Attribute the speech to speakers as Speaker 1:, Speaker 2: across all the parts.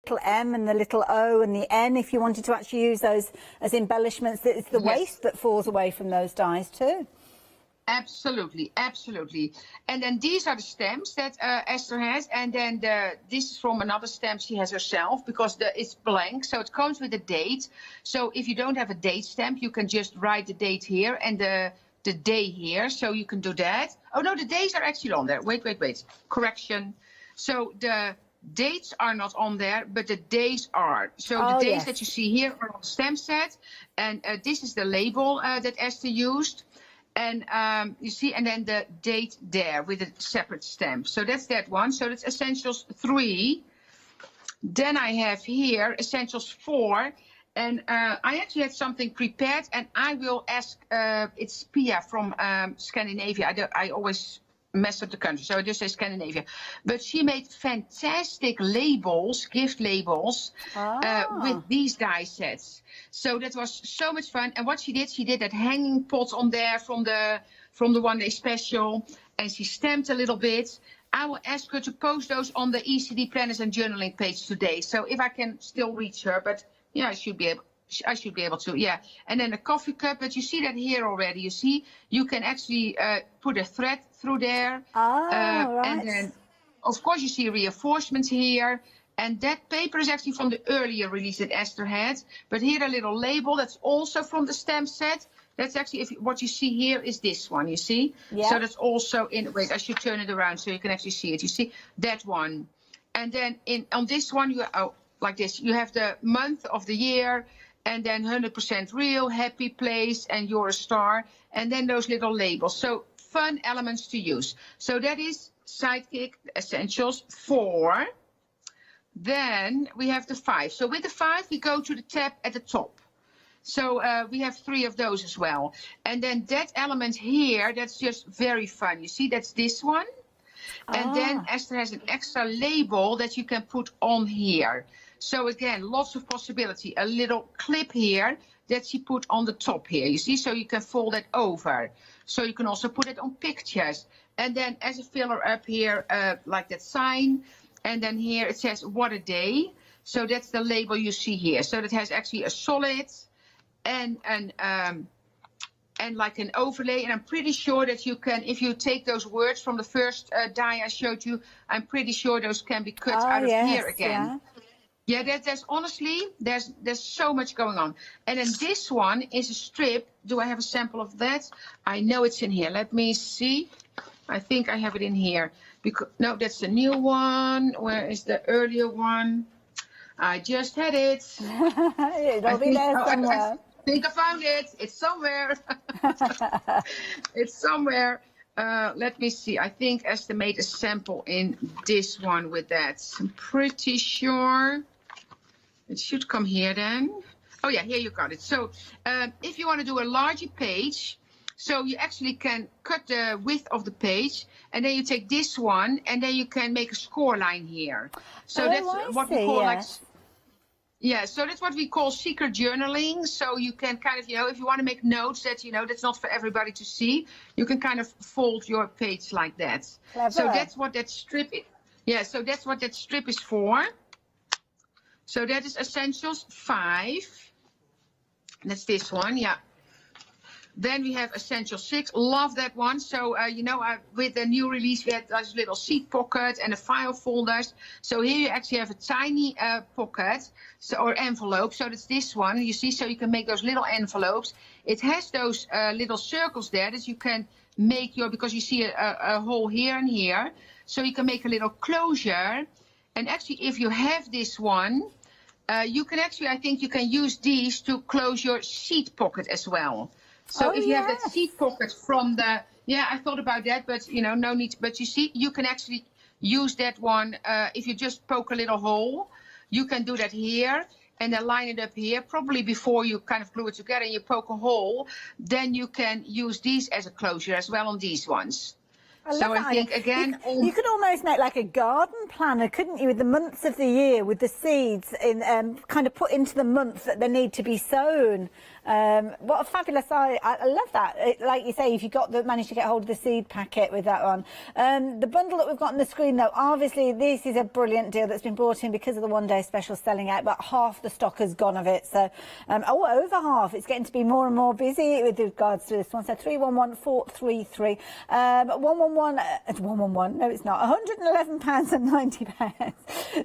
Speaker 1: little M and the little O and the N, if you wanted to actually use those as embellishments. It's the waste that falls away from those dies too.
Speaker 2: Absolutely, absolutely. And then these are the stamps that Esther has, and then this is from another stamp she has herself, because it's blank, so it comes with a date. So if you don't have a date stamp, you can just write the date here and the day here, so you can do that. Oh no, the days are actually on there. Wait. Correction. So the dates are not on there, but the days are. So the days that you see here are on the stamp set, and this is the label that Esther used. And you see, and then the date there with a separate stamp. So that's that one. So that's Essentials 3. Then I have here Essentials 4. And I actually had something prepared, and I will ask, it's Pia from Scandinavia. I always mess up the country, so I just say Scandinavia. But she made fantastic labels, gift labels, with these die sets. So that was so much fun. And what she did that hanging pot on there from the one day special, and she stamped a little bit. I will ask her to post those on the ECD planners and journaling page today. So if I can still reach her, but yeah, I should be able to, yeah. And then a coffee cup, but you see that here already. You see, you can actually put a thread through there. Right. And then, of course, you see reinforcements here. And that paper is actually from the earlier release that Esther had. But here a little label that's also from the stamp set. That's actually, what you see here is this one, you see? Yeah. So that's also in, wait, I should turn it around so you can actually see it. You see that one. And then on this one, like this, you have the month of the year, and then 100% real, happy place, and you're a star, and then those little labels. So fun elements to use. So that is Sidekick Essentials 4. Then we have the 5. So with the 5, we go to the tab at the top. So we have 3 of those as well. And then that element here, that's just very fun. You see, that's this one. And then Esther has an extra label that you can put on here. So again, lots of possibility. A little clip here that she put on the top here, you see? So you can fold it over. So you can also put it on pictures. And then as a filler up here, like that sign. And then here it says, what a day. So that's the label you see here. So that has actually a solid and like an overlay. And I'm pretty sure that you can, if you take those words from the first die I showed you, I'm pretty sure those can be cut out of here again. Yeah, there's honestly, there's so much going on. And then this one is a strip. Do I have a sample of that? I know it's in here. Let me see. I think I have it in here. No, that's the new one. Where is the earlier one? I just had it.
Speaker 1: It'll be there somewhere.
Speaker 2: I think I found it. It's somewhere. It's somewhere. Let me see. I think Esther made a sample in this one with that. I'm pretty sure. It should come here then. Oh yeah, here you got it. So if you want to do a larger page, so you actually can cut the width of the page, and then you take this one, and then you can make a score line here. So that's what we call so that's what we call secret journaling. So you can kind of, if you want to make notes that, that's not for everybody to see, you can kind of fold your page like that. Clever. So that's what that strip is. Yeah, so that's what that strip is for. So that is Essentials 5. That's this one, yeah. Then we have Essential 6. Love that one. So, with the new release, we had those little seed pocket and the file folders. So here you actually have a tiny pocket or envelope. So that's this one, you see. So you can make those little envelopes. It has those little circles there that you can make because you see a hole here and here. So you can make a little closure. And actually, if you have this one, you can actually, I think you can use these to close your seed pocket as well. So if you have that seed pocket from the, I thought about that, but no need. But you see, you can actually use that one. If you just poke a little hole, you can do that here and then line it up here. Probably before you kind of glue it together and you poke a hole, then you can use these as a closure as well on these ones. So I think, again...
Speaker 1: You could almost make like a garden planner, couldn't you, with the months of the year, with the seeds in, kind of put into the months that they need to be sown. What a fabulous idea. I love that. Like you say, if you managed to get hold of the seed packet with that one. The bundle that we've got on the screen, though, obviously this is a brilliant deal that's been brought in because of the one-day special selling out, but half the stock has gone of it. So, over half. It's getting to be more and more busy with regards to this one. So 311433. 111, no, it's not. £111.90.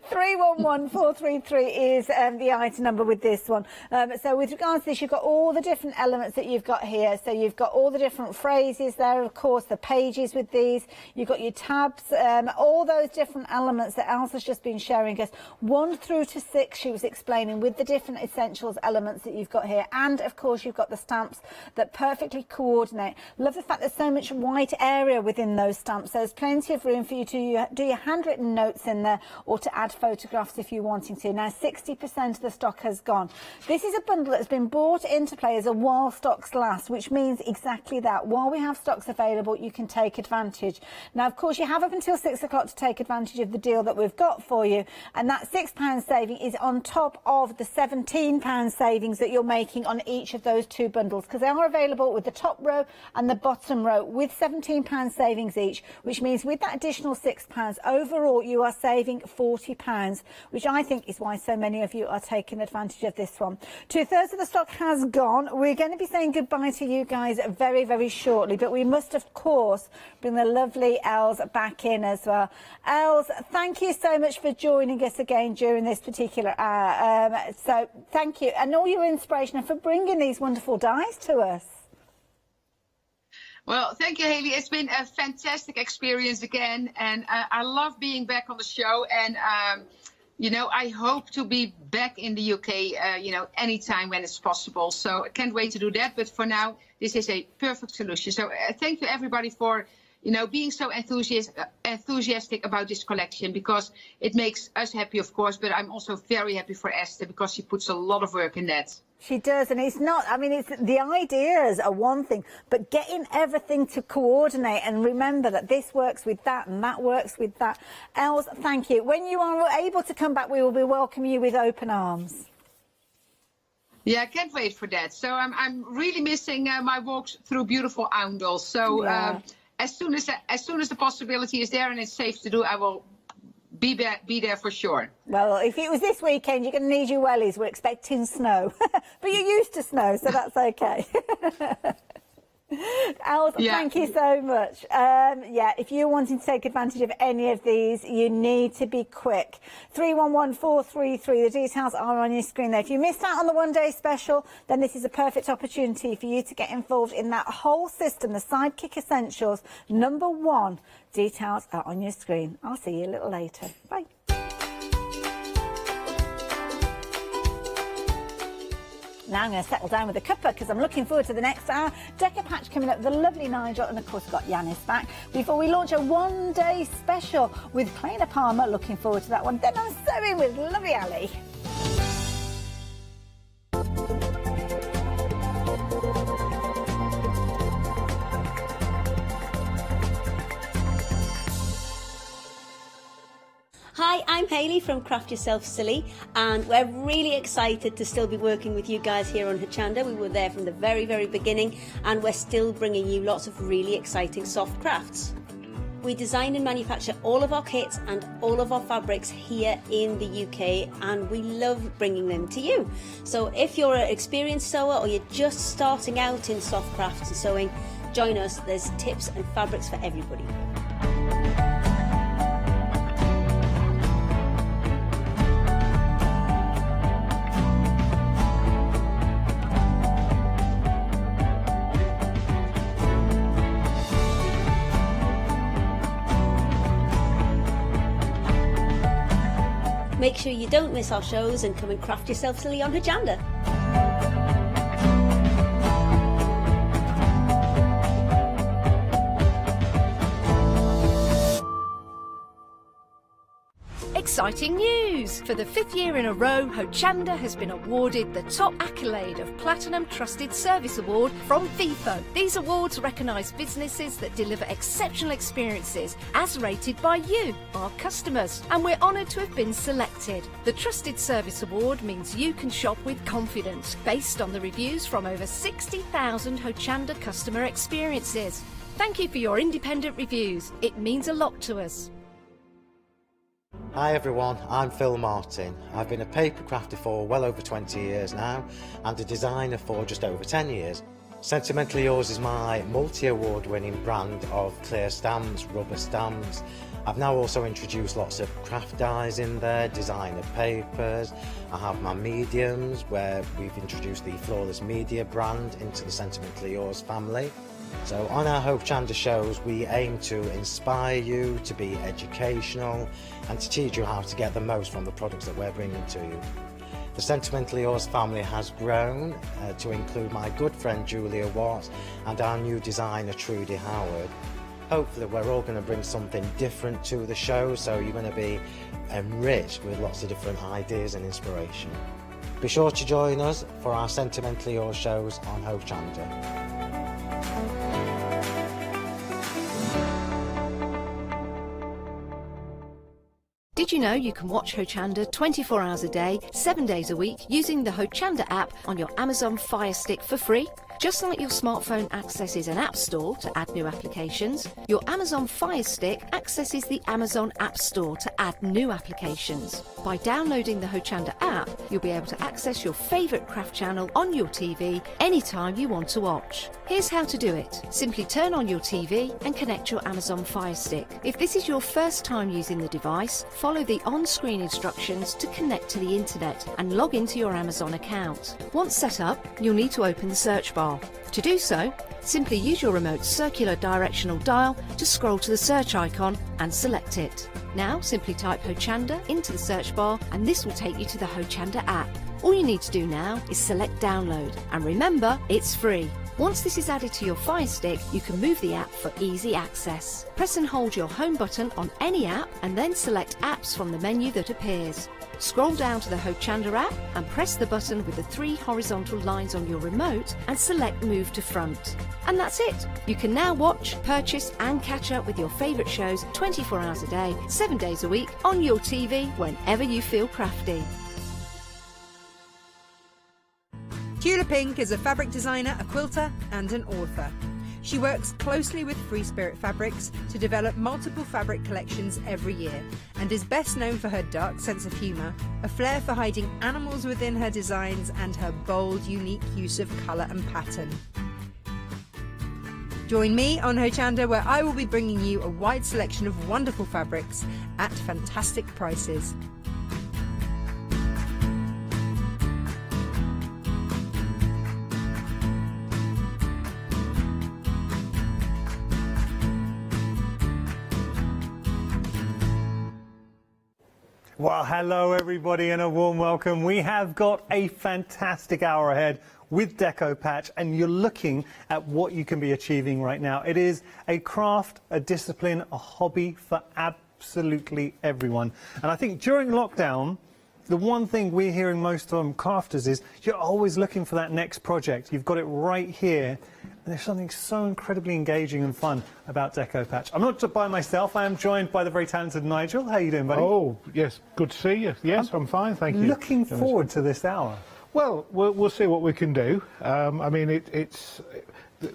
Speaker 1: 311433 is the item number with this one. So with regards to this, you've got all the different elements that you've got here. So you've got all the different phrases there, of course, the pages with these. You've got your tabs, all those different elements that Elsa's just been sharing us. 1 through to 6, she was explaining with the different essentials elements that you've got here. And, of course, you've got the stamps that perfectly coordinate. Love the fact there's so much white area within those stamps. So there's plenty of room for you to do your handwritten notes in there or to add photographs if you're wanting to. Now, 60% of the stock has gone. This is a bundle that's been brought into play as a while stocks last, which means exactly that. While we have stocks available, you can take advantage. Now, of course, you have up until 6 o'clock to take advantage of the deal that we've got for you. And that £6 saving is on top of the £17 savings that you're making on each of those 2 bundles, because they are available with the top row and the bottom row with £17 savings each, which means with that additional £6, overall you are saving £40, which I think is why so many of you are taking advantage of this one. 2/3 of the stock has gone. We're going to be saying goodbye to you guys very, very shortly, but we must, of course, bring the lovely Els back in as well. Els, thank you so much for joining us again during this particular hour. So thank you, and all your inspiration, and for bringing these wonderful dies to us.
Speaker 2: Well, thank you, Haley. It's been a fantastic experience again, and I love being back on the show. And you know, I hope to be back in the UK, you know, anytime when it's possible. So I can't wait to do that. But for now, this is a perfect solution. So thank you, everybody, for, you know, being so enthusiastic about this collection, because it makes us happy, of course. But I'm also very happy for Esther, because she puts a lot of work in that.
Speaker 1: She does, and it's not, I mean, it's the ideas are one thing, but getting everything to coordinate and remember that this works with that and that works with that. Els, thank you. When you are able to come back, we will be welcoming you with open arms.
Speaker 2: Yeah, I can't wait for that. So I'm really missing my walks through beautiful Oundle. So
Speaker 1: yeah.
Speaker 2: As soon as the possibility is there and it's safe to do, I will be there for sure.
Speaker 1: Well, if it was this weekend, you're going to need your wellies. We're expecting snow. But you're used to snow, so that's okay. Els, yeah. Thank you so much. Yeah, if you're wanting to take advantage of any of these, you need to be quick. 311433, the details are on your screen there. If you missed out on the one-day special, then this is a perfect opportunity for you to get involved in that whole system, the Sidekick Essentials #1. Details are on your screen. I'll see you a little later. Bye. Now I'm going to settle down with a cuppa because I'm looking forward to the next hour. Decker Patch coming up, the lovely Nigel, and of course we've got Yanis back before we launch a one-day special with Kleina Palmer. Looking forward to that one. Then I'm sewing with lovely Ali.
Speaker 3: Hi, I'm Hayley from Craft Yourself Silly, and we're really excited to still be working with you guys here on Hochanda. We were there from the very, very beginning, and we're still bringing you lots of really exciting soft crafts. We design and manufacture all of our kits and all of our fabrics here in the UK, and we love bringing them to you. So if you're an experienced sewer or you're just starting out in soft crafts and sewing, join us. There's tips and fabrics for everybody. Make sure you don't miss our shows and come and craft yourself silly on Hochanda.
Speaker 4: exciting news! For the 5th year in a row, Hochanda has been awarded the top accolade of Platinum Trusted Service Award from Feefo. These awards recognise businesses that deliver exceptional experiences as rated by you, our customers, and we're honoured to have been selected. The Trusted Service Award means you can shop with confidence, based on the reviews from over 60,000 Hochanda customer experiences. Thank you for your independent reviews. It means a lot to us.
Speaker 5: Hi everyone, I'm Phil Martin. I've been a paper crafter for well over 20 years now and a designer for just over 10 years. Sentimentally Yours is my multi-award winning brand of clear stamps, rubber stamps. I've now also introduced lots of craft dyes in there, designer papers. I have my mediums where we've introduced the Flawless Media brand into the Sentimentally Yours family. So on our Hochanda shows we aim to inspire you, to be educational and to teach you how to get the most from the products that we're bringing to you. The Sentimentally Yours family has grown to include my good friend Julia Watts and our new designer Trudy Howard. Hopefully we're all going to bring something different to the show, so you're going to be enriched with lots of different ideas and inspiration. Be sure to join us for our Sentimentally Yours shows on Hochanda.
Speaker 4: Did you know you can watch Hochanda 24 hours a day, 7 days a week using the Hochanda app on your Amazon Fire Stick for free? Just like your smartphone accesses an app store to add new applications, your Amazon Fire Stick accesses the Amazon App Store to add new applications. By downloading the Hochanda app, you'll be able to access your favourite craft channel on your TV anytime you want to watch. Here's how to do it. Simply turn on your TV and connect your Amazon Fire Stick. If this is your first time using the device, follow the on-screen instructions to connect to the internet and log into your Amazon account. Once set up, you'll need to open the search bar. To do so, simply use your remote circular directional dial to scroll to the search icon and select it. Now simply type Hochanda into the search bar and this will take you to the Hochanda app. All you need to do now is select download, and remember, it's free. Once this is added to your Fire Stick, you can move the app for easy access. Press and hold your home button on any app and then select apps from the menu that appears. Scroll down to the Hochanda app and press the button with the 3 horizontal lines on your remote and select Move to Front. And that's it! You can now watch, purchase and catch up with your favourite shows 24 hours a day, 7 days a week on your TV whenever you feel crafty.
Speaker 6: Tula Pink is a fabric designer, a quilter and an author. She works closely with Free Spirit Fabrics to develop multiple fabric collections every year and is best known for her dark sense of humour, a flair for hiding animals within her designs and her bold, unique use of colour and pattern. Join me on Hochanda, where I will be bringing you a wide selection of wonderful fabrics at fantastic prices.
Speaker 7: Well, hello everybody and a warm welcome. We have got a fantastic hour ahead with Deco Patch, and you're looking at what you can be achieving right now. It is a craft, a discipline, a hobby for absolutely everyone. And I think during lockdown, the one thing we're hearing most from crafters is you're always looking for that next project. You've got it right here. And there's something so incredibly engaging and fun about Deco Patch. I'm not by myself. I am joined by the very talented Nigel. How are you doing, buddy?
Speaker 8: Oh, yes. Good to see you. Yes, I'm fine, thank you.
Speaker 7: Looking forward to this hour.
Speaker 8: Well, we'll see what we can do. I mean,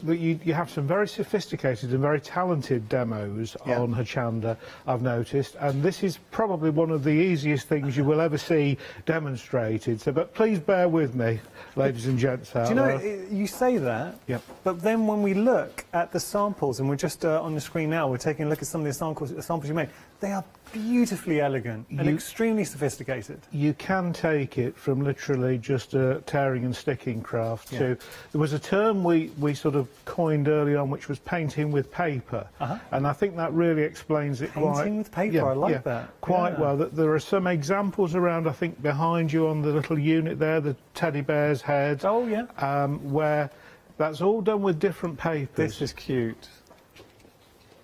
Speaker 8: you have some very sophisticated and very talented demos on Hochanda, I've noticed, and this is probably one of the easiest things you will ever see demonstrated. So, but please bear with me, ladies and gents.
Speaker 7: Do you know, you say that, but then when we look at the samples, and we're just on the screen now, we're taking a look at some of the samples you made, they are beautifully elegant and extremely sophisticated.
Speaker 8: You can take it from literally just a tearing and sticking craft to... There was a term we sort of coined early on, which was painting with paper, and I think that really explains it quite...
Speaker 7: Painting with paper, I like that.
Speaker 8: Quite well. There are some examples around, I think, behind you on the little unit there, the teddy bear's head.
Speaker 7: Oh, yeah.
Speaker 8: Where that's all done with different papers.
Speaker 7: This is cute.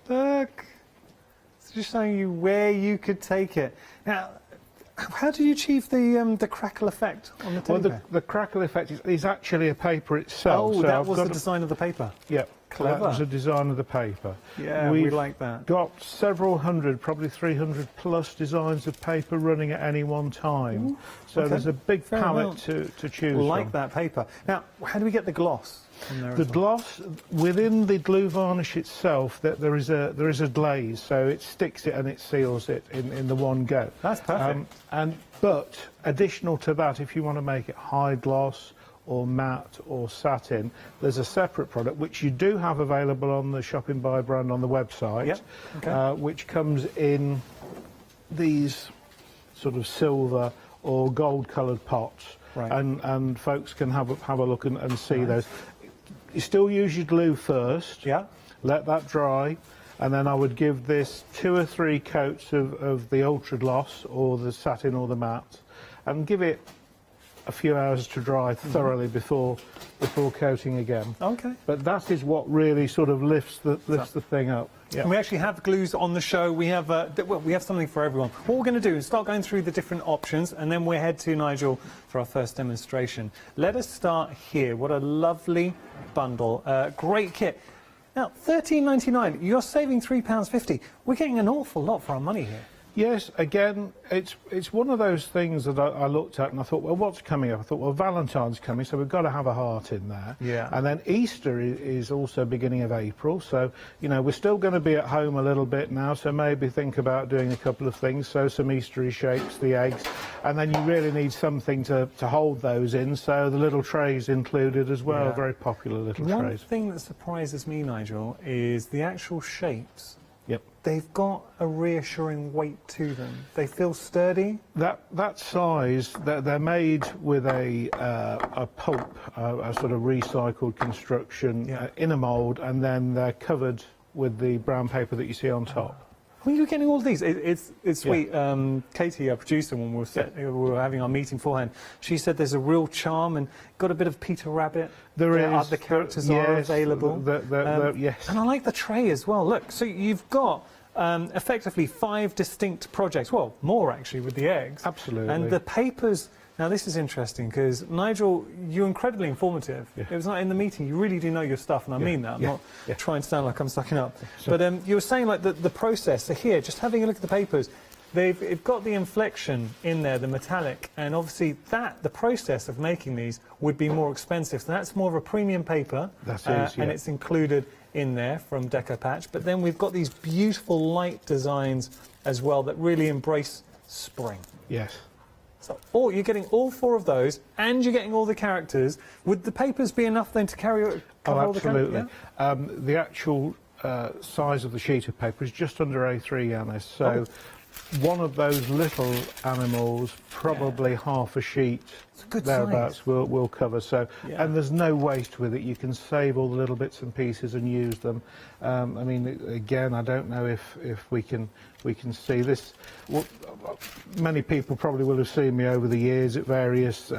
Speaker 7: Look. Just showing you where you could take it. Now, How do you achieve the crackle effect on the teddy bear?
Speaker 8: The crackle effect is actually a paper itself.
Speaker 7: Oh,
Speaker 8: so
Speaker 7: that was the design of the paper.
Speaker 8: Yeah,
Speaker 7: Clever.
Speaker 8: that was the design of the paper.
Speaker 7: Yeah, we like that.
Speaker 8: Got several hundred, probably 300 plus designs of paper running at any one time.
Speaker 7: Ooh,
Speaker 8: so
Speaker 7: okay.
Speaker 8: there's a big
Speaker 7: Fair
Speaker 8: palette to choose
Speaker 7: like
Speaker 8: from.
Speaker 7: that paper. Now, how do we get the gloss on there?
Speaker 8: The
Speaker 7: as well?
Speaker 8: gloss within the glue varnish itself, that there is a glaze, so it sticks it and it seals it in the one go.
Speaker 7: That's perfect.
Speaker 8: But additional to that, if you want to make it high gloss or matte or satin, there's a separate product which you do have available on the Shopping By brand on the website,
Speaker 7: Yep. Okay.
Speaker 8: which comes in these sort of silver or gold coloured pots.
Speaker 7: Right.
Speaker 8: And folks can have a look and see those. You still use your glue first.
Speaker 7: Yeah.
Speaker 8: Let that dry, and then I would give this 2 or 3 coats of the ultra gloss or the satin or the matte, and give it a few hours to dry thoroughly before coating again.
Speaker 7: Okay.
Speaker 8: But that is what really sort of lifts the thing up. Yeah.
Speaker 7: And we actually have glues on the show. We have we have something for everyone. What we're going to do is start going through the different options, and then we'll head to Nigel for our first demonstration. Let us start here. What a lovely bundle. Great kit. Now, £13.99. You're saving £3.50. We're getting an awful lot for our money here.
Speaker 8: Yes, again, it's one of those things that I looked at and I thought, well, what's coming up? I thought, well, Valentine's coming, so we've got to have a heart in there.
Speaker 7: Yeah.
Speaker 8: And then Easter is also beginning of April, so, you know, we're still going to be at home a little bit now, so maybe think about doing a couple of things, so some Eastery shapes, the eggs, and then you really need something to hold those in, so the little trays included as well, very popular little
Speaker 7: One
Speaker 8: trays.
Speaker 7: thing that surprises me, Nigel, is the actual shapes.
Speaker 8: Yep.
Speaker 7: They've got a reassuring weight to them. They feel sturdy.
Speaker 8: That size, they're made with a pulp, a sort of recycled construction in a mould, and then they're covered with the brown paper that you see on top.
Speaker 7: I mean, you're getting all these. It's sweet. Katie, our producer, when we were having our meeting beforehand, she said there's a real charm and got a bit of Peter Rabbit.
Speaker 8: There is.
Speaker 7: The characters are available.
Speaker 8: Yes.
Speaker 7: And I like the tray as well. Look, so you've got effectively 5 distinct projects. Well, more actually with the eggs.
Speaker 8: Absolutely.
Speaker 7: And the papers. Now, this is interesting because, Nigel, you're incredibly informative.
Speaker 8: Yeah.
Speaker 7: It was not in the meeting. You really do know your stuff, and I mean that. I'm not
Speaker 8: Yeah.
Speaker 7: trying to sound like I'm sucking up. But you were saying, like, the process. So here, just having a look at the papers, they've got the inflection in there, the metallic, and obviously the process of making these would be more expensive. So that's more of a premium paper.
Speaker 8: That is,
Speaker 7: and it's included in there from Deco Patch. But then we've got these beautiful light designs as well that really embrace spring.
Speaker 8: Yes.
Speaker 7: So, you're getting all 4 of those, and you're getting all the characters. Would the papers be enough then to cover all the characters?
Speaker 8: Absolutely. The actual size of the sheet of paper is just under A3, Yanis. So one of those little animals, probably half a sheet thereabouts, will cover. So, and there's no waste with it. You can save all the little bits and pieces and use them. I mean, again, I don't know if we can see this. Well, many people probably will have seen me over the years at various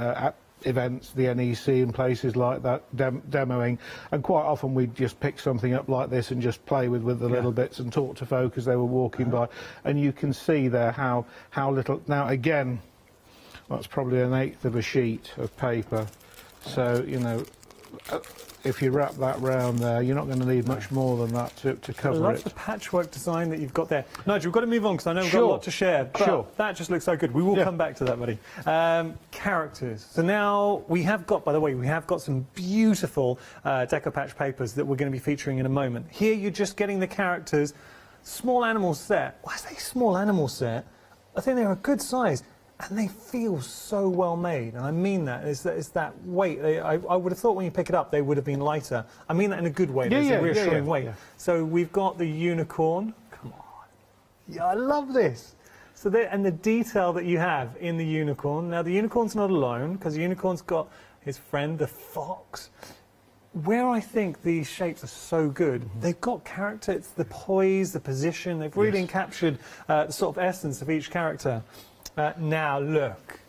Speaker 8: events, the NEC and places like that, demoing, and quite often we'd just pick something up like this and just play with the little bits and talk to folk as they were walking by, and you can see there how little. Now again, that's probably 1/8 of a sheet of paper, so you know, if you wrap that round there, you're not going to need much more than that to cover it.
Speaker 7: I love the patchwork design that you've got there. Nigel, we've got to move on because I know we've got a lot to share. But that just looks so good. We will come back to that, buddy. Characters. So now we have got, by the way, some beautiful Deco Patch papers that we're going to be featuring in a moment. Here you're just getting the characters. Small animal set. When I say small animal set, I think they're a good size. And they feel so well made, and I mean that. It's that weight. I would have thought when you pick it up they would have been lighter. I mean that in a good way. There's a reassuring weight. Yeah. So we've got the unicorn. Come on. Yeah, I love this. So and the detail that you have in the unicorn. Now the unicorn's not alone because the unicorn's got his friend the fox. Where I think these shapes are so good, they've got character. It's the poise, the position. They've really captured the sort of essence of each character. Now look,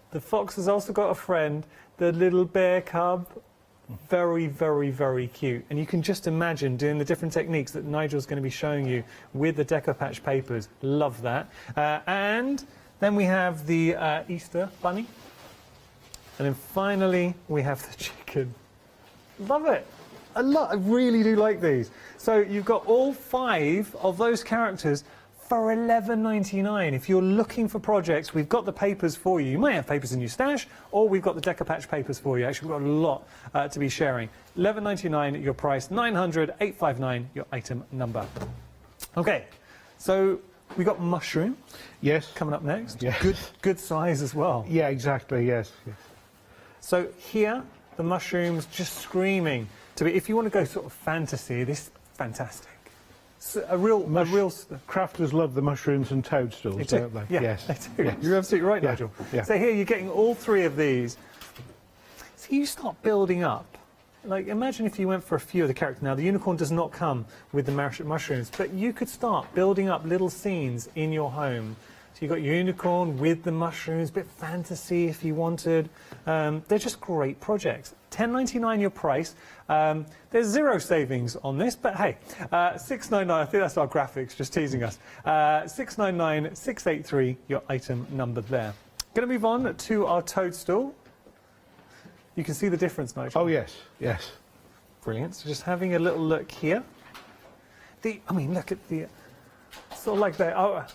Speaker 7: the fox has also got a friend, the little bear cub. Very, very, very cute. And you can just imagine doing the different techniques that Nigel's going to be showing you with the Deco Patch papers. Love that. And Then we have the Easter bunny. And then finally, we have the chicken. Love it. A lot. I really do like these. So you've got all 5 of those characters for $11.99. If you're looking for projects, we've got the papers for you. You might have papers in your stash, or we've got the Decopatch papers for you. Actually, we've got a lot to be sharing. $11.99 your price, $900, $859 your item number. Okay, so we got mushroom.
Speaker 8: Yes.
Speaker 7: Coming up next.
Speaker 8: Yeah.
Speaker 7: Good size as well.
Speaker 8: Yeah, exactly. Yes. Yes.
Speaker 7: So here, the mushrooms just screaming to be. If you want to go sort of fantasy, this is fantastic. A real
Speaker 8: Crafters love the mushrooms and toadstools, don't they?
Speaker 7: Yeah,
Speaker 8: yes.
Speaker 7: they do.
Speaker 8: Yes.
Speaker 7: You're absolutely right,
Speaker 8: Yeah.
Speaker 7: Nigel.
Speaker 8: Yeah.
Speaker 7: So here you're getting all 3 of these. So you start building up. Like, imagine if you went for a few of the characters. Now, the unicorn does not come with the mushrooms, but you could start building up little scenes in your home. So you've got your unicorn with the mushrooms, bit fantasy if you wanted. They're just great projects. $10.99 your price. There's 0 savings on this, but hey, $6.99. I think that's our graphics just teasing us. $6.99, $683 your item number there. Going to move on to our toadstool. You can see the difference, Nigel.
Speaker 8: Oh yes, yes.
Speaker 7: Brilliant. So just having a little look here. I mean, look at the sort of like that. Oh,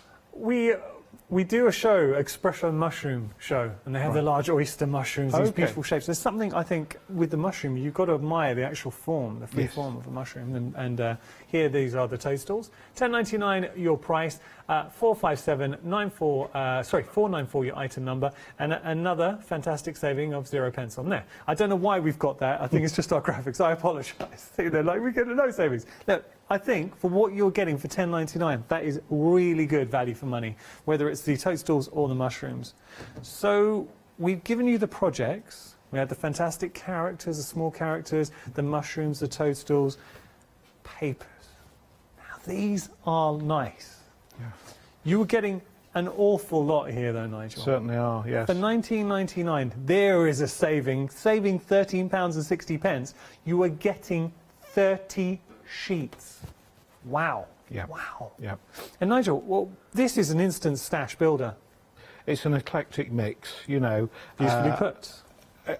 Speaker 7: we do a show, Expression Mushroom Show, and they have the large oyster mushrooms, these beautiful shapes. There's something, I think, with the mushroom, you've got to admire the actual form, the free form of a mushroom. And here, these are the toadstools. $10.99 your price, $494 your item number, and another fantastic saving of 0 pence on there. I don't know why we've got that. I think it's just our graphics. I apologise. They're like, we get no savings. Look, I think for what you're getting for $10.99, that is really good value for money, whether it's the toadstools or the mushrooms. So we've given you the projects. We had the fantastic characters, the small characters, the mushrooms, the toadstools, papers. Now these are nice.
Speaker 8: Yeah.
Speaker 7: You were getting an awful lot here, though, Nigel.
Speaker 8: Certainly are. Yes.
Speaker 7: For $19.99, there is a saving £13.60. You are getting 30 sheets. Wow.
Speaker 8: Yeah.
Speaker 7: Wow.
Speaker 8: Yeah.
Speaker 7: And Nigel, well, this is an instant stash builder.
Speaker 8: It's an eclectic mix, you know.
Speaker 7: Beautifully put.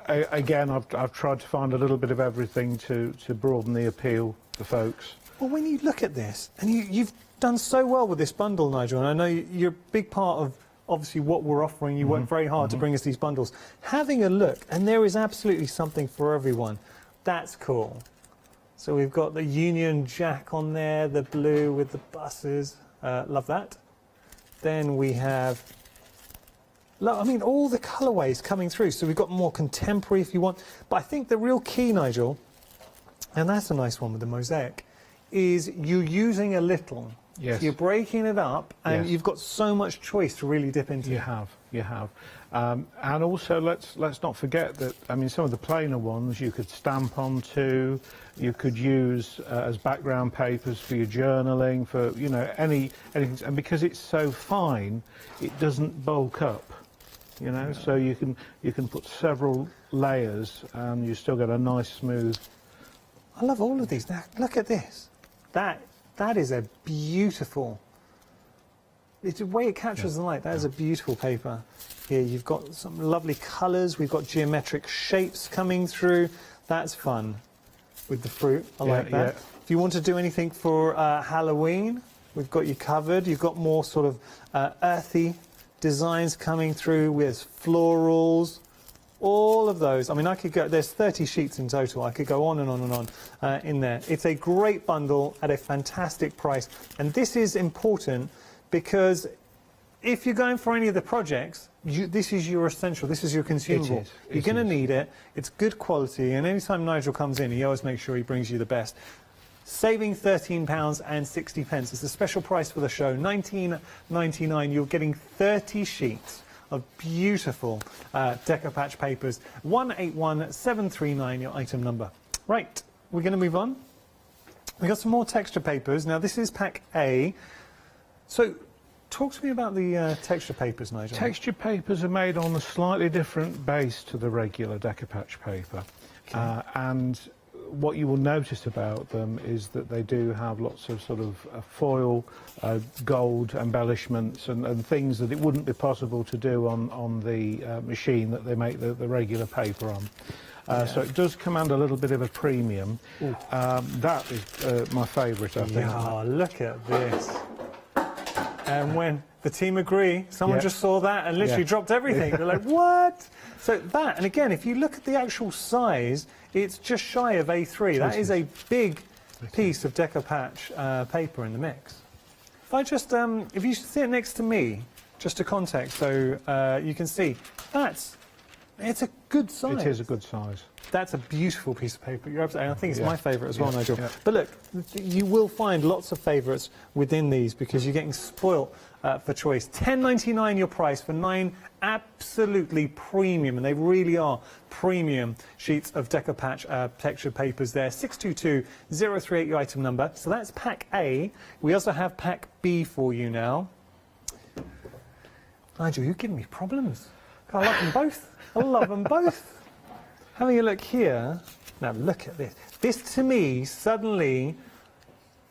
Speaker 8: Again, I've tried to find a little bit of everything to broaden the appeal for folks.
Speaker 7: Well, when you look at this, and you've done so well with this bundle, Nigel, and I know you're a big part of, obviously, what we're offering. You work very hard to bring us these bundles. Having a look, and there is absolutely something for everyone. That's cool. So we've got the Union Jack on there, the blue with the buses. Love that. Then we have, I mean, all the colourways coming through. So we've got more contemporary if you want. But I think the real key, Nigel, and that's a nice one with the mosaic, is you using a little.
Speaker 8: Yes.
Speaker 7: So you're breaking it up, and
Speaker 8: Yes.
Speaker 7: you've got so much choice to really dip into.
Speaker 8: You have. And also, let's not forget that, I mean, some of the plainer ones you could stamp onto, you could use as background papers for your journaling, for, you know, anything. And because it's so fine, it doesn't bulk up, you know, so you can put several layers and you still get a nice smooth.
Speaker 7: I love all of these. Now, look at this. That is a beautiful. It's the way it captures the light. That is a beautiful paper. Here you've got some lovely colours. We've got geometric shapes coming through. That's fun with the fruit. I like that.
Speaker 8: Yeah.
Speaker 7: If you want to do anything for Halloween, we've got you covered. You've got more sort of earthy designs coming through with florals. All of those. I mean, I could go. There's 30 sheets in total. I could go on and on and on in there. It's a great bundle at a fantastic price, and this is important. Because if you're going for any of the projects, this is your essential, this is your consumable. You're going to need it, it's good quality, and anytime Nigel comes in, he always makes sure he brings you the best. Saving £13.60. It's a special price for the show, $19.99. You're getting 30 sheets of beautiful Decopatch papers, 181739, your item number. Right, we're going to move on. We've got some more texture papers. Now, this is pack A. So, talk to me about the texture papers, Nigel.
Speaker 8: Texture papers are made on a slightly different base to the regular Decopatch paper.
Speaker 7: Okay.
Speaker 8: And what you will notice about them is that they do have lots of sort of foil, gold embellishments and things that it wouldn't be possible to do on the machine that they make the regular paper on. So it does command a little bit of a premium. That is my favourite, I think.
Speaker 7: Oh, look at this. And when the team agree, someone just saw that and literally dropped everything. They're like, what? So that, and again, if you look at the actual size, it's just shy of A3. That is a big piece of decoupage paper in the mix. If I just, if you sit next to me, just to context, so you can see, it's a good size.
Speaker 8: It is a good size.
Speaker 7: That's a beautiful piece of paper. You're absolutely, I think it's my favourite as well, Nigel. But look, you will find lots of favourites within these because you're getting spoilt for choice. £10.99 your price for 9 absolutely premium, and they really are premium sheets of decoupage textured papers there. 622038 your item number. So that's pack A. We also have pack B for you now. Nigel, you're giving me problems. I love them both. I love them both. Having a look here, now look at this. This to me, suddenly,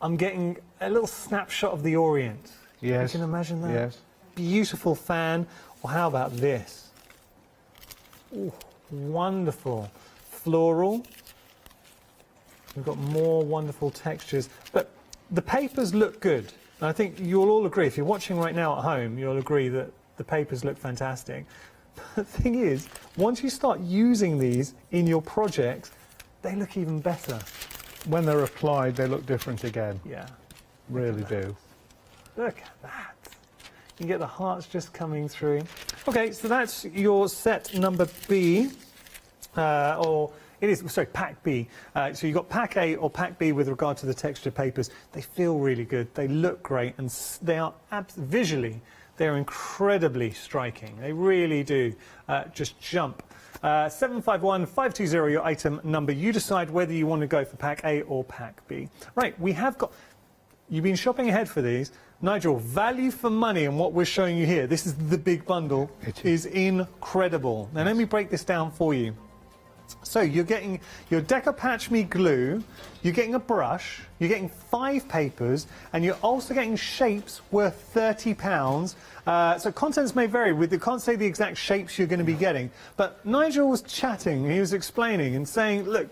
Speaker 7: I'm getting a little snapshot of the Orient.
Speaker 8: Yes.
Speaker 7: You can imagine that?
Speaker 8: Yes.
Speaker 7: Beautiful fan. Or how about this? Ooh, wonderful. Floral. We've got more wonderful textures. But the papers look good. And I think you'll all agree, if you're watching right now at home, you'll agree that the papers look fantastic. The thing is, once you start using these in your projects, they look even better.
Speaker 8: When they're applied, they look different again.
Speaker 7: Yeah.
Speaker 8: Really do.
Speaker 7: Look at that. You get the hearts just coming through. Okay, so that's your set number B, or it is, sorry, pack B. So you've got pack A or pack B with regard to the textured papers. They feel really good. They look great, and they are visually, they're incredibly striking. They really do just jump. 751520 your item number. You decide whether you want to go for pack A or pack B. Right, we have got, you've been shopping ahead for these. Nigel, value for money and what we're showing you here, this is the big bundle, is incredible. Now let me break this down for you. So you're getting your Decoupage Me glue, you're getting a brush, you're getting 5 papers, and you're also getting shapes worth £30. So contents may vary. We can't say the exact shapes you're going to be getting. But Nigel was chatting, he was explaining and saying, look,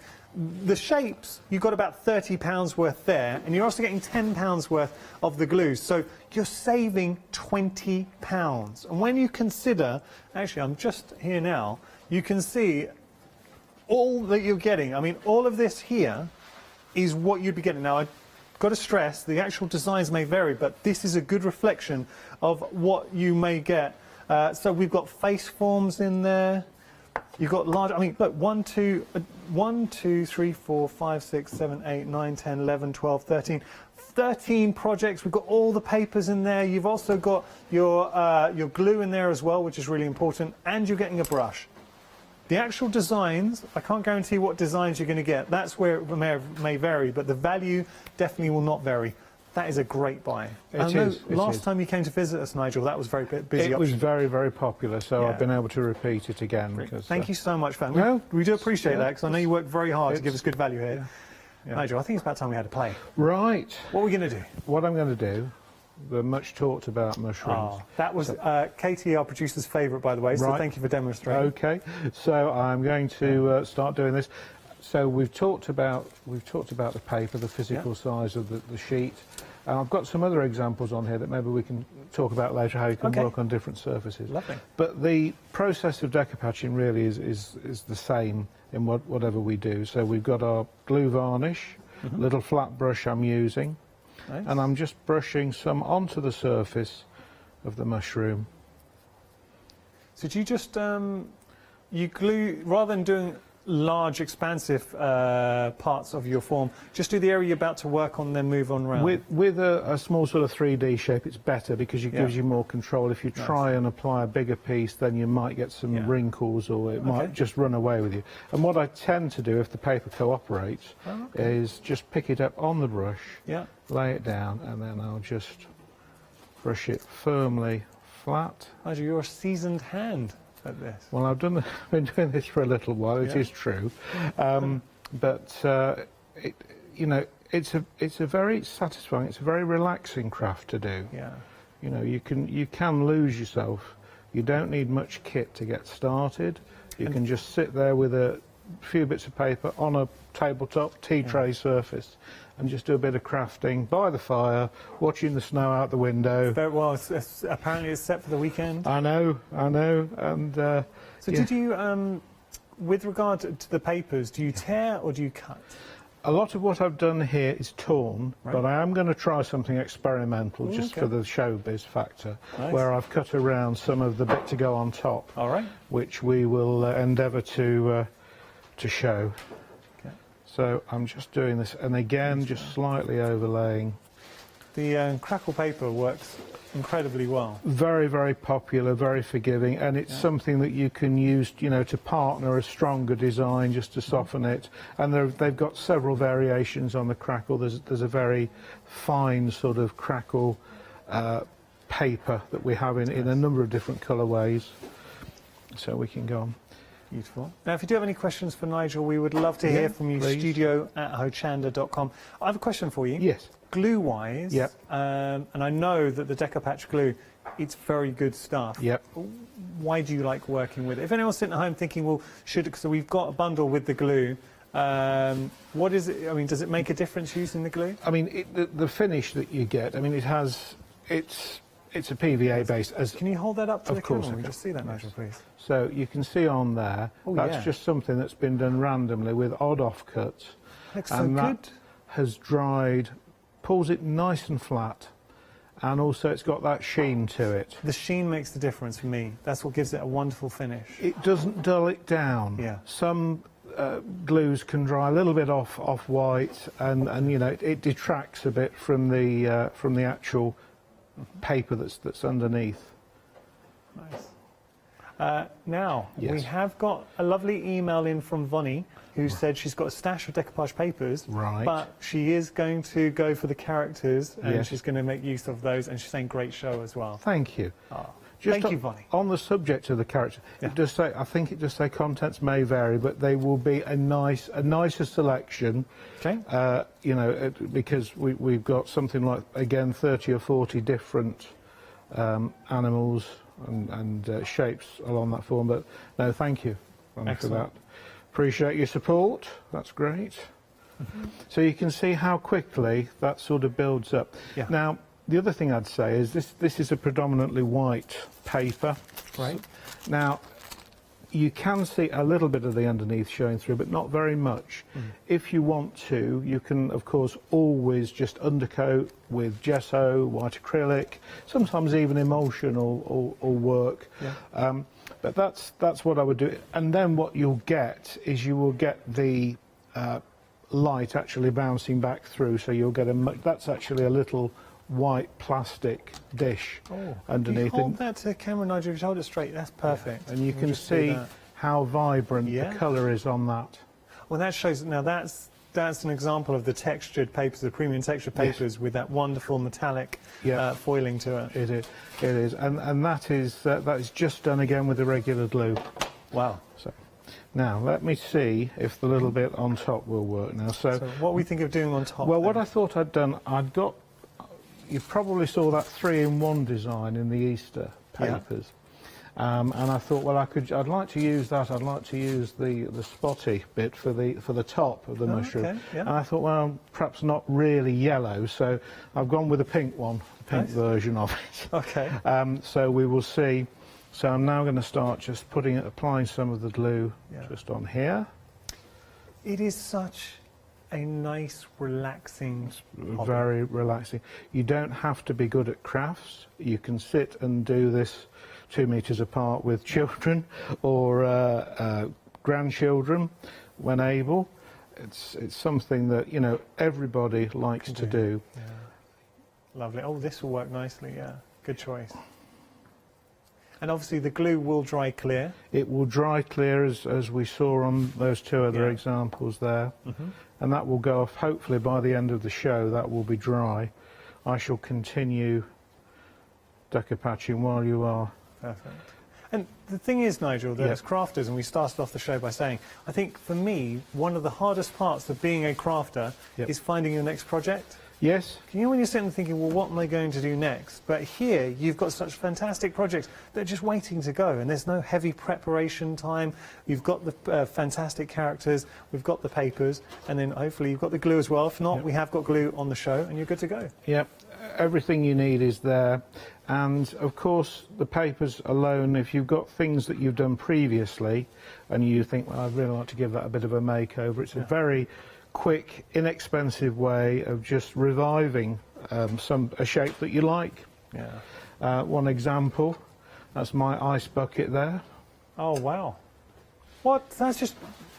Speaker 7: the shapes, you've got about £30 worth there, and you're also getting £10 worth of the glue. So you're saving £20. And when you consider, actually, I'm just here now, you can see all that you're getting. I mean, all of this here is what you'd be getting. Now, I've got to stress, the actual designs may vary, but this is a good reflection of what you may get. So we've got face forms in there. You've got large, I mean, look, 1, 2, 3, 4, 5, 6, 7, 8, 9, 10, 11, 12, 13. 13 projects. We've got all the papers in there. You've also got your glue in there as well, which is really important, and you're getting a brush. The actual designs, I can't guarantee what designs you're going to get. That's where it may vary, but the value definitely will not vary. That is a great buy. Last time you came to visit us, Nigel, that was very busy.
Speaker 8: It was very, very popular, so I've been able to repeat it again. Because,
Speaker 7: thank you so much for that. We do appreciate that, because I know you worked very hard to give us good value here. Nigel, I think it's about time we had a play.
Speaker 8: Right.
Speaker 7: What are we going to do?
Speaker 8: What I'm going to do, the much talked about mushrooms.
Speaker 7: That was Katie, our producer's favourite, by the way, so thank you for demonstrating.
Speaker 8: Okay, so I'm going to start doing this. So we've talked about the paper, the physical size of the sheet. I've got some other examples on here that maybe we can talk about later, how you can work on different surfaces.
Speaker 7: Lovely.
Speaker 8: But the process of decoupaging really is the same in whatever we do. So we've got our glue varnish, little flat brush I'm using, and I'm just brushing some onto the surface of the mushroom.
Speaker 7: So do you just, you glue, rather than doing large, expansive parts of your form, just do the area you're about to work on, then move on round?
Speaker 8: With a small sort of 3D shape, it's better because it gives you more control. If you try and apply a bigger piece, then you might get some wrinkles, or it might just run away with you. And what I tend to do, if the paper cooperates, is just pick it up on the brush, lay it down, and then I'll just brush it firmly flat.
Speaker 7: Nigel, you're a seasoned hand at this.
Speaker 8: Well, I've been doing this for a little while, it is true. but you know, it's a very satisfying, it's a very relaxing craft to do.
Speaker 7: Yeah.
Speaker 8: You know, you can lose yourself. You don't need much kit to get started. You can just sit there with a few bits of paper on a tabletop tea tray surface and just do a bit of crafting by the fire, watching the snow out the window.
Speaker 7: Very well, apparently it's set for the weekend.
Speaker 8: I know, and
Speaker 7: So
Speaker 8: yeah.
Speaker 7: did you, with regard to the papers, do you tear or do you cut?
Speaker 8: A lot of what I've done here is torn, but I am going to try something experimental just for the showbiz factor, where I've cut around some of the bit to go on top, which we will endeavour to show.
Speaker 7: Okay.
Speaker 8: So I'm just doing this, and again, just slightly overlaying.
Speaker 7: The crackle paper works incredibly well.
Speaker 8: Very, very popular, very forgiving, and it's something that you can use, you know, to partner a stronger design just to soften it. And they've got several variations on the crackle. There's a very fine sort of crackle paper that we have in a number of different colourways. So we can go on.
Speaker 7: Beautiful. Now, if you do have any questions for Nigel, we would love to hear from you.
Speaker 8: Please.
Speaker 7: studio@hochanda.com. I have a question for you.
Speaker 8: Yes.
Speaker 7: Glue-wise, and I know that the Decopatch glue, it's very good stuff.
Speaker 8: Yep.
Speaker 7: Why do you like working with it? If anyone's sitting at home thinking, well, so we've got a bundle with the glue, what is it? I mean, does it make a difference using the glue?
Speaker 8: I mean, the finish that you get, I mean, it's a PVA base.
Speaker 7: Can you hold that up to the camera?
Speaker 8: Of course.
Speaker 7: We just see that, Nigel, please.
Speaker 8: So you can see on there, that's just something that's been done randomly with odd offcuts.
Speaker 7: Looks
Speaker 8: and
Speaker 7: so
Speaker 8: that
Speaker 7: good.
Speaker 8: has dried, pulls it nice and flat, and also it's got that sheen to it.
Speaker 7: The sheen makes the difference for me. That's what gives it a wonderful finish.
Speaker 8: It doesn't dull it down.
Speaker 7: Yeah.
Speaker 8: Some glues can dry a little bit off white, and you know, it detracts a bit from the actual paper that's underneath.
Speaker 7: Nice. Now, we have got a lovely email in from Vonnie, who said she's got a stash of decoupage papers, but she is going to go for the characters, and she's going to make use of those, and she's saying great show as well.
Speaker 8: Thank you.
Speaker 7: Thank you, Vonnie.
Speaker 8: On the subject of the character, it does say, I think it does say contents may vary, but they will be a nicer selection.
Speaker 7: Okay.
Speaker 8: You know, because we've got something like, again, 30 or 40 different animals and shapes along that form. But no, thank you for that. Appreciate your support. That's great. So you can see how quickly that sort of builds up. Now, the other thing I'd say is this is a predominantly white paper.
Speaker 7: Right.
Speaker 8: Now, you can see a little bit of the underneath showing through, but not very much. If you want to, you can, of course, always just undercoat with gesso, white acrylic, sometimes even emulsion will work. But that's what I would do. And then what you'll get is you will get the light actually bouncing back through, so you'll get that's actually a little white plastic dish underneath.
Speaker 7: Can you hold that to the camera, Nigel? If you hold it straight, that's perfect.
Speaker 8: And you can see how vibrant the colour is on that.
Speaker 7: Well, that shows. Now that's an example of the textured papers, the premium textured papers with that wonderful metallic foiling to it.
Speaker 8: It is, and that is just done again with the regular glue.
Speaker 7: Wow.
Speaker 8: So now let me see if the little bit on top will work now. So
Speaker 7: what we think of doing on top?
Speaker 8: Well, what I thought I'd done, you probably saw that 3-in-1 design in the Easter papers. And I thought, well, I'd like to use that. I'd like to use the spotty bit for the top of the mushroom.
Speaker 7: Okay,
Speaker 8: And I thought, well, perhaps not really yellow, so I've gone with a pink one, pink version of it.
Speaker 7: Okay.
Speaker 8: So we will see. So I'm now going to start just applying some of the glue just on here.
Speaker 7: It is such a nice, relaxing hobby.
Speaker 8: Very relaxing. You don't have to be good at crafts. You can sit and do this 2 meters apart with children or grandchildren when able. It's something that, you know, everybody likes to do.
Speaker 7: Lovely. Oh, this will work nicely. Yeah, good choice. And obviously the glue will dry clear.
Speaker 8: It will dry clear as we saw on those two other examples there. And that will go off, hopefully by the end of the show, that will be dry. I shall continue decoupaging while you are.
Speaker 7: Perfect. And the thing is, Nigel, that as crafters, and we started off the show by saying, I think for me, one of the hardest parts of being a crafter is finding your next project.
Speaker 8: Yes.
Speaker 7: You know, when you're sitting thinking, well, what am I going to do next? But here, you've got such fantastic projects that are just waiting to go, and there's no heavy preparation time. You've got the fantastic characters, we've got the papers, and then hopefully you've got the glue as well. If not, we have got glue on the show, and you're good to go.
Speaker 8: Yep. Everything you need is there. And, of course, the papers alone, if you've got things that you've done previously, and you think, well, I'd really like to give that a bit of a makeover, it's a very quick, inexpensive way of just reviving a shape that you like. One example, that's my ice bucket there.
Speaker 7: Oh, wow. What? That's just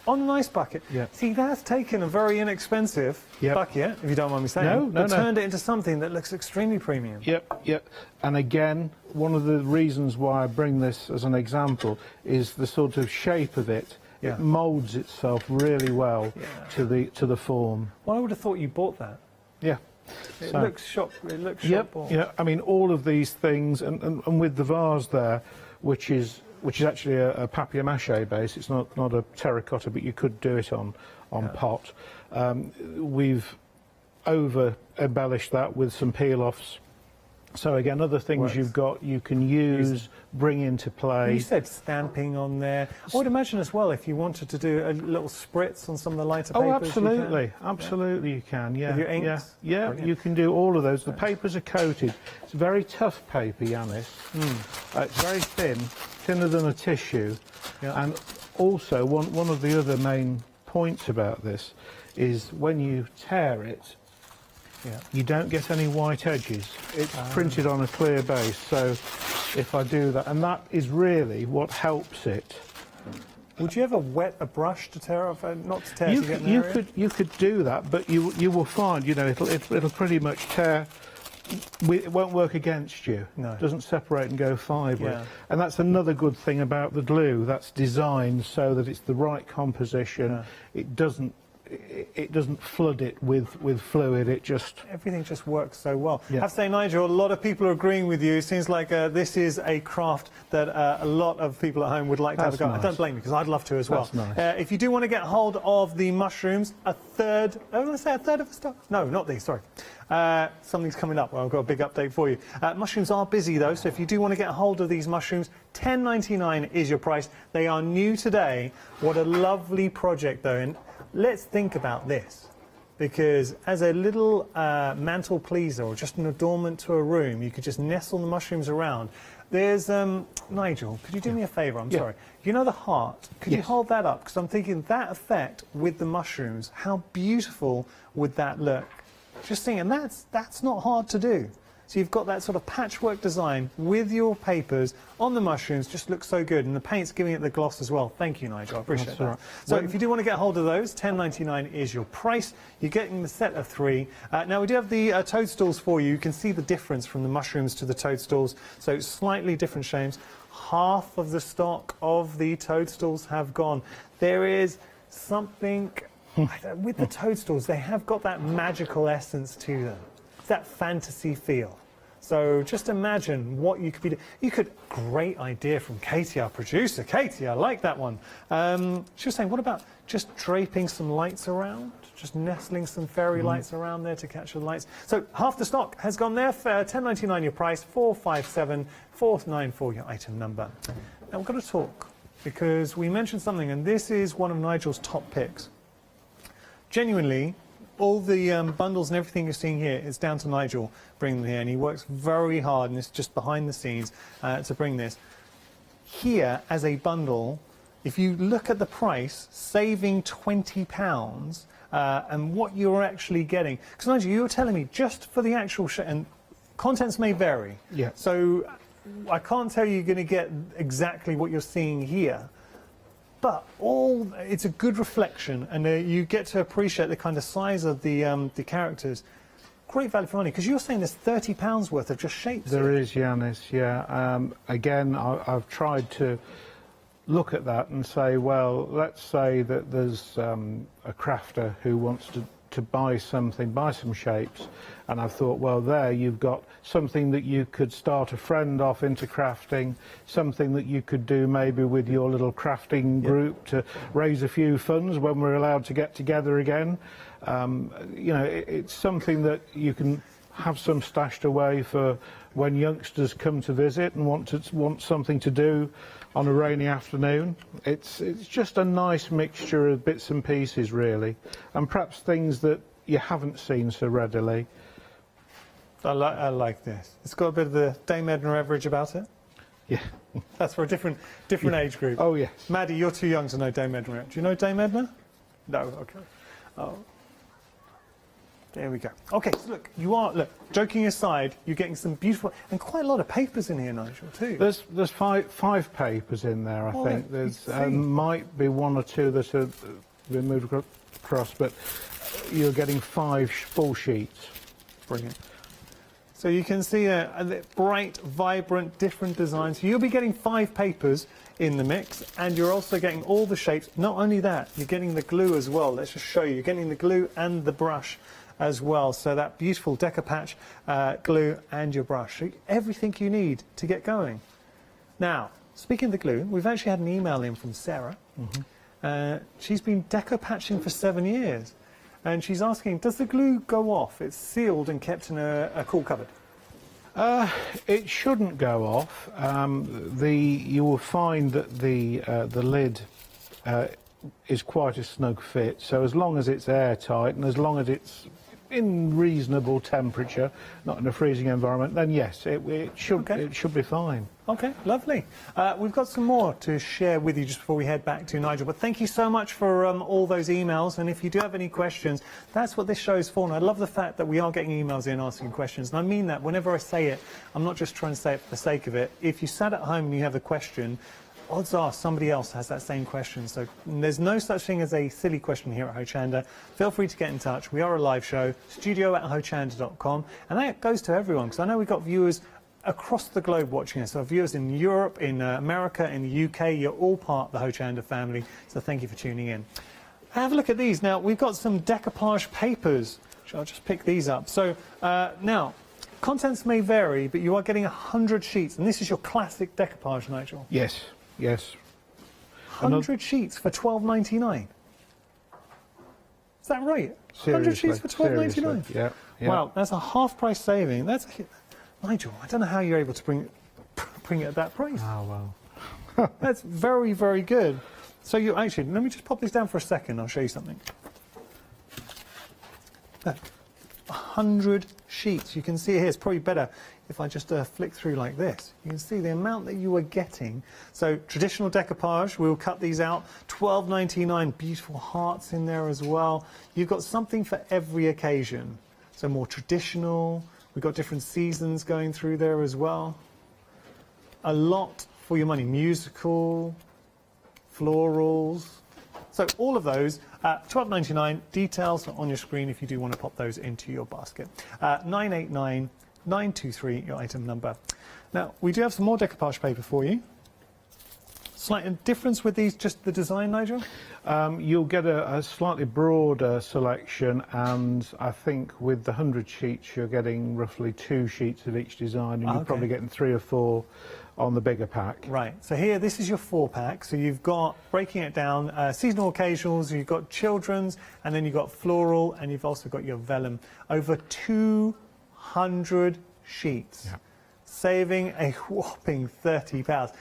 Speaker 7: on an ice bucket?
Speaker 8: Yeah.
Speaker 7: See, that's taken a very inexpensive bucket, if you don't mind me saying, but turned it into something that looks extremely premium.
Speaker 8: Yep. And again, one of the reasons why I bring this as an example is the sort of shape of it. It moulds itself really well to the form.
Speaker 7: Well, I would have thought you bought that.
Speaker 8: Yeah.
Speaker 7: It looks shop bought.
Speaker 8: Yeah. I mean, all of these things, and with the vase there, which is actually a papier-mâché base. It's not a terracotta, but you could do it on pot. We've over-embellished that with some peel-offs. So again, other things you've got, you can bring into play.
Speaker 7: You said stamping on there. I would imagine as well, if you wanted to do a little spritz on some of the lighter papers.
Speaker 8: Oh, absolutely, absolutely, you can. Yeah,
Speaker 7: with your inks?
Speaker 8: Yeah. You can do all of those. The papers are coated. It's very tough paper, Yanis. It's very thin, thinner than a tissue. And also, one of the other main points about this is when you tear it, you don't get any white edges. It's printed on a clear base, so if I do that, and that is really what helps it.
Speaker 7: Would you ever wet a brush to tear off? Not to tear.
Speaker 8: You could do that, but you will find, you know, it'll pretty much tear. It won't work against you. No. It doesn't separate and go fibre. And that's another good thing about the glue. That's designed so that it's the right composition. It doesn't flood it with fluid. Everything
Speaker 7: just works so well. I have to say, Nigel, a lot of people are agreeing with you. It seems like this is a craft that a lot of people at home would like to have a go.
Speaker 8: Nice.
Speaker 7: I don't blame you, because I'd love to as well.
Speaker 8: That's nice.
Speaker 7: If you do want to get hold of the mushrooms, a third of the stock? No, not these, sorry. Something's coming up. Well, I've got a big update for you. Mushrooms are busy though, so if you do want to get hold of these mushrooms, £10.99 is your price. They are new today. What a lovely project though. And let's think about this, because as a little mantle pleaser or just an adornment to a room, you could just nestle the mushrooms around. There's, Nigel, could you do me a favour? I'm sorry. You know the heart? Could you hold that up? Because I'm thinking that effect with the mushrooms, how beautiful would that look? Just thinking, that's not hard to do. So you've got that sort of patchwork design with your papers on the mushrooms, just looks so good, and the paint's giving it the gloss as well. Thank you, Nigel, I appreciate that.
Speaker 8: Right.
Speaker 7: So if you do want to get hold of those, £10.99 is your price. You're getting the set of 3. Now we do have the toadstools for you. You can see the difference from the mushrooms to the toadstools, so slightly different shapes. Half of the stock of the toadstools have gone. There is something with the toadstools, they have got that magical essence to them. That fantasy feel. So just imagine what you could be doing. Great idea from Katie, our producer. Katie, I like that one. She was saying, what about just draping some lights around? Just nestling some fairy lights around there to catch the lights. So half the stock has gone there for £10.99 your price, 457 494 your item number. Now we've got to talk, because we mentioned something, and this is one of Nigel's top picks. Genuinely, all the bundles and everything you're seeing here is down to Nigel bringing them here, and he works very hard, and it's just behind the scenes to bring this. Here, as a bundle, if you look at the price, saving £20, and what you're actually getting, because Nigel, you were telling me just for the actual and contents may vary.
Speaker 8: Yeah.
Speaker 7: So I can't tell you you're going to get exactly what you're seeing here. But it's a good reflection, and you get to appreciate the kind of size of the characters. Great value for money, because you're saying there's £30 worth of just shapes.
Speaker 8: There is, Yanis, yeah. Again, I've tried to look at that and say, well, let's say that there's a crafter who wants to to buy some shapes, and I thought, well, there you've got something that you could start a friend off into crafting, something that you could do maybe with your little crafting group to raise a few funds when we're allowed to get together again. You know, it's something that you can have some stashed away for when youngsters come to visit and want something to do on a rainy afternoon. It's just a nice mixture of bits and pieces, really, and perhaps things that you haven't seen so readily.
Speaker 7: I like this. It's got a bit of the Dame Edna Everage about it.
Speaker 8: Yeah.
Speaker 7: That's for a different age group.
Speaker 8: Oh, yes.
Speaker 7: Maddie, you're too young to know Dame Edna. Do you know Dame Edna? No, okay. Oh. There we go. Okay, so look, joking aside, you're getting some beautiful, and quite a lot of papers in here, Nigel, too.
Speaker 8: There's five papers in there, I think. There's might be one or two that have been moved across, but you're getting 5 full sheets.
Speaker 7: Brilliant. So you can see a bright, vibrant, different designs. So you'll be getting 5 papers in the mix, and you're also getting all the shapes. Not only that, you're getting the glue as well. Let's just show you. You're getting the glue and the brush as well. So that beautiful Decopatch glue and your brush. So everything you need to get going. Now, speaking of the glue, we've actually had an email in from Sarah. She's been Decopatching for 7 years. And she's asking, does the glue go off? It's sealed and kept in a cool cupboard.
Speaker 8: It shouldn't go off. You will find that the lid is quite a snug fit. So as long as it's airtight and as long as it's in reasonable temperature, not in a freezing environment, then yes, it should be fine.
Speaker 7: Okay, lovely. We've got some more to share with you just before we head back to Nigel. But thank you so much for all those emails. And if you do have any questions, that's what this show is for. And I love the fact that we are getting emails in asking questions. And I mean that whenever I say it, I'm not just trying to say it for the sake of it. If you sat at home and you have a question, odds are somebody else has that same question. So there's no such thing as a silly question here at Hochanda. Feel free to get in touch. We are a live show, studio@hochanda.com. And that goes to everyone, because I know we've got viewers across the globe watching us. So viewers in Europe, in America, in the UK, you're all part of the Hochanda family. So thank you for tuning in. Have a look at these. Now, we've got some decoupage papers. I'll just pick these up. So now, contents may vary, but you are getting 100 sheets. And this is your classic decoupage, Nigel.
Speaker 8: Yes. Yes.
Speaker 7: 100 sheets for £12.99. Is that right?
Speaker 8: Seriously,
Speaker 7: 100 sheets for £12.99.
Speaker 8: Yeah, yeah.
Speaker 7: Wow, that's a half price saving. That's Nigel, I don't know how you're able to bring it at that price.
Speaker 8: Oh well.
Speaker 7: That's very, very good. So you actually, let me just pop this down for a second. I'll show you something. Look, 100 sheets. You can see here. It's probably better if I just flick through like this. You can see the amount that you are getting. So traditional decoupage, we'll cut these out. £12.99, beautiful hearts in there as well. You've got something for every occasion. So more traditional. We've got different seasons going through there as well. A lot for your money. Musical, florals. So all of those, £12.99. Details are on your screen if you do want to pop those into your basket. 989923, your item number. Now, we do have some more decoupage paper for you. Slight difference with these, just the design, Nigel?
Speaker 8: You'll get a slightly broader selection, and I think with the 100 sheets, you're getting roughly 2 sheets of each design, and you're probably getting 3 or 4 on the bigger pack.
Speaker 7: Right, so here, this is your 4-pack. So you've got, breaking it down, seasonal occasionals, you've got children's, and then you've got floral, and you've also got your vellum. Over 200 sheets, saving a whopping £30.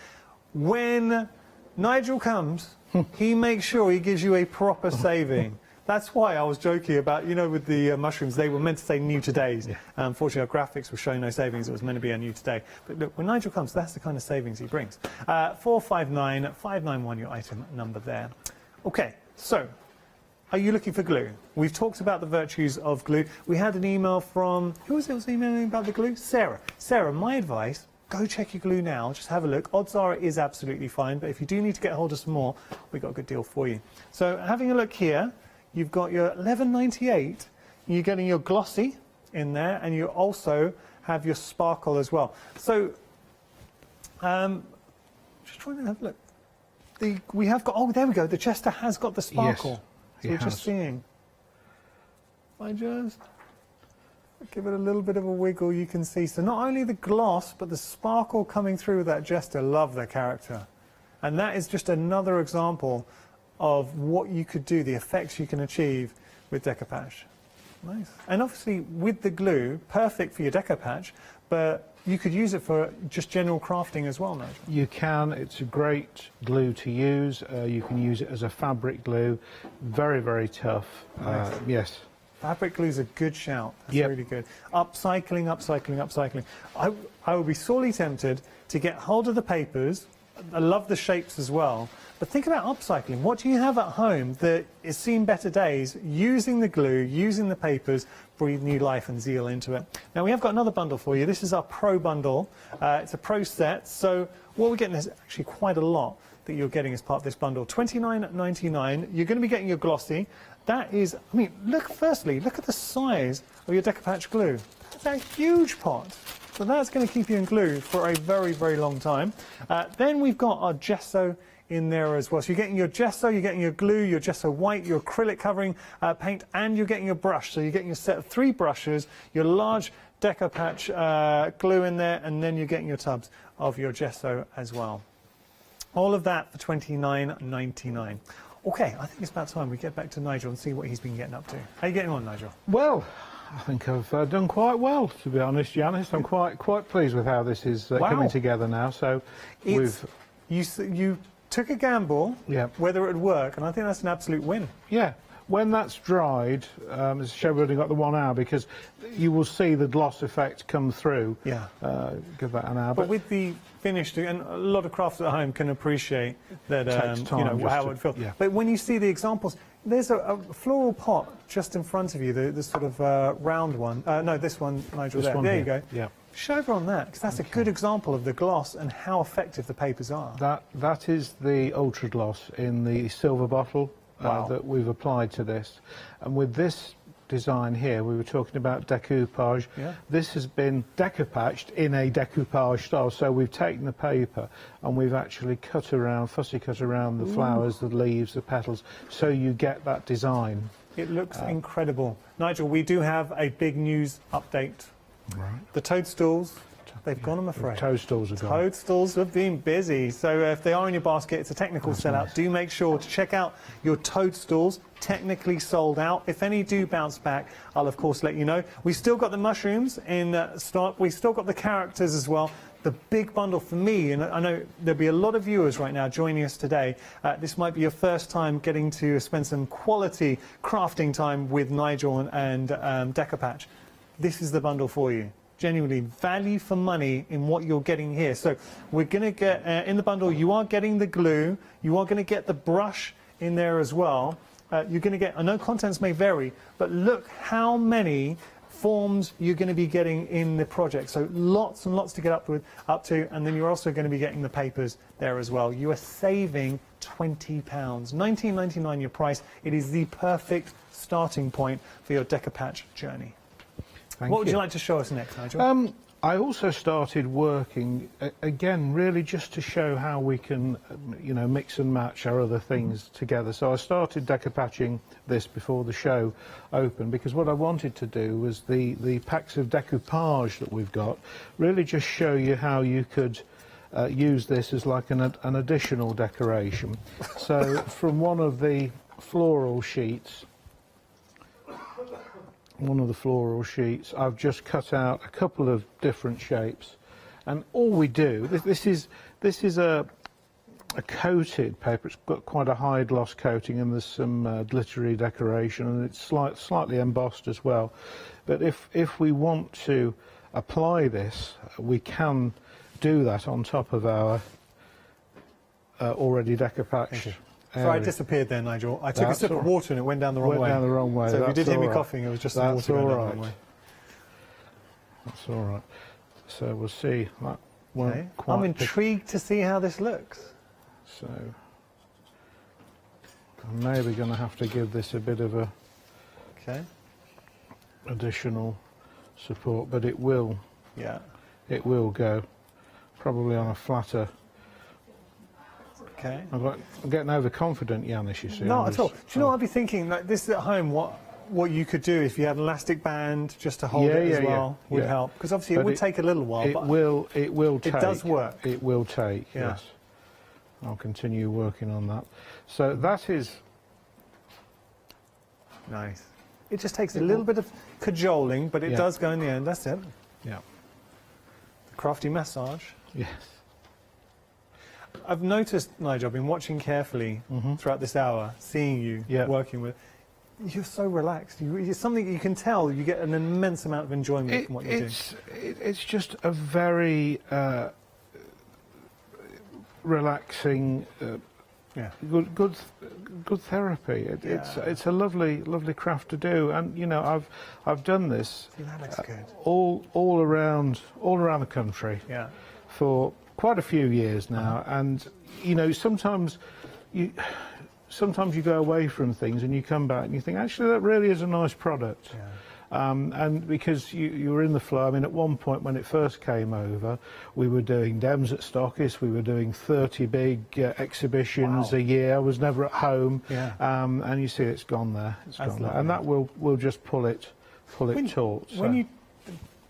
Speaker 7: When Nigel comes, he makes sure he gives you a proper saving. That's why I was joking about, you know, with the mushrooms, they were meant to say new todays. Yeah. Unfortunately, our graphics were showing no savings. It was meant to be a new today. But look, when Nigel comes, that's the kind of savings he brings. 459591, your item number there. Okay, so are you looking for glue? We've talked about the virtues of glue. We had an email from, who was it was emailing about the glue? Sarah. Sarah, my advice, go check your glue now, just have a look. Odds are it is absolutely fine, but if you do need to get hold of some more, we've got a good deal for you. So having a look here, you've got your $11.98, you're getting your glossy in there, and you also have your sparkle as well. So, just trying to have a look. We have got, oh, there we go, the Chester has got the sparkle.
Speaker 8: Yes,
Speaker 7: so we're just seeing. I just give it a little bit of a wiggle, you can see. So not only the gloss, but the sparkle coming through with that jester. Love their character. And that is just another example of what you could do, the effects you can achieve with decoupage. Nice. And obviously with the glue, perfect for your decoupage, but you could use it for just general crafting as well, Nigel.
Speaker 8: You can. It's a great glue to use. You can use it as a fabric glue. Very, very tough.
Speaker 7: Nice.
Speaker 8: Yes.
Speaker 7: Fabric glue is a good shout. That's
Speaker 8: Yep.
Speaker 7: really good. Upcycling, upcycling, upcycling. I would be sorely tempted to get hold of the papers. I love the shapes as well. But think about upcycling. What do you have at home that is seen better days? Using the glue, using the papers, breathe new life and zeal into it. Now we have got another bundle for you. This is our Pro bundle. It's a Pro set. So what we're getting is actually quite a lot that you're getting as part of this bundle. $29.99. You're going to be getting your glossy. That is, I mean, firstly, look at the size of your decoupage glue. That's a huge pot. So that's going to keep you in glue for a very, very long time. Then we've got our gesso in there as well. So you're getting your gesso, you're getting your glue, your gesso white, your acrylic covering paint, and you're getting your brush. So you're getting your set of 3 brushes, your large decoupage glue in there, and then you're getting your tubs of your gesso as well. All of that for $29.99. Okay, I think it's about time we get back to Nigel and see what he's been getting up to. How are you getting on, Nigel?
Speaker 8: Well, I think I've done quite well, to be honest, Janice. I'm quite pleased with how this is coming together now. So you took a gamble whether it would work, and I think that's an absolute win. Yeah. When that's dried, it's a shame we've only got the 1 hour, because you will see the gloss effect come through. Yeah. Give that an hour.
Speaker 7: But with the finished, and a lot of crafters at home can appreciate that, you know, how it feels. Yeah. But when you see the examples, there's a floral pot just in front of you, the sort of round one. No, this one, Nigel, there you go. Yeah. Show over on that, because that's a good example of the gloss and how effective the papers are.
Speaker 8: That is the Ultra Gloss in the silver bottle. That we've applied to this, and with this design here, we were talking about decoupage. Yeah. This has been decoupaged in a decoupage style, so we've taken the paper and we've actually fussy cut around the flowers, the leaves, the petals, so you get that design.
Speaker 7: It looks incredible. Nigel, we do have a big news update. Right. The toadstools, they've gone, I'm afraid.
Speaker 8: Toadstools have gone.
Speaker 7: Toadstools have been busy. So if they are in your basket, it's a technical sellout. Nice. Do make sure to check out your toadstools. Technically sold out. If any do bounce back, I'll of course let you know. We've still got the mushrooms in stock. We've still got the characters as well. The big bundle for me, and I know there'll be a lot of viewers right now joining us today. This might be your first time getting to spend some quality crafting time with Nigel and Decoupage. This is the bundle for you. Genuinely value for money in what you're getting here. So we're going to get in the bundle, you are getting the glue, you are going to get the brush in there as well. You're going to get, I know contents may vary, but look how many forms you're going to be getting in the project. So lots and lots to get up to, and then you're also going to be getting the papers there as well. You are saving £20, $19.99 your price. It is the perfect starting point for your decoupage journey. What would you like to show us next, Nigel?
Speaker 8: I also started working, again, really just to show how we can, you know, mix and match our other things together. So I started decoupaging this before the show opened, because what I wanted to do was the packs of decoupage that we've got, really just show you how you could use this as like an additional decoration. So from one of the floral sheets, I've just cut out a couple of different shapes, and all we do, this is a coated paper. It's got quite a high gloss coating, and there's some glittery decoration, and it's slightly embossed as well. But if we want to apply this, we can do that on top of our already decoupaged.
Speaker 7: So I disappeared there, Nigel. I took a sip of water and it went down the wrong way.
Speaker 8: Went down the wrong way.
Speaker 7: So if you did hear me coughing, it was just the water going down the wrong way.
Speaker 8: That's all right. So we'll see.
Speaker 7: Okay. I'm intrigued to see how this looks.
Speaker 8: So I'm maybe going to have to give this a bit of a additional support, but it will. Yeah. It will go probably on a flatter. Okay. I'm getting overconfident, Yanis, you see.
Speaker 7: Not at all. Do you know what I'd be thinking? Like, this is at home. What what you could do if you had an elastic band just to hold it as well would help, because obviously it would take a little while.
Speaker 8: It will take.
Speaker 7: It does work.
Speaker 8: It will take.
Speaker 7: Yeah.
Speaker 8: Yes. I'll continue working on that. So that is
Speaker 7: nice. It just takes a little bit of cajoling, but it does go in the end. That's it.
Speaker 8: Yeah.
Speaker 7: The crafty massage.
Speaker 8: Yes.
Speaker 7: I've noticed, Nigel, I've been watching carefully throughout this hour, seeing you working with. You're so relaxed. It's something you can tell. You get an immense amount of enjoyment from what you do.
Speaker 8: It's just a very relaxing, good therapy. It's a lovely craft to do, and you know I've done this all around the country for quite a few years now, and you know sometimes you go away from things and you come back and you think actually that really is a nice product. And because you were in the flow. I mean, at one point when it first came over, we were doing Dems at Stockists, we were doing 30 big exhibitions a year. I was never at home, and you see it's gone there. It's gone there. And that will just pull it taut.
Speaker 7: When you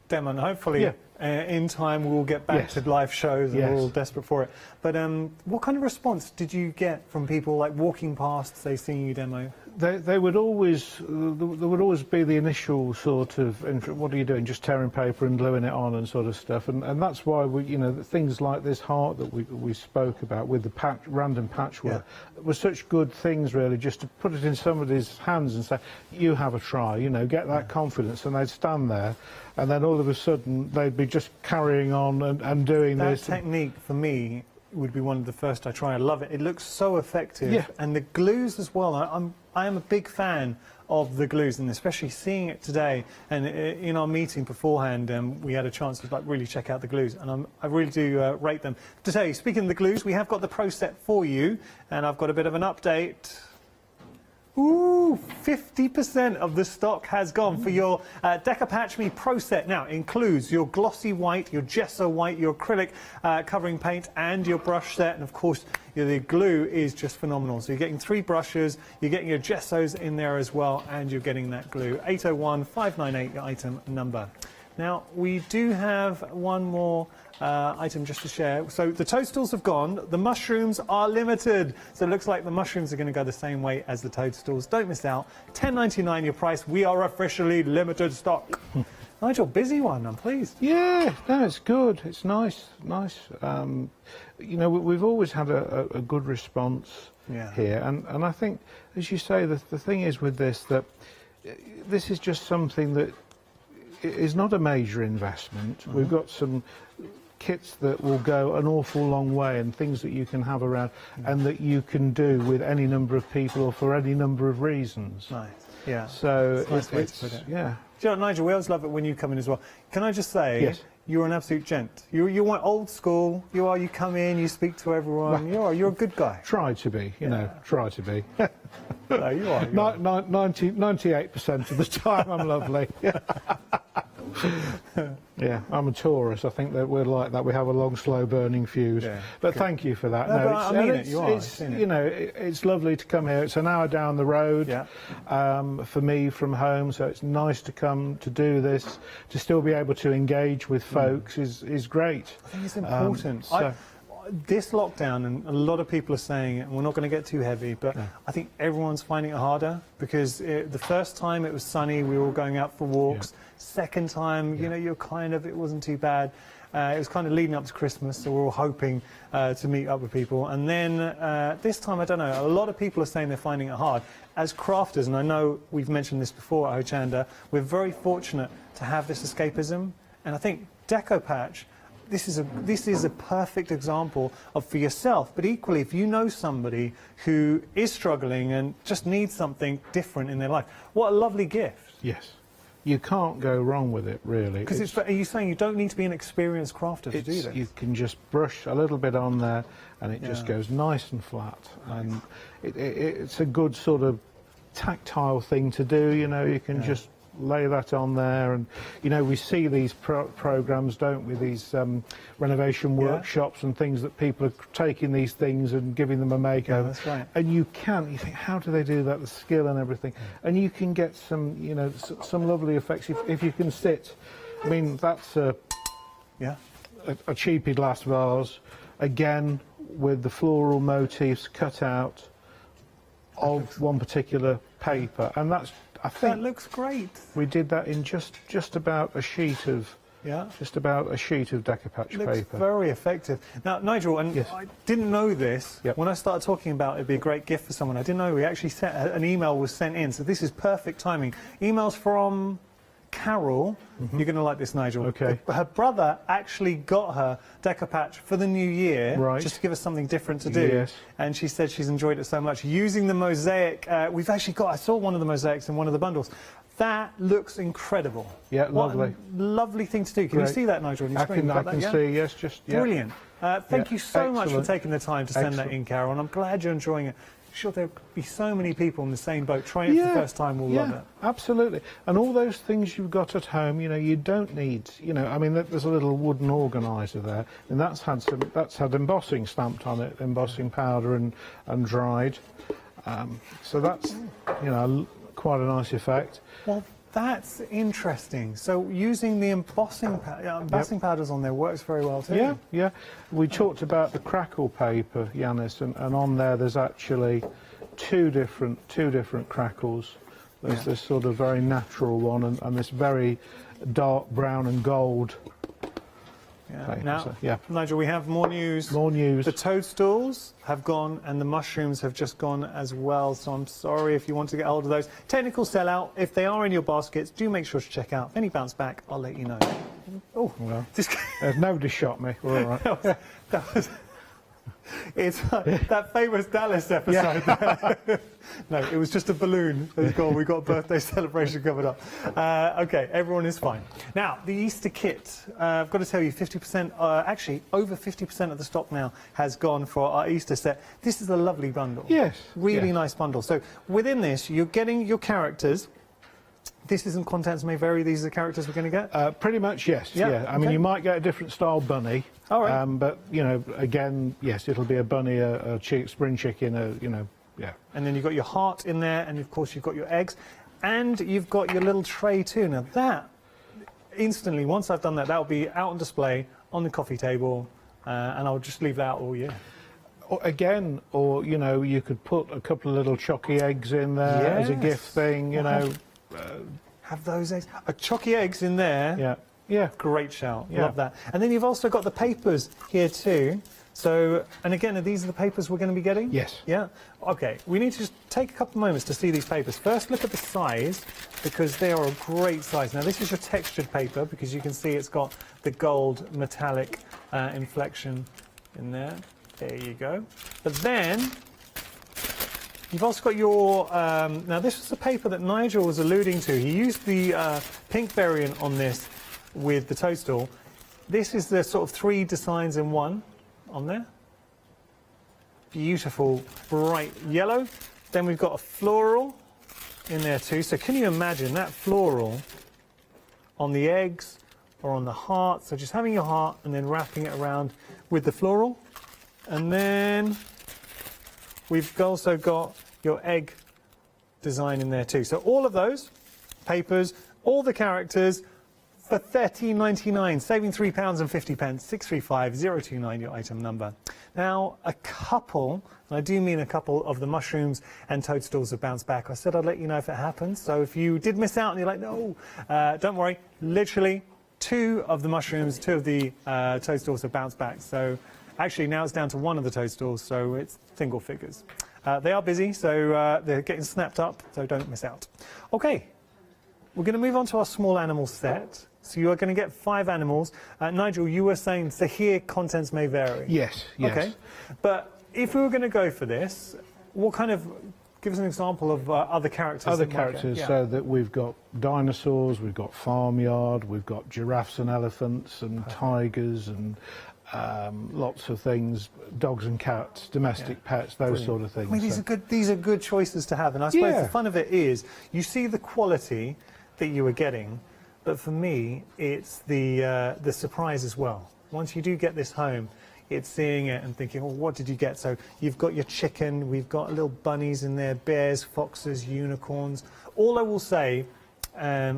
Speaker 7: demo, and hopefully in time we'll get back to live shows, and we're all desperate for it. But what kind of response did you get from people like walking past, say, seeing you demo?
Speaker 8: They would always, there would always be the initial sort of, what are you doing, just tearing paper and gluing it on and sort of stuff, and that's why we, you know, things like this heart that we spoke about with the random patchwork were such good things, really, just to put it in somebody's hands and say, you have a try, you know, get that confidence, and they'd stand there, and then all of a sudden they'd be just carrying on and doing this.
Speaker 7: That technique, for me, would be one of the first I try. I love it. It looks so effective, and the glues as well. I am a big fan of the glues, and especially seeing it today. And in our meeting beforehand, we had a chance to really check out the glues, and I really do rate them. Today, speaking of the glues, we have got the Pro Set for you, and I've got a bit of an update. Ooh, 50% of the stock has gone for your Decopatch Me Pro Set. Now, it includes your glossy white, your gesso white, your acrylic covering paint, and your brush set. And, of course, the glue is just phenomenal. So you're getting 3 brushes, you're getting your gessos in there as well, and you're getting that glue. 801-598, your item number. Now, we do have one more item just to share. So the toadstools have gone. The mushrooms are limited. So it looks like the mushrooms are going to go the same way as the toadstools. Don't miss out. $10.99 your price. We are officially limited stock. Nigel, busy one. I'm pleased.
Speaker 8: Yeah, no, it's good. It's nice. You know, we've always had a good response here. And I think, as you say, the thing is with this, that this is just something that is not a major investment. We've got some kits that will go an awful long way, and things that you can have around and that you can do with any number of people or for any number of reasons.
Speaker 7: Nice. Yeah.
Speaker 8: So
Speaker 7: it's a nice way to put it.
Speaker 8: Yeah.
Speaker 7: Do you know, Nigel, we always love it when you come in as well. Can I just say, you're an absolute gent. You want old school. You come in, you speak to everyone. You're a good guy.
Speaker 8: Try to be, you know, try to be.
Speaker 7: No, you are.
Speaker 8: 98% of the time I'm lovely. Yeah, I'm a Taurus. I think that we're like that. We have a long, slow burning fuse. Yeah, but thank you for that.
Speaker 7: No, I mean it. You are.
Speaker 8: You know, it's lovely to come here. It's an hour down the road for me from home, so it's nice to come to do this. To still be able to engage with folks is great.
Speaker 7: I think it's important. This lockdown, and a lot of people are saying it, and we're not going to get too heavy, but I think everyone's finding it harder because the first time it was sunny, we were all going out for walks. Second time, you know, it wasn't too bad. It was kind of leading up to Christmas, so we're all hoping to meet up with people. And then this time, I don't know, a lot of people are saying they're finding it hard. As crafters, and I know we've mentioned this before at Hochanda, we're very fortunate to have this escapism. And I think Decopatch, this is a perfect example of for yourself, but equally if you know somebody who is struggling and just needs something different in their life, what a lovely gift.
Speaker 8: Yes. You can't go wrong with it, really.
Speaker 7: Because are you saying you don't need to be an experienced crafter to do this?
Speaker 8: You can just brush a little bit on there and it just goes nice and flat. Nice. And it's a good sort of tactile thing to do, you know, you can just lay that on there, and you know, we see these programs, don't we? These renovation workshops and things that people are taking these things and giving them a makeover.
Speaker 7: Yeah, that's right.
Speaker 8: And you think, how do they do that? The skill and everything, and you can get some, you know, some lovely effects if you can sit. I mean, that's a cheapy glass vase, again with the floral motifs cut out of one particular paper, and that's, I think
Speaker 7: That looks great.
Speaker 8: we did that in just about a sheet of decoupage
Speaker 7: Looks
Speaker 8: paper.
Speaker 7: very effective. Now, Nigel, and
Speaker 8: Yes.
Speaker 7: I didn't know this.
Speaker 8: Yep.
Speaker 7: When I started talking about it'd be a great gift for someone, I didn't know we actually sent an email was sent in. So this is perfect timing. Emails from Carol. You're going to like this, Nigel.
Speaker 8: Okay.
Speaker 7: Her brother actually got her decoupage for the new year,
Speaker 8: Right.
Speaker 7: just to give us something different to do.
Speaker 8: Yes.
Speaker 7: And she said she's enjoyed it so much. Using the mosaic, we've actually got, I saw one of the mosaics in one of the bundles. That looks incredible.
Speaker 8: Yeah,
Speaker 7: What
Speaker 8: lovely.
Speaker 7: a lovely thing to do. Can
Speaker 8: Great.
Speaker 7: you see that, Nigel, on your screen?
Speaker 8: I
Speaker 7: You've got
Speaker 8: can
Speaker 7: that, yeah?
Speaker 8: see, yes, just yeah.
Speaker 7: Brilliant. Thank
Speaker 8: Yeah,
Speaker 7: you so much for
Speaker 8: excellent.
Speaker 7: taking the time to send that in, Carol, and I'm glad you're enjoying it. I'm sure there'll be so many people in the same boat trying it for the first time will love it.
Speaker 8: Absolutely. And all those things you've got at home, you know, you don't need, you know, I mean, there's a little wooden organiser there, and that's had embossing stamped on it, embossing powder and dried. So that's, you know, quite a nice effect.
Speaker 7: Well, that's interesting. So using the embossing powders on there works very well too.
Speaker 8: Yeah, yeah. We talked about the crackle paper, Yanis, and on there there's actually two different crackles. There's this sort of very natural one and this very dark brown and gold. paper.
Speaker 7: Now,
Speaker 8: So, yeah.
Speaker 7: Nigel, we have more news.
Speaker 8: More news.
Speaker 7: The toadstools have gone and the mushrooms have just gone as well, so I'm sorry if you want to get hold of those. Technical sellout. If they are in your baskets, do make sure to check out. If any bounce back, I'll let you know. Oh,
Speaker 8: Well,
Speaker 7: just
Speaker 8: nobody shot me. We're all right.
Speaker 7: that was it's that famous Dallas episode. No, it was just a balloon. We've got a birthday celebration coming up. Okay, everyone is fine. Now, the Easter kit. I've got to tell you, 50%, actually over 50% of the stock now has gone for our Easter set. This is a lovely bundle.
Speaker 8: Yes.
Speaker 7: Really
Speaker 8: yeah.
Speaker 7: nice bundle. So within this, you're getting your characters. This isn't contents may vary. These are the characters we're going to get.
Speaker 8: Pretty much, yes.
Speaker 7: Yeah,
Speaker 8: Yeah. I mean,
Speaker 7: okay.
Speaker 8: you might get a different style bunny.
Speaker 7: All right.
Speaker 8: But you know, again, yes, it'll be a bunny, a spring chicken, you know, yeah.
Speaker 7: And then you've got your heart in there, and of course you've got your eggs, and you've got your little tray too. Now that, instantly, once I've done that, that'll be out on display on the coffee table, and I'll just leave that out all year.
Speaker 8: Again, or you know, you could put a couple of little chocky eggs in there as a
Speaker 7: Yes.
Speaker 8: gift thing, you know.
Speaker 7: Have those eggs, chocky eggs in there.
Speaker 8: Yeah, yeah.
Speaker 7: Great shout.
Speaker 8: Yeah.
Speaker 7: Love that. And then you've also got the papers here too. So, and again, are these the papers we're going to be getting?
Speaker 8: Yes.
Speaker 7: Yeah? Okay, we need to just take a couple of moments to see these papers. First, look at the size, because they are a great size. Now, this is your textured paper, because you can see it's got the gold metallic inflection in there. There you go. But then, you've also got your... now, this was the paper that Nigel was alluding to. He used the pink variant on this with the toadstool. This is the sort of 3 designs in one on there. Beautiful, bright yellow. Then we've got a floral in there too. So can you imagine that floral on the eggs or on the heart? So just having your heart and then wrapping it around with the floral. And then we've also got your egg design in there too. So all of those papers, all the characters for £13.99, saving £3.50, 635029, your item number. Now, a couple, and I do mean a couple of the mushrooms and toadstools have bounced back. I said I'd let you know if it happens. So if you did miss out and you're like, no, don't worry. Literally 2 of the mushrooms, 2 of the toadstools have bounced back. So actually now it's down to 1 of the toadstools, so it's single figures. They are busy, so they're getting snapped up, so don't miss out. Okay, we're going to move on to our small animal set. So you are going to get 5 animals. Nigel, you were saying, so here contents may vary.
Speaker 8: Yes, yes.
Speaker 7: Okay, but if we were going to go for this, what kind of, give us an example of other characters.
Speaker 8: Other
Speaker 7: that might go.
Speaker 8: characters,
Speaker 7: Yeah.
Speaker 8: so that we've got dinosaurs, we've got farmyard, we've got giraffes and elephants and tigers and lots of things, dogs and cats, domestic pets, those sort of things.
Speaker 7: I mean,
Speaker 8: So-
Speaker 7: these are good choices to have, and I suppose
Speaker 8: Yeah.
Speaker 7: the fun of it is you see the quality, that you were getting, but for me, it's the surprise as well. Once you do get this home, it's seeing it and thinking, well, what did you get? So you've got your chicken, we've got little bunnies in there, bears, foxes, unicorns. All I will say, I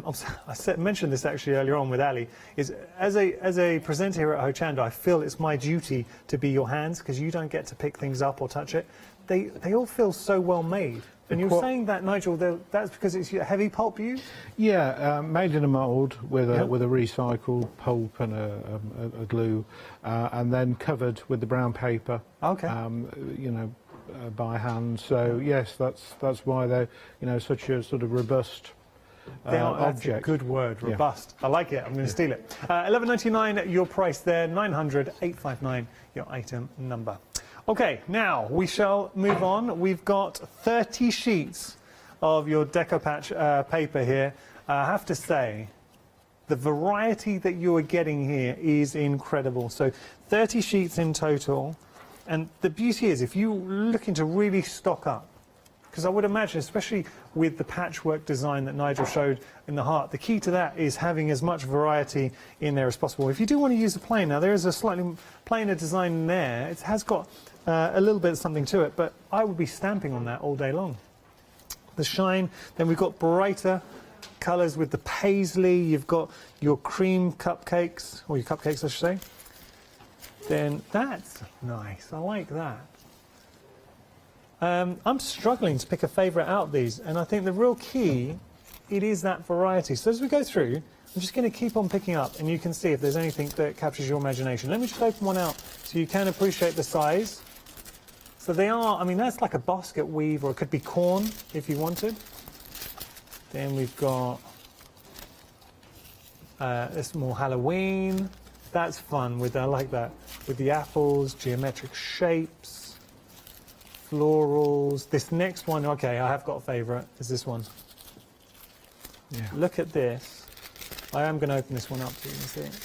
Speaker 7: mentioned this actually earlier on with Ali, is as a presenter here at Hochanda, I feel it's my duty to be your hands, because you don't get to pick things up or touch it. They all feel so well made. And you were saying that, Nigel, that's because it's heavy pulp use?
Speaker 8: Yeah, made in a mould with a recycled pulp and a glue, and then covered with the brown paper.
Speaker 7: Okay.
Speaker 8: You know, by hand. So yes, that's why they're, you know, such a sort of robust
Speaker 7: That's a
Speaker 8: object.
Speaker 7: good word, robust. I like it. I'm going to steal it. $11.99 your price there. 900-859 your item number. Okay, now we shall move on. We've got 30 sheets of your Deco Patch paper here. I have to say, the variety that you are getting here is incredible. So 30 sheets in total. And the beauty is, if you're looking to really stock up, because I would imagine, especially with the patchwork design that Nigel showed in the heart, the key to that is having as much variety in there as possible. If you do want to use a plain, now there is a slightly plainer design in there. It has got a little bit of something to it, but I would be stamping on that all day long. The shine, then we've got brighter colours with the paisley. You've got your cream cupcakes, or your cupcakes I should say. Then that's nice, I like that. I'm struggling to pick a favourite out of these, and I think the real key, it is that variety. So as we go through, I'm just going to keep on picking up, and you can see if there's anything that captures your imagination. Let me just open one out so you can appreciate the size. So they are, I mean, that's like a basket weave, or it could be corn if you wanted. Then we've got this more Halloween. That's fun, with I like that, with the apples, geometric shapes, florals. This next one, okay, I have got a favourite, is this one. Yeah. Look at this. I am going to open this one up so you can see it.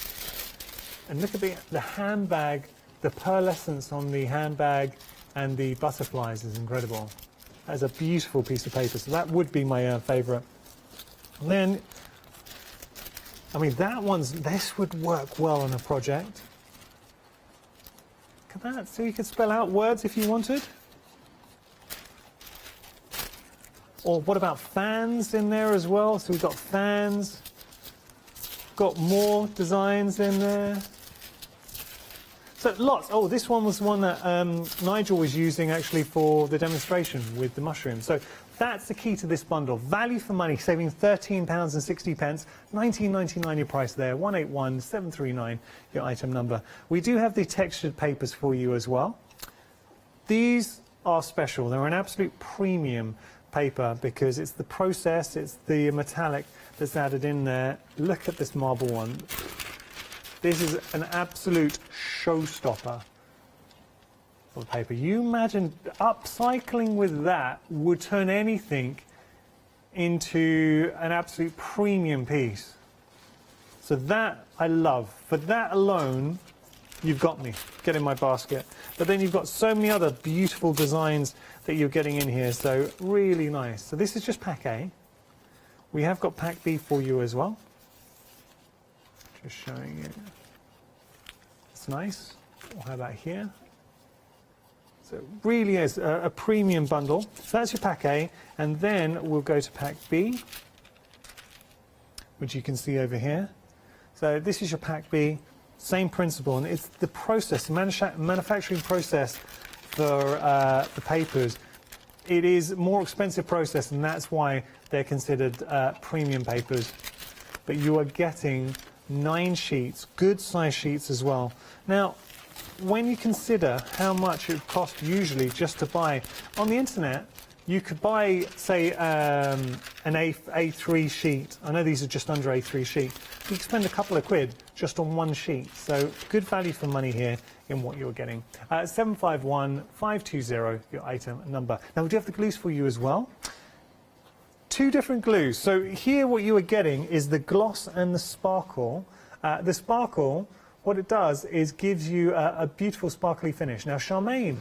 Speaker 7: And look at the handbag, the pearlescence on the handbag and the butterflies is incredible. That's a beautiful piece of paper, so that would be my favourite. And then, I mean, this would work well on a project. Look at that, so you could spell out words if you wanted. Or what about fans in there as well? So we've got fans, got more designs in there. So lots. Oh, this one was one that Nigel was using actually for the demonstration with the mushrooms. So that's the key to this bundle. Value for money, saving £13.60, £19.99 your price there, 181739 your item number. We do have the textured papers for you as well. These are special. They're an absolute premium paper because it's the process, it's the metallic that's added in there. Look at this marble one. This is an absolute showstopper for the paper. You imagine upcycling with that would turn anything into an absolute premium piece. So that I love. For that alone, you've got me. Get in my basket. But then you've got so many other beautiful designs that you're getting in here. So really nice. So this is just pack A. We have got pack B for you as well. Just showing you. It's nice. Or how about here? So it really is a premium bundle. So that's your pack A, and then we'll go to pack B, which you can see over here. So this is your pack B, same principle, and it's the process, the manufacturing process for the papers. It is a more expensive process, and that's why they're considered premium papers. But you are getting 9 sheets, good size sheets as well. Now, when you consider how much it would cost usually just to buy on the internet, you could buy, say, an A3 sheet. I know these are just under A3 sheet. You could spend a couple of quid just on one sheet. So good value for money here in what you're getting. 751520, your item number. Now we do have the glues for you as well. 2 different glues. So here what you are getting is the gloss and the sparkle. The sparkle, what it does is gives you a beautiful sparkly finish. Now Charmaine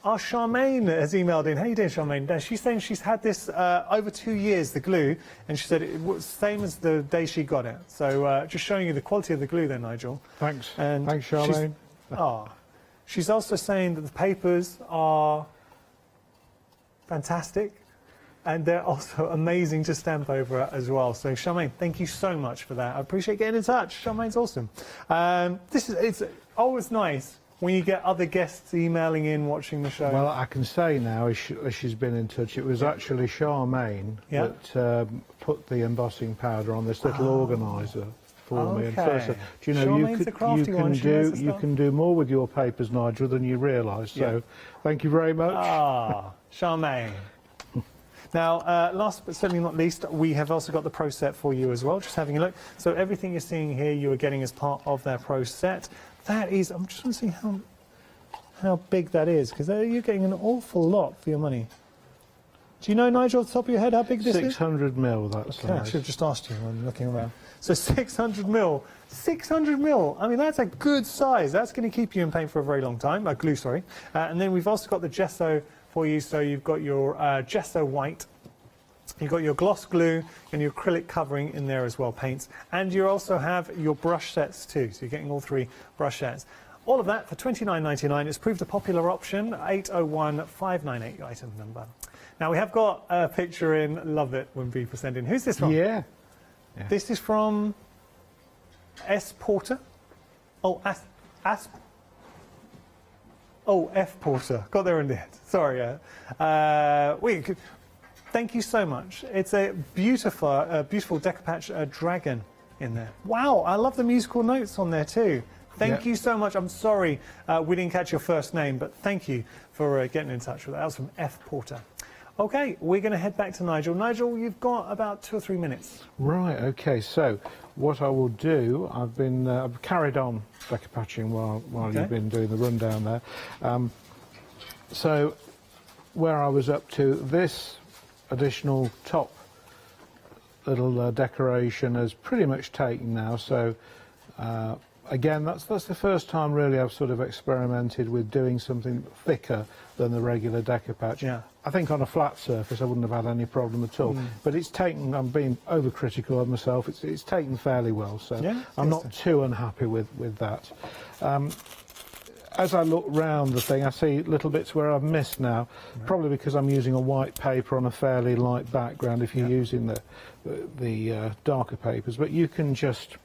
Speaker 7: Our Charmaine has emailed in. How you doing, Charmaine? She's saying she's had this over 2 years, the glue, and she said it was the same as the day she got it. So just showing you the quality of the glue there, Nigel.
Speaker 8: Thanks.
Speaker 7: And
Speaker 8: thanks, Charmaine.
Speaker 7: She's also saying that the papers are fantastic, and they're also amazing to stamp over as well. So Charmaine, thank you so much for that. I appreciate getting in touch. Charmaine's awesome. It's always nice when you get other guests emailing in, watching the show.
Speaker 8: Well, I can say now, as she's been in touch, it was actually Charmaine that put the embossing powder on this little organiser for me. And first, do you know, you can do more with your papers, Nigel, than you realise. So, thank you very much.
Speaker 7: Charmaine. Now, last but certainly not least, we have also got the Pro Set for you as well, just having a look. So everything you're seeing here, you are getting as part of their Pro Set. That is, I'm just want to see how big that is, because you're getting an awful lot for your money. Do you know, Nigel, off the top of your head, how big this is?
Speaker 8: 600 mil, that's
Speaker 7: okay, I should have just asked you when looking around. So 600 mil. 600 mil. I mean, that's a good size. That's going to keep you in paint for a very long time. Glue, sorry. And then we've also got the gesso for you. So you've got your gesso white. You've got your gloss glue and your acrylic covering in there as well, paints. And you also have your brush sets too. So you're getting all 3 brush sets. All of that for $29.99. It's proved a popular option. 801598 item number. Now we have got a picture in. Love it when people send in. Who's this from?
Speaker 8: Yeah.
Speaker 7: This is from S Porter. Oh, F Porter. Got there in the end. Sorry. Thank you so much. It's a beautiful Decopatch dragon in there. Wow, I love the musical notes on there too. Thank you so much. I'm sorry we didn't catch your first name, but thank you for getting in touch with that. That was from F Porter. Okay, we're going to head back to Nigel. Nigel, you've got about 2 or 3 minutes.
Speaker 8: Right, okay, so what I will do, I've carried on decopatching while you've been doing the rundown there. So where I was up to, this additional top little decoration is pretty much taken now, so again, that's the first time really I've sort of experimented with doing something thicker than the regular decopatch.
Speaker 7: Yeah.
Speaker 8: I think on a flat surface I wouldn't have had any problem at all, but it's taken, I'm being overcritical of myself, it's taken fairly well, so I'm not too unhappy with that. As I look round the thing, I see little bits where I've missed now, probably because I'm using a white paper on a fairly light background if you're using the darker papers, but you can just,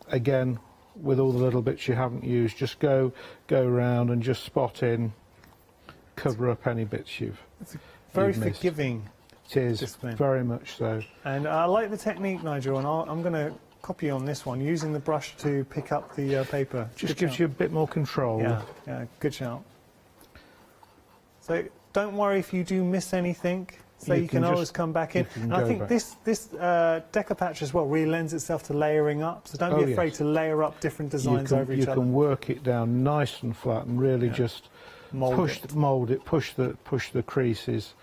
Speaker 8: again, with all the little bits you haven't used, just go around and just spot in, cover up any bits you've
Speaker 7: Very
Speaker 8: missed.
Speaker 7: forgiving.
Speaker 8: It is,
Speaker 7: discipline.
Speaker 8: very much so.
Speaker 7: And I like the technique, Nigel, and I'm going to copy on this one, using the brush to pick up the paper.
Speaker 8: Just gives you a bit more control.
Speaker 7: Yeah, good shout. So don't worry if you do miss anything. So you can always come back in. And I think this decopatch as well really lends itself to layering up. So don't be afraid to layer up different designs over each other.
Speaker 8: You can work it down nice and flat and really just push the creases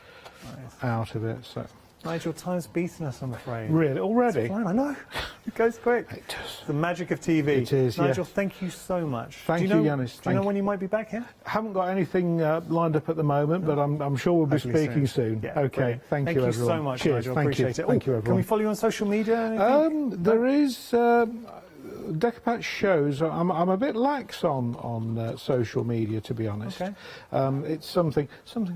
Speaker 8: out of it. So.
Speaker 7: Nigel, time's beating us, I'm afraid.
Speaker 8: Really? Already?
Speaker 7: It's fine, I know. It goes quick.
Speaker 8: It does.
Speaker 7: The magic of TV.
Speaker 8: It is,
Speaker 7: Nigel, thank you so much.
Speaker 8: Thank you, Yanis.
Speaker 7: Do you know when you might be back here?
Speaker 8: Haven't got anything lined up at the moment, but I'm sure we'll be speaking soon.
Speaker 7: Yeah,
Speaker 8: okay,
Speaker 7: brilliant.
Speaker 8: thank you, everyone.
Speaker 7: So much,
Speaker 8: Cheers.
Speaker 7: Nigel.
Speaker 8: Thank
Speaker 7: Appreciate
Speaker 8: you.
Speaker 7: it.
Speaker 8: Thank you, everyone.
Speaker 7: Can we follow you on social media?
Speaker 8: There is Decopatch shows. I'm a bit lax on social media, to be honest.
Speaker 7: Okay.
Speaker 8: It's something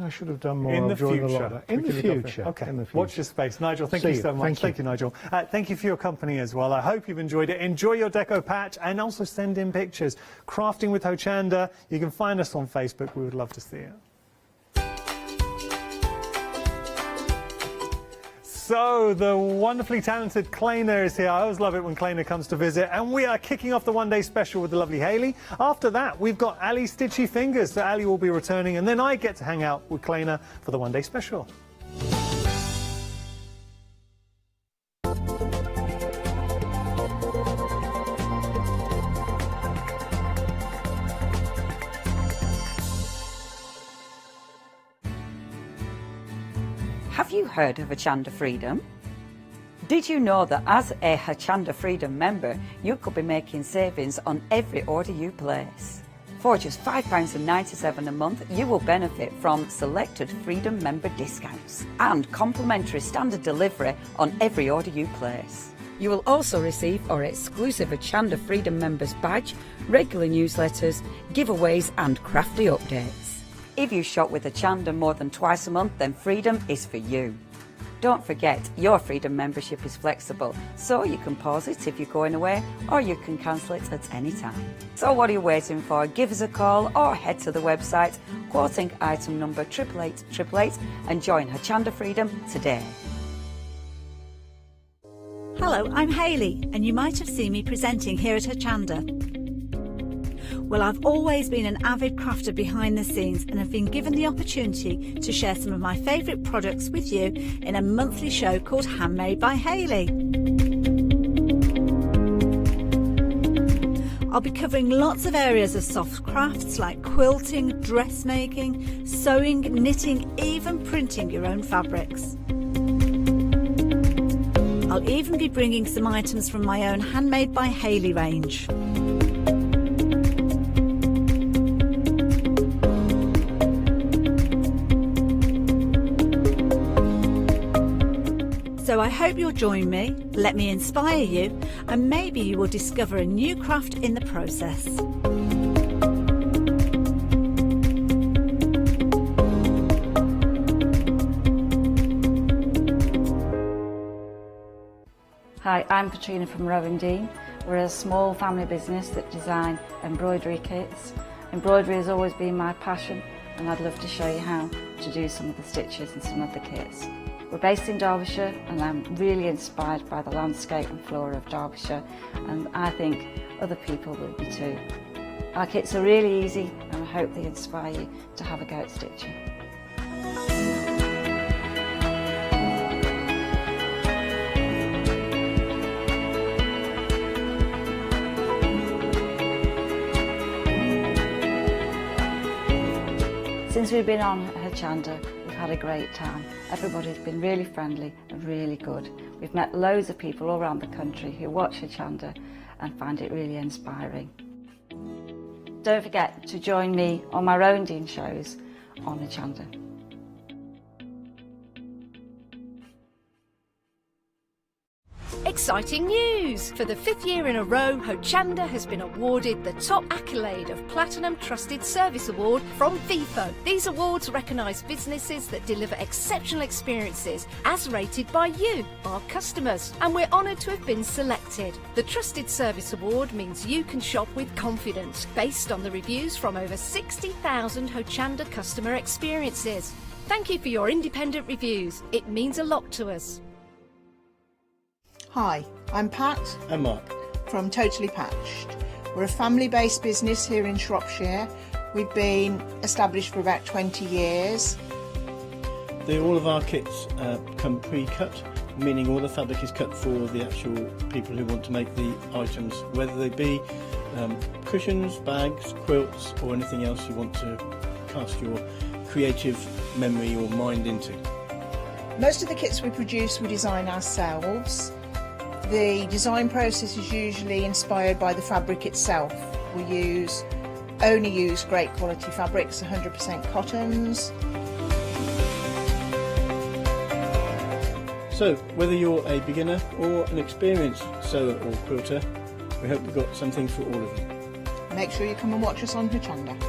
Speaker 8: I should have done more
Speaker 7: in the
Speaker 8: during
Speaker 7: future.
Speaker 8: the lockdown. In the future.
Speaker 7: Okay.
Speaker 8: In the future.
Speaker 7: Watch your space. Nigel, thank you so much. Thank you, Nigel. Thank you for your company as well. I hope you've enjoyed it. Enjoy your decopatch and also send in pictures. Crafting with Hochanda. You can find us on Facebook. We would love to see it. So, the wonderfully talented Kleiner is here. I always love it when Kleiner comes to visit. And we are kicking off the one-day special with the lovely Hayley. After that, we've got Ali Stitchy Fingers. So Ali will be returning. And then I get to hang out with Kleiner for the one-day special.
Speaker 9: Have you heard of Hochanda Freedom? Did you know that as a Hochanda Freedom member, you could be making savings on every order you place? For just £5.97 a month, you will benefit from selected Freedom member discounts and complimentary standard delivery on every order you place. You will also receive our exclusive Hochanda Freedom Members badge, regular newsletters, giveaways and crafty updates. If you shop with Hochanda more than twice a month, then Freedom is for you. Don't forget, your Freedom membership is flexible, so you can pause it if you're going away, or you can cancel it at any time. So what are you waiting for? Give us a call or head to the website, quoting item number 88888 and join Hochanda Freedom today.
Speaker 10: Hello, I'm Hayley, and you might have seen me presenting here at Hochanda. Well, I've always been an avid crafter behind the scenes and have been given the opportunity to share some of my favourite products with you in a monthly show called Handmade by Hayley. I'll be covering lots of areas of soft crafts like quilting, dressmaking, sewing, knitting, even printing your own fabrics. I'll even be bringing some items from my own Handmade by Hayley range. So I hope you'll join me, let me inspire you, and maybe you will discover a new craft in the process.
Speaker 11: Hi, I'm Katrina from Rowan Dean. We're a small family business that design embroidery kits. Embroidery has always been my passion, and I'd love to show you how to do some of the stitches and some of the kits. We're based in Derbyshire, and I'm really inspired by the landscape and flora of Derbyshire, and I think other people will be too. Our kits are really easy, and I hope they inspire you to have a go at stitching. Since we've been on Hochanda, we've had a great time. Everybody's been really friendly and really good. We've met loads of people all around the country who watch Hochanda and find it really inspiring. Don't forget to join me on my Rowan Dean shows on Hochanda.
Speaker 4: Exciting news! For the 5th year in a row, Hochanda has been awarded the top accolade of Platinum Trusted Service Award from Feefo. These awards recognise businesses that deliver exceptional experiences as rated by you, our customers, and we're honoured to have been selected. The Trusted Service Award means you can shop with confidence, based on the reviews from over 60,000 Hochanda customer experiences. Thank you for your independent reviews. It means a lot to us.
Speaker 12: Hi, I'm Pat
Speaker 13: and Mark
Speaker 12: from Totally Patched. We're a family-based business here in Shropshire. We've been established for about 20 years.
Speaker 13: All of our kits come pre-cut, meaning all the fabric is cut for the actual people who want to make the items, whether they be cushions, bags, quilts or anything else you want to cast your creative memory or mind into.
Speaker 12: Most of the kits we produce we design ourselves. The design process is usually inspired by the fabric itself. We only use great quality fabrics, 100% cottons.
Speaker 13: So, whether you're a beginner or an experienced sewer or quilter, we hope we've got something for all of you.
Speaker 12: Make sure you come and watch us on Hochanda.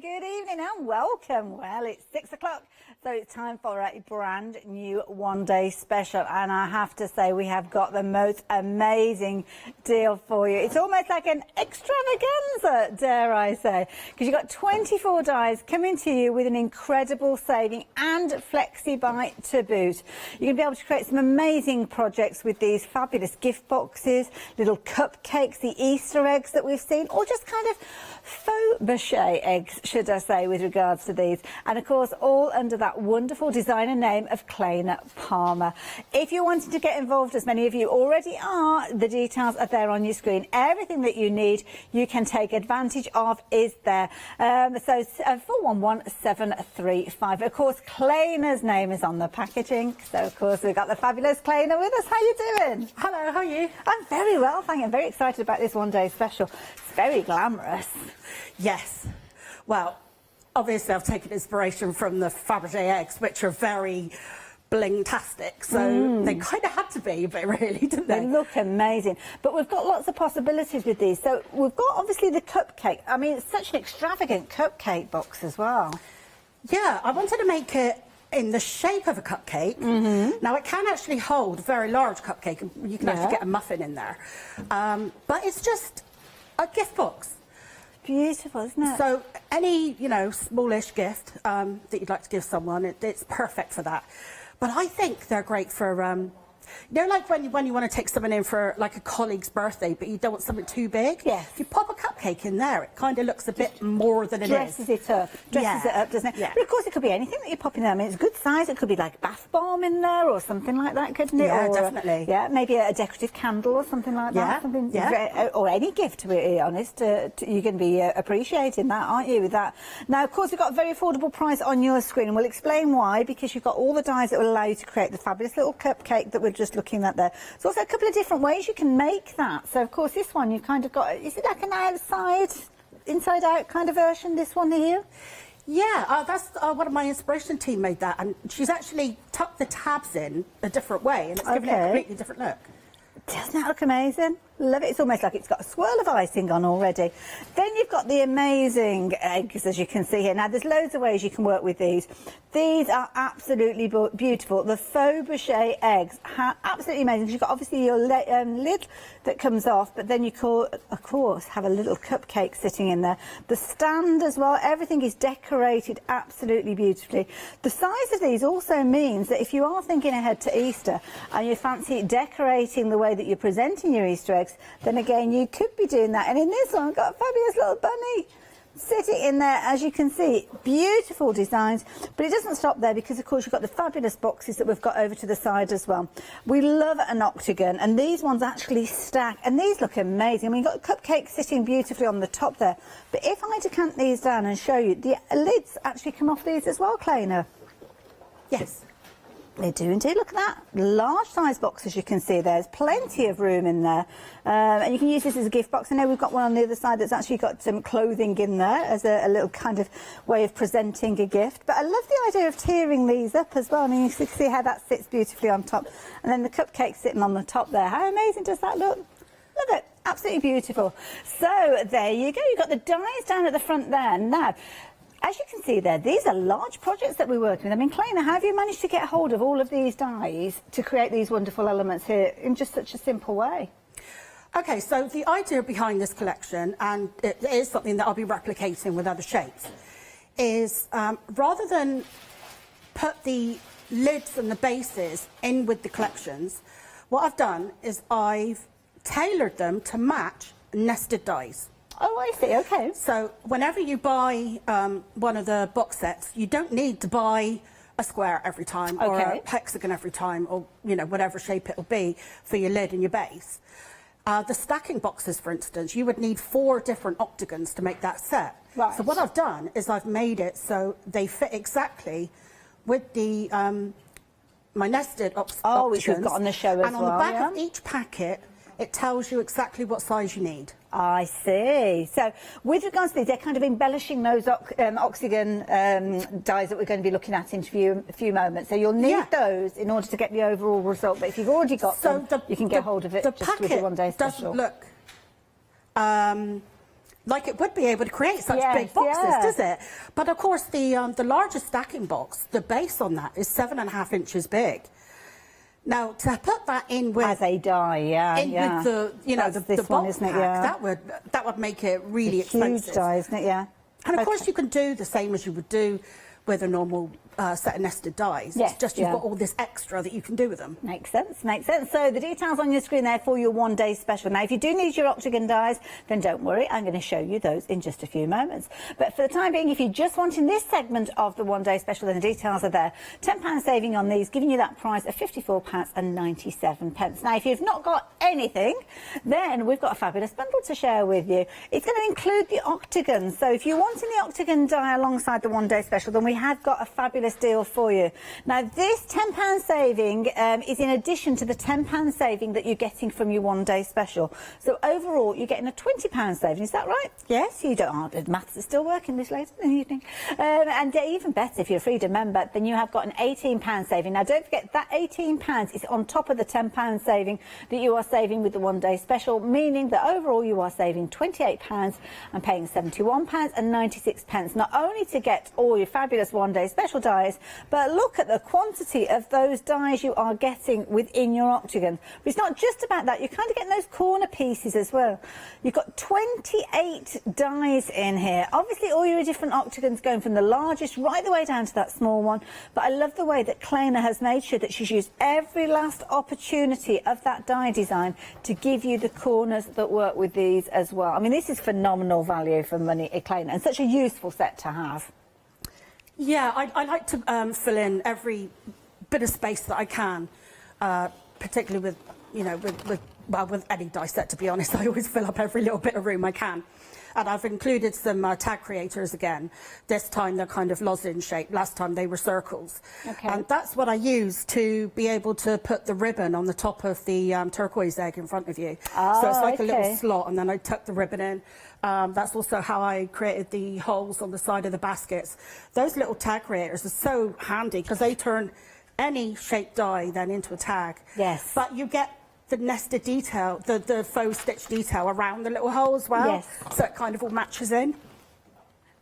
Speaker 1: Good evening and welcome. Well, it's 6 o'clock, so it's time for a brand new one-day special, and I have to say we have got the most amazing deal for you. It's almost like an extravaganza, dare I say, because you've got 24 dies coming to you with an incredible saving and flexi-buy to boot. You're going to be able to create some amazing projects with these fabulous gift boxes, little cupcakes, the Easter eggs that we've seen, or just kind of faux mache eggs, should I say, with regards to these. And of course, all under that wonderful designer name of Kleiner Palmer. If you're wanting to get involved, as many of you already are, the details are there on your screen. Everything that you need, you can take advantage of, is there. So 411735. Of course, Kleiner's name is on the packaging. So of course, we've got the fabulous Kleiner with us. How you doing?
Speaker 14: Hello, how are you?
Speaker 1: I'm very well, thank you. I'm very excited about this one-day special. It's very glamorous.
Speaker 14: Yes. Well, obviously I've taken inspiration from the Fabergé eggs, which are very bling-tastic, so they kind of had to be, but really, didn't they?
Speaker 1: They look amazing. But we've got lots of possibilities with these. So we've got, obviously, the cupcake. I mean, it's such an extravagant cupcake box as well.
Speaker 14: Yeah, I wanted to make it in the shape of a cupcake. Now, it can actually hold a very large cupcake, and you can actually get a muffin in there. But it's just a gift box.
Speaker 1: Beautiful, isn't it?
Speaker 14: So any, you know, smallish gift that you'd like to give someone, it's perfect for that. But I think they're great for, you know, like when you want to take someone in for like a colleague's birthday, but you don't want something too big.
Speaker 1: Yes.
Speaker 14: If you pop a cupcake in there, it kind of looks a bit more than it is.
Speaker 1: Dresses it up, doesn't it?
Speaker 14: Yeah.
Speaker 1: But of course, it could be anything that you pop in there. I mean, it's a good size. It could be like bath bomb in there or something like that, couldn't it?
Speaker 14: Yeah,
Speaker 1: or,
Speaker 14: definitely.
Speaker 1: Yeah, maybe a decorative candle or something like that. Something, or any gift, to be honest. You're going to be appreciating that, aren't you, with that? Now, of course, we've got a very affordable price on your screen, and we'll explain why, because you've got all the dies that will allow you to create the fabulous little cupcake that we're just looking at there. There's also a couple of different ways you can make that. So, of course, this one you've kind of got, is it like an inside out kind of version, this one here?
Speaker 14: Yeah, that's one of my inspiration team made that, and she's actually tucked the tabs in a different way, and it's given it a completely different look.
Speaker 1: Doesn't that look amazing? Love it. It's almost like it's got a swirl of icing on already. Then you've got the amazing eggs, as you can see here. Now, there's loads of ways you can work with these. These are absolutely beautiful. The Fabergé eggs are absolutely amazing. You've got obviously your lid that comes off, but then you of course, have a little cupcake sitting in there. The stand as well, everything is decorated absolutely beautifully. The size of these also means that if you are thinking ahead to Easter and you fancy decorating the way that you're presenting your Easter eggs, then again, you could be doing that. And in this one, I've got a fabulous little bunny sitting in there, as you can see. Beautiful designs, but it doesn't stop there, because of course you've got the fabulous boxes that we've got over to the side as well. We love an octagon, and these ones actually stack, and these look amazing. I mean, you've got the cupcake sitting beautifully on the top there, but if I decant these down and show you, the lids actually come off these as well, Kleiner.
Speaker 14: Yes.
Speaker 1: They do indeed. Look at that. Large size box, as you can see. There's plenty of room in there. And you can use this as a gift box. I know we've got one on the other side that's actually got some clothing in there as a little kind of way of presenting a gift. But I love the idea of tiering these up as well. I mean, you can see how that sits beautifully on top. And then the cupcake sitting on the top there. How amazing does that look? Love it. Absolutely beautiful. So there you go. You've got the dies down at the front there. Now, as you can see there, these are large projects that we're working with. I mean, Kleiner, how have you managed to get hold of all of these dies to create these wonderful elements here in just such a simple way?
Speaker 14: Okay, so the idea behind this collection, and it is something that I'll be replicating with other shapes, is rather than put the lids and the bases in with the collections, what I've done is I've tailored them to match nested dies.
Speaker 1: Oh, I see, okay.
Speaker 14: So whenever you buy one of the box sets, you don't need to buy a square every time or a hexagon every time, or, you know, whatever shape it'll be for your lid and your base. The stacking boxes, for instance, you would need 4 different octagons to make that set.
Speaker 1: Right.
Speaker 14: So what I've done is I've made it so they fit exactly with the my nested octagons.
Speaker 1: Oh, which we've got on the show as well.
Speaker 14: And on the back of each packet, it tells you exactly what size you need.
Speaker 1: I see. So with regards to these, they're kind of embellishing those octagon dies that we're going to be looking at in a few moments. So you'll need those in order to get the overall result. But if you've already got them, you can get hold of it just with the one-day special.
Speaker 14: Doesn't look like it would be able to create such big boxes, does it? But of course, the largest stacking box, the base on that is 7.5 inches big. Now, to put that in with
Speaker 1: as a die,
Speaker 14: with the the box pack, that would make it really expensive.
Speaker 1: Huge die, isn't it? Yeah.
Speaker 14: And of course, you can do the same as you would do with a normal set of nested dies.
Speaker 1: Yes,
Speaker 14: It's just you've got all this extra that you can do with them.
Speaker 1: Makes sense, makes sense. So the details on your screen there for your one-day special. Now, if you do need your octagon dies, then don't worry, I'm going to show you those in just a few moments. But for the time being, if you're just wanting this segment of the one-day special, then the details are there. £10 saving on these, giving you that price of £54.97. Now, if you've not got anything, then we've got a fabulous bundle to share with you. It's going to include the octagon. So if you're wanting the octagon die alongside the one-day special, then we have got a fabulous deal for you. Now, this £10 saving is in addition to the £10 saving that you're getting from your one-day special. So overall, you're getting a £20 saving. Is that right? Yes, you don't. Oh, the maths is still working this late in the evening. And even better, if you're a Freedom member, then you have got an £18 saving. Now, don't forget that £18 is on top of the £10 saving that you are saving with the one-day special, meaning that overall you are saving £28 and paying £71.96. Not only to get all your fabulous one-day special dies, but look at the quantity of those dies you are getting within your octagon. But it's not just about that, you're kind of getting those corner pieces as well. You've got 28 dies in here. Obviously all your different octagons going from the largest right the way down to that small one, but I love the way that Kleiner has made sure that she's used every last opportunity of that die design to give you the corners that work with these as well. I mean, this is phenomenal value for money at Kleiner and such a useful set to have.
Speaker 14: Yeah, I like to fill in every bit of space that I can, particularly with, you know, with any die set, to be honest. I always fill up every little bit of room I can. And I've included some tag creators again. This time they're kind of lozenge shape. Last time they were circles.
Speaker 1: Okay.
Speaker 14: And that's what I use to be able to put the ribbon on the top of the turquoise egg in front of you.
Speaker 1: Oh,
Speaker 14: so it's like a little
Speaker 1: okay.
Speaker 14: slot, and then I tuck the ribbon in. That's also how I created the holes on the side of the baskets. Those little tag creators are so handy because they turn any shaped die then into a tag.
Speaker 1: Yes.
Speaker 14: But you get the nested detail, the faux stitch detail around the little hole as well.
Speaker 1: Yes.
Speaker 14: So it kind of all matches in.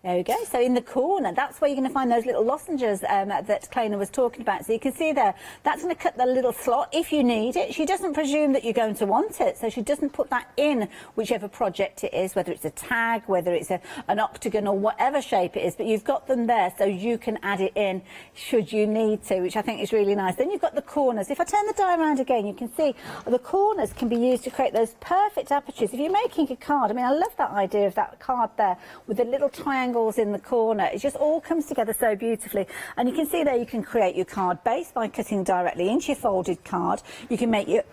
Speaker 1: There we go. So in the corner, that's where you're going to find those little lozenges that Kleiner was talking about. So you can see there, that's going to cut the little slot if you need it. She doesn't presume that you're going to want it, so she doesn't put that in whichever project it is, whether it's a tag, whether it's an octagon or whatever shape it is. But you've got them there so you can add it in should you need to, which I think is really nice. Then you've got the corners. If I turn the die around again, you can see the corners can be used to create those perfect apertures. If you're making a card, I mean, I love that idea of that card there with the little triangles in the corner. It just all comes together so beautifully. And you can see there you can create your card base by cutting directly into your folded card. You can make your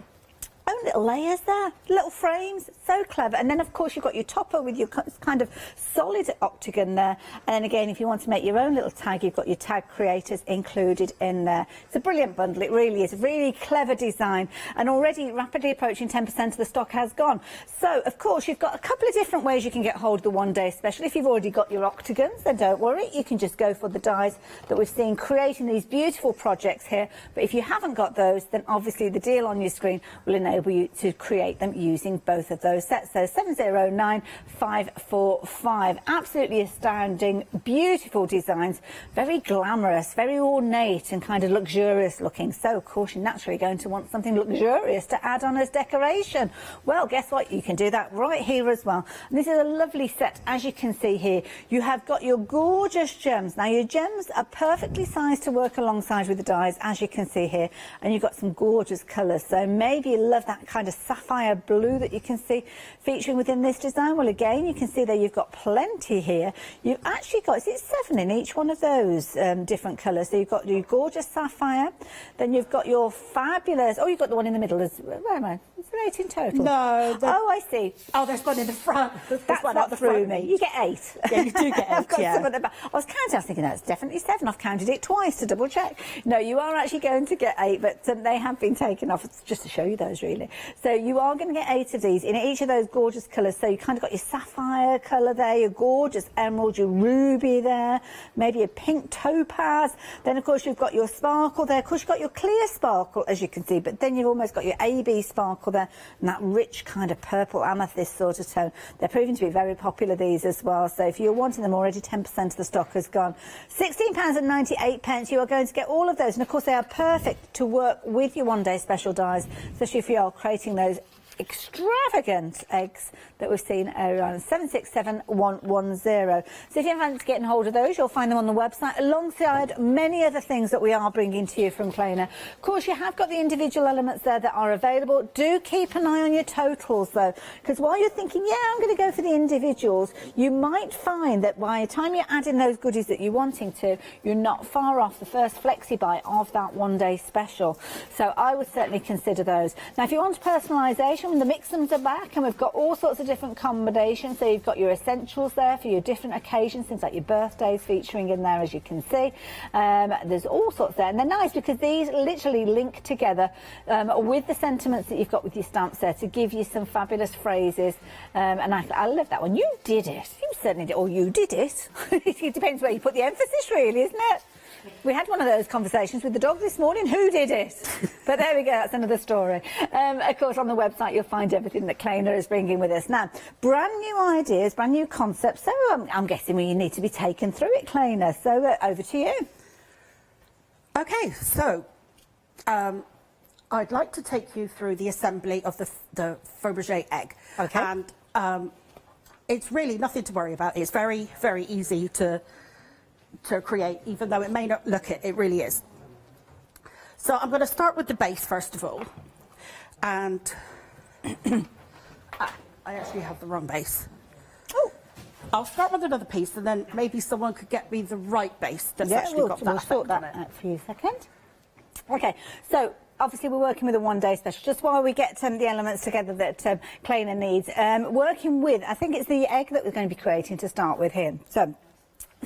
Speaker 1: own little layers there, little frames, so clever. And then of course you've got your topper with your kind of solid octagon there. And then again, if you want to make your own little tag, you've got your tag creators included in there. It's a brilliant bundle, it really is. A really clever design, and already rapidly approaching 10% of the stock has gone. So of course you've got a couple of different ways you can get hold of the one day special. If you've already got your octagons, then don't worry, you can just go for the dies that we've seen creating these beautiful projects here. But if you haven't got those, then obviously the deal on your screen will enable you to create them using both of those sets. So 709545. Absolutely astounding, beautiful designs, very glamorous, very ornate and kind of luxurious looking. So of course you're naturally going to want something luxurious to add on as decoration. Well, guess what? You can do that right here as well. And this is a lovely set, as you can see here. You have got your gorgeous gems. Now your gems are perfectly sized to work alongside with the dies, as you can see here. And you've got some gorgeous colours. So maybe you love that kind of sapphire blue that you can see featuring within this design. Well, again, you can see there you've got plenty here. You've actually got, is it 7 in each one of those different colours? So you've got your gorgeous sapphire, then you've got your fabulous, oh, you've got the one in the middle as, where am I? Is there 8 in total?
Speaker 14: No.
Speaker 1: Oh, I see.
Speaker 14: Oh, there's one in the front.
Speaker 1: That's what threw me. You get 8.
Speaker 14: Yeah, you do get 8,
Speaker 1: I've got
Speaker 14: yeah.
Speaker 1: some at the back. I was counting, I was thinking that's definitely 7. I've counted it twice to double check. No, you are actually going to get 8, but they have been taken off just to show you those, really. So you are going to get 8 of these in each of those gorgeous colours. So you kind of got your sapphire colour there, your gorgeous emerald, your ruby there, maybe a pink topaz. Then, of course, you've got your sparkle there. Of course, you've got your clear sparkle, as you can see, but then you've almost got your AB sparkle there, and that rich kind of purple amethyst sort of tone. They're proving to be very popular, these as well. So if you're wanting them already, 10% of the stock has gone. £16.98. You are going to get all of those. And, of course, they are perfect to work with your one-day special dies, especially if you are creating those extravagant eggs that we've seen around 767110. So if you haven't getting hold of those, you'll find them on the website alongside many other things that we are bringing to you from Kleiner. Of course, you have got the individual elements there that are available. Do keep an eye on your totals though, because while you're thinking, yeah, I'm going to go for the individuals, you might find that by the time you're adding those goodies that you're wanting to, you're not far off the first flexi buy of that one-day special. So I would certainly consider those. Now, if you want personalisation, the mix-ems are back, and we've got all sorts of different combinations. So you've got your essentials there for your different occasions, things like your birthdays featuring in there, as you can see. There's all sorts there, and they're nice because these literally link together with the sentiments that you've got with your stamps there to give you some fabulous phrases. And I love that one. You did it. You certainly did. Or you did it. It depends where you put the emphasis, really, isn't it? We had one of those conversations with the dog this morning. Who did it? But there we go. That's another story. Of course, on the website, you'll find everything that Kleiner is bringing with us. Now, brand new ideas, brand new concepts. So I'm guessing we need to be taken through it, Kleiner. So over to you.
Speaker 14: Okay, so I'd like to take you through the assembly of the Fabergé egg.
Speaker 1: Okay.
Speaker 14: And it's really nothing to worry about. It's very, very easy to create, even though it may not look it, it really is. So I'm going to start with the base first of all. And I actually have the wrong base. Oh, I'll start with another piece, and then maybe someone could get me the right base that's actually got that
Speaker 1: we'll
Speaker 14: effect
Speaker 1: sort
Speaker 14: on
Speaker 1: that
Speaker 14: it.
Speaker 1: out for you a second. Okay, so obviously we're working with a one-day special, just while we get the elements together that Kleiner needs. Working with, I think it's the egg that we're going to be creating to start with here. So,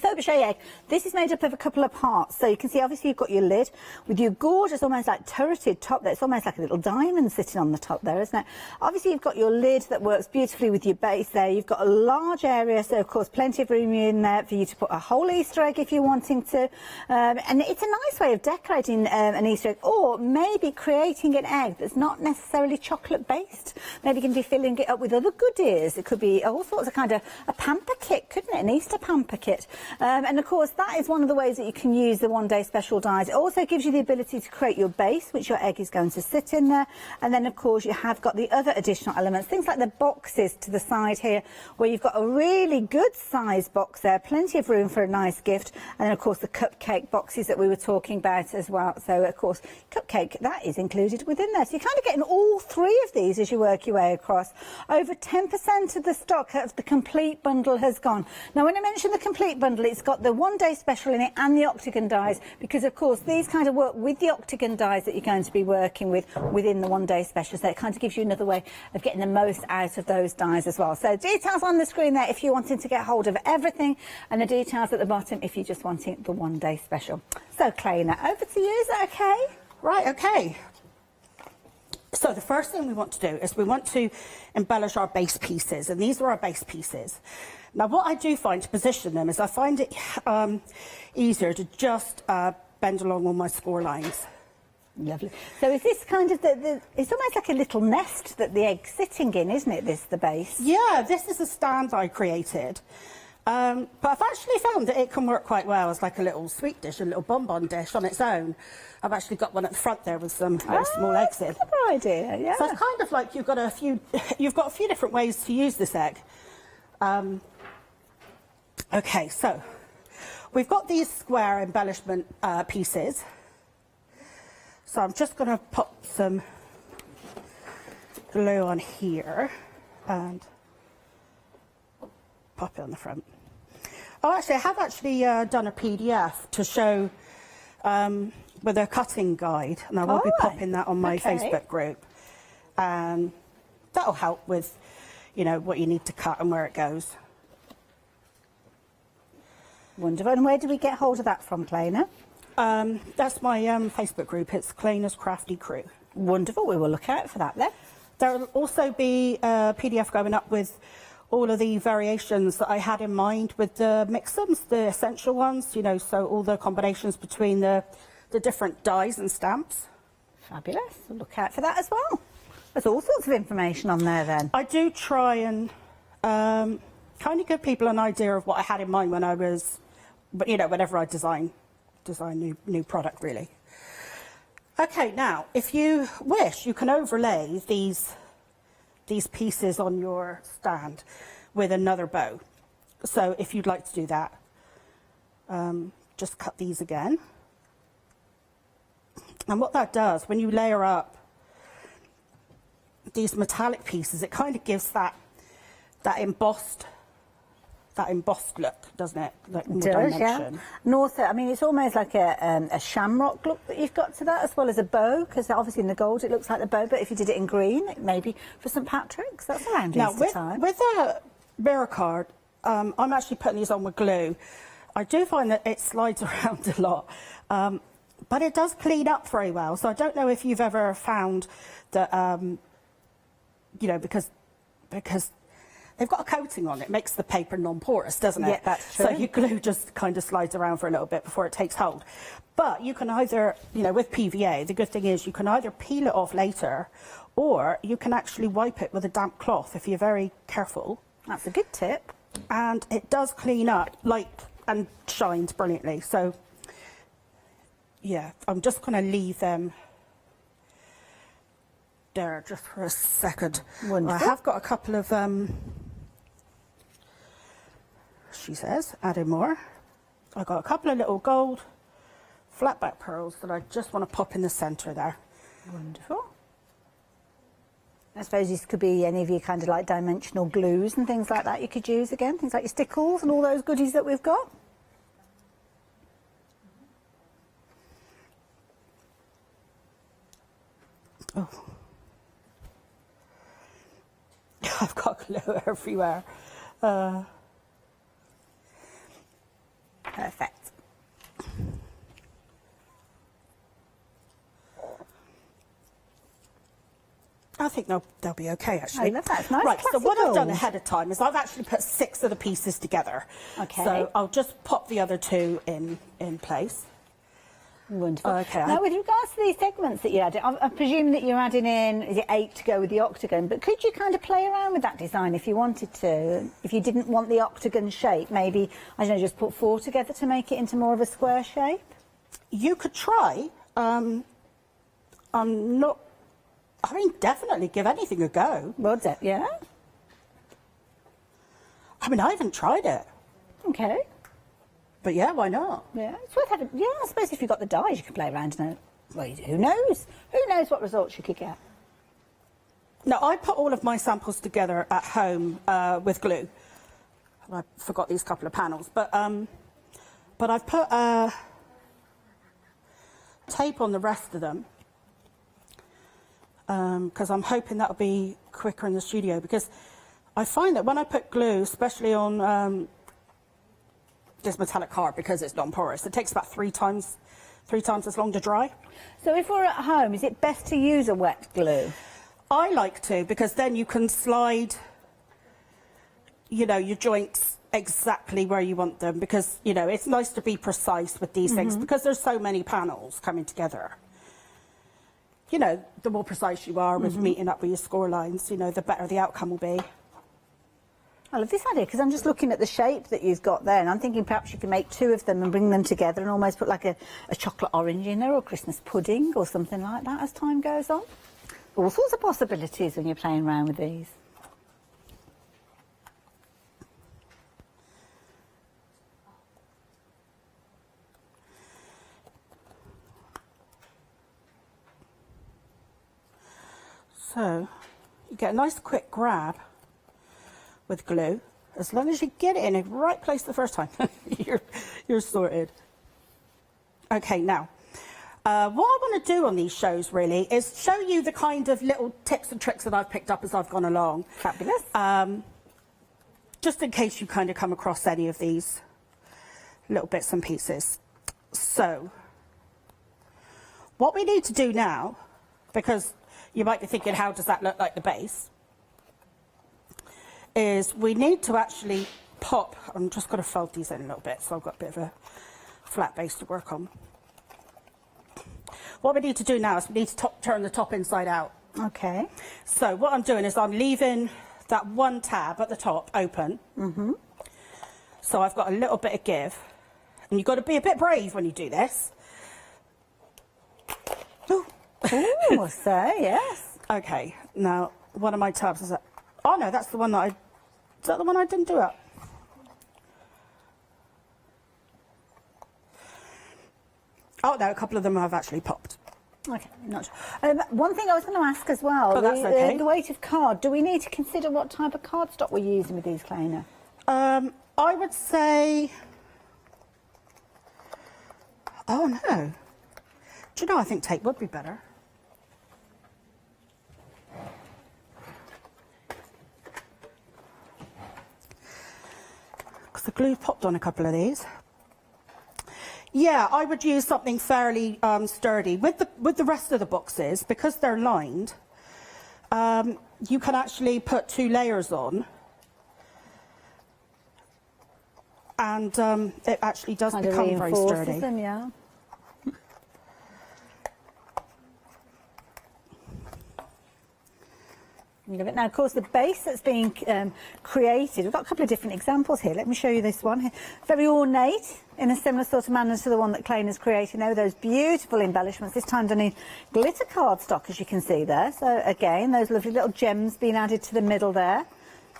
Speaker 1: Fabergé egg, this is made up of a couple of parts. So you can see obviously you've got your lid with your gorgeous, almost like turreted top there. It's almost like a little diamond sitting on the top there, isn't it? Obviously you've got your lid that works beautifully with your base there. You've got a large area, so of course plenty of room in there for you to put a whole Easter egg if you're wanting to. And it's a nice way of decorating an Easter egg, or maybe creating an egg that's not necessarily chocolate based. Maybe you can be filling it up with other goodies. It could be all sorts of kind of a pamper kit, couldn't it? An Easter pamper kit. And of course that is one of the ways that you can use the one-day special dies. It also gives you the ability to create your base, which your egg is going to sit in there, and then of course you have got the other additional elements, things like the boxes to the side here, where you've got a really good size box there, plenty of room for a nice gift, and then of course the cupcake boxes that we were talking about as well. So of course cupcake, that is included within there, so you're kind of getting all three of these as you work your way across. Over 10% of the stock of the complete bundle has gone. Now when I mention the complete bundle, it's got the one-day special in it and the octagon dies, because of course these kind of work with the octagon dies that you're going to be working with within the one-day special, so it kind of gives you another way of getting the most out of those dies as well. So details on the screen there if you're wanting to get hold of everything, and the details at the bottom if you're just wanting the one-day special. So Kleiner, over to you, is that okay?
Speaker 14: Right, okay. So the first thing we want to do is we want to embellish our base pieces, and these are our base pieces. Now what I do find to position them is I find it easier to just bend along all my score lines.
Speaker 1: Lovely. So is this kind of it's almost like a little nest that the egg's sitting in, isn't it, the base?
Speaker 14: Yeah, this is a stand I created. But I've actually found that it can work quite well as like a little sweet dish, a little bonbon dish on its own. I've actually got one at the front there with some very small eggs in.
Speaker 1: That's a good idea, yeah.
Speaker 14: So it's kind of like you've got a few different ways to use this egg. Okay, so we've got these square embellishment pieces. So I'm just going to pop some glue on here and pop it on the front. Oh, actually, I have done a PDF to show with a cutting guide, and I will be popping that on my Facebook group. And that'll help with, you know, what you need to cut and where it goes.
Speaker 1: Wonderful. And where do we get hold of that from, Kleiner?
Speaker 14: That's my Facebook group. It's Kleiner's Crafty Crew.
Speaker 1: Wonderful. We will look out for that then.
Speaker 14: There will also be a PDF going up with all of the variations that I had in mind with the mix-ems, the essential ones, you know, so all the combinations between the different dies and stamps.
Speaker 1: Fabulous. We'll look out for that as well. There's all sorts of information on there then.
Speaker 14: I do try and kind of give people an idea of what I had in mind when I was, you know, whenever I design new product, really. Okay, now, if you wish, you can overlay these these pieces on your stand with another bow. So if you'd like to do that, just cut these again. And what that does, when you layer up these metallic pieces, it kind of gives that embossed look, doesn't it? Like more dimension.
Speaker 1: Yeah. And also, I mean, it's almost like a shamrock look that you've got to that, as well as a bow, because obviously in the gold it looks like the bow, but if you did it in green, maybe for St Patrick's, that's around Easter time.
Speaker 14: With a mirror card, I'm actually putting these on with glue. I do find that it slides around a lot, but it does clean up very well. So I don't know if you've ever found that, you know, because they've got a coating on it, makes the paper non-porous, doesn't it?
Speaker 1: Yeah, that's true.
Speaker 14: So your glue just kind of slides around for a little bit before it takes hold. But you can either, you know, with PVA, the good thing is you can either peel it off later, or you can actually wipe it with a damp cloth if you're very careful.
Speaker 1: That's a good tip.
Speaker 14: And it does clean up, and shines brilliantly. So, yeah, I'm just going to leave them there just for a second.
Speaker 1: Wonderful.
Speaker 14: I have got a couple of, she says, adding more. I've got a couple of little gold flat back pearls that I just want to pop in the centre there.
Speaker 1: Wonderful. I suppose this could be any of your kind of like dimensional glues and things like that you could use again, things like your stickles and all those goodies that we've got.
Speaker 14: Oh. I've got glue everywhere.
Speaker 1: Perfect.
Speaker 14: I think they'll be okay, actually.
Speaker 1: I love that. It's nice.
Speaker 14: Right, so what I've done
Speaker 1: gold.
Speaker 14: ahead of time is I've actually put 6 of the pieces together.
Speaker 1: Okay.
Speaker 14: So I'll just pop the other 2 in place.
Speaker 1: Wonderful.
Speaker 14: Okay.
Speaker 1: Now, with regards to these segments that you're adding, I presume that you're adding in, is it 8 to go with the octagon? But could you kind of play around with that design if you wanted to? If you didn't want the octagon shape, maybe, I don't know, just put 4 together to make it into more of a square shape?
Speaker 14: You could try. I mean, definitely give anything a go.
Speaker 1: Well, yeah.
Speaker 14: I mean, I haven't tried it.
Speaker 1: Okay.
Speaker 14: But yeah, why not?
Speaker 1: Yeah, it's worth having. Yeah, I suppose if you've got the dies, you can play around and well, who knows? Who knows what results you could get?
Speaker 14: No, I put all of my samples together at home with glue. I forgot these couple of panels, but I've put tape on the rest of them because I'm hoping that'll be quicker in the studio. Because I find that when I put glue, especially on this metallic card, because it's non-porous, it takes about 3 times as long to dry.
Speaker 1: So if we're at home, is it best to use a wet glue?
Speaker 14: I like to, because then you can slide, you know, your joints exactly where you want them, because, you know, it's nice to be precise with these things, because there's so many panels coming together. You know, the more precise you are with meeting up with your score lines, you know, the better the outcome will be.
Speaker 1: I love this idea, because I'm just looking at the shape that you've got there, and I'm thinking perhaps you can make 2 of them and bring them together and almost put like a chocolate orange in there, or Christmas pudding or something like that as time goes on. All sorts of possibilities when you're playing around with these.
Speaker 14: So, you get a nice quick grab with glue. As long as you get it in the right place the first time, you're sorted. Okay, now, what I want to do on these shows, really, is show you the kind of little tips and tricks that I've picked up as I've gone along.
Speaker 1: Fabulous.
Speaker 14: Just in case you kind of come across any of these little bits and pieces. So, what we need to do now, because you might be thinking, how does that look like the base? Is we need to actually pop, I'm just going to fold these in a little bit so I've got a bit of a flat base to work on. What we need to do now is we need to turn the top inside out.
Speaker 1: Okay.
Speaker 14: So what I'm doing is I'm leaving that one tab at the top open. So I've got a little bit of give. And you've got to be a bit brave when you do this.
Speaker 1: Ooh, so yes.
Speaker 14: Okay, now one of my tabs. Is that? Oh no, that's the one that I. Is that the one I didn't do it? Oh no, a couple of them have actually popped.
Speaker 1: Okay, not sure. One thing I was going to ask as well,
Speaker 14: that's okay.
Speaker 1: the weight of card. Do we need to consider what type of cardstock we're using with these, Claina?
Speaker 14: I would say... Oh, no. Do you know, I think tape would be better. Because the glue popped on a couple of these. Yeah, I would use something fairly sturdy. With the rest of the boxes, because they're lined, you can actually put 2 layers on, and it actually does
Speaker 1: kind
Speaker 14: become very sturdy.
Speaker 1: Them, yeah. Now, of course, the base that's being created, we've got a couple of different examples here. Let me show you this one here. Very ornate, in a similar sort of manner to the one that Claina's creating there, with those beautiful embellishments, this time done in glitter cardstock, as you can see there. So, again, those lovely little gems being added to the middle there,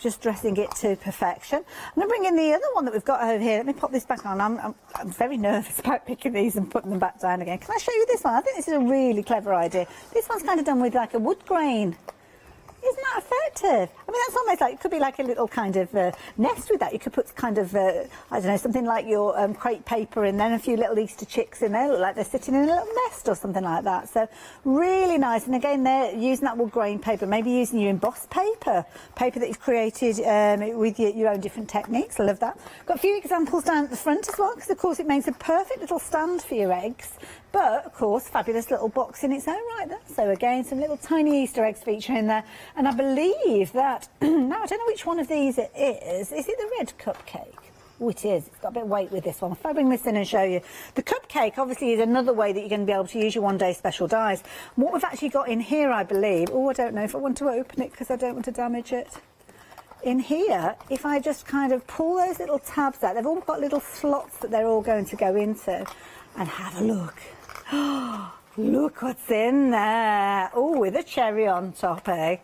Speaker 1: just dressing it to perfection. I'm going to bring in the other one that we've got over here. Let me pop this back on. I'm very nervous about picking these and putting them back down again. Can I show you this one? I think this is a really clever idea. This one's kind of done with like a wood grain. Isn't that effective? I mean, that's almost like, it could be like a little kind of nest with that. You could put kind of, I don't know, something like your crepe paper and then a few little Easter chicks in there, look like they're sitting in a little nest or something like that. So really nice. And again, they're using that wood grain paper, maybe using your embossed paper that you've created with your own different techniques. I love that. Got a few examples down at the front as well, because of course it makes a perfect little stand for your eggs. But, of course, fabulous little box in its own right there. So, again, some little tiny Easter eggs featuring there. And I believe that, now I don't know which one of these it is. Is it the red cupcake? Oh, it is. It's got a bit of weight with this one. If I bring this in and show you. The cupcake, obviously, is another way that you're going to be able to use your one-day special dies. And what we've actually got in here, I believe, oh, I don't know if I want to open it because I don't want to damage it. In here, if I just kind of pull those little tabs out, they've all got little slots that they're all going to go into. And have a look. Look what's in there. Oh, with a cherry on top, eh?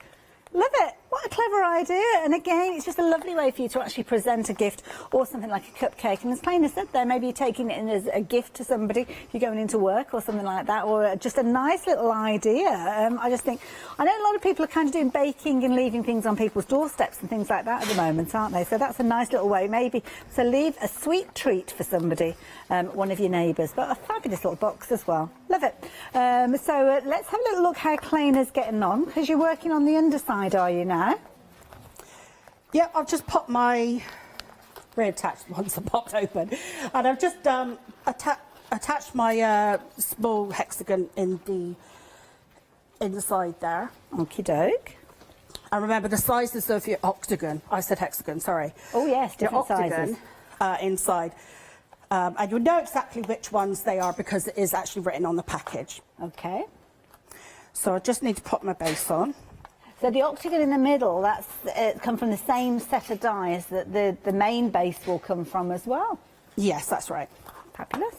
Speaker 1: Love it. What a clever idea. And again, it's just a lovely way for you to actually present a gift or something like a cupcake. And as Claina said there, maybe you're taking it in as a gift to somebody, you're going into work or something like that, or just a nice little idea. I just think, I know a lot of people are kind of doing baking and leaving things on people's doorsteps and things like that at the moment, aren't they? So that's a nice little way, maybe, to leave a sweet treat for somebody, one of your neighbours. But a fabulous little box as well. Love it. So let's have a little look how Claina's getting on, because you're working on the underside, are you now?
Speaker 14: Yeah, I've just popped my reattached ones are popped open, and I've just attached my small hexagon in the inside there.
Speaker 1: Okie doke.
Speaker 14: And remember the sizes of your octagon. I said hexagon, sorry.
Speaker 1: Oh yes, different
Speaker 14: your octagon,
Speaker 1: sizes.
Speaker 14: Inside. And you'll know exactly which ones they are because it is actually written on the package.
Speaker 1: Okay.
Speaker 14: So I just need to pop my base on.
Speaker 1: So the octagon in the middle, that's come from the same set of dies that the main base will come from as well.
Speaker 14: Yes, that's right.
Speaker 1: Fabulous.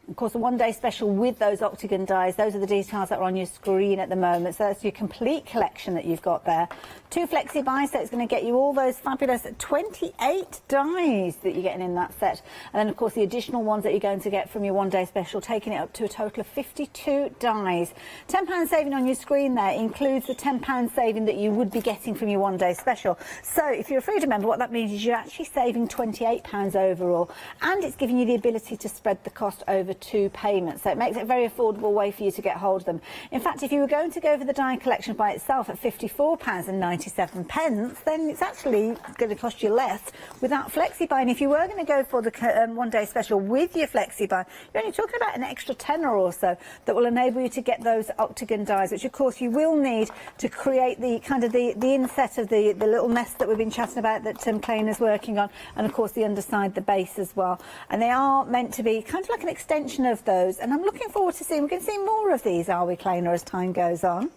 Speaker 1: Of course, a one-day special with those octagon dies, those are the details that are on your screen at the moment. So that's your complete collection that you've got there. 2 flexi buys, so it's going to get you all those fabulous 28 dies that you're getting in that set. And then, of course, the additional ones that you're going to get from your one-day special, taking it up to a total of 52 dies. £10 saving on your screen there includes the £10 saving that you would be getting from your one-day special. So if you're a Freedom member, what that means is you're actually saving £28 overall, and it's giving you the ability to spread the cost over 2 payments, so it makes it a very affordable way for you to get hold of them. In fact, if you were going to go for the die collection by itself at £54.97, then it's actually going to cost you less without flexi-buy. And if you were going to go for the one-day special with your flexi-buy, you're only talking about an extra tenner or so that will enable you to get those octagon dies, which of course you will need to create the kind of the inset of the little nest that we've been chatting about that Claina's working on, and of course the underside, the base as well. And they are meant to be kind of like an extension of those, and I'm looking forward to seeing, we're going to see more of these, are we, Claina, as time goes on?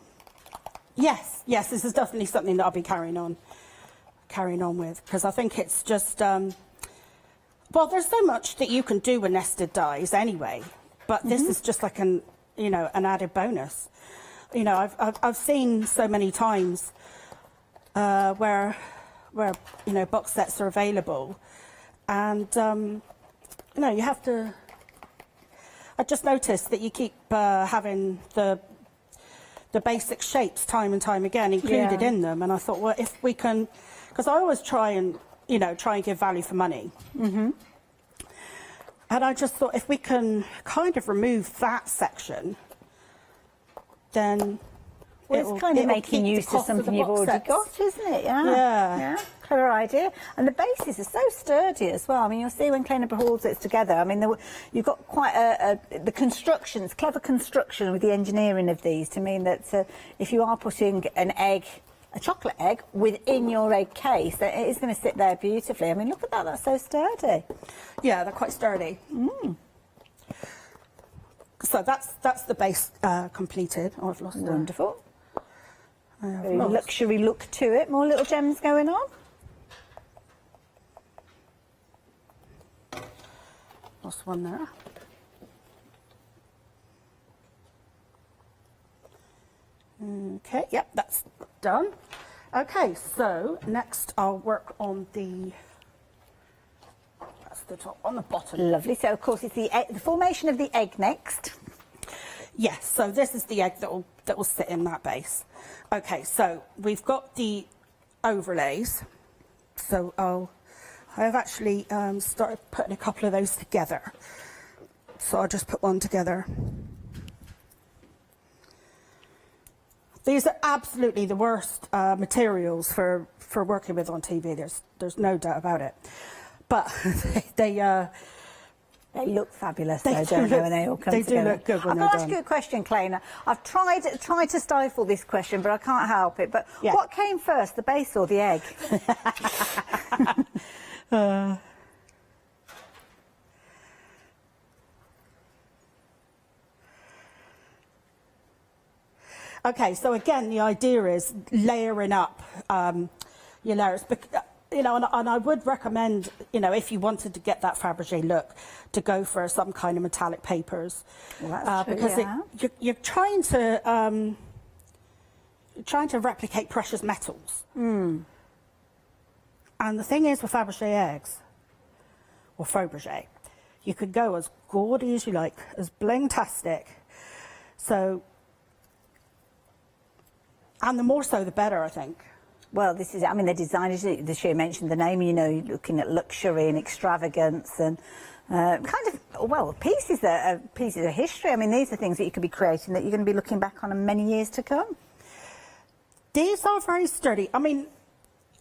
Speaker 14: Yes, this is definitely something that I'll be carrying on with, because I think it's just, well, there's so much that you can do with nested dies anyway, but this is just like an added bonus. You know, I've seen so many times where you know, box sets are available, and you know, you have to. I just noticed that you keep having the basic shapes time and time again included in them, and I thought, well, if we can, because I always try and give value for money. Mm-hmm. And I just thought, if we can kind of remove that section, then
Speaker 1: it's kind of making use of something you've already got, isn't it? Yeah. Clever idea. And the bases are so sturdy as well. I mean, you'll see when Clay holds it together. I mean, you've got quite the constructions, clever construction with the engineering of these to mean that if you are putting an egg, a chocolate egg, within your egg case, it is going to sit there beautifully. I mean, look at that, that's so sturdy.
Speaker 14: Yeah, they're quite sturdy. So that's the base completed. Oh, I've lost
Speaker 1: Wonderful. Very luxury look to it. More little gems going on.
Speaker 14: Lost one there. Okay, yep, that's done. Okay, so next I'll work on that's the top, on the bottom.
Speaker 1: Lovely. So of course it's the formation of the egg next.
Speaker 14: Yes, so this is the egg that will sit in that base. Okay, so we've got the overlays. So I've actually started putting a couple of those together. So I'll just put one together. These are absolutely the worst materials for working with on TV. There's no doubt about it. But they
Speaker 1: look fabulous, though, don't they, when they all come together?
Speaker 14: They do look good when they're done.
Speaker 1: I'm going to ask you a question, Claina. I've tried to stifle this question, but I can't help it. But what came first, the base or the egg?
Speaker 14: Okay, so again, the idea is layering up your layers. You know, and I would recommend, you know, if you wanted to get that Fabergé look, to go for some kind of metallic papers.
Speaker 1: Well, that's true,
Speaker 14: because you're trying to replicate precious metals. And the thing is with Fabergé eggs, or Fabergé, you could go as gaudy as you like, as bling-tastic. So, and the more so, the better, I think.
Speaker 1: Well, this is, I mean, the designers, this year mentioned the name, you know, you're looking at luxury and extravagance and kind of, well, pieces of history. I mean, these are things that you could be creating that you're going to be looking back on in many years to come.
Speaker 14: These are very sturdy. I mean,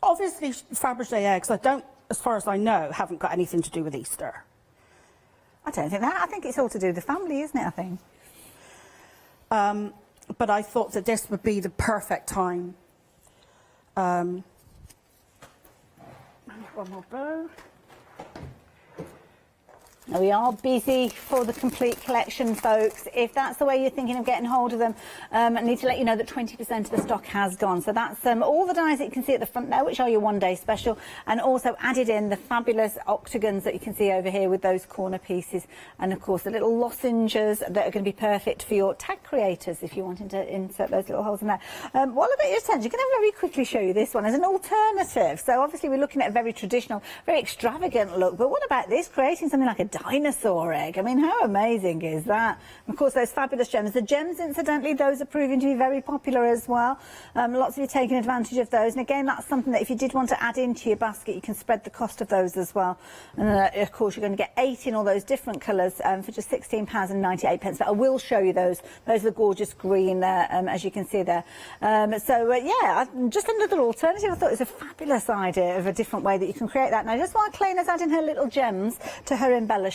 Speaker 14: obviously, Fabergé eggs, as far as I know, haven't got anything to do with Easter.
Speaker 1: I don't think that. I think it's all to do with the family, isn't it, I think?
Speaker 14: But I thought that this would be the perfect time. One more bow.
Speaker 1: Now we are busy for the complete collection, folks. If that's the way you're thinking of getting hold of them, I need to let you know that 20% of the stock has gone. So that's all the dies that you can see at the front there, which are your one-day special, and also added in the fabulous octagons that you can see over here with those corner pieces, and of course the little lozenges that are going to be perfect for your tag creators if you're wanting to insert those little holes in there. While I've got your attention, can I very quickly show you this one as an alternative? So obviously we're looking at a very traditional, very extravagant look, but what about this, creating something like a dinosaur egg? I mean, how amazing is that? And of course, those fabulous gems. The gems, incidentally, those are proving to be very popular as well. Lots of you taking advantage of those. And again, that's something that if you did want to add into your basket, you can spread the cost of those as well. And of course, you're going to get 8 in all those different colours for just £16.98. But I will show you those. Those are the gorgeous green there, as you can see there. Yeah, just another alternative. I thought it was a fabulous idea of a different way that you can create that. Now, just while Claina's adding her little gems to her embellishments,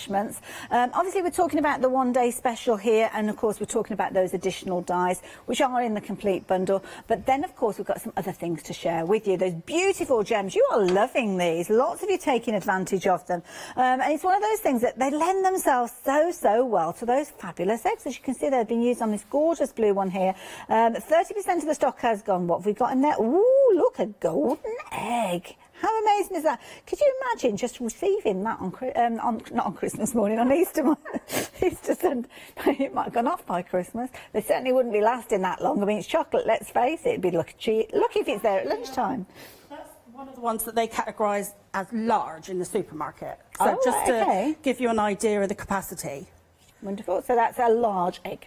Speaker 1: obviously we're talking about the one-day special here, and of course we're talking about those additional dies which are in the complete bundle, but then of course we've got some other things to share with you. Those beautiful gems, you are loving these, lots of you taking advantage of them, and it's one of those things that they lend themselves so well to those fabulous eggs. As you can see, they've been used on this gorgeous blue one here. 30% of the stock has gone. What have we got in there? Ooh, look, a golden egg. How amazing is that? Could you imagine just receiving that not on Christmas morning, on Easter Easter Sunday? It might have gone off by Christmas. They certainly wouldn't be lasting that long. I mean, it's chocolate, let's face it. It'd be lucky if it's there at lunchtime.
Speaker 14: That's one of the ones that they categorise as large in the supermarket. So
Speaker 1: Oh,
Speaker 14: just to
Speaker 1: okay.
Speaker 14: give you an idea of the capacity.
Speaker 1: Wonderful. So that's a large egg.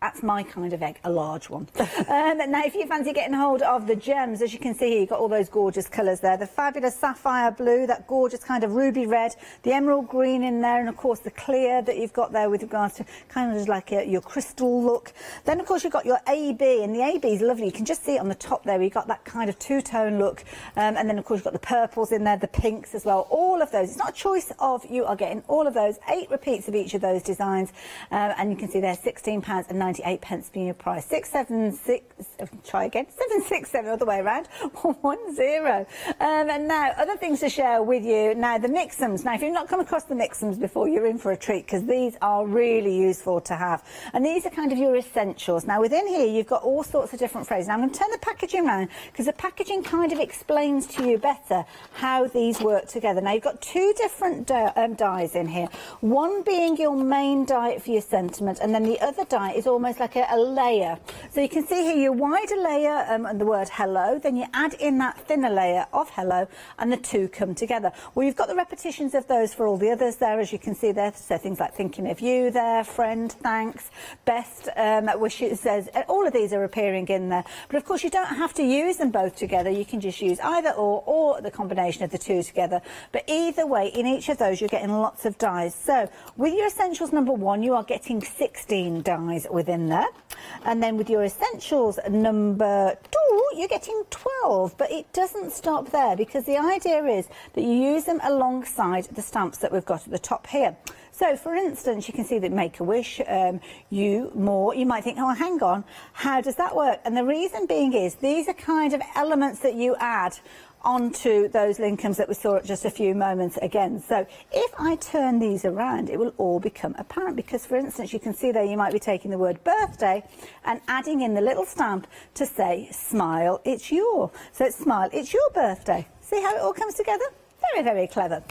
Speaker 1: That's my kind of egg, a large one. Now, if you fancy getting hold of the gems, as you can see here, you've got all those gorgeous colours there. The fabulous sapphire blue, that gorgeous kind of ruby red, the emerald green in there, and, of course, the clear that you've got there with regards to kind of like your crystal look. Then, of course, you've got your AB, and the AB is lovely. You can just see it on the top there. You've got that kind of two-tone look. And then, of course, you've got the purples in there, the pinks as well. All of those. It's not a choice of, you are getting all of those, 8 repeats of each of those designs. And you can see there, £16.98 being your price. 767, other way around, 110. And now, other things to share with you. Now, the mixums. Now, if you've not come across the mixums before, you're in for a treat, because these are really useful to have. And these are kind of your essentials. Now, within here, you've got all sorts of different phrases. Now, I'm going to turn the packaging around, because the packaging kind of explains to you better how these work together. Now, you've got 2 different dies in here. One being your main die for your sentiment, and then the other die is almost like a layer. So you can see here your wider layer and the word hello, then you add in that thinner layer of hello, and the 2 come together. Well, you've got the repetitions of those for all the others there, as you can see there. So things like thinking of you there, friend, thanks, best, wishes, says, all of these are appearing in there. But of course, you don't have to use them both together. You can just use either or the combination of the 2 together. But either way, in each of those, you're getting lots of dies. So with your essentials number 1, you are getting 16 dies within there. And then with your essentials number 2, you're getting 12. But it doesn't stop there, because the idea is that you use them alongside the stamps that we've got at the top here. So, for instance, you can see that Make-A-Wish, you might think, oh, hang on, how does that work? And the reason being is these are kind of elements that you add onto those linkums that we saw just a few moments again. So if I turn these around, it will all become apparent, because, for instance, you can see there you might be taking the word birthday and adding in the little stamp to say smile, it's your. So it's smile, it's your birthday. See how it all comes together? Very, very clever.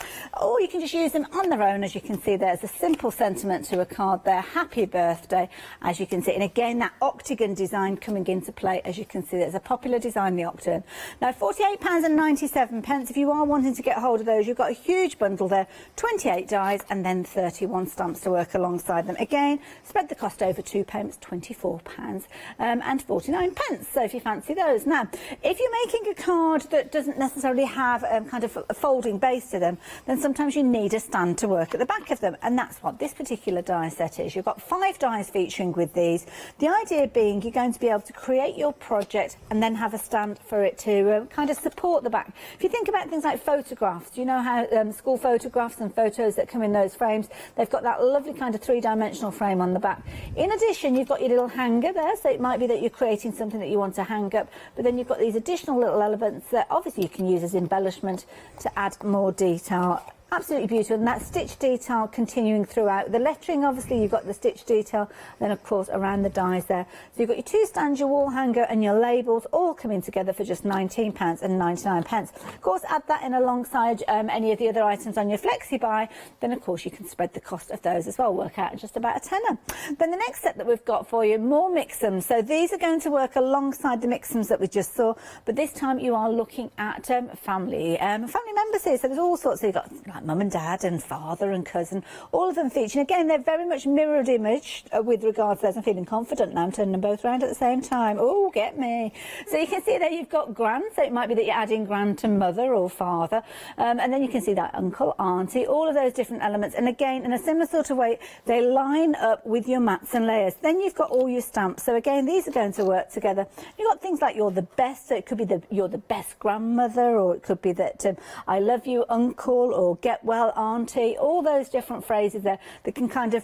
Speaker 1: Or you can just use them on their own. As you can see, there's a simple sentiment to a card there, happy birthday, as you can see. And again, that octagon design coming into play. As you can see, there's a popular design, the octagon. Now, £48.97. If you are wanting to get hold of those, you've got a huge bundle there, 28 dies and then 31 stamps to work alongside them. Again, spread the cost over 2 payments, £24 and 49 pence. So if you fancy those. Now, if you're making a card that doesn't necessarily have kind of a folding base to them, then sometimes you need a stand to work at the back of them, and that's what this particular die set is. You've got 5 dies featuring with these. The idea being you're going to be able to create your project and then have a stand for it to kind of support the back. If you think about things like photographs, do you know how school photographs and photos that come in those frames, they've got that lovely kind of 3-dimensional frame on the back. In addition, you've got your little hanger there, so it might be that you're creating something that you want to hang up, but then you've got these additional little elements that obviously you can use as embellishment to add more detail. Absolutely beautiful, and that stitch detail continuing throughout. The lettering, obviously, you've got the stitch detail, then of course around the dies there. So you've got your 2 stands, your wall hanger and your labels all coming together for just £19.99. Of course, add that in alongside any of the other items on your flexi buy, then of course you can spread the cost of those as well, work out just about a tenner. Then the next set that we've got for you, more mixums. So these are going to work alongside the mixums that we just saw, but this time you are looking at family members here. So there's all sorts. So you've got like mum and dad and father and cousin, all of them featuring. Again, they're very much mirrored image with regards to those. I'm feeling confident now. I'm turning them both around at the same time. Oh, get me. So you can see there you've got grand. So it might be that you're adding grand to mother or father. And then you can see that uncle, auntie, all of those different elements. And again, in a similar sort of way, they line up with your mats and layers. Then you've got all your stamps. So again, these are going to work together. You've got things like you're the best. So it could be you're the best grandmother, or it could be that I love you, uncle, or get well, auntie, all those different phrases there that can kind of,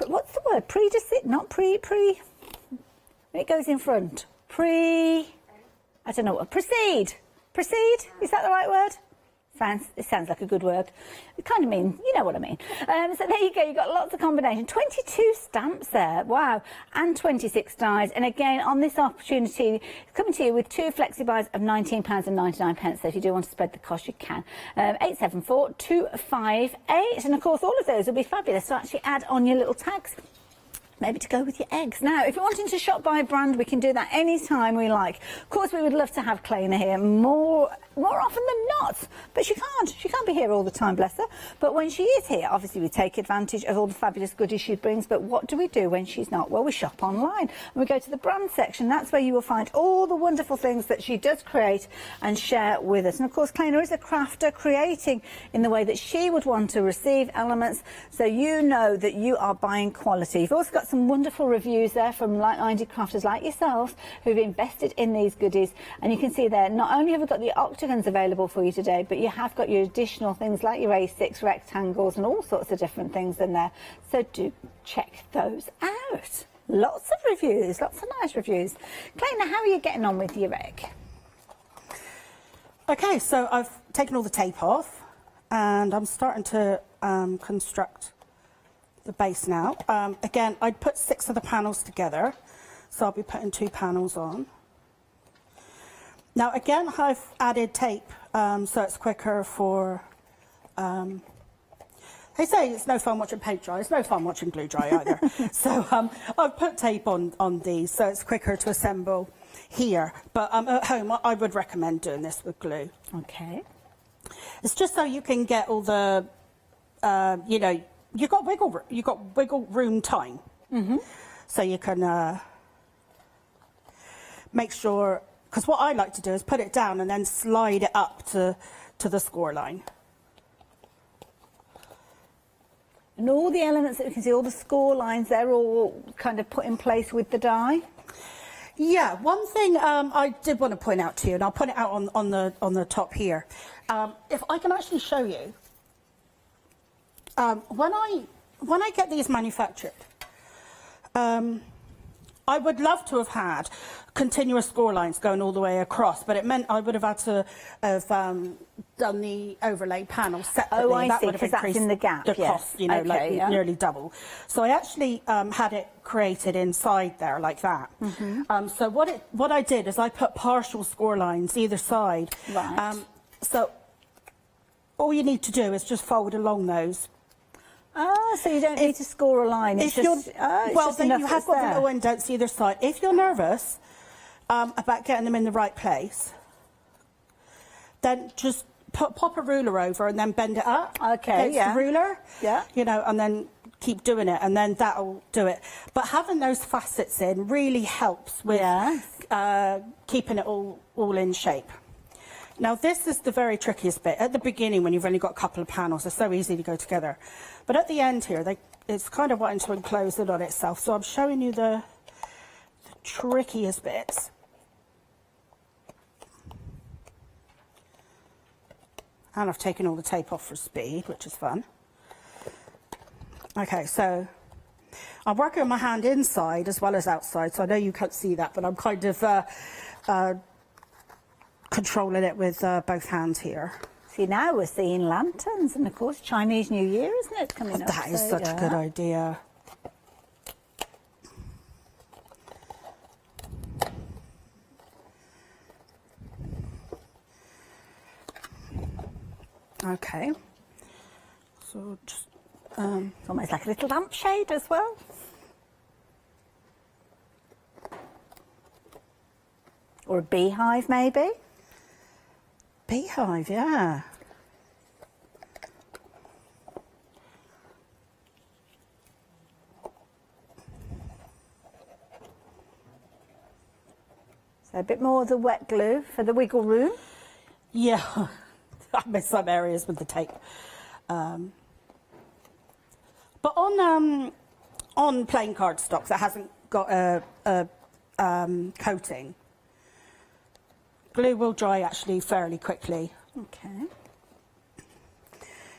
Speaker 1: what's the word? Not pre, it goes in front. I don't know what, proceed, is that the right word? It sounds like a good word. It kind of means, you know what I mean. So there you go. You've got lots of combination. 22 stamps there. Wow. And 26 dies. And again, on this opportunity, coming to you with 2 flexi buys of £19.99. So if you do want to spread the cost, you can. 874 258. And of course, all of those will be fabulous to actually add on your little tags. Maybe to go with your eggs. Now, if you're wanting to shop by brand, we can do that anytime we like. Of course, we would love to have Claina here more often than not, but she can't. She can't be here all the time, bless her. But when she is here, obviously we take advantage of all the fabulous goodies she brings. But what do we do when she's not? Well, we shop online and we go to the brand section. That's where you will find all the wonderful things that she does create and share with us. And of course, Claina is a crafter, creating in the way that she would want to receive elements, so you know that you are buying quality. You've also got some wonderful reviews there from like-minded crafters like yourselves who've invested in these goodies. And you can see there, not only have we got the octagons available for you today, but you have got your additional things like your A6 rectangles and all sorts of different things in there. So do check those out. Lots of reviews, lots of nice reviews. Claina, how are you getting on with your egg?
Speaker 14: Okay, so I've taken all the tape off and I'm starting to construct the base now. Again, I'd put 6 of the panels together, so I'll be putting 2 panels on. Now again, I've added tape so it's quicker for, they say it's no fun watching paint dry, it's no fun watching glue dry either. So I've put tape on these so it's quicker to assemble here, but at home I would recommend doing this with glue.
Speaker 1: Okay.
Speaker 14: It's just so you can get all the, you know, you've got wiggle room time. So you can make sure, because what I like to do is put it down and then slide it up to the score line.
Speaker 1: And all the elements that you can see, all the score lines, they're all kind of put in place with the die?
Speaker 14: Yeah, one thing I did want to point out to you, and I'll put it out on the top here. If I can actually show you, when I get these manufactured, I would love to have had continuous score lines going all the way across, but it meant I would have had to have done the overlay panel separately.
Speaker 1: Oh, I
Speaker 14: that
Speaker 1: see,
Speaker 14: would have
Speaker 1: because that's
Speaker 14: increased
Speaker 1: in the gap,
Speaker 14: the
Speaker 1: yes.
Speaker 14: cost, you know,
Speaker 1: Okay,
Speaker 14: like
Speaker 1: yeah.
Speaker 14: nearly double. So I actually had it created inside there like that. So what I did is I put partial score lines either side.
Speaker 1: Right.
Speaker 14: So all you need to do is just fold along those.
Speaker 1: Ah, so you don't need to score a line. It's just,
Speaker 14: well, then you have got the little indents either side. If you're nervous about getting them in the right place, then just pop a ruler over and then bend it up.
Speaker 1: Okay,
Speaker 14: against the ruler.
Speaker 1: Yeah.
Speaker 14: You know, and then keep doing it, and then that'll do it. But having those facets in really helps with keeping it all in shape. Now this is the very trickiest bit. At the beginning, when you've only got a couple of panels, they're so easy to go together. But at the end here, it's kind of wanting to enclose it on itself. So I'm showing you the trickiest bits. And I've taken all the tape off for speed, which is fun. Okay, so I'm working with my hand inside as well as outside, so I know you can't see that, but I'm kind of controlling it with both hands here.
Speaker 1: See, now we're seeing lanterns, and of course Chinese New Year, isn't it, coming up?
Speaker 14: That is such a good idea. Okay. So just
Speaker 1: it's almost like a little lampshade as well. Or a beehive, maybe.
Speaker 14: Beehive, yeah.
Speaker 1: So a bit more of the wet glue for the wiggle room.
Speaker 14: Yeah, I missed some areas with the tape. But on plain cardstock that hasn't got a coating, glue will dry actually fairly quickly.
Speaker 1: Okay.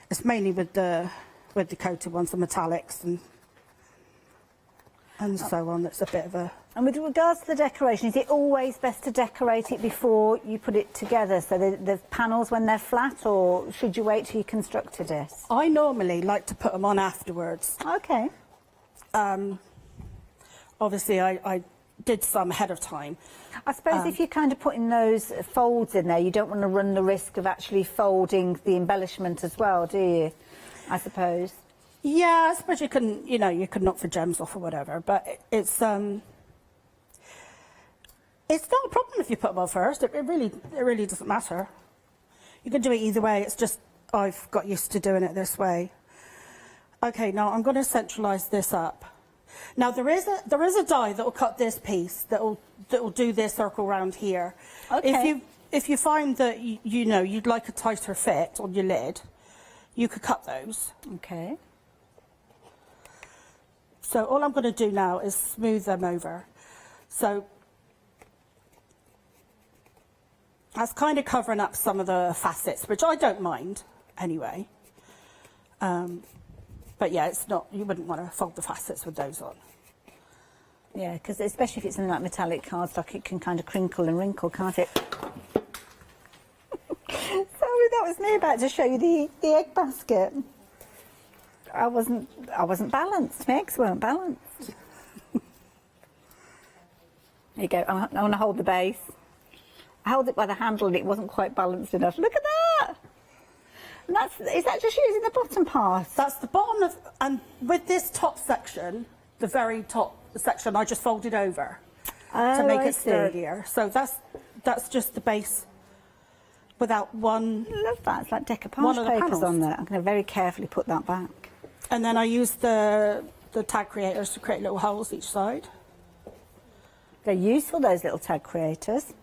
Speaker 14: It's mainly with the coated ones, the metallics. and so on. It's a bit of a...
Speaker 1: And with regards to the decoration, is it always best to decorate it before you put it together? So the panels when they're flat, or should you wait till you constructed it?
Speaker 14: I normally like to put them on afterwards.
Speaker 1: Okay.
Speaker 14: Obviously, I did some ahead of time.
Speaker 1: I suppose if you're kind of putting those folds in there, you don't want to run the risk of actually folding the embellishment as well, do you? I suppose.
Speaker 14: Yeah, I suppose you can, you know, you can knock the gems off or whatever, but it's not a problem if you put them on first. It really doesn't matter. You can do it either way. It's just I've got used to doing it this way. Okay, now I'm going to centralise this up. Now there is a die that will cut this piece that will do this circle round here.
Speaker 1: Okay.
Speaker 14: If you find that you know you'd like a tighter fit on your lid, you could cut those.
Speaker 1: Okay.
Speaker 14: So all I'm going to do now is smooth them over. So that's kind of covering up some of the facets, which I don't mind anyway. But yeah, it's not, you wouldn't want to fold the facets with those on.
Speaker 1: Yeah, because especially if it's something like metallic cardstock, it can kind of crinkle and wrinkle, can't it? Sorry, that was me about to show you the egg basket. I wasn't balanced. My eggs weren't balanced. There you go. I want to hold the base. I held it by the handle and it wasn't quite balanced enough. Look at that! And is that just using the bottom part?
Speaker 14: That's the bottom of, and with this top section, the very top section, I just folded over to make it sturdier. So that's just the base without one.
Speaker 1: I love that. It's like decoupage papers on there. I'm going to very carefully put that back.
Speaker 14: And then I used the tag creators to create little holes each side.
Speaker 1: They're useful, those little tag creators.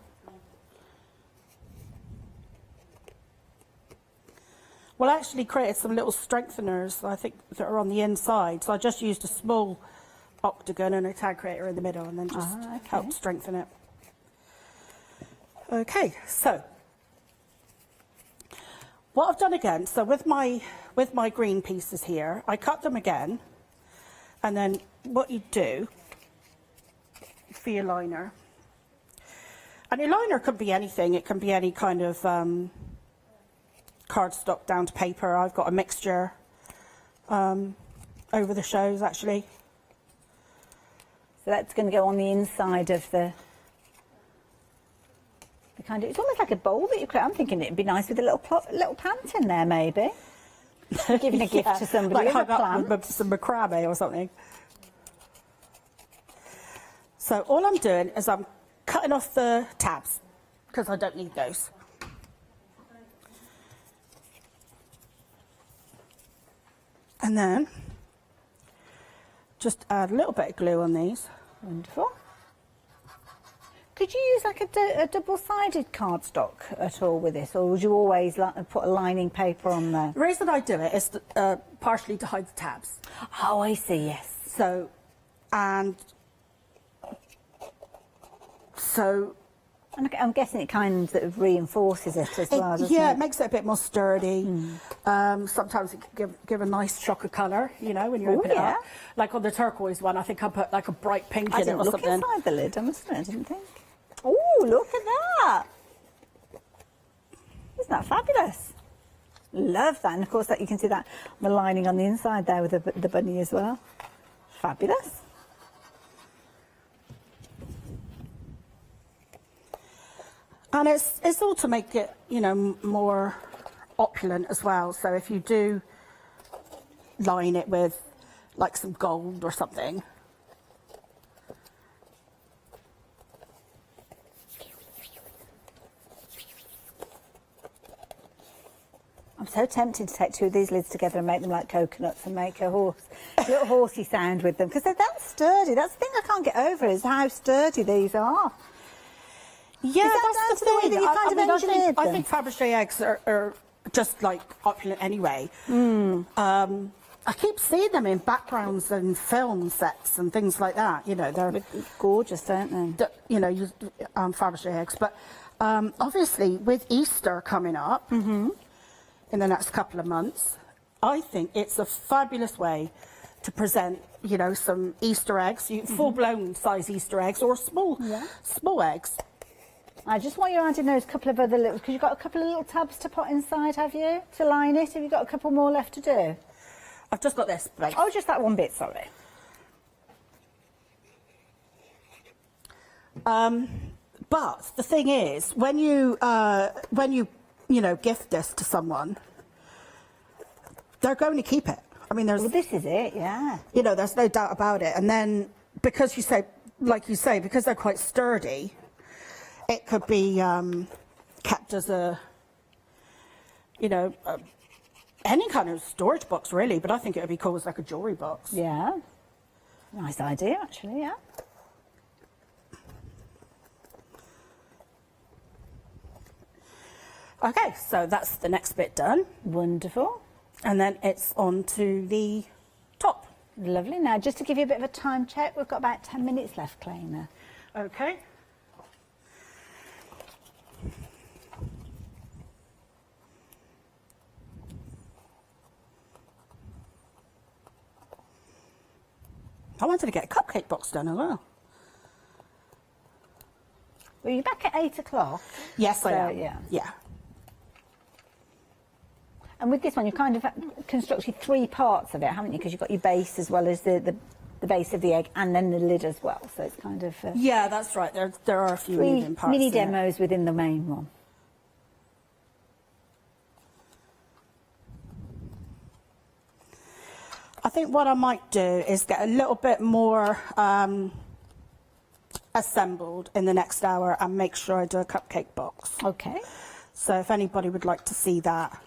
Speaker 14: Well, I actually created some little strengtheners, I think, that are on the inside. So I just used a small octagon and a tag creator in the middle and then just helped strengthen it. Okay, so what I've done again, so with my green pieces here, I cut them again. And then what you do for your liner, and your liner could be anything. It can be any kind of cardstock down to paper. I've got a mixture over the shows actually.
Speaker 1: So that's going to go on the inside of the kind of, it's almost like a bowl that you create. I'm thinking it'd be nice with a little plant in there maybe. Giving a gift to somebody,
Speaker 14: like
Speaker 1: with a plant.
Speaker 14: with some macrame or something. So all I'm doing is I'm cutting off the tabs because I don't need those. And then just add a little bit of glue on these.
Speaker 1: Wonderful. Could you use like a double-sided cardstock at all with this, or would you always put a lining paper on there?
Speaker 14: The reason I do it is partially to hide the tabs.
Speaker 1: Oh, I see, yes.
Speaker 14: So, and
Speaker 1: I'm guessing it kind of reinforces it as well, doesn't it?
Speaker 14: Yeah, it makes it a bit more sturdy. Sometimes it can give a nice shock of colour, you know, when you open it up. Like on the turquoise one, I think I put like a bright pink in it or something.
Speaker 1: I didn't look inside the lid, I must admit, I didn't think. Oh, look at that! Isn't that fabulous? Love that. And of course, that you can see that the lining on the inside there with the bunny as well. Fabulous.
Speaker 14: And it's all to make it, you know, more opulent as well. So if you do line it with like some gold or something.
Speaker 1: I'm so tempted to take two of these lids together and make them like coconuts and make a little horsey sound with them, because they're that sturdy. That's the thing I can't get over, is how sturdy these are.
Speaker 14: Yeah,
Speaker 1: that's the way that you kind of engineered them?
Speaker 14: I think Fabergé eggs are just like opulent anyway. I keep seeing them in backgrounds and film sets and things like that. You know, they're
Speaker 1: gorgeous, don't they?
Speaker 14: You know, Fabergé eggs. But obviously, with Easter coming up in the next couple of months, I think it's a fabulous way to present, you know, some Easter eggs, full-blown size Easter eggs, or small eggs.
Speaker 1: I just want you adding those couple of other little, because you've got a couple of little tabs to put inside, have you, to line it? Have you got a couple more left to do?
Speaker 14: I've just got this place.
Speaker 1: Oh, just that one bit, sorry.
Speaker 14: But the thing is, when you gift this to someone, they're going to keep it. I mean, there's.
Speaker 1: Well, this is it, yeah.
Speaker 14: You know, there's no doubt about it. And then because you say, like you say, because they're quite sturdy, it could be kept as a, you know, any kind of storage box really. But I think it would be cool as like a jewellery box.
Speaker 1: Yeah. Nice idea, actually. Yeah.
Speaker 14: Okay, so that's the next bit done.
Speaker 1: Wonderful.
Speaker 14: And then it's on to the top.
Speaker 1: Lovely. Now, just to give you a bit of a time check, we've got about 10 minutes left, Claina.
Speaker 14: Okay. I wanted to get a cupcake box done as well.
Speaker 1: Well, you're back at 8 o'clock.
Speaker 14: Yes, I am.
Speaker 1: Yeah.
Speaker 14: Yeah.
Speaker 1: And with this one, you kind of constructed 3 parts of it, haven't you? Because you've got your base as well as the base of the egg, and then the lid as well. So it's kind of
Speaker 14: yeah, that's right. There are a few moving parts.
Speaker 1: Mini demos within the main one.
Speaker 14: I think what I might do is get a little bit more assembled in the next hour and make sure I do a cupcake box.
Speaker 1: Okay.
Speaker 14: So if anybody would like to see that.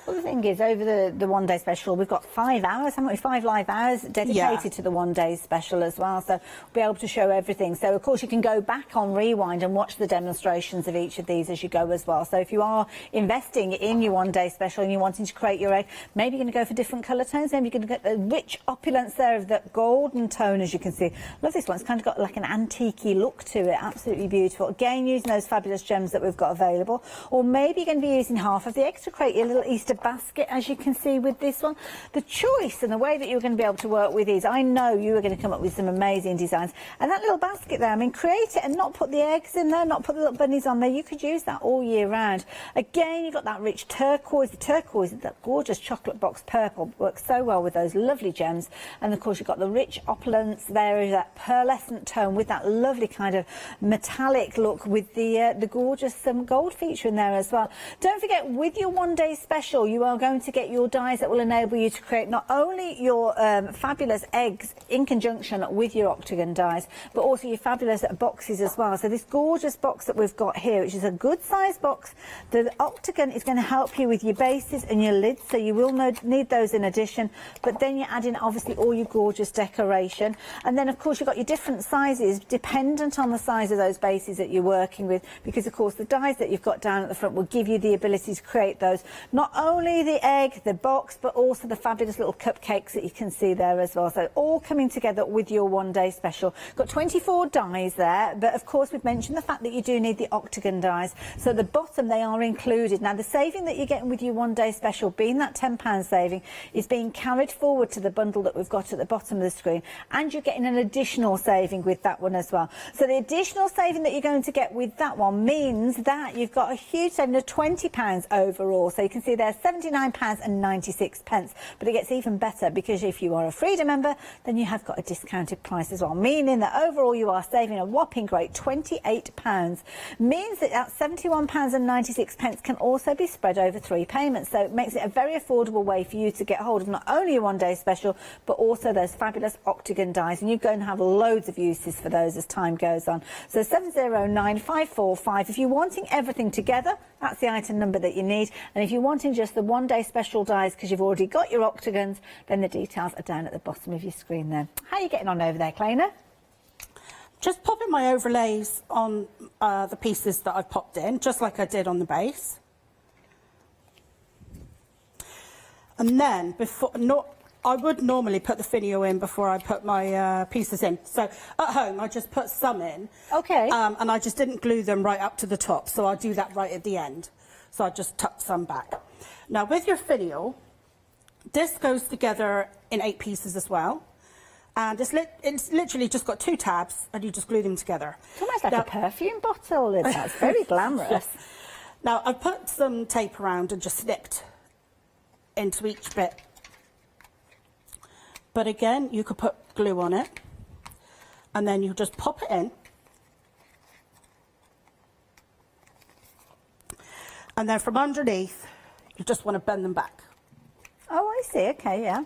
Speaker 1: Well, the thing is, over the one-day special, we've got 5 hours, haven't we? 5 live hours dedicated to the one-day special as well. So we'll be able to show everything. So, of course, you can go back on Rewind and watch the demonstrations of each of these as you go as well. So if you are investing in your one-day special and you're wanting to create your egg, maybe you're going to go for different colour tones. Maybe you're going to get the rich opulence there of that golden tone, as you can see. Love this one. It's kind of got like an antique-y look to it. Absolutely beautiful. Again, using those fabulous gems that we've got available. Or maybe you're going to be using half of the eggs to create your little Easter basket, as you can see with this one. The choice and the way that you're going to be able to work with these, I know you are going to come up with some amazing designs. And that little basket there, I mean, create it and not put the eggs in there, not put the little bunnies on there. You could use that all year round. Again, you've got that rich turquoise. The turquoise, that gorgeous chocolate box purple, works so well with those lovely gems. And of course, you've got the rich opulence there, that pearlescent tone with that lovely kind of metallic look with the gorgeous gold feature in there as well. Don't forget, with your one-day special, you are going to get your dies that will enable you to create not only your fabulous eggs in conjunction with your octagon dies, but also your fabulous boxes as well. So this gorgeous box that we've got here, which is a good size box, the octagon is going to help you with your bases and your lids, so you will need those in addition. But then you're adding obviously all your gorgeous decoration, and then of course you've got your different sizes dependent on the size of those bases that you're working with, because of course the dies that you've got down at the front will give you the ability to create those, not only the egg, the box, but also the fabulous little cupcakes that you can see there as well. So all coming together with your one-day special. Got 24 dies there, but of course we've mentioned the fact that you do need the octagon dies. So at the bottom they are included. Now the saving that you're getting with your one-day special, being that £10 saving, is being carried forward to the bundle that we've got at the bottom of the screen, and you're getting an additional saving with that one as well. So the additional saving that you're going to get with that one means that you've got a huge saving of £20 overall. So you can see there's £79.96, but it gets even better because if you are a Freedom member, then you have got a discounted price as well, meaning that overall you are saving a whopping great £28. Means that £71.96 can also be spread over 3 payments, so it makes it a very affordable way for you to get hold of not only your one-day special, but also those fabulous octagon dies, and you're going to have loads of uses for those as time goes on. So 709545. If you're wanting everything together, that's the item number that you need, and if you're wanting just the one-day special dies because you've already got your octagons, then the details are down at the bottom of your screen there. How are you getting on over there, Claina?
Speaker 14: Just popping my overlays on the pieces that I've popped in, just like I did on the base. And then, I would normally put the finial in before I put my pieces in. So at home, I just put some in.
Speaker 1: Okay.
Speaker 14: And I just didn't glue them right up to the top, so I'll do that right at the end. So I just tuck some back. Now, with your finial, this goes together in 8 pieces as well. And it's literally just got 2 tabs, and you just glue them together.
Speaker 1: It's almost like a perfume bottle. It's very glamorous.
Speaker 14: Now, I've put some tape around and just snipped into each bit. But again, you could put glue on it, and then you just pop it in. And then from underneath, you just want to bend them back.
Speaker 1: Oh, I see. Okay, yeah.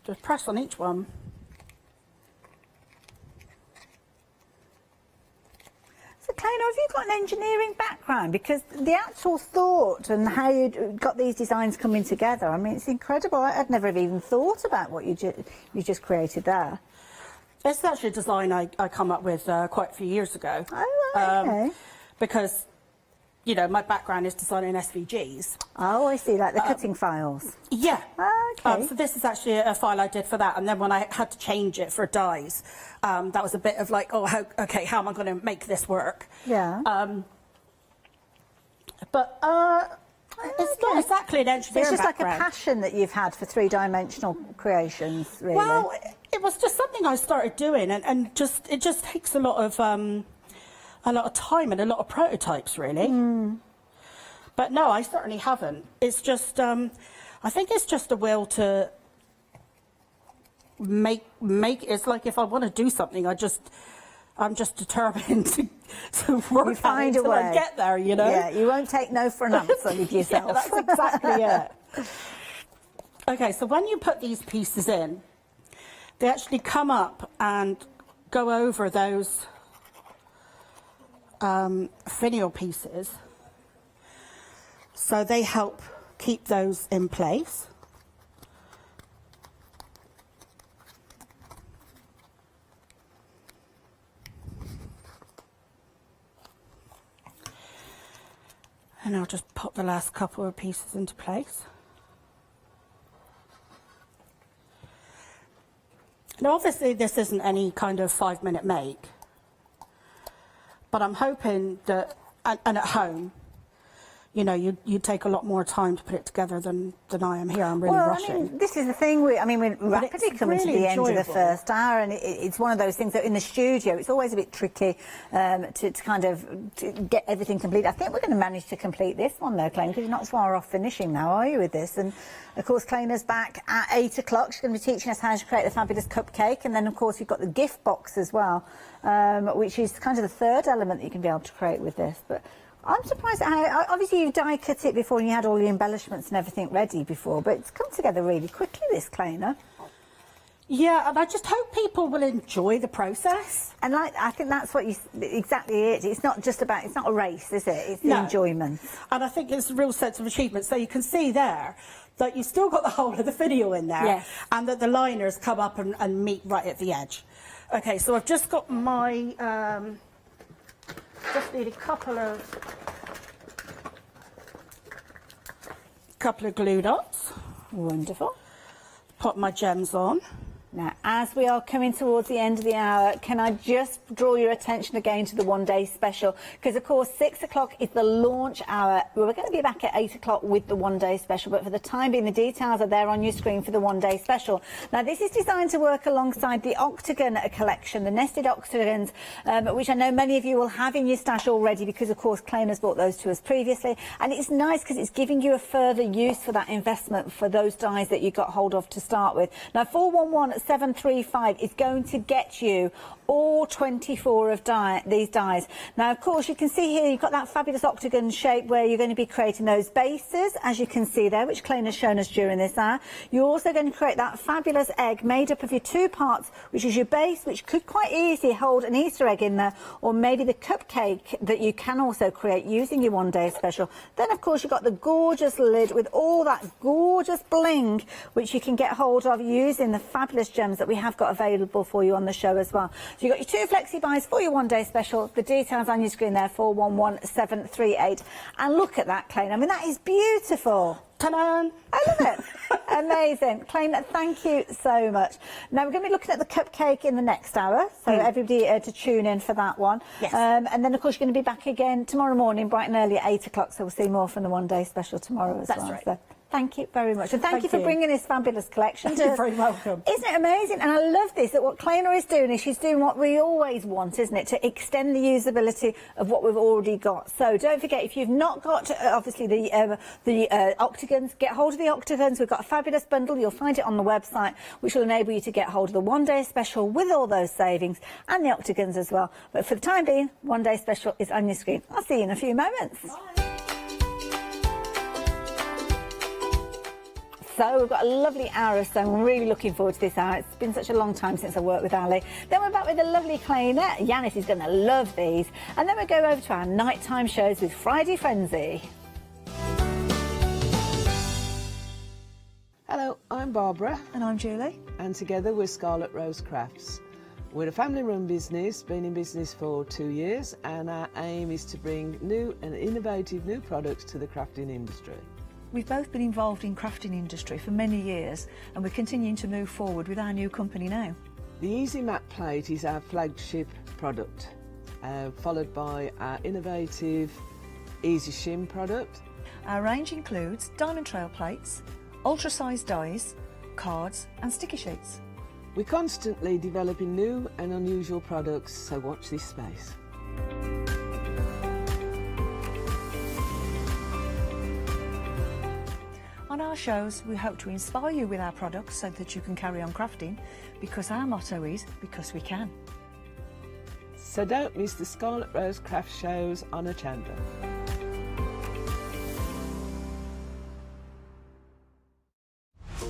Speaker 14: Just press on each one.
Speaker 1: So, Kleina, have you got an engineering background? Because the actual thought and how you got these designs coming together, I mean, it's incredible. I'd never have even thought about what you just created there.
Speaker 14: It's actually a design I come up with quite a few years ago.
Speaker 1: Oh, right, okay.
Speaker 14: Because, you know, my background is designing SVGs.
Speaker 1: Oh, I see, like the cutting files.
Speaker 14: Yeah.
Speaker 1: Oh, okay.
Speaker 14: So this is actually a file I did for that, and then when I had to change it for dies, that was a bit of like, oh, how am I going to make this work?
Speaker 1: Yeah.
Speaker 14: But it's not exactly an engineering
Speaker 1: It's just
Speaker 14: background.
Speaker 1: like a passion that you've had for three-dimensional creations, really.
Speaker 14: Well, it was just something I started doing, and it just takes a lot of time and a lot of prototypes, really. But no, I certainly haven't. It's just, I think it's just a will to make. It's like if I want to do something, I'm just determined to work
Speaker 1: find
Speaker 14: until
Speaker 1: a way.
Speaker 14: I get there, you know.
Speaker 1: Yeah, you won't take no for an answer with yourself.
Speaker 14: Yeah, that's exactly it. Okay, so when you put these pieces in, they actually come up and go over those finial pieces, so they help keep those in place. And I'll just pop the last couple of pieces into place. Now, obviously, this isn't any kind of 5-minute make, but I'm hoping that, and at home, you know, you take a lot more time to put it together than I am here. I'm really rushing.
Speaker 1: I mean, this is the thing. We're rapidly coming to the end of the first hour, and it's one of those things that in the studio, it's always a bit tricky to kind of get everything complete. I think we're going to manage to complete this one, though, Kleina, because you're not far off finishing now, are you, with this? And, of course, Kleina's back at 8 o'clock. She's going to be teaching us how to create the fabulous cupcake. And then, of course, you've got the gift box as well, which is kind of the third element that you can be able to create with this. But I'm surprised at how, obviously you've die cut it before and you had all the embellishments and everything ready before, but it's come together really quickly, this, Kleina.
Speaker 14: Yeah, and I just hope people will enjoy the process.
Speaker 1: And I think that's what exactly it. It's not just about, it's not a race, is it? It's the enjoyment.
Speaker 14: And I think it's a real sense of achievement. So you can see there that you've still got the whole of the finial in there, and that the liners come up and meet right at the edge. Okay, so I've just got my, just need a couple of glue dots.
Speaker 1: Wonderful.
Speaker 14: Put my gems on.
Speaker 1: Now, as we are coming towards the end of the hour, can I just draw your attention again to the one-day special? Because, of course, 6 o'clock is the launch hour. We're going to be back at 8 o'clock with the one-day special, but for the time being, the details are there on your screen for the one-day special. Now, this is designed to work alongside the octagon collection, the nested octagons, which I know many of you will have in your stash already because, of course, Kleina's brought those to us previously. And it's nice because it's giving you a further use for that investment for those dies that you got hold of to start with. Now, 411735 is going to get you all 24 of these dies. Now, of course, you can see here you've got that fabulous octagon shape where you're going to be creating those bases, as you can see there, which Kleina's shown us during this hour. You're also going to create that fabulous egg made up of your 2 parts, which is your base, which could quite easily hold an Easter egg in there, or maybe the cupcake that you can also create using your one-day special. Then, of course, you've got the gorgeous lid with all that gorgeous bling, which you can get hold of using the fabulous gems that we we have got available for you on the show as well. So you've got your 2 flexi buys for your one-day special. The details on your screen there, 411738. And look at that, Claine. I mean, that is beautiful.
Speaker 14: Ta-da!
Speaker 1: I love it. Amazing. Claine, thank you so much. Now, we're going to be looking at the cupcake in the next hour, so everybody to tune in for that one.
Speaker 14: Yes.
Speaker 1: And then, of course, you're going to be back again tomorrow morning, bright and early at 8 o'clock, so we'll see more from the one-day special tomorrow as well.
Speaker 14: That's right.
Speaker 1: So thank you very much. And thank you for bringing this fabulous collection to
Speaker 14: You're
Speaker 1: us.
Speaker 14: very welcome.
Speaker 1: Isn't it amazing? And I love this, that what Claine is doing is she's doing what we always want, isn't it? To extend the usability of what we've already got. So don't forget, if you've not got, obviously, the octagons, get hold of the octagons. We've got a fabulous bundle. You'll find it on the website, which will enable you to get hold of the one-day special with all those savings and the octagons as well. But for the time being, one-day special is on your screen. I'll see you in a few moments. Bye. So we've got a lovely hour or so. I'm really looking forward to this hour. It's been such a long time since I worked with Ali. Then we're back with the lovely Claine. Yanis is going to love these. And then we'll go over to our nighttime shows with Friday Frenzy.
Speaker 15: Hello, I'm Barbara.
Speaker 1: And I'm Julie.
Speaker 15: And together we're Scarlet Rose Crafts. We're a family-run business, been in business for 2 years, and our aim is to bring new and innovative new products to the crafting industry.
Speaker 16: We've both been involved in crafting industry for many years, and we're continuing to move forward with our new company now.
Speaker 15: The Easy Mat Plate is our flagship product, followed by our innovative Easy Shim product.
Speaker 16: Our range includes diamond trail plates, ultra-sized dies, cards and sticky sheets.
Speaker 15: We're constantly developing new and unusual products, so watch this space.
Speaker 16: On our shows, we hope to inspire you with our products so that you can carry on crafting, because our motto is, because we can.
Speaker 15: So don't miss the Scarlet Rose Craft shows on Hochanda.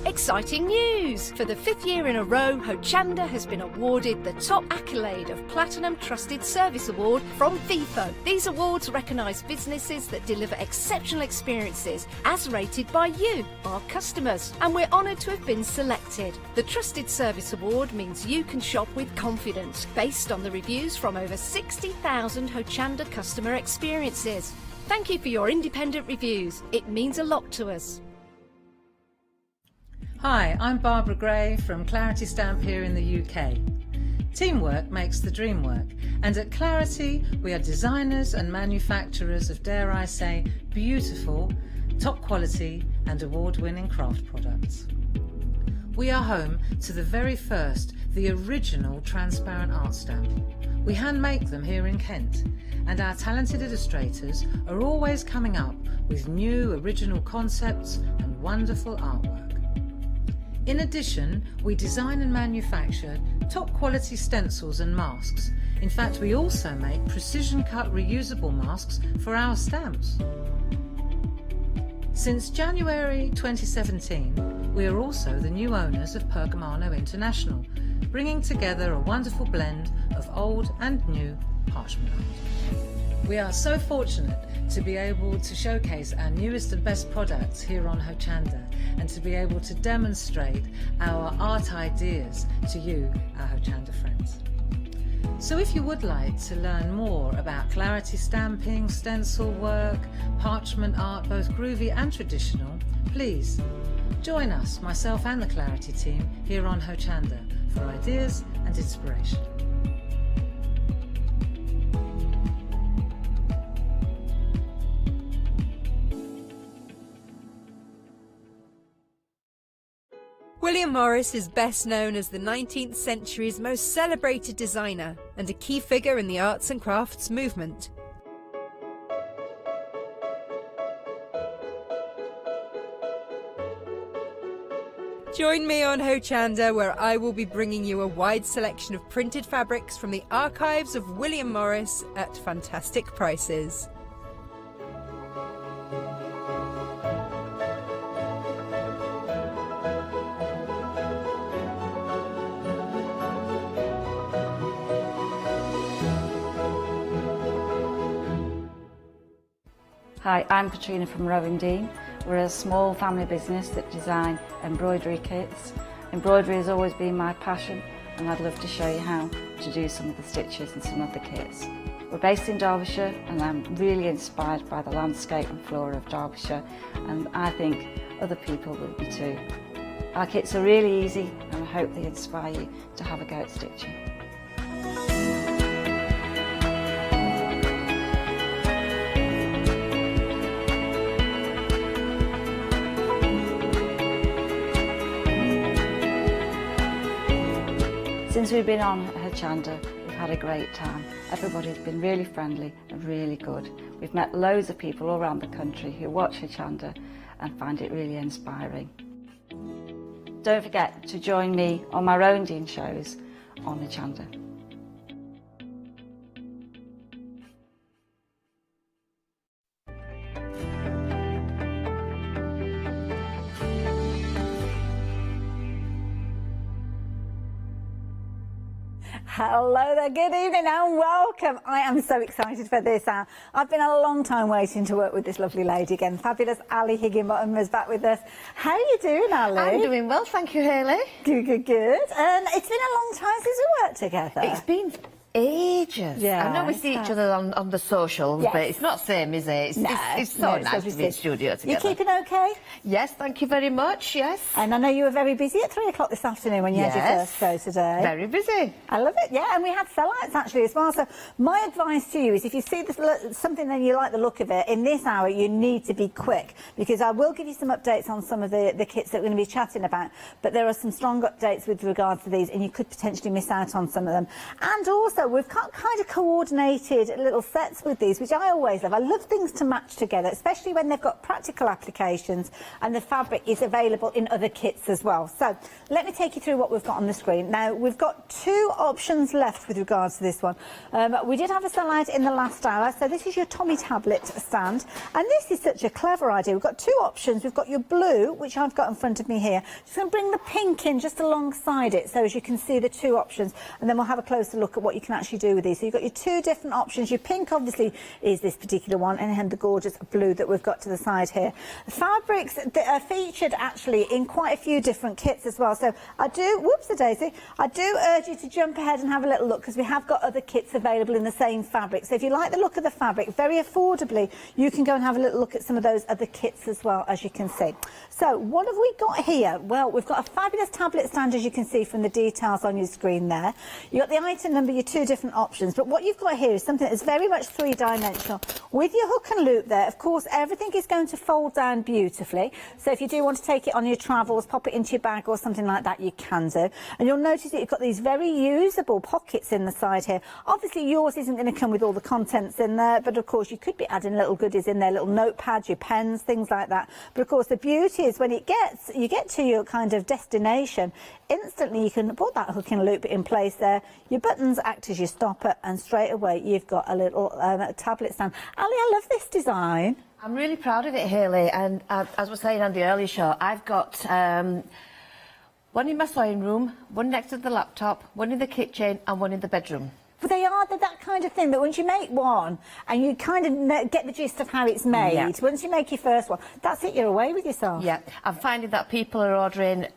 Speaker 4: Exciting news! For the 5th year in a row, Hochanda has been awarded the top accolade of Platinum Trusted Service Award from Feefo. These awards recognise businesses that deliver exceptional experiences as rated by you, our customers, and we're honoured to have been selected. The Trusted Service Award means you can shop with confidence, based on the reviews from over 60,000 Hochanda customer experiences. Thank you for your independent reviews. It means a lot to us.
Speaker 17: Hi, I'm Barbara Gray from Clarity Stamp here in the UK. Teamwork makes the dream work, and at Clarity we are designers and manufacturers of, dare I say, beautiful, top quality and award-winning craft products. We are home to the very first, the original transparent art stamp. We hand make them here in Kent, and our talented illustrators are always coming up with new original concepts and wonderful artwork. In addition, we design and manufacture top quality stencils and masks. In fact, we also make precision cut reusable masks for our stamps. Since January 2017, we are also the new owners of Pergamano International, bringing together a wonderful blend of old and new parchment art. We are so fortunate to be able to showcase our newest and best products here on Hochanda, and to be able to demonstrate our art ideas to you, our Hochanda friends. So if you would like to learn more about Clarity stamping, stencil work, parchment art, both groovy and traditional, please join us, myself and the Clarity team, here on Hochanda for ideas and inspiration.
Speaker 6: William Morris is best known as the 19th century's most celebrated designer and a key figure in the arts and crafts movement. Join me on Hochanda, where I will be bringing you a wide selection of printed fabrics from the archives of William Morris at fantastic prices.
Speaker 11: Hi, I'm Katrina from Rowan Dean. We're a small family business that design embroidery kits, Embroidery has always been my passion, and I'd love to show you how to do some of the stitches and some of the kits. We're based in Derbyshire, and I'm really inspired by the landscape and flora of Derbyshire, and I think other people will be too. Our kits are really easy, and I hope they inspire you to have a go at stitching. Since we've been on Hochanda, we've had a great time. Everybody's been really friendly and really good. We've met loads of people all around the country who watch Hochanda and find it really inspiring. Don't forget to join me on my Rowan shows on Hochanda.
Speaker 1: Hello there, good evening and welcome. I am so excited for this. I've been a long time waiting to work with this lovely lady again. Fabulous Ali Higginbottom is back with us. How are you doing, Ali?
Speaker 18: I'm doing well, thank you, Hayley.
Speaker 1: Good, good, good. It's been a long time since we worked together.
Speaker 18: It's been ages.
Speaker 1: Yeah,
Speaker 18: I know we see each other on the socials,
Speaker 1: yes.
Speaker 18: but it's not the same, is it? It's so nice to be in studio together.
Speaker 1: You keeping okay?
Speaker 18: Yes, thank you very much, yes.
Speaker 1: And I know you were very busy at 3 o'clock this afternoon when you had your first show today.
Speaker 18: Very busy.
Speaker 1: I love it, yeah, and we had sellouts actually as well. So my advice to you is if you see something that you like the look of it, in this hour you need to be quick, because I will give you some updates on some of the kits that we're going to be chatting about, but there are some strong updates with regards to these and you could potentially miss out on some of them. And also we've got kind of coordinated little sets with these, which I always love. I love things to match together, especially when they've got practical applications and the fabric is available in other kits as well. So let me take you through what we've got on the screen. Now, we've got 2 options left with regards to this one. We did have a sellout in the last hour, so this is your Tommy tablet stand, and this is such a clever idea. We've got 2 options. We've got your blue, which I've got in front of me here. Just going to bring the pink in just alongside it, so as you can see the 2 options, and then we'll have a closer look at what you can actually do with these. So you've got your 2 different options. Your pink obviously is this particular one, and then the gorgeous blue that we've got to the side here. The fabrics that are featured actually in quite a few different kits as well. So I do, whoops-a-daisy, I do urge you to jump ahead and have a little look, because we have got other kits available in the same fabric. So if you like the look of the fabric, very affordably, you can go and have a little look at some of those other kits as well, as you can see. So what have we got here? Well, we've got a fabulous tablet stand, as you can see from the details on your screen there. You've got the item number, your 2 different options, but what you've got here is something that's very much 3-dimensional. With your hook and loop there, of course, everything is going to fold down beautifully. So if you do want to take it on your travels, pop it into your bag or something like that, you can do. And you'll notice that you've got these very usable pockets in the side here. Obviously, yours isn't going to come with all the contents in there, but of course, you could be adding little goodies in there, little notepads, your pens, things like that. But of course, the beauty is when you get to your kind of destination, instantly you can put that hook and loop in place there. Your buttons act as your stopper, and straight away you've got a little tablet stand. Ali, I love this design.
Speaker 18: I'm really proud of it, Hayley, and as I was saying on the early show, I've got one in my sewing room, one next to the laptop, one in the kitchen and one in the bedroom.
Speaker 1: But they are that kind of thing that once you make one and you kind of get the gist of how it's made, once you make your first one, that's it, you're away with yourself.
Speaker 18: Yeah, I'm finding that people are ordering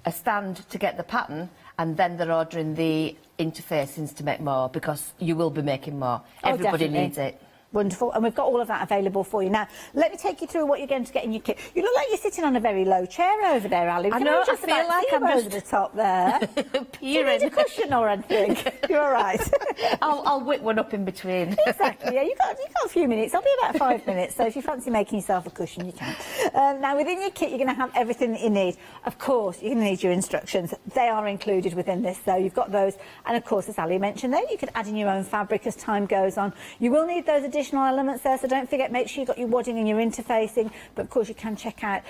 Speaker 18: a stand to get the pattern, and then they're ordering the interfacings to make more, because you will be making more. Everybody needs it.
Speaker 1: Wonderful, and we've got all of that available for you. Now, let me take you through what you're going to get in your kit. You look like you're sitting on a very low chair over there, Ali.
Speaker 18: I know, I feel like I'm
Speaker 1: over the top there. Do you need a cushion or anything? You're all right.
Speaker 18: I'll whip one up in between.
Speaker 1: Exactly, yeah, you've got a few minutes. I'll be about 5 minutes, so if you fancy making yourself a cushion, you can. Now, within your kit, you're going to have everything that you need. Of course, you're going to need your instructions. They are included within this, so you've got those. And, of course, as Ali mentioned there, you can add in your own fabric as time goes on. You will need those additional elements there, so don't forget, make sure you've got your wadding and your interfacing, but of course you can check out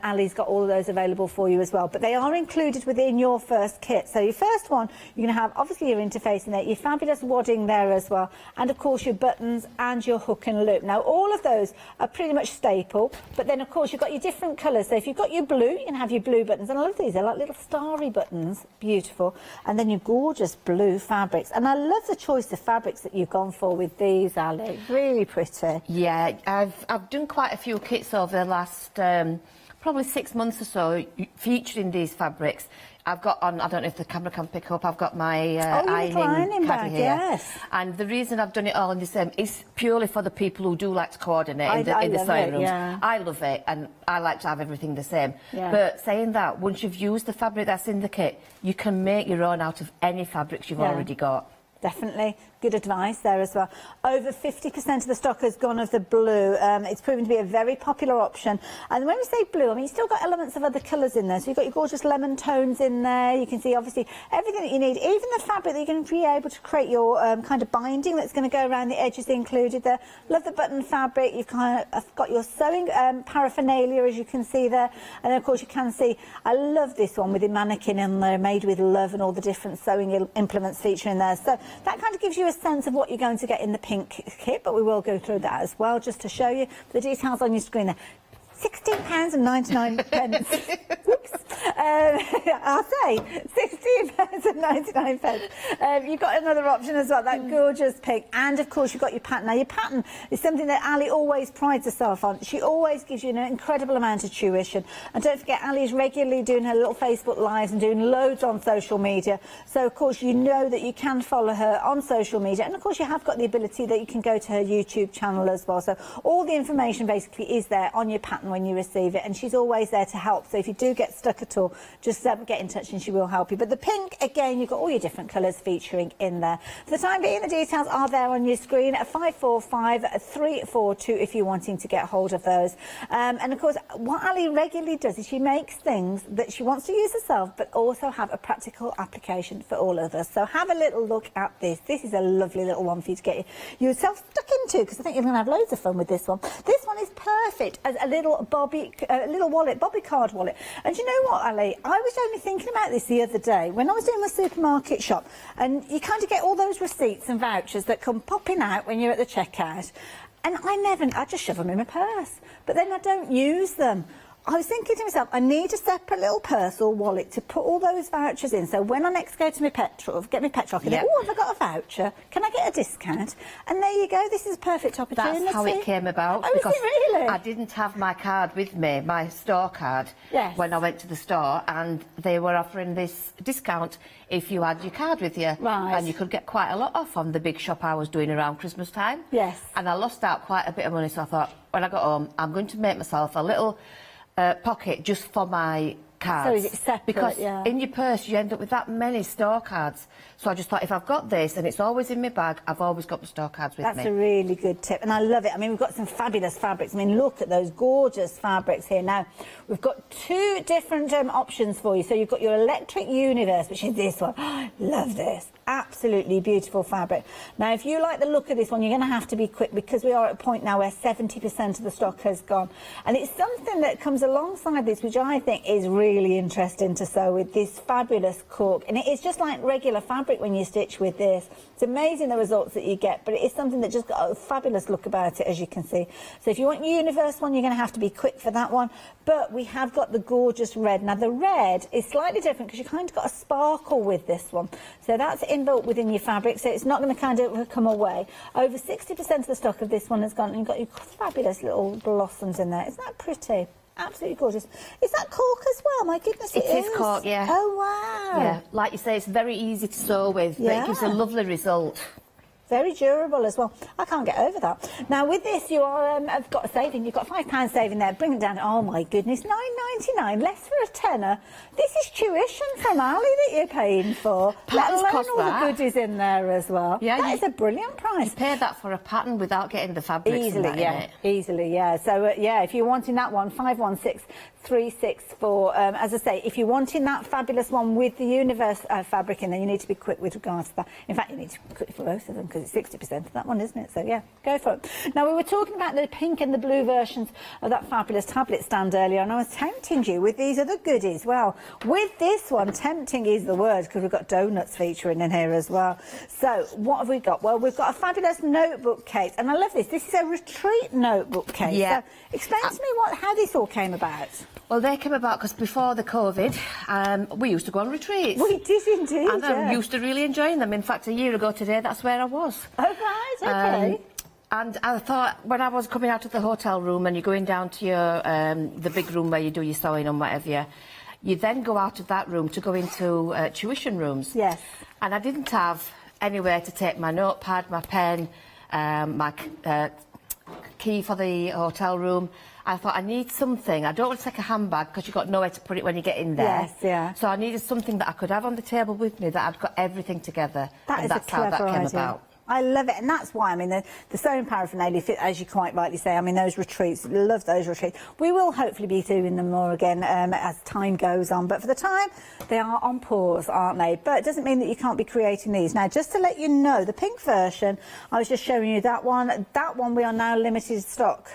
Speaker 1: Ali's got all of those available for you as well, but they are included within your first kit. So your first one, you're going to have obviously your interfacing there, your fabulous wadding there as well, and of course your buttons and your hook and loop. Now all of those are pretty much staple, but then of course you've got your different colours. So if you've got your blue, you can have your blue buttons, and I love these, they're like little starry buttons, beautiful, and then your gorgeous blue fabrics. And I love the choice of fabrics that you've gone for with these, Ali. Really pretty.
Speaker 18: Yeah, I've done quite a few kits over the last probably 6 months or so featuring these fabrics. I've got on, I don't know if the camera can pick up, I've got my ironing caddy here.
Speaker 1: Yes.
Speaker 18: And the reason I've done it all in the same is purely for the people who do like to coordinate in the sewing rooms.
Speaker 1: Yeah.
Speaker 18: I love it, and I like to have everything the same.
Speaker 1: Yeah.
Speaker 18: But saying that, once you've used the fabric that's in the kit, you can make your own out of any fabrics you've already got.
Speaker 1: Definitely. Good advice there as well. Over 50% of the stock has gone of the blue. It's proven to be a very popular option. And when we say blue, I mean, you've still got elements of other colours in there. So you've got your gorgeous lemon tones in there. You can see, obviously, everything that you need. Even the fabric that you're going to be able to create your kind of binding that's going to go around the edges included there. Love the button fabric. You've kind of got your sewing paraphernalia, as you can see there. And then, of course, you can see, I love this one with the mannequin in there, made with love, and all the different sewing implements featuring there. So that kind of gives you a sense of what you're going to get in the pink kit, but we will go through that as well just to show you the details on your screen there. £16.99. Whoops. I'll say £16.99. You've got another option as well, that gorgeous pink, and of course you've got your pattern. Now your pattern is something that Ali always prides herself on. She always gives you an incredible amount of tuition, and don't forget Ali is regularly doing her little Facebook lives and doing loads on social media, so of course you know that you can follow her on social media, and of course you have got the ability that you can go to her YouTube channel as well. So all the information basically is there on your pattern when you receive it, and she's always there to help. So if you do get stuck at all, just get in touch and she will help you. But the pink, again, you've got all your different colours featuring in there. For the time being, the details are there on your screen at 545342 if you're wanting to get hold of those. And of course, what Ali regularly does is she makes things that she wants to use herself, but also have a practical application for all of us. So have a little look at this. This is a lovely little one for you to get yourself stuck into, because I think you're going to have loads of fun with this one. This one is perfect as a little bobby card wallet. And you know what, Ali? I was only thinking about this the other day when I was doing my supermarket shop, and you kind of get all those receipts and vouchers that come popping out when you're at the checkout, and I just shove them in my purse, but then I don't use them. I was thinking to myself, I need a separate little purse or wallet to put all those vouchers in. So when I next go to my petrol, get my petrol, I can think, oh, have I got a voucher? Can I get a discount? And there you go. This is a perfect opportunity.
Speaker 18: That's how it came about.
Speaker 1: Oh,
Speaker 18: because
Speaker 1: is it really?
Speaker 18: I didn't have my card with me, my store card, when I went to the store, and they were offering this discount if you had your card with you.
Speaker 1: Right.
Speaker 18: And you could get quite a lot off on the big shop I was doing around Christmas time.
Speaker 1: Yes.
Speaker 18: And I lost out quite a bit of money, so I thought, when I got home, I'm going to make myself a little pocket just for my cards.
Speaker 1: So is it separate?
Speaker 18: Because in your purse you end up with that many store cards. So I just thought, if I've got this and it's always in my bag, I've always got the store cards with me.
Speaker 1: That's a really good tip, and I love it. I mean, we've got some fabulous fabrics. I mean, look at those gorgeous fabrics here. Now, we've got two different options for you. So you've got your Electric Universe, which is this one. Love this. Absolutely beautiful fabric. Now, if you like the look of this one, you're going to have to be quick, because we are at a point now where 70% of the stock has gone. And it's something that comes alongside this, which I think is really interesting to sew with, this fabulous cork. And it is just like regular fabric when you stitch with this. It's amazing the results that you get, but it is something that just got a fabulous look about it, as you can see. So if you want Universe one, you're going to have to be quick for that one. But we have got the gorgeous red. Now, the red is slightly different because you kind of got a sparkle with this one. So that's inbuilt within your fabric, so it's not going to kind of come away. Over 60% of the stock of this one has gone, and you've got your fabulous little blossoms in there. Isn't that pretty? Absolutely gorgeous. Is that cork as well? My goodness, it is.
Speaker 18: It is cork, yeah.
Speaker 1: Oh, wow.
Speaker 18: Yeah, like you say, it's very easy to sew with, but it gives a lovely result.
Speaker 1: Very durable as well. I can't get over that. Now, with this, you are, have got a saving. You've got £5 saving there. Bring it down. Oh, my goodness. £9.99, less for a tenner. This is tuition from Ali that you're paying for.
Speaker 18: Patterns
Speaker 1: let alone
Speaker 18: cost
Speaker 1: all
Speaker 18: that.
Speaker 1: the goodies in there as well.
Speaker 18: Yeah,
Speaker 1: that is a brilliant price.
Speaker 18: You pay that for a pattern without getting the fabrics
Speaker 1: Easily,
Speaker 18: in it.
Speaker 1: Easily, yeah. So, yeah, if you're wanting that one, 516364. As I say, if you're wanting that fabulous one with the Universe fabric in there, you need to be quick with regards to that. In fact, you need to be quick for both of them, because it's 60% of that one, isn't it? So, yeah, go for it. Now, we were talking about the pink and the blue versions of that fabulous tablet stand earlier, and I was tempting you with these other goodies. Well, with this one, tempting is the word, because we've got donuts featuring in here as well. So, what have we got? Well, we've got a fabulous notebook case, and I love this. This is a retreat notebook case.
Speaker 18: Yeah.
Speaker 1: So, explain to me how this all came about.
Speaker 18: Well, they came about because before the COVID, we used to go on retreats.
Speaker 1: We did indeed,
Speaker 18: And I used to really enjoy them. In fact, a year ago today, that's where I was.
Speaker 1: Oh, right, okay.
Speaker 18: And I thought, when I was coming out of the hotel room and you're going down to your the big room where you do your sewing and whatever, you then go out of that room to go into tuition rooms.
Speaker 1: Yes.
Speaker 18: And I didn't have anywhere to take my notepad, my pen, my key for the hotel room. I thought, I need something. I don't want to take a handbag because you've got nowhere to put it when you get in there.
Speaker 1: Yes, yeah.
Speaker 18: So I needed something that I could have on the table with me, that I'd got everything together.
Speaker 1: That is
Speaker 18: that's
Speaker 1: a clever
Speaker 18: how that came
Speaker 1: idea.
Speaker 18: about.
Speaker 1: I love it, and that's why, I mean, the sewing paraphernalia, as you quite rightly say, I mean, those retreats, love those retreats. We will hopefully be doing them more again as time goes on, but for the time, they are on pause, aren't they? But it doesn't mean that you can't be creating these. Now, just to let you know, the pink version, I was just showing you that one we are now limited stock.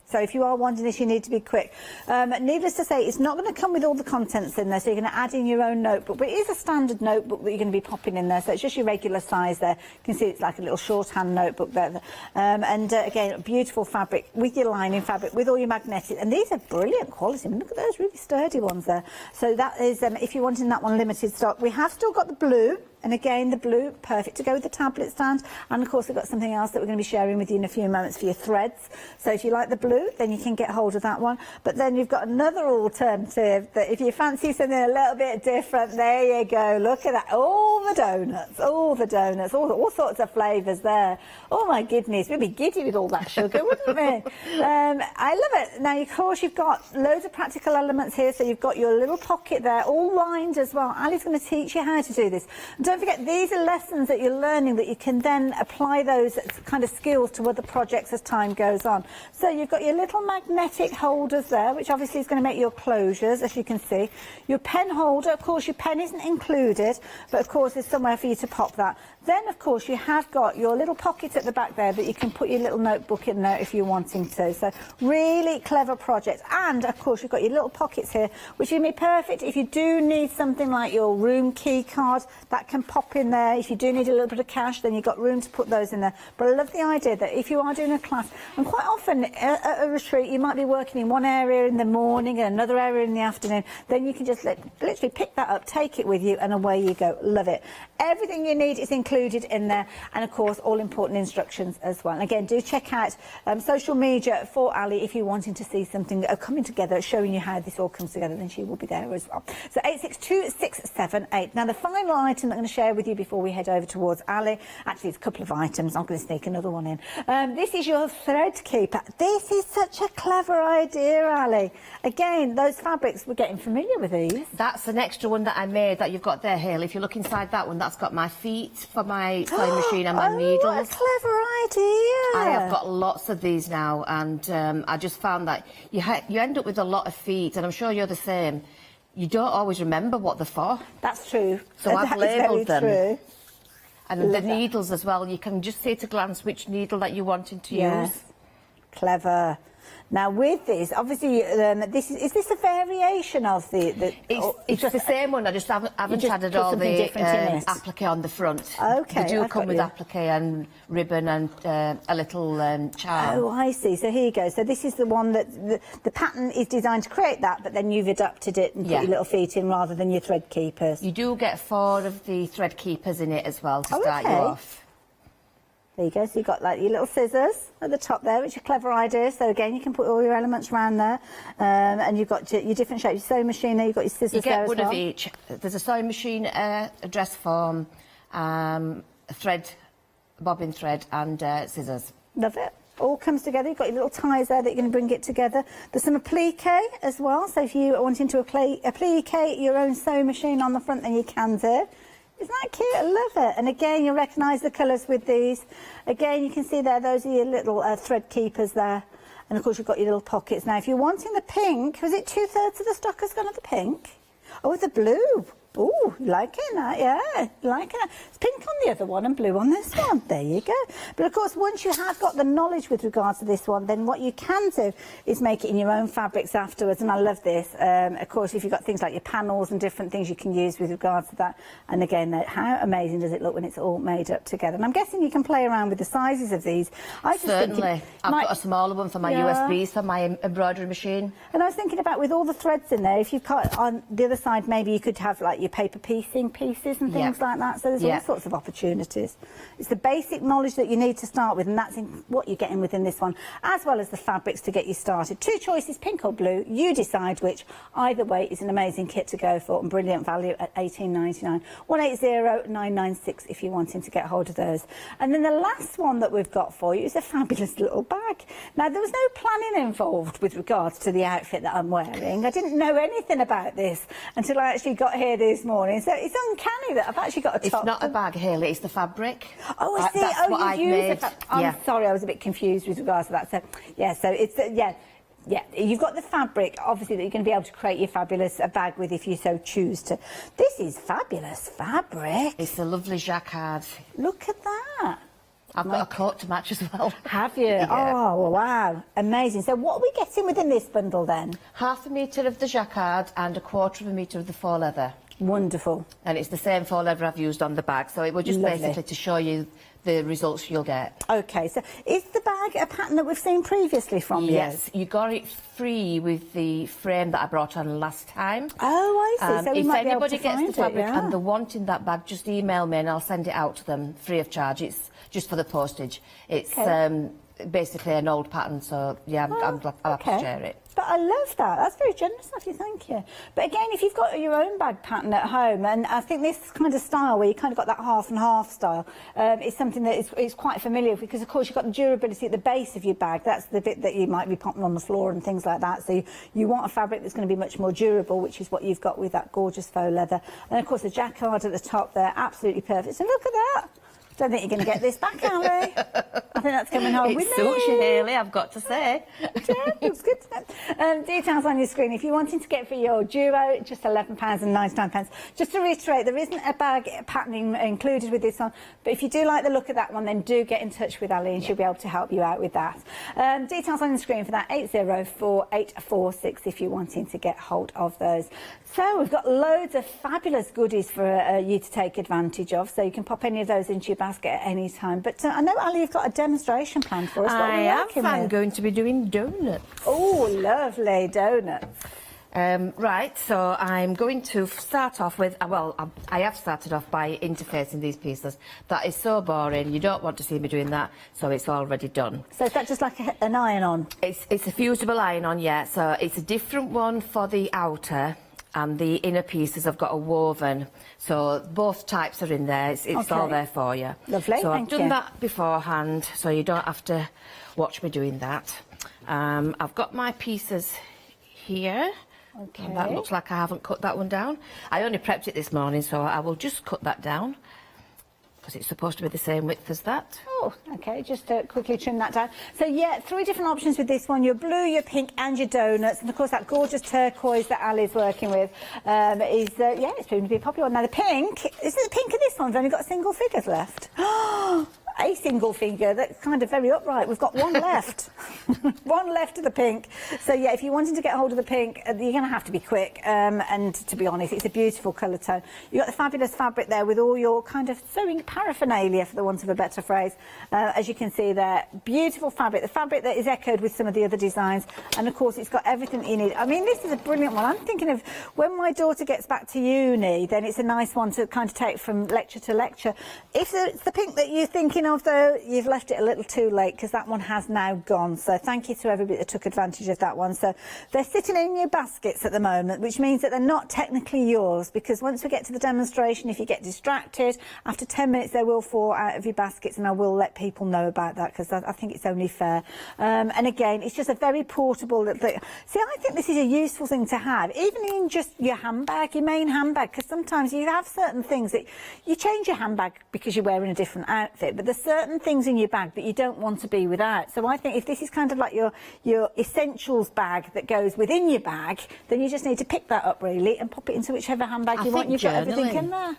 Speaker 1: So if you are wanting this, you need to be quick. Needless to say, it's not going to come with all the contents in there, so you're going to add in your own notebook. But it is a standard notebook that you're going to be popping in there, so it's just your regular size there. You can see it's like a little shorthand notebook there. Again, beautiful fabric with your lining fabric, with all your magnetic. And these are brilliant quality. I mean, look at those really sturdy ones there. So that is, if you're wanting that one, limited stock. We have still got the blue. And again, the blue, perfect to go with the tablet stand. And of course, we've got something else that we're going to be sharing with you in a few moments for your threads. So if you like the blue, then you can get hold of that one. But then you've got another alternative that if you fancy something a little bit different, there you go. Look at that. All the donuts, all sorts of flavours there. Oh my goodness, we'd be giddy with all that sugar, wouldn't we? I love it. Now, of course, you've got loads of practical elements here. So you've got your little pocket there, all lined as well. Ali's going to teach you how to do this. Don't forget, these are lessons that you're learning that you can then apply those kind of skills to other projects as time goes on. So you've got your little magnetic holders there, which obviously is going to make your closures, as you can see. Your pen holder, of course, your pen isn't included, but of course there's somewhere for you to pop that. Then, of course, you have got your little pocket at the back there that you can put your little notebook in there if you're wanting to. So really clever project. And, of course, you've got your little pockets here, which can be perfect if you do need something like your room key card. That can pop in there. If you do need a little bit of cash, then you've got room to put those in there. But I love the idea that if you are doing a class, and quite often at a retreat, you might be working in one area in the morning and another area in the afternoon, then you can just literally pick that up, take it with you, and away you go. Love it. Everything you need is included in there, and of course all important instructions as well. And again, do check out social media for Ali if you're wanting to see something coming together, showing you how this all comes together, then she will be there as well. So 862678. Now the final item that I'm going to share with you before we head over towards Ali, actually it's a couple of items, I'm going to sneak another one in. This is your thread keeper. This is such a clever idea, Ali. Again, those fabrics, we're getting familiar with these.
Speaker 18: That's an extra one that I made that you've got there, Hale. If you look inside that one, that's got my feet for my sewing machine and my needles.
Speaker 1: What a clever idea.
Speaker 18: I have got lots of these now, and I just found that you end up with a lot of feet, and I'm sure you're the same. You don't always remember what they're for.
Speaker 1: That's true.
Speaker 18: So I've labelled them.
Speaker 1: True.
Speaker 18: And the needles as well, you can just see at a glance which needle that you're wanting to use.
Speaker 1: Clever. Now with this, obviously, is this a variation of the
Speaker 18: it's the same one. I just haven't added all the applique on the front.
Speaker 1: Okay,
Speaker 18: they do come with applique and ribbon and a little charm.
Speaker 1: Oh, I see. So here you go. So this is the one that the pattern is designed to create that, but then you've adapted it and put your little feet in rather than your thread keepers.
Speaker 18: You do get 4 of the thread keepers in it as well to start you off.
Speaker 1: There you go, so you've got like your little scissors at the top there, which is a clever idea. So again, you can put all your elements around there, and you've got your different shapes. Your sewing machine there, you've got your scissors there as well.
Speaker 18: You get one of each. There's a sewing machine, a dress form, a thread, bobbin thread, and scissors.
Speaker 1: Love it. All comes together. You've got your little ties there that you're going to bring it together. There's some applique as well, so if you are wanting to applique your own sewing machine on the front, then you can do. Isn't that cute? I love it. And again, you'll recognise the colours with these. Again, you can see there, those are your little thread keepers there. And of course, you've got your little pockets. Now, if you're wanting the pink, was it 2/3 of the stock has gone to the pink? Oh, the blue. Oh, liking that, yeah, liking that. It's pink on the other one and blue on this one. There you go. But of course, once you have got the knowledge with regards to this one, then what you can do is make it in your own fabrics afterwards. And I love this. Of course, if you've got things like your panels and different things you can use with regards to that. And again, how amazing does it look when it's all made up together? And I'm guessing you can play around with the sizes of these.
Speaker 18: Certainly. I've got a smaller one for my USBs, for my embroidery machine.
Speaker 1: And I was thinking about with all the threads in there, if you've got on the other side, maybe you could have like your paper piecing pieces and things like that. So there's all sorts of opportunities. It's the basic knowledge that you need to start with, and that's what you're getting within this one, as well as the fabrics to get you started. 2 choices, pink or blue. You decide which. Either way is an amazing kit to go for and brilliant value at $18.99. 180-996 if you're wanting to get hold of those. And then the last one that we've got for you is a fabulous little bag. Now, there was no planning involved with regards to the outfit that I'm wearing. I didn't know anything about this until I actually got here this morning. So it's uncanny that I've actually got a top.
Speaker 18: It's not a bag, Hayley, it's the fabric.
Speaker 1: Oh, I see.
Speaker 18: That's what I've made.
Speaker 1: I'm sorry, I was a bit confused with regards to that. So, yeah, so it's, yeah, you've got the fabric, obviously, that you're going to be able to create your fabulous bag with if you so choose to. This is fabulous fabric.
Speaker 18: It's a lovely jacquard.
Speaker 1: Look at that.
Speaker 18: I've got a coat to match as well.
Speaker 1: Have you?
Speaker 18: Yeah.
Speaker 1: Oh, wow. Amazing. So what are we getting within this bundle then?
Speaker 18: 1/2 metre of the jacquard and 1/4 metre of the faux leather.
Speaker 1: Wonderful.
Speaker 18: And it's the same faux leather I've used on the bag, so it was just basically to show you the results you'll get.
Speaker 1: OK, so is the bag a pattern that we've seen previously from you?
Speaker 18: Yes, you got it free with the frame that I brought on last time.
Speaker 1: Oh, I see. So we might be able to
Speaker 18: if anybody gets
Speaker 1: find
Speaker 18: the fabric
Speaker 1: it,
Speaker 18: and they're wanting that bag, just email me and I'll send it out to them free of charge. It's just for the postage. It's basically an old pattern, so yeah, I'll have to share it.
Speaker 1: But I love that. That's very generous of you, thank you. But again, if you've got your own bag pattern at home, and I think this kind of style where you kind of got that half and half style is something that is quite familiar, because of course you've got the durability at the base of your bag. That's the bit that you might be popping on the floor and things like that. So you want a fabric that's going to be much more durable, which is what you've got with that gorgeous faux leather. And of course the jacquard at the top there, absolutely perfect. So look at that. Don't think you're going to get this back, Ali. I think that's coming home with me.
Speaker 18: It suits you, Hayley, I've got to say.
Speaker 1: Yeah, looks good. Details on your screen. If you're wanting to get for your duo, just £11.99. Just to reiterate, there isn't a bag patterning included with this one, but if you do like the look of that one, then do get in touch with Ali and she'll be able to help you out with that. Details on the screen for that, 804846 if you're wanting to get hold of those. So we've got loads of fabulous goodies for you to take advantage of, so you can pop any of those into your basket at any time. But I know, Ali, you've got a demonstration plan for us.
Speaker 18: I am. I'm going to be doing donuts.
Speaker 1: Oh, lovely donuts.
Speaker 18: Right, so I'm going to start off with, well, I have started off by interfacing these pieces. That is so boring, you don't want to see me doing that, so it's already done.
Speaker 1: So is that just like an iron-on?
Speaker 18: It's a fusible iron-on, yeah, so it's a different one for the outer, and the inner pieces I've got a woven, so both types are in there. It's all there for you.
Speaker 1: Lovely,
Speaker 18: so
Speaker 1: thank
Speaker 18: I've done that beforehand, so you don't have to watch me doing that. I've got my pieces here.
Speaker 1: Okay.
Speaker 18: And that looks like I haven't cut that one down. I only prepped it this morning, so I will just cut that down, because it's supposed to be the same width as that.
Speaker 1: Oh, OK, just quickly trim that down. So, yeah, 3 different options with this one. Your blue, your pink and your donuts. And, of course, that gorgeous turquoise that Ali's working with is, yeah, it's proving to be a popular one. Now, the pink, is it the pink of this one? We've only got single figures left. A single figure, that's kind of very upright. We've got one left. One left of the pink. So, yeah, if you're wanting to get hold of the pink, you're going to have to be quick. And to be honest, it's a beautiful colour tone. You've got the fabulous fabric there with all your kind of sewing paraphernalia, for the want of a better phrase. As you can see there, beautiful fabric. The fabric that is echoed with some of the other designs. And, of course, it's got everything that you need. I mean, this is a brilliant one. I'm thinking of when my daughter gets back to uni, then it's a nice one to kind of take from lecture to lecture. If it's the pink that you're thinking of, though, you've left it a little too late, because that one has now gone. So thank you to everybody that took advantage of that one. So they're sitting in your baskets at the moment, which means that they're not technically yours, because once we get to the demonstration, if you get distracted, after 10 minutes they will fall out of your baskets, and I will let people know about that, because I think it's only fair. And again, it's just a very portable little thing. See, I think this is a useful thing to have, even in just your handbag, your main handbag, because sometimes you have certain things that you change your handbag because you're wearing a different outfit, but there's certain things in your bag that you don't want to be without. So I think if this is kind of like your essentials bag that goes within your bag, then you just need to pick that up really and pop it into whichever handbag you want. You've got everything in there.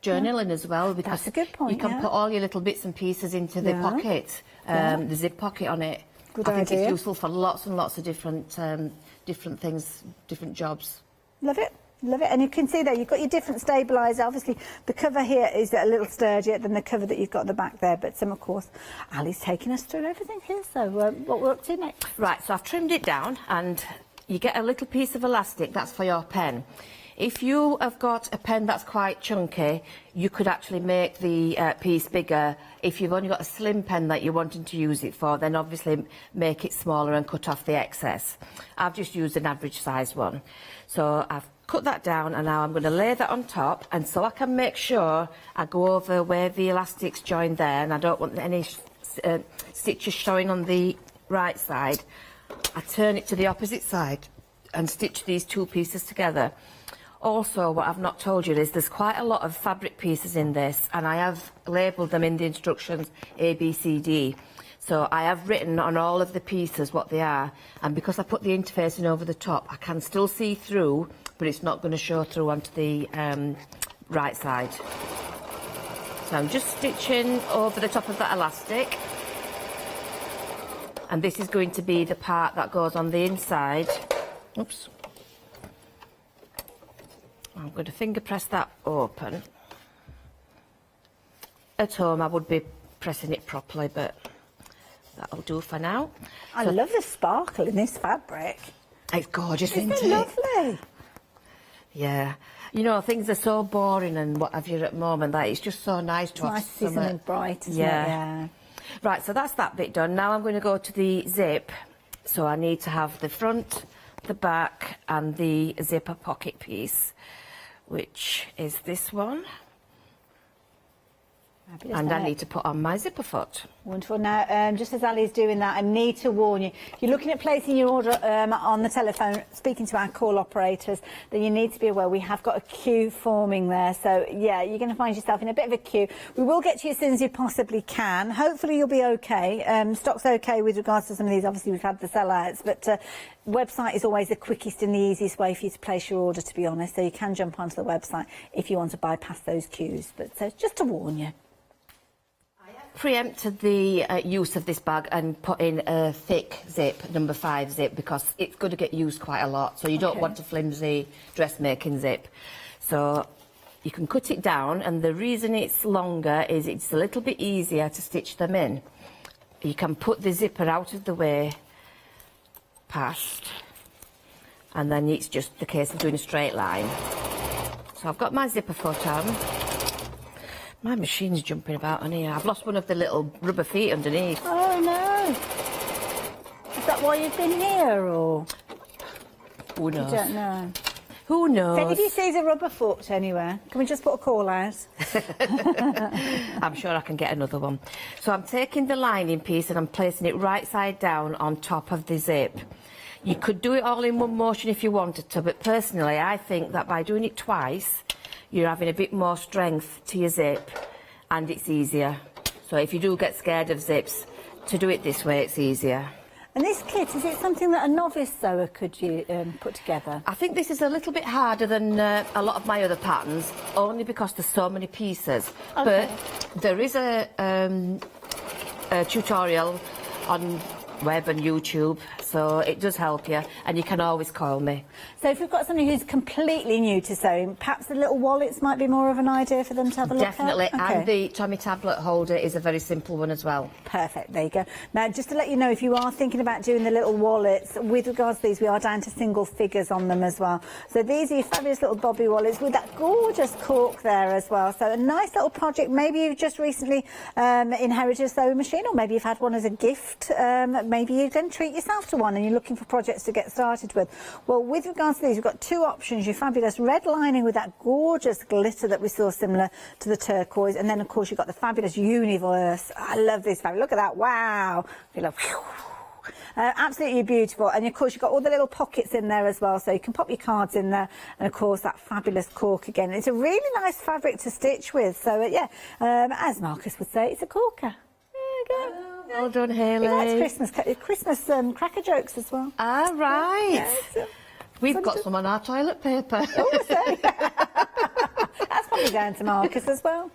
Speaker 18: Journaling as well, because
Speaker 1: that's a good point.
Speaker 18: You can put all your little bits and pieces into the pocket, the zip pocket on it.
Speaker 1: Good
Speaker 18: I think
Speaker 1: idea.
Speaker 18: it's useful for lots and lots of different things, different jobs.
Speaker 1: Love it. Love it. And you can see there, you've got your different stabiliser. Obviously, the cover here is a little sturdier than the cover that you've got at the back there. But of course, Ali's taking us through everything here. So what we're up to next?
Speaker 18: Right, so I've trimmed it down, and you get a little piece of elastic. That's for your pen. If you have got a pen that's quite chunky, you could actually make the piece bigger. If you've only got a slim pen that you're wanting to use it for, then obviously make it smaller and cut off the excess. I've just used an average size one. So I've cut that down, and now I'm going to lay that on top, and so I can make sure I go over where the elastic's joined there, and I don't want any stitches showing on the right side. I turn it to the opposite side and stitch these two pieces together. Also, what I've not told you is there's quite a lot of fabric pieces in this, and I have labelled them in the instructions A, B, C, D. So I have written on all of the pieces what they are, and because I put the interfacing over the top, I can still see through, but it's not going to show through onto the right side. So I'm just stitching over the top of that elastic, and this is going to be the part that goes on the inside. Oops. I'm going to finger press that open. At home I would be pressing it properly, but that'll do for now.
Speaker 1: I love the sparkle in this fabric.
Speaker 18: It's gorgeous, isn't it?
Speaker 1: Isn't it lovely?
Speaker 18: Yeah. You know, things are so boring and what have you at the moment that it's just so nice to have
Speaker 1: Nice to see something bright, isn't it? Yeah.
Speaker 18: Right, so that's that bit done. Now I'm going to go to the zip. So I need to have the front, the back and the zipper pocket piece, which is this one. And I need to put on my zipper foot.
Speaker 1: Wonderful. Now, just as Ali's doing that, I need to warn you, if you're looking at placing your order on the telephone, speaking to our call operators, then you need to be aware we have got a queue forming there. So, yeah, you're going to find yourself in a bit of a queue. We will get to you as soon as we possibly can. Hopefully you'll be okay. Stock's okay with regards to some of these. Obviously, we've had the sellouts, but website is always the quickest and the easiest way for you to place your order, to be honest. So you can jump onto the website if you want to bypass those queues. But just to warn you.
Speaker 18: Preempted the use of this bag and put in a thick zip, number 5 zip, because it's going to get used quite a lot. So you don't want a flimsy dressmaking zip. So you can cut it down, and the reason it's longer is it's a little bit easier to stitch them in. You can put the zipper out of the way past, and then it's just the case of doing a straight line. So I've got my zipper foot on. My machine's jumping about on here. I've lost one of the little rubber feet underneath.
Speaker 1: Oh, no. Is that why you've been here, or...?
Speaker 18: Who knows?
Speaker 1: You don't know.
Speaker 18: Who knows?
Speaker 1: If anybody sees a rubber foot anywhere, can we just put a call out?
Speaker 18: I'm sure I can get another one. So I'm taking the lining piece and I'm placing it right side down on top of the zip. You could do it all in one motion if you wanted to, but personally I think that by doing it twice, you're having a bit more strength to your zip and it's easier. So if you do get scared of zips, to do it this way, it's easier.
Speaker 1: And this kit, is it something that a novice sewer could put together?
Speaker 18: I think this is a little bit harder than a lot of my other patterns, only because there's so many pieces.
Speaker 1: Okay.
Speaker 18: But there is a tutorial on web and YouTube, so it does help you, and you can always call me.
Speaker 1: So if we've got somebody who's completely new to sewing, perhaps the little wallets might be more of an idea for them to have a look at?
Speaker 18: Definitely, and the Tommy tablet holder is a very simple one as well.
Speaker 1: Perfect, there you go. Now, just to let you know, if you are thinking about doing the little wallets, with regards to these, we are down to single figures on them as well. So these are your fabulous little bobby wallets with that gorgeous cork there as well. So a nice little project. Maybe you've just recently inherited a sewing machine, or maybe you've had one as a gift. Maybe you can treat yourself to one and you're looking for projects to get started with. Well, with regards to these, we've got two options. Your fabulous red lining with that gorgeous glitter that we saw similar to the turquoise, and then of course you've got the fabulous universe. I love this fabric. Look at that. Wow. I feel like, absolutely beautiful. And of course you've got all the little pockets in there as well, so you can pop your cards in there, and of course that fabulous cork again. It's a really nice fabric to stitch with. So yeah, as Marcus would say, it's a corker. There you go.
Speaker 18: Well done, Hayley.
Speaker 1: He likes Christmas cracker jokes as well.
Speaker 18: Ah, right.
Speaker 1: Yeah,
Speaker 18: we've got some on our toilet paper.
Speaker 1: Oh, so. That's probably down to Marcus as well.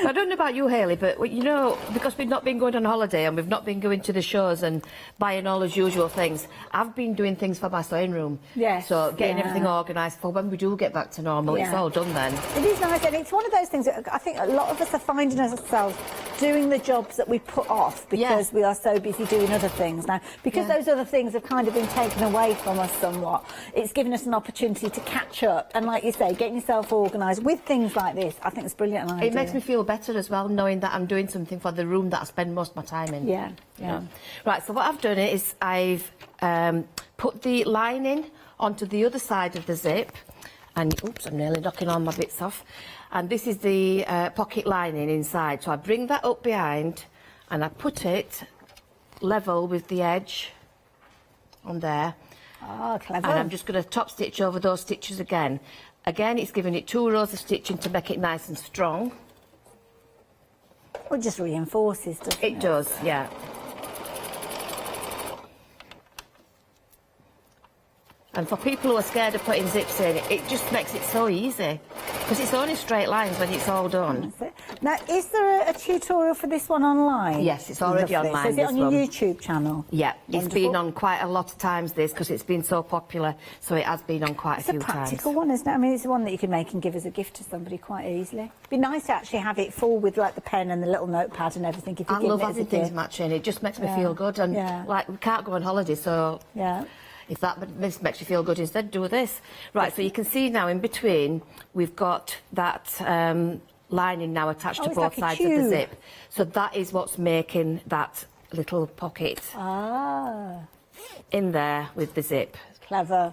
Speaker 18: I don't know about you, Hayley, but you know, because we've not been going on holiday and we've not been going to the shows and buying all those usual things, I've been doing things for my sewing room.
Speaker 1: Yes.
Speaker 18: So getting everything organised for when we do get back to normal, it's all done then.
Speaker 1: It is nice, and it's one of those things that I think a lot of us are finding ourselves doing the jobs that we put off because we are so busy doing other things now. Because those other things have kind of been taken away from us somewhat, it's given us an opportunity to catch up. And like you say, getting yourself organised with things like this, I think it's a brilliant idea.
Speaker 18: It makes me feel better as well, knowing that I'm doing something for the room that I spend most of my time in.
Speaker 1: Yeah,
Speaker 18: you know. Right, so what I've done is I've put the lining onto the other side of the zip, and oops, I'm nearly knocking all my bits off. And this is the pocket lining inside. So I bring that up behind and I put it level with the edge on there.
Speaker 1: Oh, clever.
Speaker 18: And I'm just going to top stitch over those stitches again. Again, it's giving it 2 rows of stitching to make it nice and strong.
Speaker 1: It just reinforces, doesn't it?
Speaker 18: It does, yeah. And for people who are scared of putting zips in, it just makes it so easy. Because it's only straight lines when it's all done.
Speaker 1: Now, is there a tutorial for this one online?
Speaker 18: Yes, it's already
Speaker 1: Lovely.
Speaker 18: online.
Speaker 1: So is it on your
Speaker 18: one.
Speaker 1: YouTube channel?
Speaker 18: Yeah,
Speaker 1: Wonderful.
Speaker 18: It's been on quite a lot of times, this, because it's been so popular. So it has been on quite a few times.
Speaker 1: It's a practical one, isn't it? I mean, it's the one that you can make and give as a gift to somebody quite easily. It'd be nice to actually have it full with, like, the pen and the little notepad and everything. If you
Speaker 18: I
Speaker 1: give
Speaker 18: love
Speaker 1: it as a
Speaker 18: having things
Speaker 1: gift.
Speaker 18: matching. It just makes me feel good. And, like, we can't go on holiday, so...
Speaker 1: Yeah.
Speaker 18: If that makes you feel good instead, do this. Right, so you can see now in between, we've got that lining now attached to both sides of the zip. So that is what's making that little pocket in there with the zip.
Speaker 1: Clever.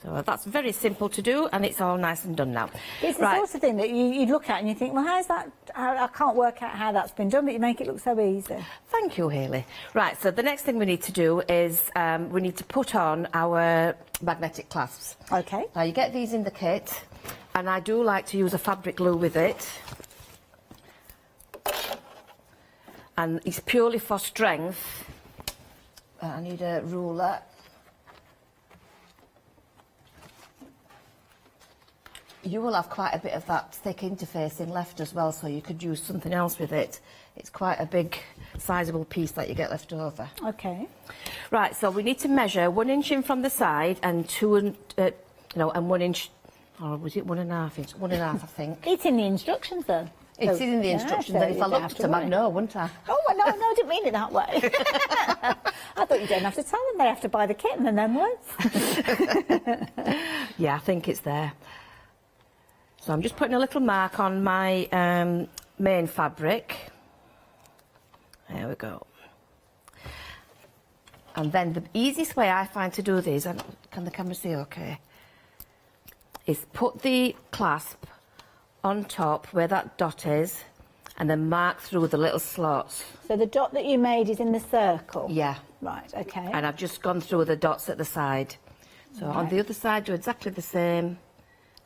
Speaker 18: So that's very simple to do, and it's all nice and done now.
Speaker 1: It's the sort of thing that you look at and you think, well, how's that? I can't work out how that's been done, but you make it look so easy.
Speaker 18: Thank you, Hayley. Right, so the next thing we need to do is we need to put on our magnetic clasps.
Speaker 1: Okay.
Speaker 18: Now, you get these in the kit, and I do like to use a fabric glue with it. And it's purely for strength. I need a ruler. You will have quite a bit of that thick interfacing left as well, so you could use something else with it. It's quite a big, sizable piece that you get left over.
Speaker 1: Okay.
Speaker 18: Right, so we need to measure 1 inch in from the side and 1 inch, or was it 1.5 inch? 1.5, I think.
Speaker 1: It's in the instructions, though.
Speaker 18: It's in the instructions,
Speaker 1: so
Speaker 18: and if I looked at them, I'd know, wouldn't I?
Speaker 1: Oh, no, I didn't mean it that way. I thought you don't have to tell them. They have to buy the kit and then them words.
Speaker 18: Yeah, I think it's there. So I'm just putting a little mark on my main fabric. There we go. And then the easiest way I find to do this, and can the camera see okay, is put the clasp on top where that dot is, and then mark through the little slots.
Speaker 1: So the dot that you made is in the circle?
Speaker 18: Yeah.
Speaker 1: Right, okay.
Speaker 18: And I've just gone through the dots at the side. So on the other side, do exactly the same.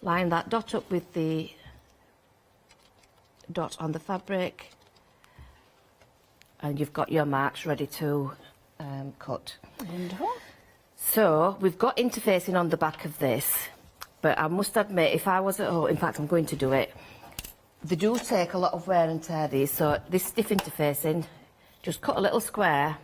Speaker 18: Line that dot up with the dot on the fabric, and you've got your marks ready to cut.
Speaker 1: Wonderful.
Speaker 18: So we've got interfacing on the back of this, but I must admit, if I was at home, in fact I'm going to do it, they do take a lot of wear and tear, these, so this stiff interfacing, just cut a little square.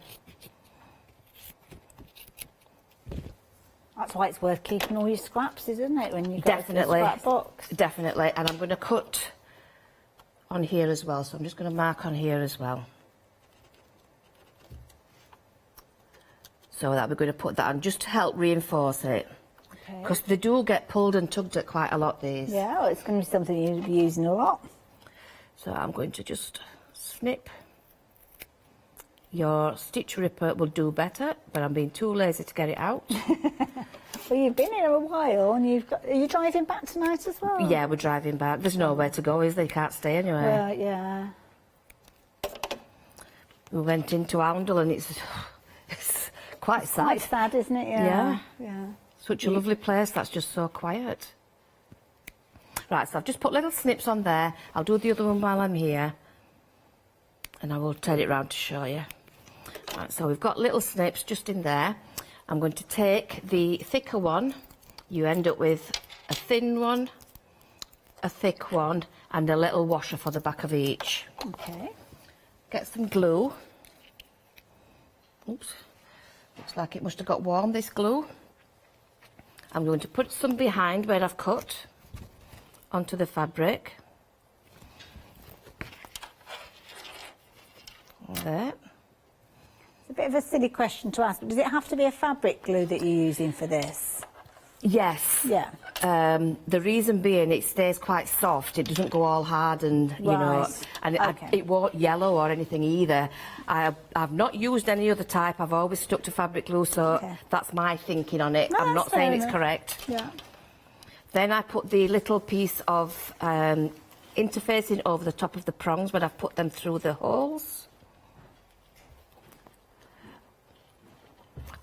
Speaker 1: That's why it's worth keeping all your scraps, isn't it, when you go to the scrap box?
Speaker 18: Definitely, and I'm going to cut on here as well, so I'm just going to mark on here as well. So that we're going to put that on just to help reinforce it.
Speaker 1: Okay.
Speaker 18: Because they do get pulled and tugged at quite a lot, these.
Speaker 1: Yeah, well, it's going to be something you'll be using a lot.
Speaker 18: So I'm going to just snip. Your stitch ripper will do better, but I'm being too lazy to get it out.
Speaker 1: Well, you've been here a while, and are you driving back tonight as well?
Speaker 18: Yeah, we're driving back. There's nowhere to go, is there? You can't stay anywhere.
Speaker 1: Well, yeah.
Speaker 18: We went into Hochanda and it's quite sad.
Speaker 1: Quite sad, isn't it? Yeah.
Speaker 18: Such a lovely place that's just so quiet. Right, so I've just put little snips on there. I'll do the other one while I'm here, and I will turn it round to show you. Right, so we've got little snips just in there. I'm going to take the thicker one. You end up with a thin one, a thick one, and a little washer for the back of each.
Speaker 1: Okay.
Speaker 18: Get some glue. Oops. Looks like it must have got warm, this glue. I'm going to put some behind where I've cut onto the fabric. There.
Speaker 1: It's a bit of a silly question to ask, but does it have to be a fabric glue that you're using for this?
Speaker 18: Yes.
Speaker 1: Yeah.
Speaker 18: The reason being it stays quite soft. It doesn't go all hard and, you know,
Speaker 1: Right.
Speaker 18: and it won't yellow or anything either. I've not used any other type. I've always stuck to fabric glue, so that's my thinking on it.
Speaker 1: No,
Speaker 18: I'm not
Speaker 1: that's fair
Speaker 18: saying it's
Speaker 1: enough.
Speaker 18: correct.
Speaker 1: Yeah.
Speaker 18: Then I put the little piece of interfacing over the top of the prongs when I've put them through the holes.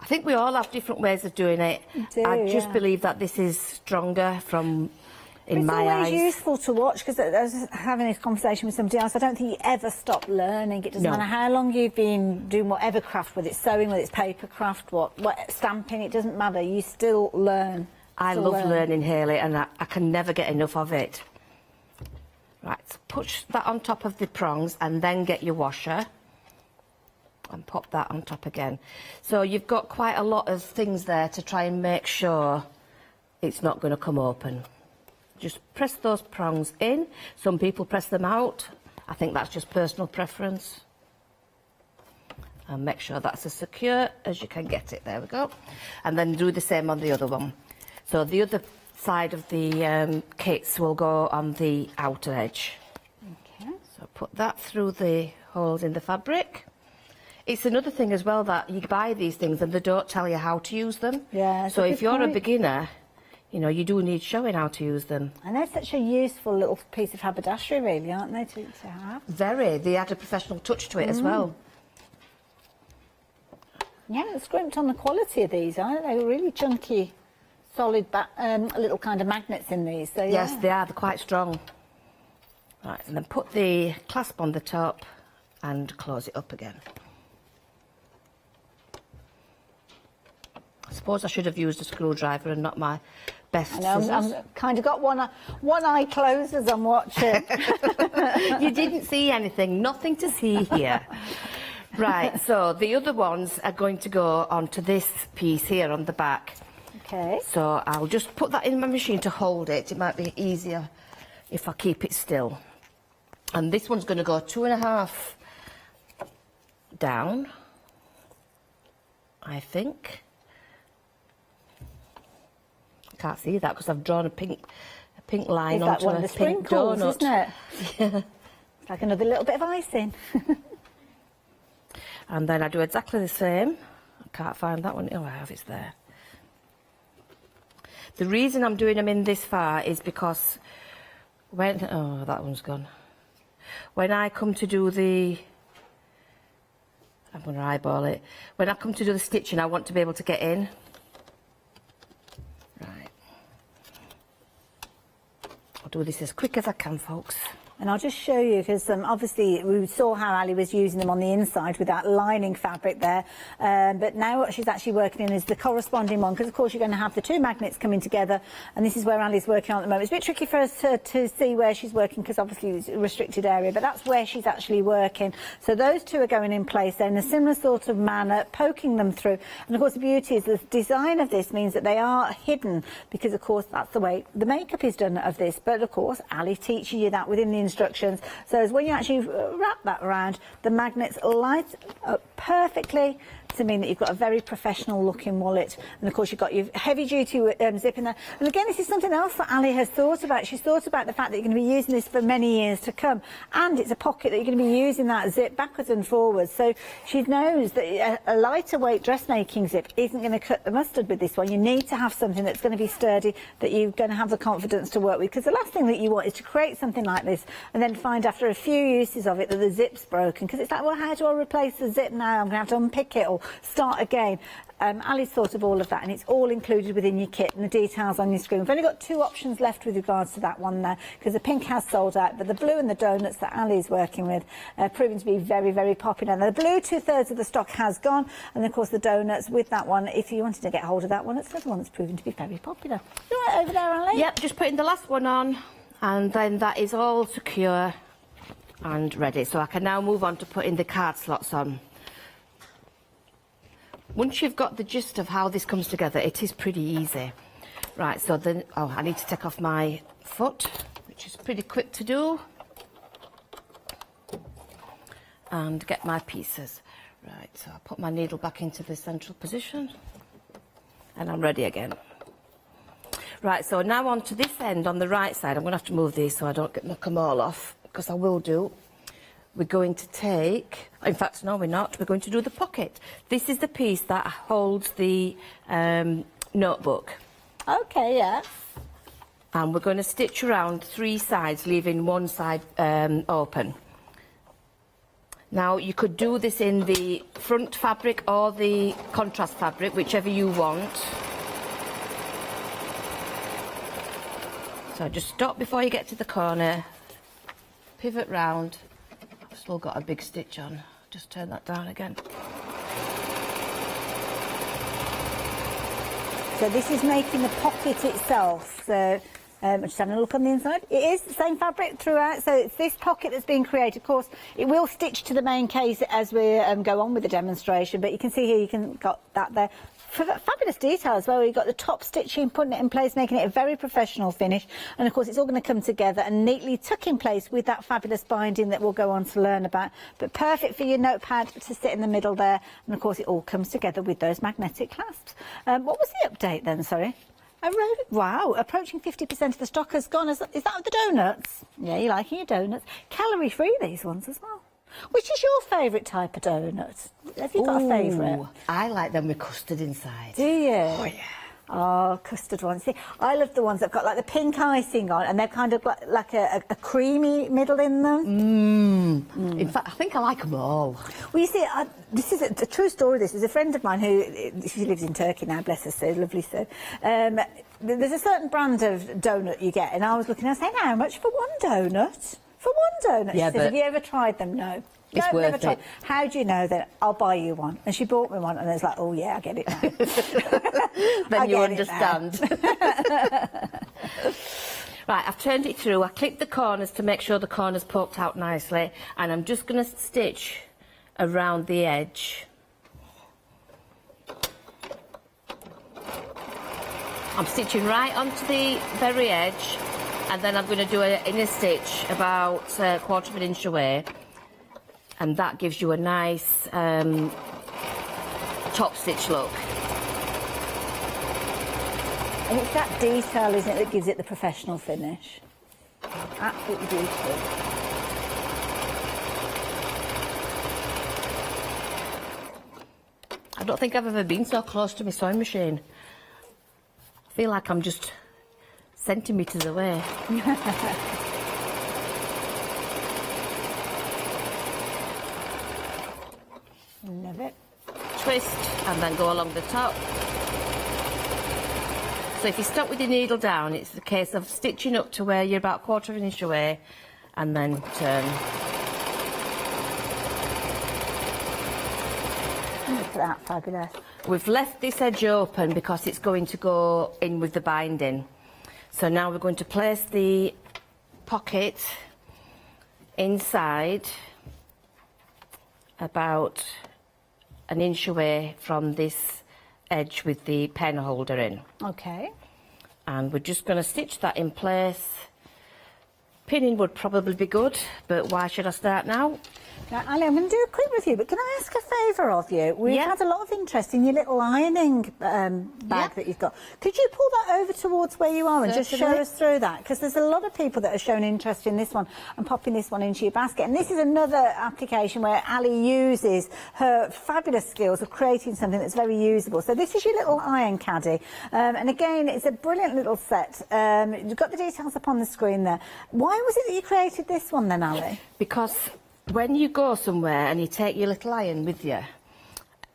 Speaker 18: I think we all have different ways of doing it. I just believe that this is stronger in my eyes.
Speaker 1: It's always useful to watch, because I was having this conversation with somebody else. I don't think you ever stop learning. It doesn't matter how long you've been doing whatever craft, whether it's sewing, whether it's paper craft, what stamping, it doesn't matter. You still learn.
Speaker 18: I love learning, Hayley, and I can never get enough of it. Right, so push that on top of the prongs and then get your washer and pop that on top again. So you've got quite a lot of things there to try and make sure it's not going to come open. Just press those prongs in. Some people press them out. I think that's just personal preference. And make sure that's as secure as you can get it. There we go. And then do the same on the other one. So the other side of the kits will go on the outer edge.
Speaker 1: Okay.
Speaker 18: So put that through the holes in the fabric. It's another thing as well that you buy these things and they don't tell you how to use them.
Speaker 1: Yeah.
Speaker 18: So if you're a beginner, you know, you do need showing how to use them.
Speaker 1: And they're such a useful little piece of haberdashery, really, aren't they, to have?
Speaker 18: Very. They add a professional touch to it as well.
Speaker 1: Yeah, it's scrimped on the quality of these, aren't they? They're really chunky, solid, little kind of magnets in these. So,
Speaker 18: Yes, they are. They're quite strong. Right, and then put the clasp on the top and close it up again. I suppose I should have used a screwdriver and not my best scissors.
Speaker 1: I've kind of got one eye closed as I'm watching.
Speaker 18: You didn't see anything. Nothing to see here. Right, so the other ones are going to go onto this piece here on the back.
Speaker 1: Okay.
Speaker 18: So I'll just put that in my machine to hold it. It might be easier if I keep it still. And this one's going to go 2.5 down, I think. Can't see that because I've drawn a pink line
Speaker 1: Is that
Speaker 18: onto
Speaker 1: one of
Speaker 18: a
Speaker 1: the
Speaker 18: pink
Speaker 1: sprinkles,
Speaker 18: donut.
Speaker 1: isn't it?
Speaker 18: Yeah.
Speaker 1: It's like another little bit of icing.
Speaker 18: And then I do exactly the same. I can't find that one. Oh, I have, it's there. The reason I'm doing them in this far is because when... Oh, that one's gone. When I come to do the... I'm going to eyeball it. When I come to do the stitching, I want to be able to get in. Right. I'll do this as quick as I can, folks.
Speaker 1: And I'll just show you, because obviously we saw how Ali was using them on the inside with that lining fabric there. But now what she's actually working in is the corresponding one, because of course you're going to have the two magnets coming together, and this is where Ali's working on at the moment. It's a bit tricky for us to see where she's working, because obviously it's a restricted area, but that's where she's actually working. So those two are going in place there in a similar sort of manner, poking them through. And of course the beauty is the design of this means that they are hidden, because of course that's the way the makeup is done of this. But of course Ali teaches you that within the instructions, so as when you actually wrap that around, the magnets light up perfectly to mean that you've got a very professional looking wallet. And of course you've got your heavy duty zip in there. And again, this is something else that Ali has thought about. She's thought about the fact that you're going to be using this for many years to come, and it's a pocket that you're going to be using that zip backwards and forwards. So she knows that a lighter weight dressmaking zip isn't going to cut the mustard with this one. You need to have something that's going to be sturdy, that you're going to have the confidence to work with, because the last thing that you want is to create something like this and then find after a few uses of it that the zip's broken, because it's like, well, how do I replace the zip now? I'm going to have to unpick it or start again. Ali's thought of all of that, and it's all included within your kit, and the details on your screen. We've only got 2 options left with regards to that one there, because the pink has sold out, but the blue and the donuts that Ali's working with are proving to be very, very popular. Now, the blue, 2/3 of the stock has gone, and of course the donuts with that one, if you wanted to get hold of that one, it's another one that's proven to be very popular. You right over there, Ali?
Speaker 18: Yep, just putting the last one on, and then that is all secure and ready. So I can now move on to putting the card slots on. Once you've got the gist of how this comes together, it is pretty easy. Right, so then, I need to take off my foot, which is pretty quick to do. and get my pieces. Right, so I'll put my needle back into the central position and I'm ready again. Right, so now on to this end on the right side. I'm going to have to move these so I don't knock them all off, because I will do. We're going to take, in fact, no, we're not. We're going to do the pocket. This is the piece that holds the notebook.
Speaker 1: Okay, yeah.
Speaker 18: And we're going to stitch around 3 sides, leaving one side open. Now, you could do this in the front fabric or the contrast fabric, whichever you want. So just stop before you get to the corner, pivot round. I've still got a big stitch on. Just turn that down again.
Speaker 1: So this is making the pocket itself. So just having a look on the inside. It is the same fabric throughout. So it's this pocket that's being created. Of course, it will stitch to the main case as we go on with the demonstration. But you can see here, you can got that there. Fabulous detail as well. You've got the top stitching, putting it in place, making it a very professional finish. And of course, it's all going to come together and neatly tuck in place with that fabulous binding that we'll go on to learn about. But perfect for your notepad to sit in the middle there. And of course, it all comes together with those magnetic clasps. What was the update then? Sorry. Wow, approaching 50% of the stock has gone. Is that with the donuts? Yeah, you're liking your donuts. Calorie free, these ones as well. Which is your favourite type of donut? Have you got a favourite?
Speaker 18: I like them with custard inside.
Speaker 1: Do you?
Speaker 18: Oh, yeah.
Speaker 1: Oh, custard ones. See, I love the ones that have got like the pink icing on and they've kind of got like a creamy middle in them.
Speaker 18: In fact, I think I like them all.
Speaker 1: Well, you see, this is a true story. This is a friend of mine she lives in Turkey now, bless her, so lovely so. There's a certain brand of donut you get, and I was looking, I was saying, how much for one donut? For one donut?
Speaker 18: Yeah,
Speaker 1: she said, have you ever tried them? No.
Speaker 18: It's
Speaker 1: No,
Speaker 18: worth
Speaker 1: never tried.
Speaker 18: it.
Speaker 1: How do you know that? I'll buy you one. And she bought me one, and I was like, oh yeah, I get it now.
Speaker 18: Then you understand. Right, I've turned it through. I clipped the corners to make sure the corners poked out nicely, and I'm just going to stitch around the edge. I'm stitching right onto the very edge, and then I'm going to do an inner stitch about a 1/4 of an inch away, and that gives you a nice top stitch look.
Speaker 1: And it's that detail, isn't it, that gives it the professional finish. Absolutely beautiful.
Speaker 18: I don't think I've ever been so close to my sewing machine. I feel like I'm just centimetres away.
Speaker 1: Love it.
Speaker 18: Twist and then go along the top. So if you stop with your needle down, it's a case of stitching up to where you're about 1/4 of an inch away and then turn.
Speaker 1: Look at that, fabulous.
Speaker 18: We've left this edge open because it's going to go in with the binding. So now we're going to place the pocket inside about an inch away from this edge with the pen holder in.
Speaker 1: Okay.
Speaker 18: And we're just going to stitch that in place. Pinning would probably be good, but why should I start now?
Speaker 1: Now, Ali, I'm going to do a quick review, but can I ask a favour of you? We've had a lot of interest in your little ironing bag that you've got. Could you pull that over towards where you are and just show us through that? Because there's a lot of people that have shown interest in this one and popping this one into your basket. And this is another application where Ali uses her fabulous skills of creating something that's very usable. So this is your little iron caddy. And again, it's a brilliant little set. You've got the details up on the screen there. Why was it that you created this one then, Ali?
Speaker 18: Because when you go somewhere and you take your little iron with you,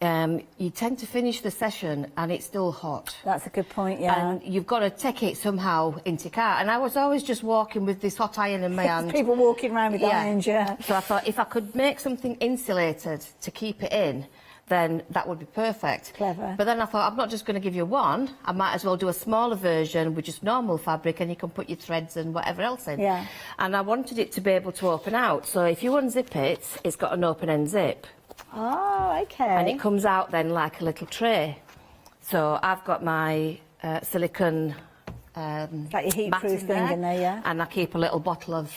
Speaker 18: you tend to finish the session and it's still hot.
Speaker 1: That's a good point, yeah.
Speaker 18: And you've got to take it somehow into car. And I was always just walking with this hot iron in my hand.
Speaker 1: People walking around with irons, yeah.
Speaker 18: So I thought if I could make something insulated to keep it in, then that would be perfect.
Speaker 1: Clever.
Speaker 18: But then I thought, I'm not just going to give you one. I might as well do a smaller version with just normal fabric and you can put your threads and whatever else in.
Speaker 1: Yeah.
Speaker 18: And I wanted it to be able to open out. So if you unzip it, it's got an open end zip.
Speaker 1: Oh, okay.
Speaker 18: And it comes out then like a little tray. So I've got my silicone
Speaker 1: like your heat-proof thing in there, yeah.
Speaker 18: And I keep a little bottle of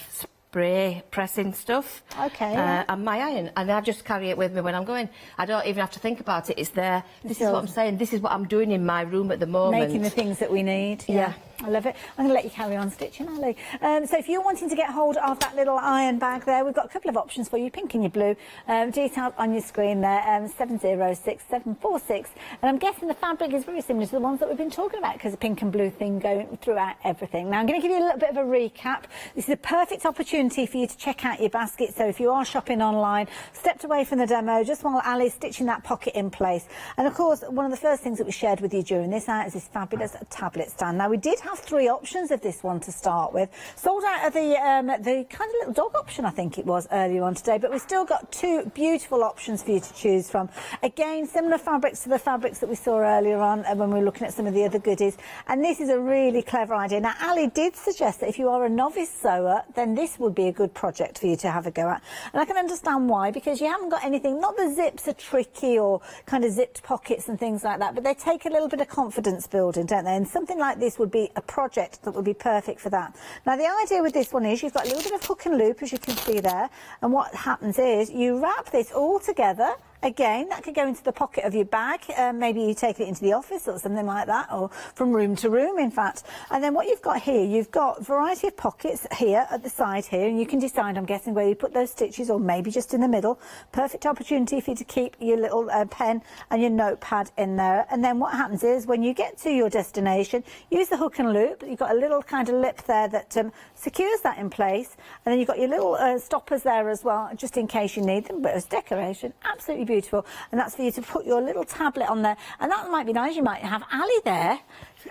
Speaker 18: spray pressing stuff.
Speaker 1: Okay.
Speaker 18: And my iron, and I just carry it with me when I'm going. I don't even have to think about it. It's there. This is what I'm saying. This is what I'm doing in my room at the moment.
Speaker 1: Making the things that we need.
Speaker 18: Yeah.
Speaker 1: I love it. I'm going to let you carry on stitching, Ali. So if you're wanting to get hold of that little iron bag there, we've got a couple of options for you, pink and your blue. Details on your screen there, 706746. And I'm guessing the fabric is very similar to the ones that we've been talking about, because the pink and blue thing going throughout everything. Now I'm going to give you a little bit of a recap. This is a perfect opportunity for you to check out your basket. So if you are shopping online, stepped away from the demo just while Ali's stitching that pocket in place. And of course, one of the first things that we shared with you during this out is this fabulous tablet stand. Now we did have 3 options of this one to start with. Sold out of the kind of little dog option, I think it was, earlier on today, but we've still got 2 beautiful options for you to choose from. Again, similar fabrics to the fabrics that we saw earlier on when we were looking at some of the other goodies. And this is a really clever idea. Now, Ali did suggest that if you are a novice sewer, then this would be a good project for you to have a go at. And I can understand why, because you haven't got anything, not the zips are tricky or kind of zipped pockets and things like that, but they take a little bit of confidence building, don't they? And something like this would be a project that would be perfect for that. Now, the idea with this one is you've got a little bit of hook and loop, as you can see there, and what happens is you wrap this all together. Again, that could go into the pocket of your bag. Maybe you take it into the office or something like that, or from room to room, in fact. And then what you've got here, you've got a variety of pockets here at the side here, and you can decide, I'm guessing, where you put those stitches or maybe just in the middle. Perfect opportunity for you to keep your little pen and your notepad in there. And then what happens is when you get to your destination, use the hook and loop. You've got a little kind of lip there that secures that in place. And then you've got your little stoppers there as well, just in case you need them. But as decoration, absolutely beautiful. And that's for you to put your little tablet on there. And that might be nice. You might have Ali there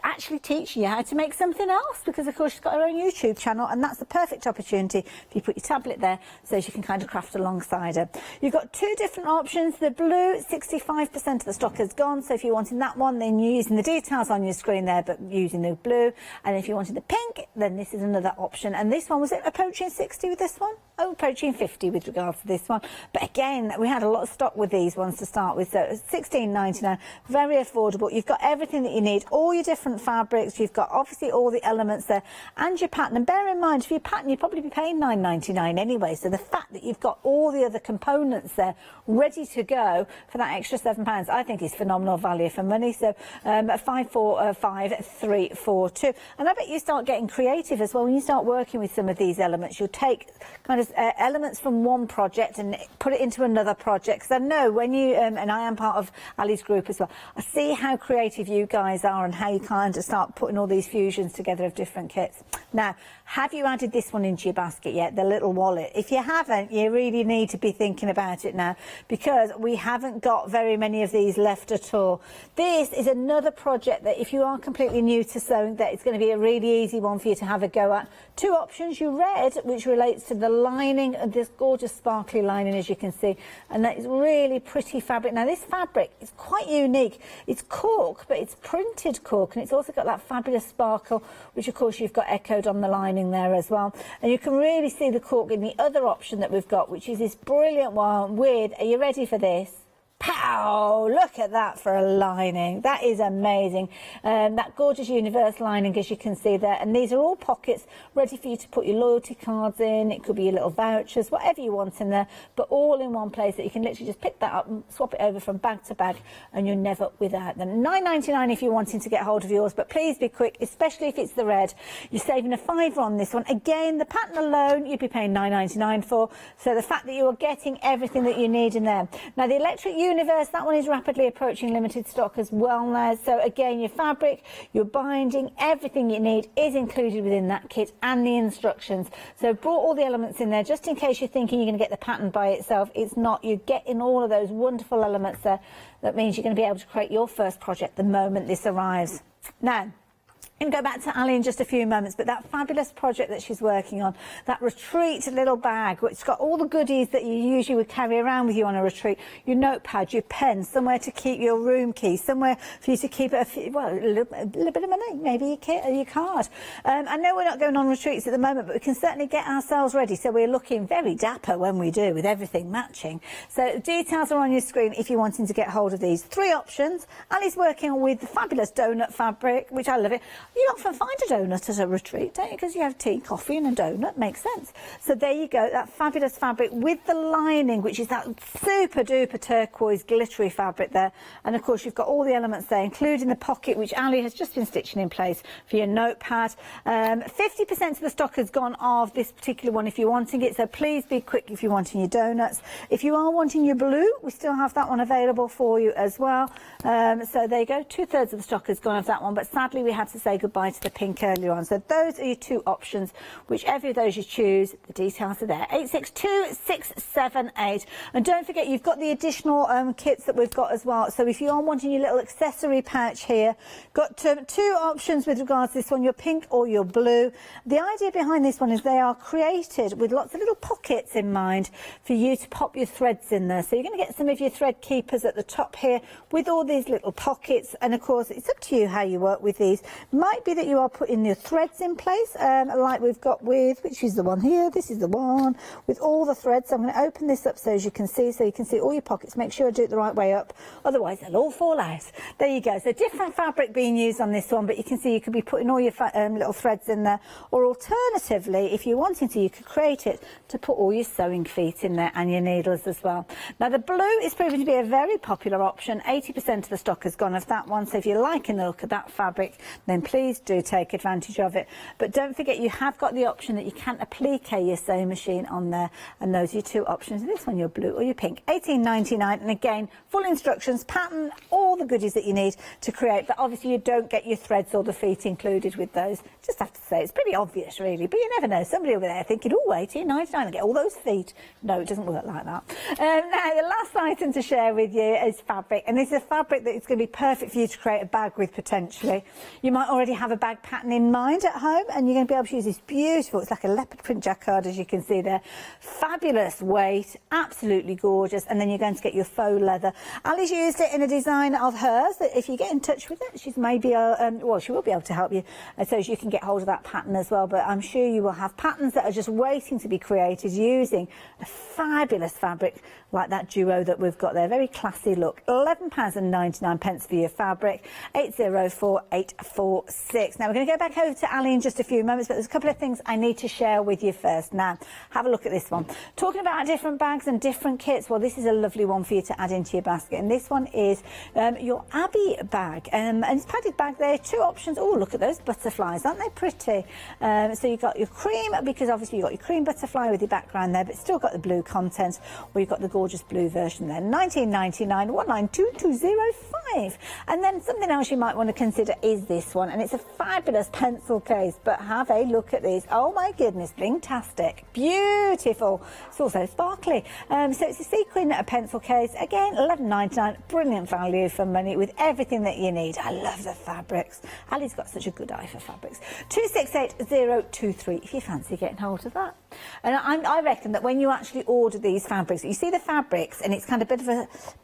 Speaker 1: actually teaching you how to make something else, because of course she's got her own YouTube channel, and that's the perfect opportunity if you put your tablet there so she can kind of craft alongside her. You've got 2 different options. The blue, 65% of the stock has gone, so if you're wanting that one, then you're using the details on your screen there, but using the blue. And if you wanted the pink, then this is another option. And this one, was it approaching 60 with this one? Oh, approaching 50 with regards to this one. But again, we had a lot of stock with these ones to start with, so it's $16.99, very affordable. You've got everything that you need, all your different fabrics, you've got obviously all the elements there, and your pattern. And bear in mind, for your pattern, you'd probably be paying $9.99 anyway, so the fact that you've got all the other components there ready to go for that extra £7, I think is phenomenal value for money. So 545342. And I bet you start getting creative as well when you start working with some of these elements. You'll take kind of elements from one project and put it into another project, because I know when you and I am part of Ali's group as well, I see how creative you guys are and how you kind of start putting all these fusions together of different kits. Now, have you added this one into your basket yet, the little wallet? If you haven't, you really need to be thinking about it now, because we haven't got very many of these left at all. This is another project that if you are completely new to sewing, that it's going to be a really easy one for you to have a go at. 2 options. You read, which relates to the lining of this gorgeous sparkly lining, as you can see, and that is really pretty fabric. Now, this fabric is quite unique. It's cork, but it's printed cork, and it's also got that fabulous sparkle, which of course you've got echoed on the lining there as well. And you can really see the cork in the other option that we've got, which is this brilliant one with, are you ready for this? Pow! Look at that for a lining. That is amazing. That gorgeous universe lining, as you can see there. And these are all pockets ready for you to put your loyalty cards in. It could be your little vouchers, whatever you want in there, but all in one place that you can literally just pick that up and swap it over from bag to bag, and you're never without them. $9.99 if you're wanting to get hold of yours, but please be quick, especially if it's the red. You're saving a £5 on this one. Again, the pattern alone, you'd be paying $9.99 for. So the fact that you are getting everything that you need in there. Now, the electric universe, that one is rapidly approaching limited stock as well now. So again, your fabric, your binding, everything you need is included within that kit, and the instructions. So brought all the elements in there just in case you're thinking you're going to get the pattern by itself. It's not. You're getting all of those wonderful elements there. That means you're going to be able to create your first project the moment this arrives. Now, and go back to Ali in just a few moments, but that fabulous project that she's working on, that retreat little bag, which has got all the goodies that you usually would carry around with you on a retreat, your notepad, your pen, somewhere to keep your room key, somewhere for you to keep a little bit of money, maybe your kit or your card. I know we're not going on retreats at the moment, but we can certainly get ourselves ready, so we're looking very dapper when we do, with everything matching. So details are on your screen if you're wanting to get hold of these. 3 options. Ali's working with the fabulous donut fabric, which I love it. You often find a donut at a retreat, don't you? Because you have tea, coffee and a donut. Makes sense. So there you go, that fabulous fabric with the lining, which is that super duper turquoise glittery fabric there. And of course you've got all the elements there, including the pocket, which Ali has just been stitching in place for your notepad. 50% of the stock has gone of this particular one if you're wanting it, so please be quick if you're wanting your donuts. If you are wanting your blue, we still have that one available for you as well. So there you go, 2/3 of the stock has gone of that one, but sadly we had to say goodbye to the pink earlier on. So those are your two options. Whichever of those you choose, the details are there. 862678. And don't forget, you've got the additional kits that we've got as well. So if you are wanting your little accessory pouch here, got two options with regards to this one, your pink or your blue. The idea behind this one is they are created with lots of little pockets in mind for you to pop your threads in there. So you're going to get some of your thread keepers at the top here with all these little pockets. And of course, it's up to you how you work with these. Might be that you are putting your threads in place, like we've got with, which is the one here. This is the one with all the threads. So I'm going to open this up so as you can see all your pockets. Make sure I do it the right way up, otherwise they'll all fall out. There you go. So different fabric being used on this one, but you can see you could be putting all your little threads in there, or alternatively, if you're wanting to, you could create it to put all your sewing feet in there and your needles as well. Now the blue is proving to be a very popular option. 80% of the stock has gone of that one, so if you're liking the look of that fabric, then please do take advantage of it. But don't forget, you have got the option that you can applique your sewing machine on there, and those are your two options. This one, your blue or your pink. $18.99, and again, full instructions, pattern, all the goodies that you need to create, but obviously you don't get your threads or the feet included with those. Just have to say, it's pretty obvious really, but you never know. Somebody over there thinking, oh, $18.99, I get all those feet. No, it doesn't work like that. Now, the last item to share with you is fabric, and this is a fabric that is going to be perfect for you to create a bag with potentially. You might already have a bag pattern in mind at home, and you're going to be able to use this beautiful, it's like a leopard print jacquard, as you can see there. Fabulous weight, absolutely gorgeous, and then you're going to get your faux leather. Ali's used it in a design of hers that if you get in touch with it, she's maybe, well, she will be able to help you so as you can get hold of that pattern as well. But I'm sure you will have patterns that are just waiting to be created using a fabulous fabric like that duo that we've got there. Very classy look. £11.99 for your fabric. 804846. Now we're going to go back over to Ali in just a few moments, but there's a couple of things I need to share with you first. Now, have a look at this one. Talking about different bags and different kits, well, this is a lovely one for you to add into your basket, and this one is your Abbey bag, and it's padded bag there. Two options. Oh, look at those butterflies, aren't they pretty? So you've got your cream, because obviously you've got your cream butterfly with your background there, but still got the blue content, or you've got the gorgeous blue version there. $19.99, 192205. And then something else you might want to consider is this one, and it's a fabulous pencil case, but have a look at these. Oh my goodness, bling-tastic, beautiful. It's also sparkly. So it's a sequin pencil case, again $11.99, brilliant value for money with everything that you need. I love the fabrics. Ali's got such a good eye for fabrics. 268023 if you fancy getting hold of that. And I reckon that when you actually order these fabrics, you see the fabrics, and it's kind of a bit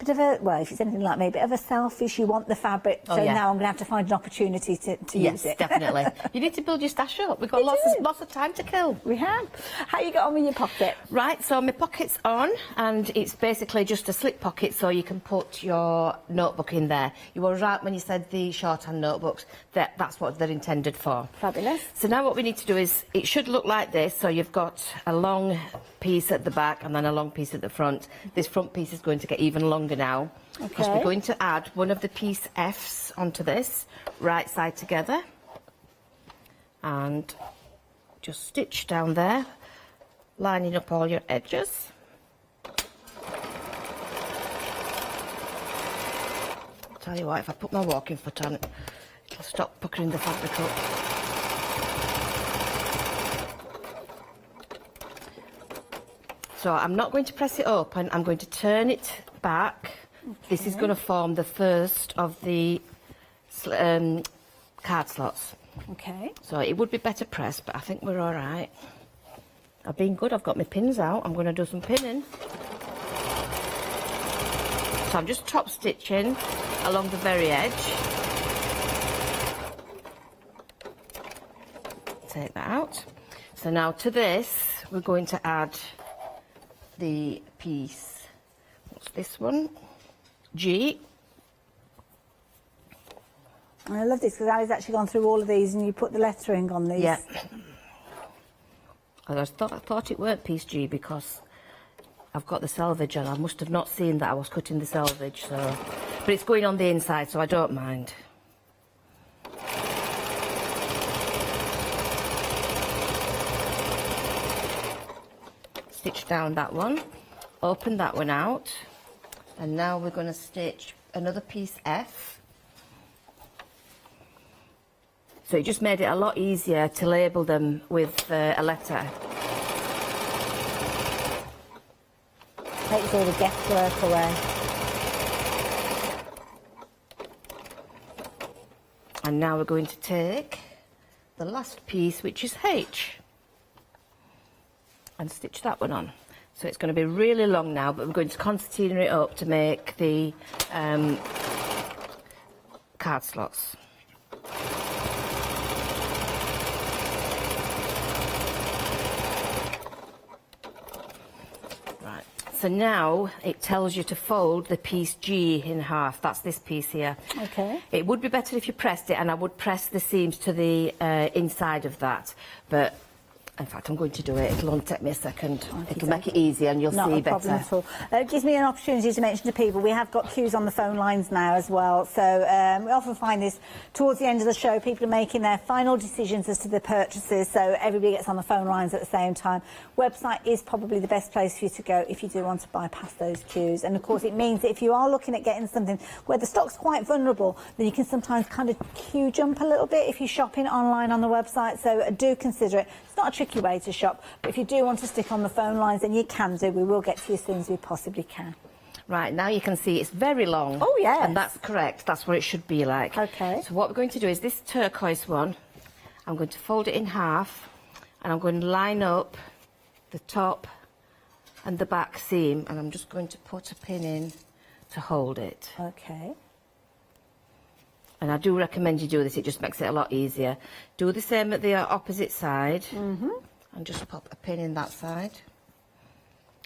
Speaker 1: of a, well, if it's anything like me, a bit of a selfish, you want the fabric, so now I'm going to have to find an opportunity to use it.
Speaker 18: Yes, definitely. You need to build your stash up. We've got lots of time to kill.
Speaker 1: We have. How you got on with your pocket?
Speaker 18: Right, so my pocket's on, and it's basically just a slip pocket, so you can put your notebook in there. You were right when you said the shorthand notebooks, that's what they're intended for.
Speaker 1: Fabulous.
Speaker 18: So now what we need to do is, it should look like this, so you've got a long piece at the back and then a long piece at the front. This front piece is going to get even longer now, because we're going to add one of the piece Fs onto this, right side together, and just stitch down there, lining up all your edges. I'll tell you what, if I put my walking foot on, it'll stop puckering the fabric up. So I'm not going to press it open, I'm going to turn it back. This is going to form the first of the card slots.
Speaker 1: Okay.
Speaker 18: So it would be better pressed, but I think we're all right. I've been good, I've got my pins out. I'm going to do some pinning. So I'm just top stitching along the very edge. Take that out. So now to this, we're going to add the piece, what's this one? G.
Speaker 1: And I love this because Ali's actually gone through all of these and you put the lettering on these.
Speaker 18: Yeah. I thought it weren't piece G because I've got the selvage on. I must have not seen that I was cutting the selvage, so... But it's going on the inside, so I don't mind. Stitch down that one, open that one out, and now we're going to stitch another piece F. So it just made it a lot easier to label them with a letter.
Speaker 1: Takes all the guesswork away.
Speaker 18: And now we're going to take the last piece, which is H, and stitch that one on. So it's going to be really long now, but we're going to concertina it up to make the card slots. Right, so now it tells you to fold the piece G in half. That's this piece here.
Speaker 1: Okay.
Speaker 18: It would be better if you pressed it, and I would press the seams to the inside of that, but in fact, I'm going to do it. It'll only take me a second. It'll make it easier and you'll see better.
Speaker 1: Not a problem at all. It gives me an opportunity to mention to people we have got queues on the phone lines now as well. So we often find this towards the end of the show. People are making their final decisions as to the purchases. So everybody gets on the phone lines at the same time. Website is probably the best place for you to go if you do want to bypass those queues. And of course, it means that if you are looking at getting something where the stock's quite vulnerable, then you can sometimes kind of queue jump a little bit if you're shopping online on the website. So do consider it. It's not a tricky way to shop, but if you do want to stick on the phone lines, then you can do. We will get to you as soon as we possibly can.
Speaker 18: Right, now you can see it's very long.
Speaker 1: Oh, yes.
Speaker 18: And that's correct. That's what it should be like.
Speaker 1: Okay.
Speaker 18: So what we're going to do is this turquoise one, I'm going to fold it in half, and I'm going to line up the top and the back seam, and I'm just going to put a pin in to hold it.
Speaker 1: Okay.
Speaker 18: And I do recommend you do this, it just makes it a lot easier. Do the same at the opposite side, and just pop a pin in that side.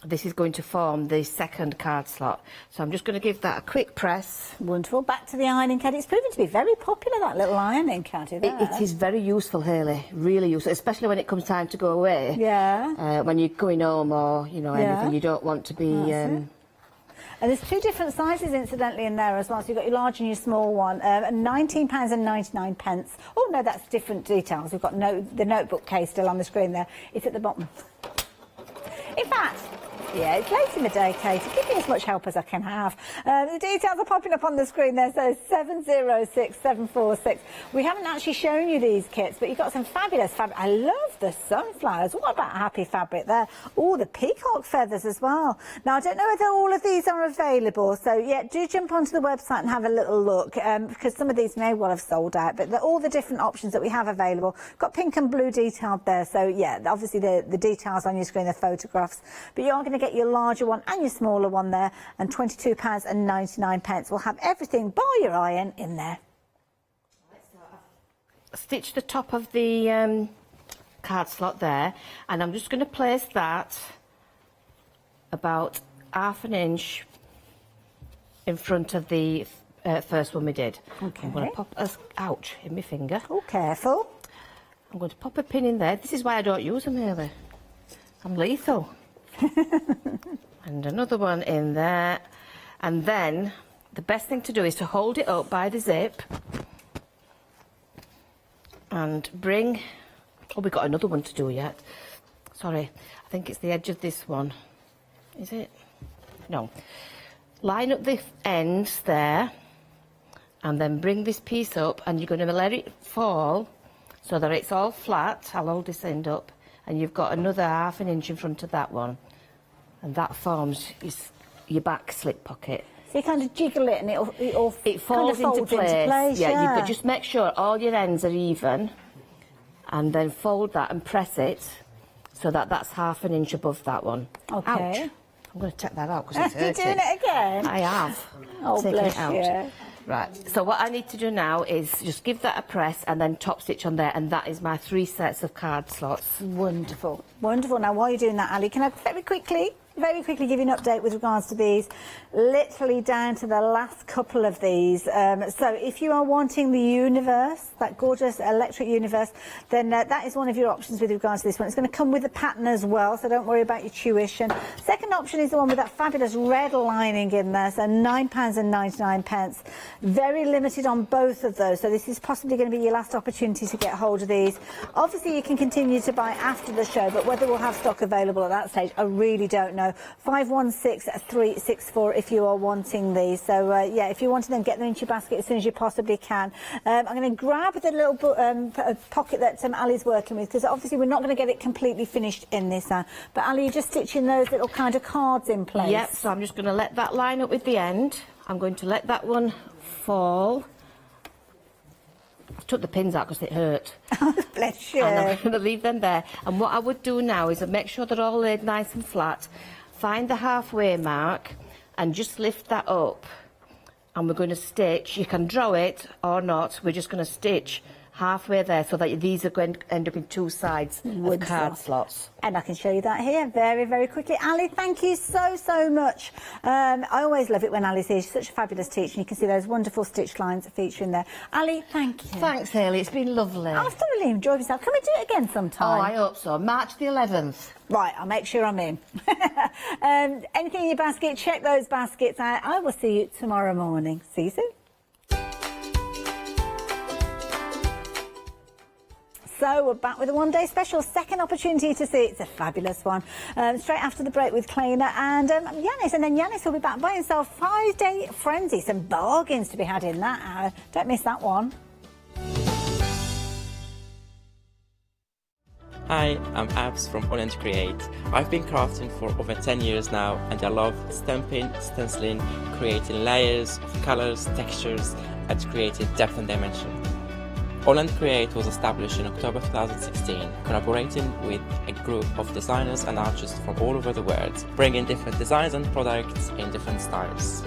Speaker 18: This is going to form the second card slot. So I'm just going to give that a quick press.
Speaker 1: Wonderful. Back to the ironing caddy. It's proven to be very popular, that little ironing caddy there.
Speaker 18: It is very useful, Hayley, really useful, especially when it comes time to go away.
Speaker 1: Yeah.
Speaker 18: When you're going home or, you know, anything, you don't want to be...
Speaker 1: And there's two different sizes, incidentally, in there as well. So you've got your large and your small one. £19.99. Oh, no, that's different details. We've got the notebook case still on the screen there. It's at the bottom. In fact, yeah, it's late in the day, Katie. Give me as much help as I can have. The details are popping up on the screen there, so 706746. We haven't actually shown you these kits, but you've got some fabulous fabric. I love the sunflowers. What about happy fabric there? Oh, the peacock feathers as well. Now, I don't know whether all of these are available, so yeah, do jump onto the website and have a little look, because some of these may well have sold out, but all the different options that we have available. Got pink and blue detailed there, so yeah, obviously the details on your screen, the photographs, but you are going to get your larger one and your smaller one there, and £22.99. We'll have everything bar your iron in there.
Speaker 18: Stitch the top of the card slot there, and I'm just going to place that about half an inch in front of the first one we did.
Speaker 1: Okay.
Speaker 18: I'm going to pop ouch in my finger.
Speaker 1: Oh, careful.
Speaker 18: I'm going to pop a pin in there. This is why I don't use them, really. I'm lethal. And another one in there, and then the best thing to do is to hold it up by the zip and bring... Oh, we've got another one to do yet. Sorry, I think it's the edge of this one. Is it? No. Line up the ends there and then bring this piece up, and you're going to let it fall so that it's all flat. I'll hold this end up, and you've got another half an inch in front of that one. And that forms your back slip pocket.
Speaker 1: So you kind of jiggle it and it
Speaker 18: falls
Speaker 1: kind of
Speaker 18: into place.
Speaker 1: Yeah.
Speaker 18: You just make sure all your ends are even, and then fold that and press it so that that's half an inch above that one.
Speaker 1: Okay.
Speaker 18: Ouch. I'm going to take that out because it's hurting.
Speaker 1: You're doing it again?
Speaker 18: I have.
Speaker 1: Oh,
Speaker 18: taking
Speaker 1: bless
Speaker 18: it out.
Speaker 1: you.
Speaker 18: Right, so what I need to do now is just give that a press and then top stitch on there, and that is my 3 sets of card slots.
Speaker 1: Wonderful. Wonderful. Now, while you're doing that, Ali, can I very quickly very quickly give you an update with regards to these, literally down to the last couple of these. So if you are wanting the universe, that gorgeous electric universe, then that is one of your options with regards to this one. It's going to come with a pattern as well, so don't worry about your tuition. Second option is the one with that fabulous red lining in there, so £9.99. Very limited on both of those, so this is possibly going to be your last opportunity to get hold of these. Obviously you can continue to buy after the show, but whether we'll have stock available at that stage, I really don't know. 516364 if you are wanting these. So yeah, if you're wanting them, get them into your basket as soon as you possibly can. I'm going to grab the little pocket that Ali's working with, because obviously we're not going to get it completely finished in this. But Ali, you're just stitching those little kind of cards in place.
Speaker 18: Yep, so I'm just going to let that line up with the end. I'm going to let that one fall. I've took the pins out because it hurt.
Speaker 1: Bless you.
Speaker 18: And I'm going to leave them there. And what I would do now is make sure they're all laid nice and flat. Find the halfway mark and just lift that up. And we're going to stitch. You can draw it or not. We're just going to stitch halfway there so that these are going to end up in two sides of card slots.
Speaker 1: And I can show you that here very, very quickly. Ali, thank you so, so much. I always love it when Ali's here. She's such a fabulous teacher. You can see those wonderful stitch lines featuring there. Ali, thank you.
Speaker 18: Thanks, Hayley. It's been lovely.
Speaker 1: I've thoroughly enjoyed myself. Can we do it again sometime?
Speaker 18: Oh, I hope so. March the 11th.
Speaker 1: Right, I'll make sure I'm in. Anything in your basket, check those baskets out. I will see you tomorrow morning. See you soon. So we're back with a one-day special, second opportunity to see. It's a fabulous one. Straight after the break with Kleina and Yanis. And then Yanis will be back by himself. 5-day frenzy. Some bargains to be had in that hour. Don't miss that one.
Speaker 19: Hi, I'm Abs from All Create. I've been crafting for over 10 years now, and I love stamping, stenciling, creating layers of colors, textures, and creating depth and dimension. All Create was established in October 2016, collaborating with a group of designers and artists from all over the world, bringing different designs and products in different styles.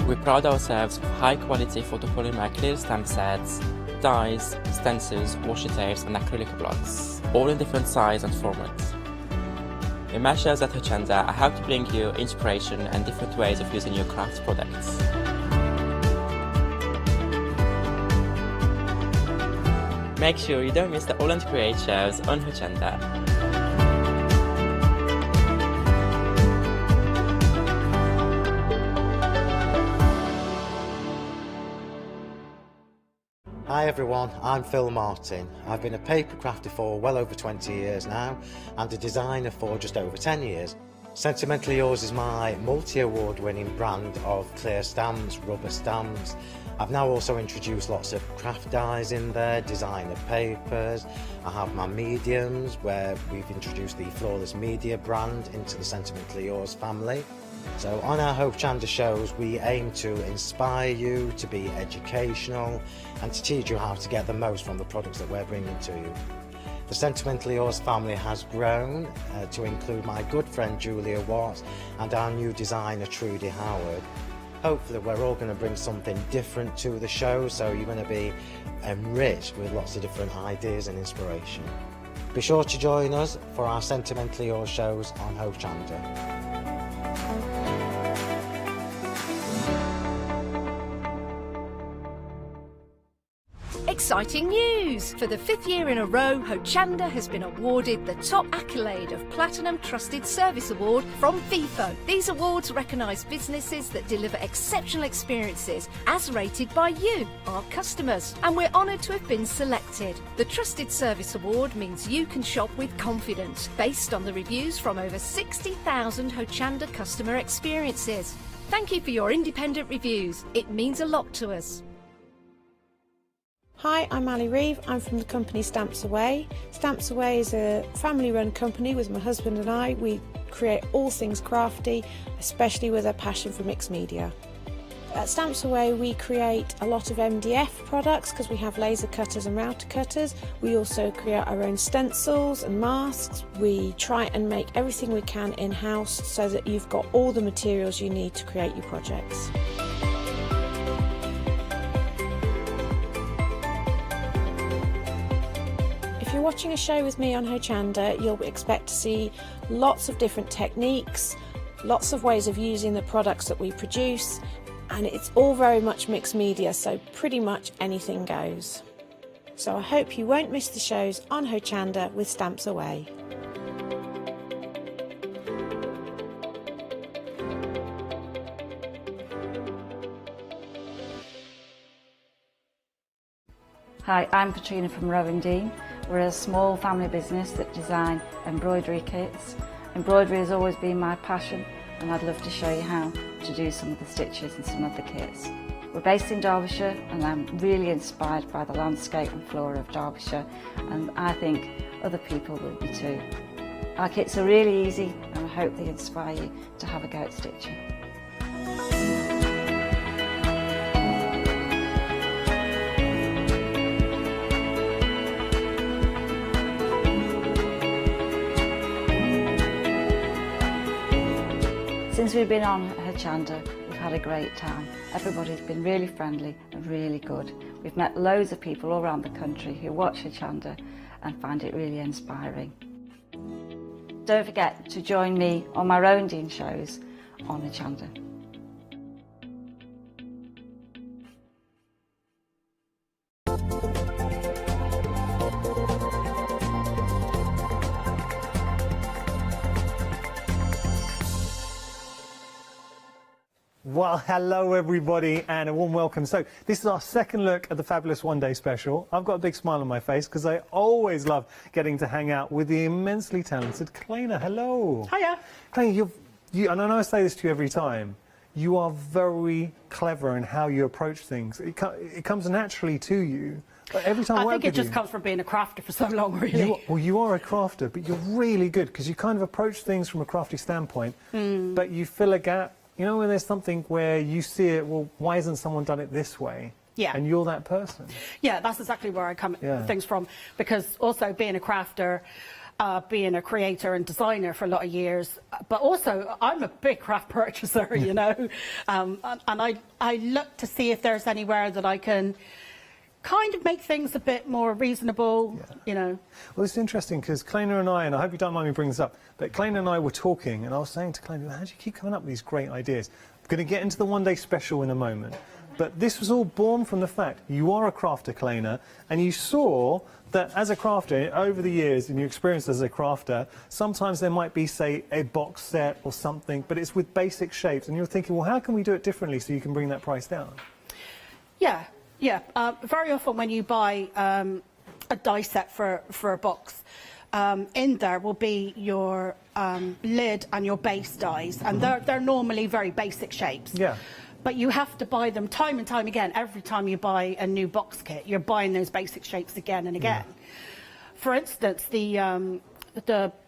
Speaker 19: We pride ourselves with high-quality photopolymer clear stamp sets, dies, stencils, washi tapes and acrylic blocks, all in different size and formats. In my shows at Hochanda, I hope to bring you inspiration and different ways of using your craft products. Make sure you don't miss the All Create shows on Hochanda.
Speaker 5: Hi everyone, I'm Phil Martin. I've been a paper crafter for well over 20 years now and a designer for just over 10 years. Sentimentally Yours is my multi-award winning brand of clear stamps, rubber stamps. I've now also introduced lots of craft dies in there, designer papers. I have my mediums where we've introduced the Flawless Media brand into the Sentimentally Yours family. So on our Hochanda shows we aim to inspire you, to be educational and to teach you how to get the most from the products that we're bringing to you. The Sentimentally Yours family has grown to include my good friend Julia Watts and our new designer Trudy Howard. Hopefully we're all going to bring something different to the show, so you're going to be enriched with lots of different ideas and inspiration. Be sure to join us for our Sentimentally Yours shows on Hochanda.
Speaker 4: Exciting news! For the 5th year in a row, Hochanda has been awarded the top accolade of Platinum Trusted Service Award from Feefo. These awards recognise businesses that deliver exceptional experiences as rated by you, our customers. And we're honoured to have been selected. The Trusted Service Award means you can shop with confidence, based on the reviews from over 60,000 Hochanda customer experiences. Thank you for your independent reviews. It means a lot to us.
Speaker 20: Hi, I'm Ali Reeve. I'm from the company Stamps Away. Stamps Away is a family-run company with my husband and I. We create all things crafty, especially with a passion for mixed media. At Stamps Away we create a lot of MDF products because we have laser cutters and router cutters. We also create our own stencils and masks. We try and make everything we can in-house so that you've got all the materials you need to create your projects. If you're watching a show with me on Hochanda, you'll expect to see lots of different techniques, lots of ways of using the products that we produce, and it's all very much mixed media, so pretty much anything goes. So I hope you won't miss the shows on Hochanda with Stamps Away.
Speaker 11: Hi, I'm Katrina from Rowan Dean. We're a small family business that design embroidery kits. Embroidery has always been my passion, and I'd love to show you how to do some of the stitches and some of the kits. We're based in Derbyshire, and I'm really inspired by the landscape and flora of Derbyshire, and I think other people will be too. Our kits are really easy, and I hope they inspire you to have a go at stitching. Since we've been on Hochanda, we've had a great time. Everybody's been really friendly and really good. We've met loads of people all around the country who watch Hochanda and find it really inspiring. Don't forget to join me on my Rowan Dean shows on Hochanda.
Speaker 7: Well, hello everybody and a warm welcome. So this is our second look at the fabulous one-day special. I've got a big smile on my face because I always love getting to hang out with the immensely talented Kleina. Hello.
Speaker 14: Hiya.
Speaker 7: Kleina, and I know I say this to you every time, you are very clever in how you approach things. It comes naturally to you. But every time
Speaker 14: I think it just comes from being a crafter for so long, really.
Speaker 7: You are a crafter, but you're really good because you kind of approach things from a crafty standpoint, but you fill a gap. You know, when there's something where you see it, well, why hasn't someone done it this way?
Speaker 14: Yeah.
Speaker 7: And you're that person.
Speaker 14: Yeah, that's exactly where I come things from. Because also being a crafter, being a creator and designer for a lot of years, but also I'm a big craft purchaser, you know, and I look to see if there's anywhere that I can kind of make things a bit more reasonable, you know.
Speaker 7: Well, it's interesting because Kleina and I hope you don't mind me bringing this up, but Kleina and I were talking and I was saying to Kleina, how do you keep coming up with these great ideas? I'm going to get into the one-day special in a moment, but this was all born from the fact you are a crafter, Kleina, and you saw that as a crafter, over the years, and you experienced as a crafter, sometimes there might be, say, a box set or something, but it's with basic shapes, and you're thinking, well, how can we do it differently so you can bring that price down?
Speaker 14: Yeah. Yeah, very often when you buy a die set for a box, in there will be your lid and your base dies, and they're normally very basic shapes. Yeah. But you have to buy them time and time again. Every time you buy a new box kit, you're buying those basic shapes again and again. Yeah. For instance, the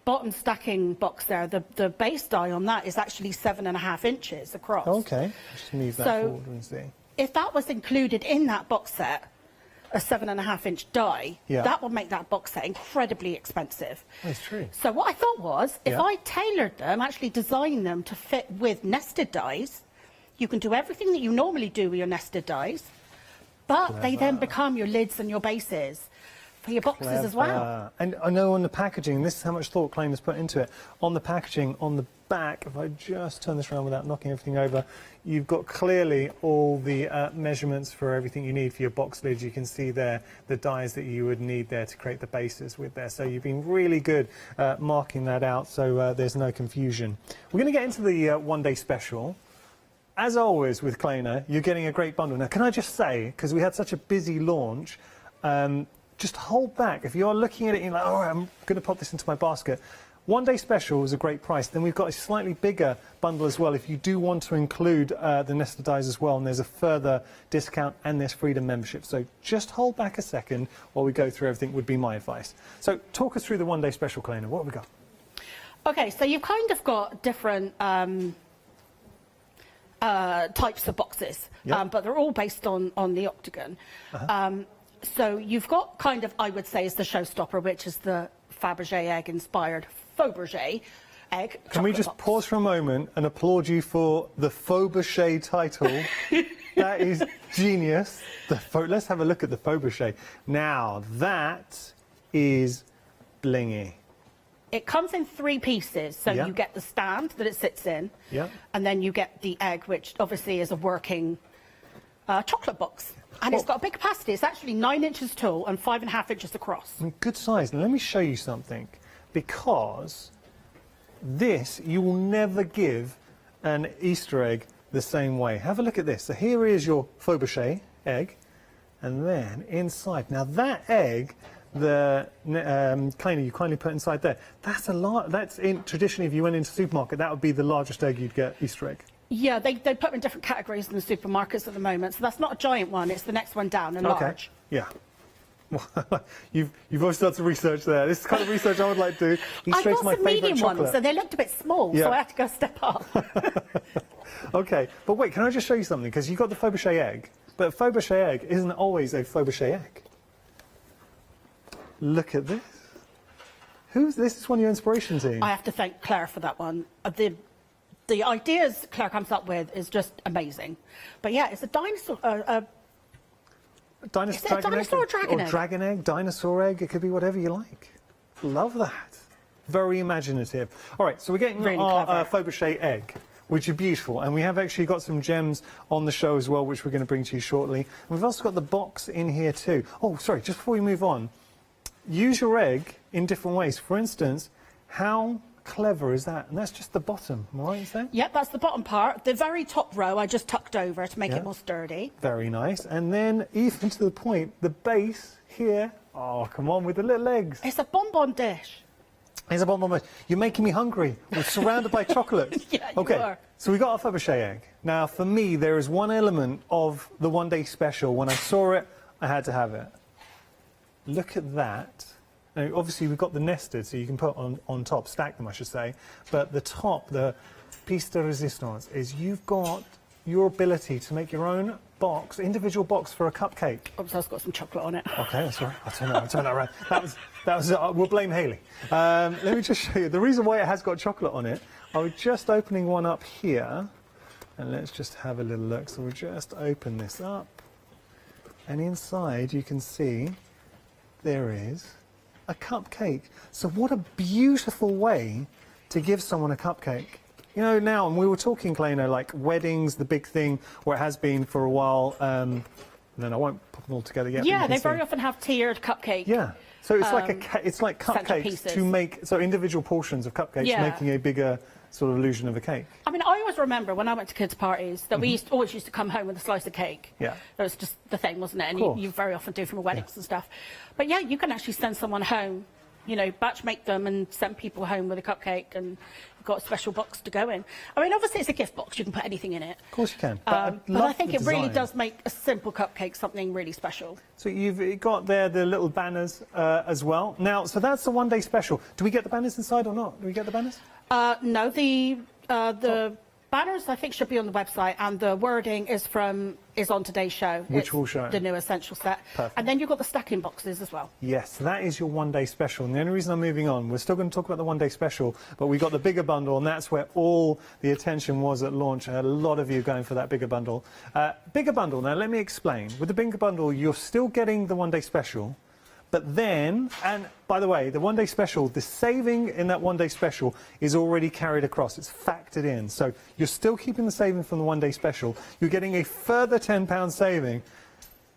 Speaker 14: bottom stacking box there, the base die on that is actually 7.5 inches across.
Speaker 7: Okay, just move that forward and see.
Speaker 14: If that was included in that box set, a 7.5-inch die, that would make that box set incredibly expensive.
Speaker 7: That's true.
Speaker 14: So what I thought was, if I tailored them, actually designed them to fit with nested dies, you can do everything that you normally do with your nested dies, but they then become your lids and your bases for your boxes as well.
Speaker 7: And I know on the packaging, this is how much thought Kleina's put into it. On the packaging, on the back, if I just turn this around without knocking everything over, you've got clearly all the measurements for everything you need for your box lids. You can see there the dies that you would need there to create the bases with there. So you've been really good marking that out, so there's no confusion. We're going to get into the one-day special. As always with Kleina, you're getting a great bundle. Now, can I just say, because we had such a busy launch, just hold back. If you're looking at it and you're like, all right, I'm going to pop this into my basket, one-day special is a great price. Then we've got a slightly bigger bundle as well if you do want to include the nested dies as well, and there's a further discount and there's freedom membership. So just hold back a second while we go through everything would be my advice. So talk us through the one-day special, Kleina. What have we got?
Speaker 14: Okay, so you've kind of got different types of boxes, but they're all based on the octagon. So you've got kind of, I would say, is the showstopper, which is the Fabergé egg-inspired Fabergé egg.
Speaker 7: Can we just pause for a moment and applaud you for the Fabergé title? That is genius. Let's have a look at the Fabergé. Now, that is blingy.
Speaker 14: It comes in 3 pieces, so
Speaker 7: Yeah.
Speaker 14: you get the stand that it sits in,
Speaker 7: Yeah.
Speaker 14: and then you get the egg, which obviously is a working chocolate box. And it's got a big capacity. It's actually 9 inches tall and 5.5 inches across.
Speaker 7: Good size. Now, let me show you something, because this, you will never give an Easter egg the same way. Have a look at this. So here is your Fabergé egg, and then inside. Now that egg, you kindly put inside there. That's a lot. That's traditionally, if you went into a supermarket, that would be the largest egg you'd get Easter egg.
Speaker 14: Yeah, they put them in different categories in the supermarkets at the moment. So that's not a giant one. It's the next one down and large.
Speaker 7: Yeah. You've obviously done some research there. This is the kind of research I would like to do.
Speaker 14: I got some medium ones, so they looked a bit small,
Speaker 7: Yeah.
Speaker 14: so I had to go a step up.
Speaker 7: Okay, but wait, can I just show you something? Because you've got the Fabergé egg, but a Fabergé egg isn't always a Fabergé egg. Look at this. This is one of your inspiration team.
Speaker 14: I have to thank Claire for that one. The ideas Claire comes up with is just amazing. But yeah, it's a dinosaur.
Speaker 7: Dinosaur,
Speaker 14: Is it a dinosaur or dragon egg?
Speaker 7: dragon egg, dinosaur egg, it could be whatever you like. Love that. Very imaginative. All right, so we're getting
Speaker 14: Really
Speaker 7: our Fabergé egg, which is beautiful, and we have actually got some gems on the show as well, which we're going to bring to you shortly. And we've also got the box in here too. Oh, sorry, just before we move on, use your egg in different ways. For instance, how clever is that? And that's just the bottom, am I right in saying?
Speaker 14: Yep, that's the bottom part. The very top row I just tucked over to make
Speaker 7: Yeah.
Speaker 14: it more sturdy.
Speaker 7: Very nice. And then, even to the point, the base here, oh, come on, with the little eggs.
Speaker 14: It's a bonbon dish.
Speaker 7: It's a bonbon. You're making me hungry. We're surrounded by chocolate.
Speaker 14: Yeah, you
Speaker 7: okay,
Speaker 14: are.
Speaker 7: so we got our Fabergé egg. Now, for me, there is one element of the one-day special. When I saw it, I had to have it. Look at that. Now, obviously, we've got the nested, so you can put on top, stack them, I should say. But the top, the piece de resistance, is you've got your ability to make your own box, individual box for a cupcake.
Speaker 14: Oops, I've got some chocolate on it.
Speaker 7: Okay, that's all right. I'll turn that around. That was. We'll blame Hayley. Let me just show you the reason why it has got chocolate on it. I was just opening one up here, and let's just have a little look. So we'll just open this up, and inside you can see there is a cupcake. So what a beautiful way to give someone a cupcake. You know, now, and we were talking, Clay, like weddings, the big thing, or it has been for a while, and then I won't put them all together yet.
Speaker 14: Yeah, they very often have tiered cupcake.
Speaker 7: Yeah, so it's it's like cupcakes
Speaker 14: centerpieces.
Speaker 7: to make, so individual portions of cupcakes,
Speaker 14: Yeah.
Speaker 7: making a bigger sort of illusion of a cake.
Speaker 14: I mean, I always remember when I went to kids' parties that we always used to come home with a slice of cake.
Speaker 7: Yeah.
Speaker 14: That was just the thing, wasn't it? And
Speaker 7: course.
Speaker 14: you very often do from weddings and stuff. But yeah, you can actually send someone home, you know, batch make them and send people home with a cupcake, and you've got a special box to go in. I mean, obviously it's a gift box, you can put anything in it.
Speaker 7: Of course you can.
Speaker 14: But I
Speaker 7: love
Speaker 14: think
Speaker 7: the
Speaker 14: it really
Speaker 7: design.
Speaker 14: does make a simple cupcake something really special.
Speaker 7: So you've got there the little banners as well. Now, so that's the one-day special. Do we get the banners inside or not? Do we get the banners?
Speaker 14: No, the banners I think should be on the website, and the wording is on today's show.
Speaker 7: Which will show.
Speaker 14: The new essential set.
Speaker 7: Perfect.
Speaker 14: And then you've got the stacking boxes as well.
Speaker 7: Yes, that is your one-day special. And the only reason I'm moving on, we're still going to talk about the one-day special, but we got the bigger bundle, and that's where all the attention was at launch. I had a lot of you going for that bigger bundle. Bigger bundle, now let me explain. With the bigger bundle, you're still getting the one-day special, but then, and by the way, the one-day special, the saving in that one-day special is already carried across. It's factored in. So you're still keeping the saving from the one-day special. You're getting a further £10 saving,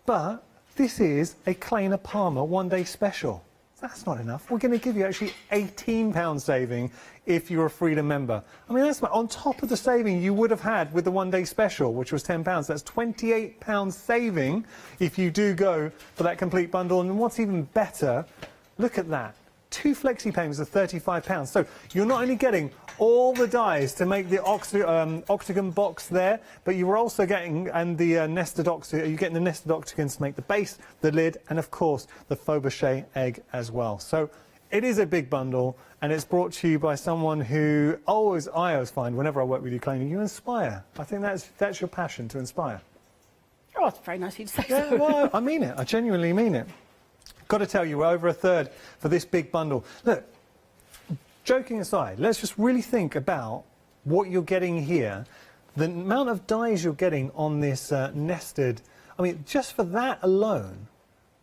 Speaker 7: but this is a Kleiner Palmer one-day special. That's not enough. We're going to give you actually £18 saving if you're a Freedom member. I mean, that's on top of the saving you would have had with the one-day special, which was £10. That's £28 saving if you do go for that complete bundle. And what's even better, look at that. 2 flexi payments of £35. So you're not only getting all the dies to make the octagon box there, but you were also getting the nested octagon. You're getting the nested octagons to make the base, the lid, and of course the Fabergé egg as well. So it is a big bundle, and it's brought to you by someone who I always find whenever I work with you, Clay, you inspire. I think that's your passion, to inspire.
Speaker 14: Oh, it's very nice of you to say
Speaker 7: Yeah,
Speaker 14: so.
Speaker 7: well, I mean it. I genuinely mean it. Got to tell you, we're over a third for this big bundle. Look, joking aside, let's just really think about what you're getting here. The amount of dies you're getting on this nested, I mean, just for that alone,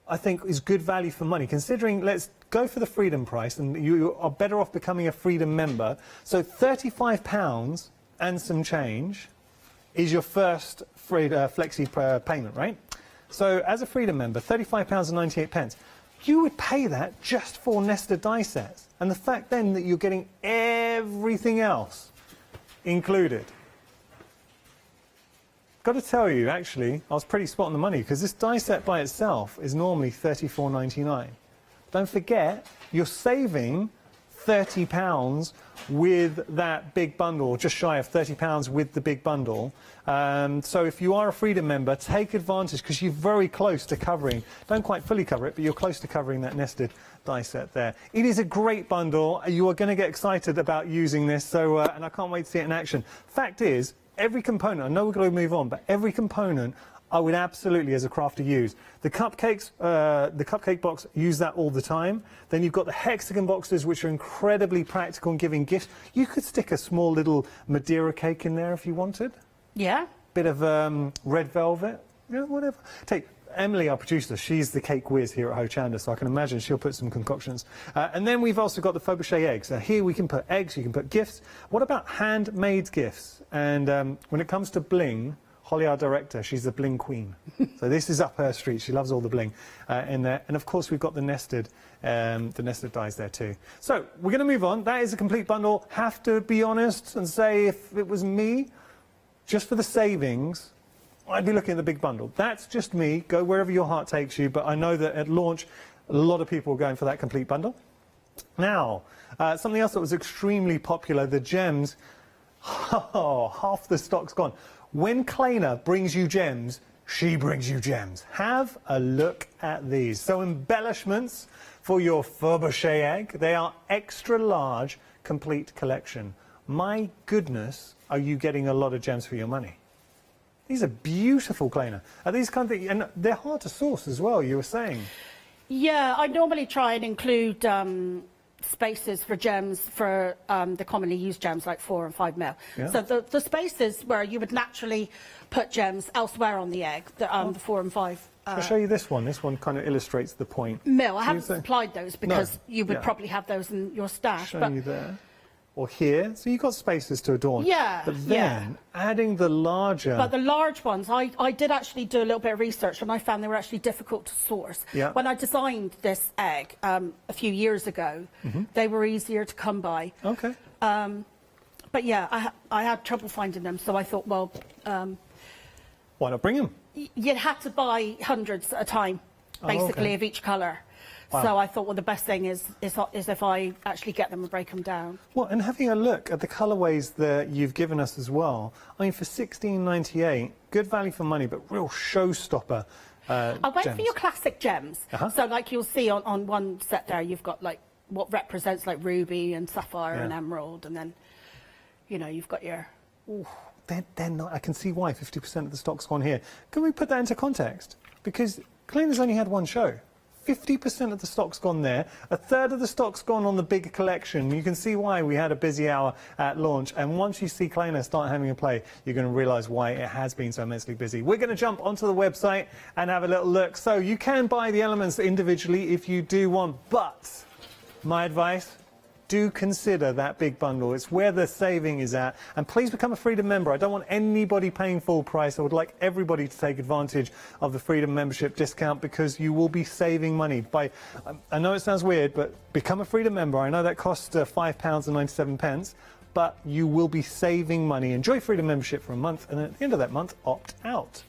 Speaker 7: I think is good value for money, considering let's go for the Freedom price, and you are better off becoming a Freedom member. So £35 and some change is your first flexi payment, right? So as a Freedom member, £35.98, you would pay that just for nested die sets. And the fact then that you're getting everything else included. Got to tell you, actually, I was pretty spot on the money, because this die set by itself is normally £34.99. Don't forget, you're saving £30 with that big bundle, just shy of £30 with the big bundle. So if you are a Freedom member, take advantage, because you're very close to covering, don't quite fully cover it, but you're close to covering that nested die set there. It is a great bundle. You are going to get excited about using this, so and I can't wait to see it in action. Fact is, every component, I know we're going to move on, but every component I would absolutely, as a crafter, use. The cupcakes, the cupcake box, use that all the time. Then you've got the hexagon boxes, which are incredibly practical in giving gifts. You could stick a small little Madeira cake in there if you wanted.
Speaker 14: Yeah.
Speaker 7: Bit of red velvet, yeah, whatever. Take Emily, our producer, she's the cake whiz here at Hochanda, so I can imagine she'll put some concoctions. And then we've also got the Fabergé eggs. Here we can put eggs, you can put gifts. What about handmade gifts? And when it comes to bling, Holly, our director, she's the bling queen. So this is up her street. She loves all the bling in there. And of course, we've got the nested dies there too. So we're going to move on. That is a complete bundle. Have to be honest and say, if it was me, just for the savings, I'd be looking at the big bundle. That's just me. Go wherever your heart takes you. But I know that at launch, a lot of people are going for that complete bundle. Now, something else that was extremely popular, the gems. Oh, half the stock's gone. When Kleiner brings you gems, she brings you gems. Have a look at these. So embellishments for your Fabergé egg. They are extra large, complete collection. My goodness, are you getting a lot of gems for your money? These are beautiful, Kleiner. Are these kind of things, and they're hard to source as well, you were saying.
Speaker 14: Yeah, I normally try and include spaces for gems for the commonly used gems like 4 and 5 mil.
Speaker 7: Yeah.
Speaker 14: So the spaces where you would naturally put gems elsewhere on the egg, the 4 and 5.
Speaker 7: I'll show you this one. This one kind of illustrates the point.
Speaker 14: Mil. I haven't supplied those because
Speaker 7: No.
Speaker 14: you would
Speaker 7: Yeah.
Speaker 14: probably have those in your stash.
Speaker 7: Show
Speaker 14: But
Speaker 7: you there. Or here. So you've got spaces to adorn.
Speaker 14: Yeah,
Speaker 7: But then, adding the larger...
Speaker 14: But the large ones, I did actually do a little bit of research and I found they were actually difficult to source.
Speaker 7: Yeah.
Speaker 14: When I designed this egg a few years ago, they were easier to come by.
Speaker 7: Okay.
Speaker 14: But yeah, I had trouble finding them, so I thought, well...
Speaker 7: why not bring them?
Speaker 14: You'd have to buy hundreds at a time, basically,
Speaker 7: okay.
Speaker 14: of each colour.
Speaker 7: Wow.
Speaker 14: So I thought, well, the best thing is if I actually get them and break them down.
Speaker 7: Well, and having a look at the colourways that you've given us as well, I mean, for $16.98, good value for money, but real showstopper
Speaker 14: I went
Speaker 7: gems.
Speaker 14: for your classic gems. So, like you'll see on one set there, you've got like what represents like ruby and sapphire and emerald, and then, you know, you've got your...
Speaker 7: Ooh, they're not... I can see why 50% of the stock's gone here. Can we put that into context? Because Kleiner's only had one show. 50% of the stock's gone there. A third of the stock's gone on the big collection. You can see why we had a busy hour at launch. And once you see Kleiner start having a play, you're going to realise why it has been so immensely busy. We're going to jump onto the website and have a little look. So you can buy the elements individually if you do want. But my advice, do consider that big bundle. It's where the saving is at. And please become a Freedom member. I don't want anybody paying full price. I would like everybody to take advantage of the Freedom membership discount, because you will be saving money. I know it sounds weird, but become a Freedom member. I know that costs £5.97, but you will be saving money. Enjoy Freedom membership for a month, and at the end of that month, opt out.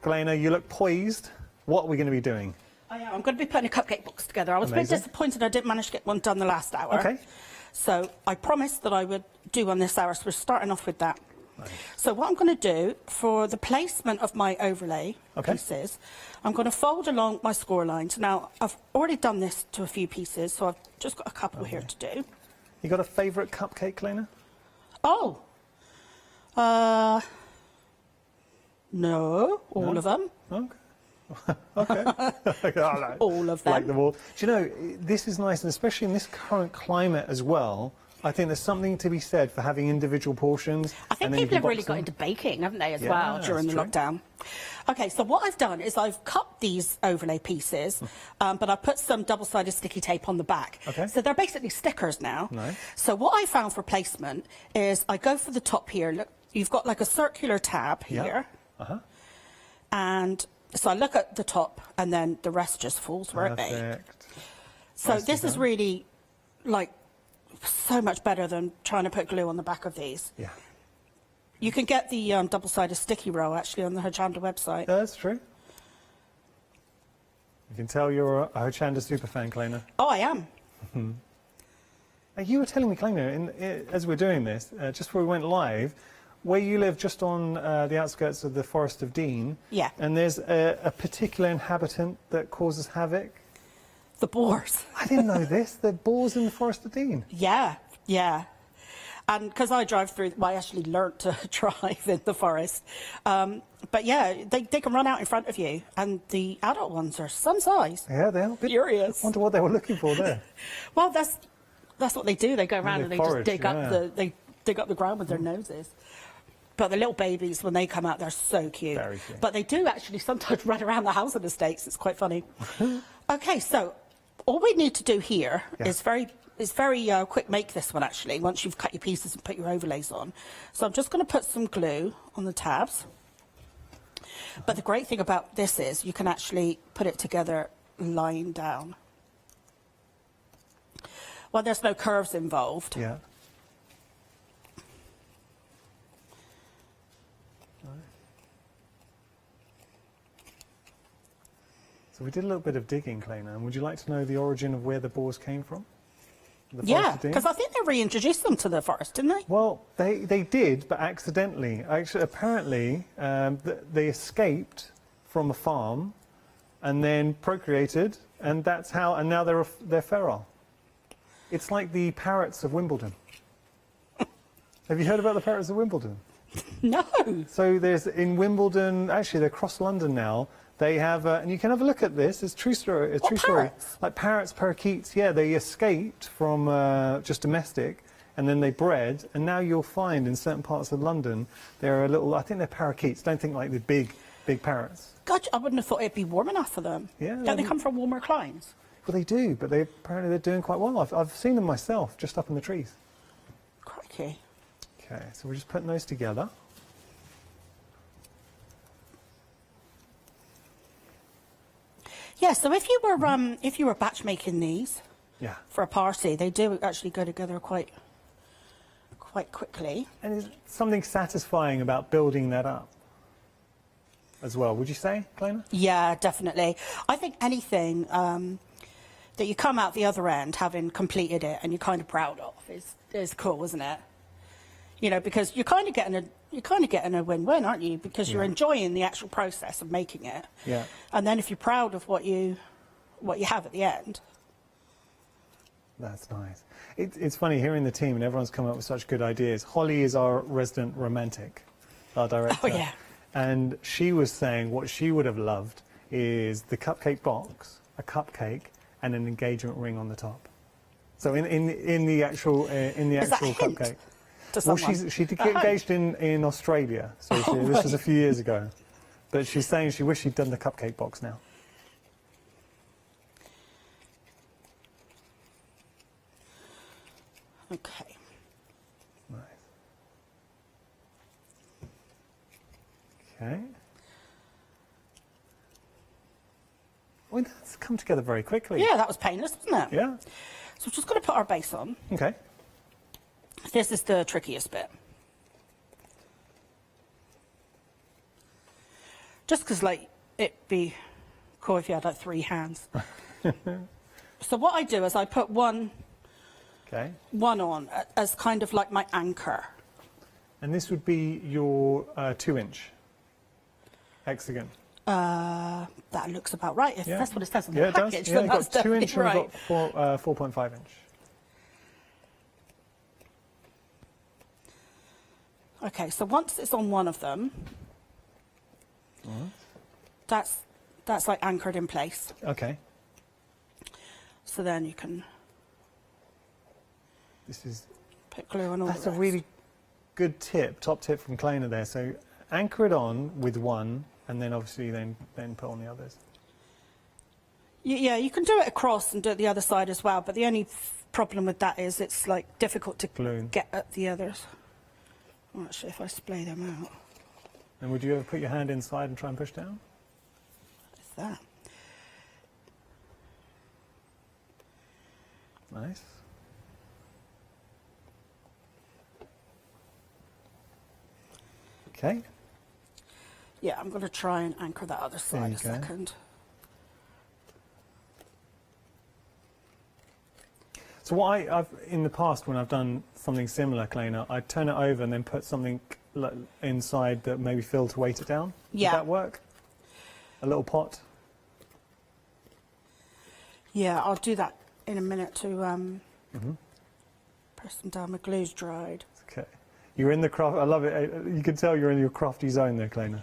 Speaker 7: Kleiner, you look poised. What are we going to be doing?
Speaker 14: I'm going to be putting a cupcake box together. I was a bit disappointed I didn't manage to get one done the last hour.
Speaker 7: Okay.
Speaker 14: So I promised that I would do one this hour, so we're starting off with that. Right. So what I'm going to do for the placement of my overlay pieces, I'm going to fold along my score lines. Now, I've already done this to a few pieces, so I've just got a couple here to do.
Speaker 7: You got a favourite cupcake, Kleiner?
Speaker 14: Oh! No, all of them.
Speaker 7: Okay. Okay.
Speaker 14: All of them.
Speaker 7: Like them all. Do you know, this is nice, and especially in this current climate as well, I think there's something to be said for having individual portions.
Speaker 14: I think people have really got into baking, haven't they, as well, during the lockdown. Okay, so what I've done is I've cut these overlay pieces, but I've put some double-sided sticky tape on the back.
Speaker 7: Okay.
Speaker 14: So they're basically stickers now.
Speaker 7: Nice.
Speaker 14: So what I found for placement is I go for the top here. Look, you've got like a circular tab here. And so I look at the top, and then the rest just falls where it may.
Speaker 7: Perfect.
Speaker 14: So
Speaker 7: Nicely
Speaker 14: this is
Speaker 7: done.
Speaker 14: really, like, so much better than trying to put glue on the back of these.
Speaker 7: Yeah.
Speaker 14: You can get the double-sided sticky roll, actually, on the Hochanda website.
Speaker 7: That's true. You can tell you're a Hochanda superfan, Kleina.
Speaker 14: Oh, I am.
Speaker 7: You were telling me, Kleina, as we're doing this, just before we went live, where you live just on the outskirts of the Forest of Dean.
Speaker 14: Yeah.
Speaker 7: And there's a particular inhabitant that causes havoc.
Speaker 14: The boars.
Speaker 7: I didn't know this. The boars in the Forest of Dean.
Speaker 14: Yeah, yeah. And because I drive through, well, I actually learnt to drive in the forest. But yeah, they can run out in front of you, and the adult ones are some size.
Speaker 7: Yeah, they are.
Speaker 14: Furious.
Speaker 7: I wonder what they were looking for there.
Speaker 14: Well, that's what they do. They go around and they
Speaker 7: forage,
Speaker 14: just dig up the ground with their noses. But the little babies, when they come out, they're so cute.
Speaker 7: Very cute.
Speaker 14: But they do actually sometimes run around the housing estates. It's quite funny. Okay, so all we need to do here is very quick make this one, actually, once you've cut your pieces and put your overlays on. So I'm just going to put some glue on the tabs. But the great thing about this is you can actually put it together lying down. Well, there's no curves involved.
Speaker 7: Yeah. So we did a little bit of digging, Kleina, and would you like to know the origin of where the boars came from?
Speaker 14: Yeah, because I think they reintroduced them to the forest, didn't they?
Speaker 7: Well, they did, but accidentally. Actually, apparently, they escaped from a farm and then procreated, and that's how. And now they're feral. It's like the parrots of Wimbledon. Have you heard about the parrots of Wimbledon?
Speaker 14: No.
Speaker 7: So there's in Wimbledon. Actually, they're across London now. They have, and you can have a look at this. It's true story. It's true story. Like parrots, parakeets. Yeah, they escaped from just domestic, and then they bred. And now you'll find in certain parts of London there are little. I think they're parakeets. Don't think like the big parrots.
Speaker 14: God, I wouldn't have thought it'd be warm enough for them.
Speaker 7: Yeah.
Speaker 14: Don't they come from warmer climes?
Speaker 7: Well, they do, but apparently they're doing quite well. I've seen them myself, just up in the trees.
Speaker 14: Crikey.
Speaker 7: Okay, so we're just putting those together.
Speaker 14: Yeah, so if you were batch making these for a party, they do actually go together quite quickly.
Speaker 7: And there's something satisfying about building that up as well, would you say, Kleina?
Speaker 14: Yeah, definitely. I think anything that you come out the other end having completed it and you're kind of proud of is cool, isn't it? You know, because you're kind of getting a win-win, aren't you? Because you're enjoying the actual process of making it.
Speaker 7: Yeah.
Speaker 14: And then if you're proud of what you have at the end.
Speaker 7: That's nice. It's funny hearing the team and everyone's come up with such good ideas. Holly is our resident romantic, our director.
Speaker 14: Oh, yeah.
Speaker 7: And she was saying what she would have loved is the cupcake box, a cupcake, and an engagement ring on the top. So in the actual cupcake. Well, she did get engaged in Australia, so this was a few years ago. But she's saying she wished she'd done the cupcake box now.
Speaker 14: Okay.
Speaker 7: Nice. Okay. Well, that's come together very quickly.
Speaker 14: Yeah, that was painless, wasn't it?
Speaker 7: Yeah.
Speaker 14: So we're just going to put our base on.
Speaker 7: Okay.
Speaker 14: This is the trickiest bit. Just because, like, it'd be cool if you had, like, 3 hands. So what I do is I put one on as kind of like my anchor.
Speaker 7: And this would be your 2-inch hexagon.
Speaker 14: That looks about right, if that's what it says on the
Speaker 7: it
Speaker 14: package.
Speaker 7: does. Yeah,
Speaker 14: Then
Speaker 7: you've
Speaker 14: that's
Speaker 7: got 2-inch and
Speaker 14: right.
Speaker 7: you've got 4.5 inch.
Speaker 14: Okay, so once it's on one of them, that's like anchored in place.
Speaker 7: Okay.
Speaker 14: So then you can...
Speaker 7: This is
Speaker 14: put glue on all
Speaker 7: That's
Speaker 14: the
Speaker 7: a
Speaker 14: rest.
Speaker 7: really good tip, top tip from Kleiner there. So anchor it on with one, and then obviously then put on the others.
Speaker 14: Yeah, you can do it across and do it the other side as well, but the only problem with that is it's like difficult to get at the others. Well, actually, if I splay them out.
Speaker 7: And would you ever put your hand inside and try and push down?
Speaker 14: What's that?
Speaker 7: Nice. Okay.
Speaker 14: Yeah, I'm going to try and anchor that other side a second.
Speaker 7: So what I've in the past, when I've done something similar, Kleiner, I turn it over and then put something inside that maybe fill to weight it down.
Speaker 14: Yeah.
Speaker 7: Would that work? A little pot?
Speaker 14: Yeah, I'll do that in a minute to press them down. My glue's dried.
Speaker 7: Okay. You're in the craft. I love it. You can tell you're in your crafty zone there, Kleiner.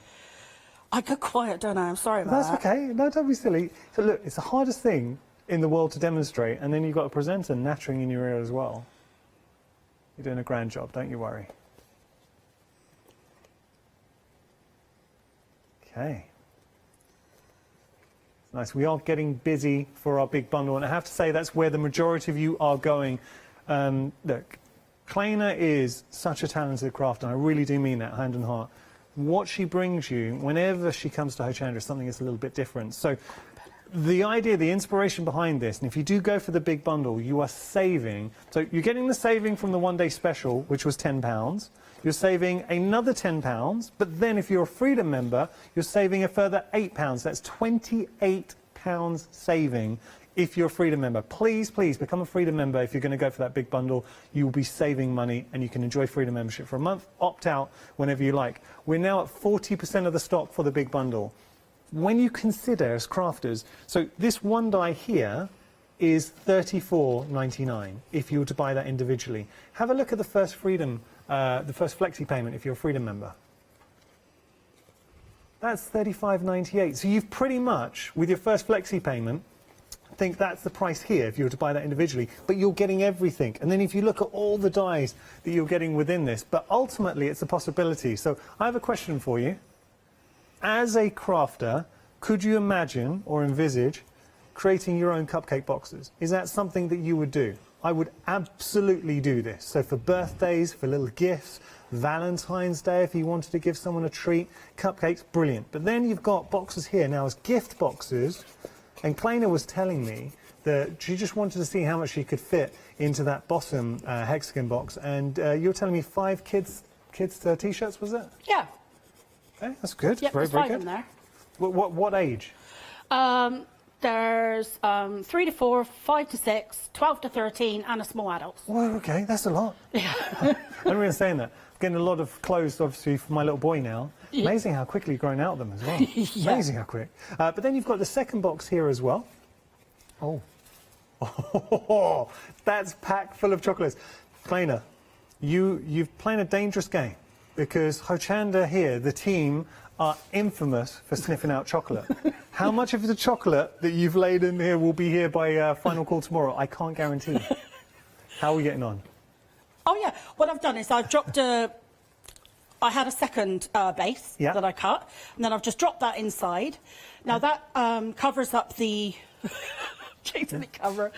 Speaker 14: I go quiet, don't I? I'm sorry about that.
Speaker 7: That's okay. No, don't be silly. So look, it's the hardest thing in the world to demonstrate, and then you've got a presenter nattering in your ear as well. You're doing a grand job, don't you worry. Okay. Nice. We are getting busy for our big bundle, and I have to say that's where the majority of you are going. Look, Kleiner is such a talented crafter, and I really do mean that, hand and heart. What she brings you, whenever she comes to Hochanda, is something that's a little bit different. So the idea, the inspiration behind this, and if you do go for the big bundle, you are saving. So you're getting the saving from the one-day special, which was £10. You're saving another £10, but then if you're a Freedom member, you're saving a further £8. That's £28 saving if you're a Freedom member. Please, please become a Freedom member if you're going to go for that big bundle. You will be saving money, and you can enjoy Freedom membership for a month. Opt out whenever you like. We're now at 40% of the stock for the big bundle. When you consider as crafters, so this one die here is $34.99 if you were to buy that individually. Have a look at the first Freedom, the first flexi payment if you're a Freedom member. That's $35.98. So you've pretty much, with your first flexi payment, I think that's the price here if you were to buy that individually, but you're getting everything. And then if you look at all the dies that you're getting within this, but ultimately it's a possibility. So I have a question for you. As a crafter, could you imagine or envisage creating your own cupcake boxes? Is that something that you would do? I would absolutely do this. So for birthdays, for little gifts, Valentine's Day, if you wanted to give someone a treat, cupcakes, brilliant. But then you've got boxes here now as gift boxes, and Kleiner was telling me that she just wanted to see how much she could fit into that bottom hexagon box, and you were telling me 5 kids t-shirts, was it?
Speaker 14: Yeah.
Speaker 7: Okay, that's good.
Speaker 14: Yep,
Speaker 7: very,
Speaker 14: there's
Speaker 7: very
Speaker 14: 5
Speaker 7: good.
Speaker 14: in there.
Speaker 7: What age?
Speaker 14: There's 3 to 4, 5 to 6, 12 to 13, and a small adult.
Speaker 7: Well, okay, that's a lot. Yeah. I'm really saying that. I'm getting a lot of clothes, obviously, for my little boy now.
Speaker 14: Yeah.
Speaker 7: Amazing how quickly you've grown out of them as well.
Speaker 14: Yeah.
Speaker 7: Amazing how quick. But then you've got the second box here as well. Oh. Oh, that's packed full of chocolates. Kleiner, you've played a dangerous game, because Hochanda here, the team, are infamous for sniffing out chocolate. How much of the chocolate that you've laid in here will be here by final call tomorrow? I can't guarantee. How are we getting on?
Speaker 14: Oh yeah, what I've done is I've dropped I had a second base that I cut, and then I've just dropped that inside. Now that covers up the changing the cover.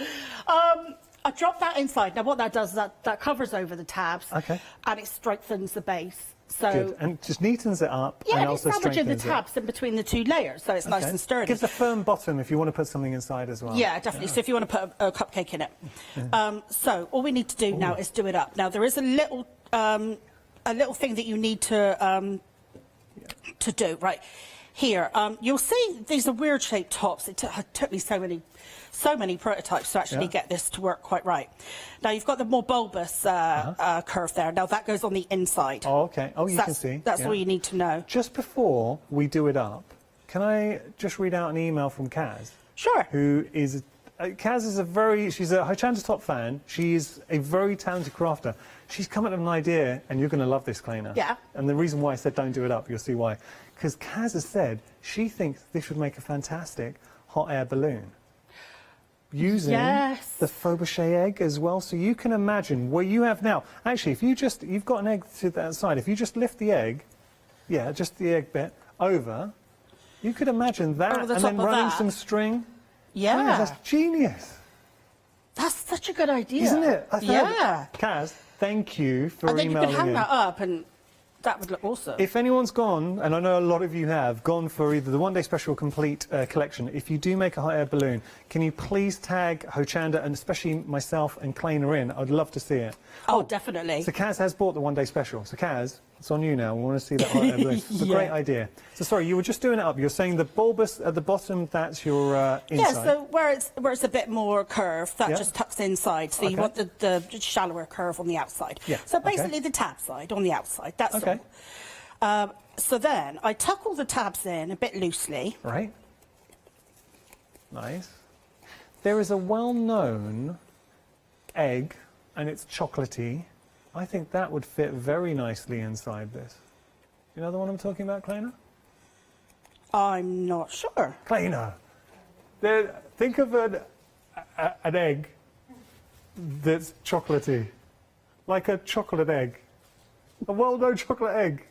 Speaker 14: I dropped that inside. Now what that does is that covers over the tabs, and it strengthens the base. So
Speaker 7: good. And just neatens it up,
Speaker 14: yeah,
Speaker 7: and also
Speaker 14: establishing the
Speaker 7: strengthens
Speaker 14: tabs in between the 2 layers, so it's nice and sturdy.
Speaker 7: Gives a firm bottom if you want to put something inside as well.
Speaker 14: Yeah, definitely. So if you want to put a cupcake in it. So all we need to do now is do it up. Now there is a little thing that you need to do right here. You'll see these are weird shaped tops. It took me so many prototypes to actually get this to work quite right. Now you've got the more bulbous curve there. Now that goes on the inside.
Speaker 7: Oh, okay. Oh, you
Speaker 14: so
Speaker 7: can see.
Speaker 14: That's all you need to know.
Speaker 7: Just before we do it up, can I just read out an email from Kaz?
Speaker 14: Sure.
Speaker 7: Who is... Kaz is she's a Hochanda's top fan. She's a very talented crafter. She's come up with an idea, and you're going to love this, Kleiner.
Speaker 14: Yeah.
Speaker 7: And the reason why I said don't do it up, you'll see why. Because Kaz has said she thinks this would make a fantastic hot air balloon. using the Fabergé egg as well. So you can imagine where you have now. Actually, if you've got an egg to that side, if you just lift the egg, just the egg bit over, you could imagine that and then running some string.
Speaker 14: Yeah.
Speaker 7: Oh, that's genius.
Speaker 14: That's such a good idea.
Speaker 7: Isn't it?
Speaker 14: Yeah.
Speaker 7: Kaz, thank you for
Speaker 14: And then you
Speaker 7: emailing
Speaker 14: could hang
Speaker 7: in.
Speaker 14: that up and that would look awesome.
Speaker 7: If anyone's gone, and I know a lot of you have, gone for either the One Day Special Complete collection, if you do make a hot air balloon, can you please tag Hochanda and especially myself and Kleiner in? I'd love to see it.
Speaker 14: Oh, definitely.
Speaker 7: So Kaz has bought the One Day Special. So Kaz, it's on you now. We want to see that hot air balloon. It's a great idea. So sorry, you were just doing it up. You're saying the bulbous at the bottom, that's your inside.
Speaker 14: Yeah, so where it's a bit more curved, that just tucks inside. So you want the shallower curve on the outside.
Speaker 7: Yeah.
Speaker 14: So basically the tab side on the outside. That's all. So then I tuck all the tabs in a bit loosely.
Speaker 7: Right. Nice. There is a well-known egg, and it's chocolatey. I think that would fit very nicely inside this. You know the one I'm talking about, Kleiner?
Speaker 14: I'm not sure.
Speaker 7: Kleiner. Think of an egg that's chocolatey. Like a chocolate egg. A well-known chocolate egg.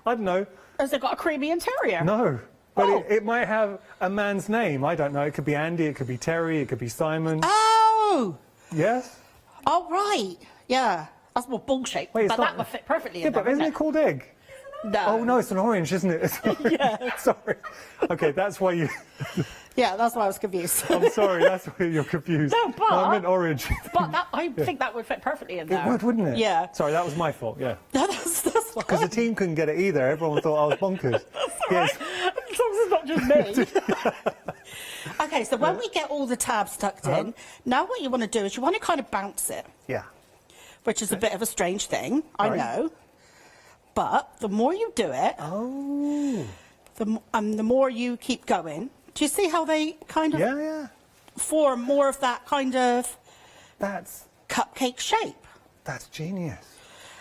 Speaker 7: I don't know.
Speaker 14: Has it got a creamy interior?
Speaker 7: No. But it might have a man's name. I don't know. It could be Andy, it could be Terry, it could be Simon.
Speaker 14: Oh!
Speaker 7: Yes?
Speaker 14: Oh, right. Yeah. That's more ball shape.
Speaker 7: Wait,
Speaker 14: but that would fit perfectly in there,
Speaker 7: but isn't
Speaker 14: wouldn't
Speaker 7: it called egg?
Speaker 14: No.
Speaker 7: Oh, no, it's an orange, isn't it? Sorry.
Speaker 14: Yeah.
Speaker 7: Sorry. Okay, that's why you...
Speaker 14: Yeah, that's why I was confused.
Speaker 7: I'm sorry, that's why you're confused.
Speaker 14: No, but...
Speaker 7: I meant orange.
Speaker 14: But I think that would fit perfectly in there.
Speaker 7: It would, wouldn't it?
Speaker 14: Yeah.
Speaker 7: Sorry, that was my fault, yeah.
Speaker 14: No, that's
Speaker 7: Because the team couldn't get it either. Everyone thought I was bonkers.
Speaker 14: Yes. As long as it's not just me. Okay, so when we get all the tabs tucked in, now what you want to do is you want to kind of bounce it.
Speaker 7: Yeah.
Speaker 14: Which is a bit of a strange thing, I know. But the more you do it, the more you keep going. Do you see how they kind of form more of that kind of cupcake shape?
Speaker 7: That's genius.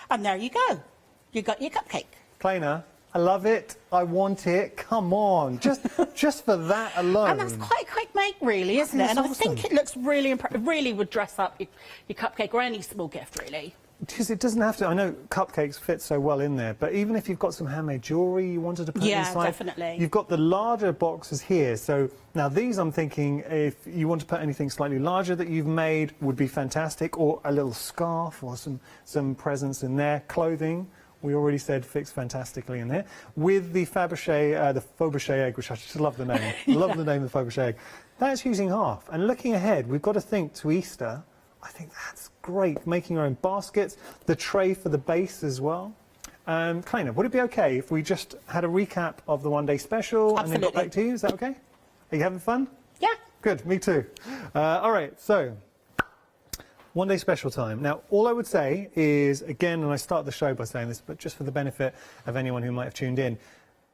Speaker 14: And there you go. You got your cupcake.
Speaker 7: Kleiner, I love it. I want it. Come on. Just for that alone.
Speaker 14: And that's quite a quick make, really, isn't it? And I think it looks really impressive. Really would dress up your cupcake or any small gift, really.
Speaker 7: Because it doesn't have to. I know cupcakes fit so well in there, but even if you've got some handmade jewellery you wanted to put inside,
Speaker 14: definitely.
Speaker 7: You've got the larger boxes here. So now these, I'm thinking, if you want to put anything slightly larger that you've made, would be fantastic, or a little scarf or some presents in there. Clothing, we already said, fits fantastically in there. With the Fabergé egg, which I just love the name. I love the name of the Fabergé egg. That's using half. And looking ahead, we've got to think to Easter. I think that's great, making our own baskets, the tray for the base as well. Kleiner, would it be okay if we just had a recap of the One Day Special and then got back to you? Is that okay? Are you having fun?
Speaker 14: Yeah.
Speaker 7: Good, me too. All right, so One Day Special time. Now, all I would say is, again, and I start the show by saying this, but just for the benefit of anyone who might have tuned in,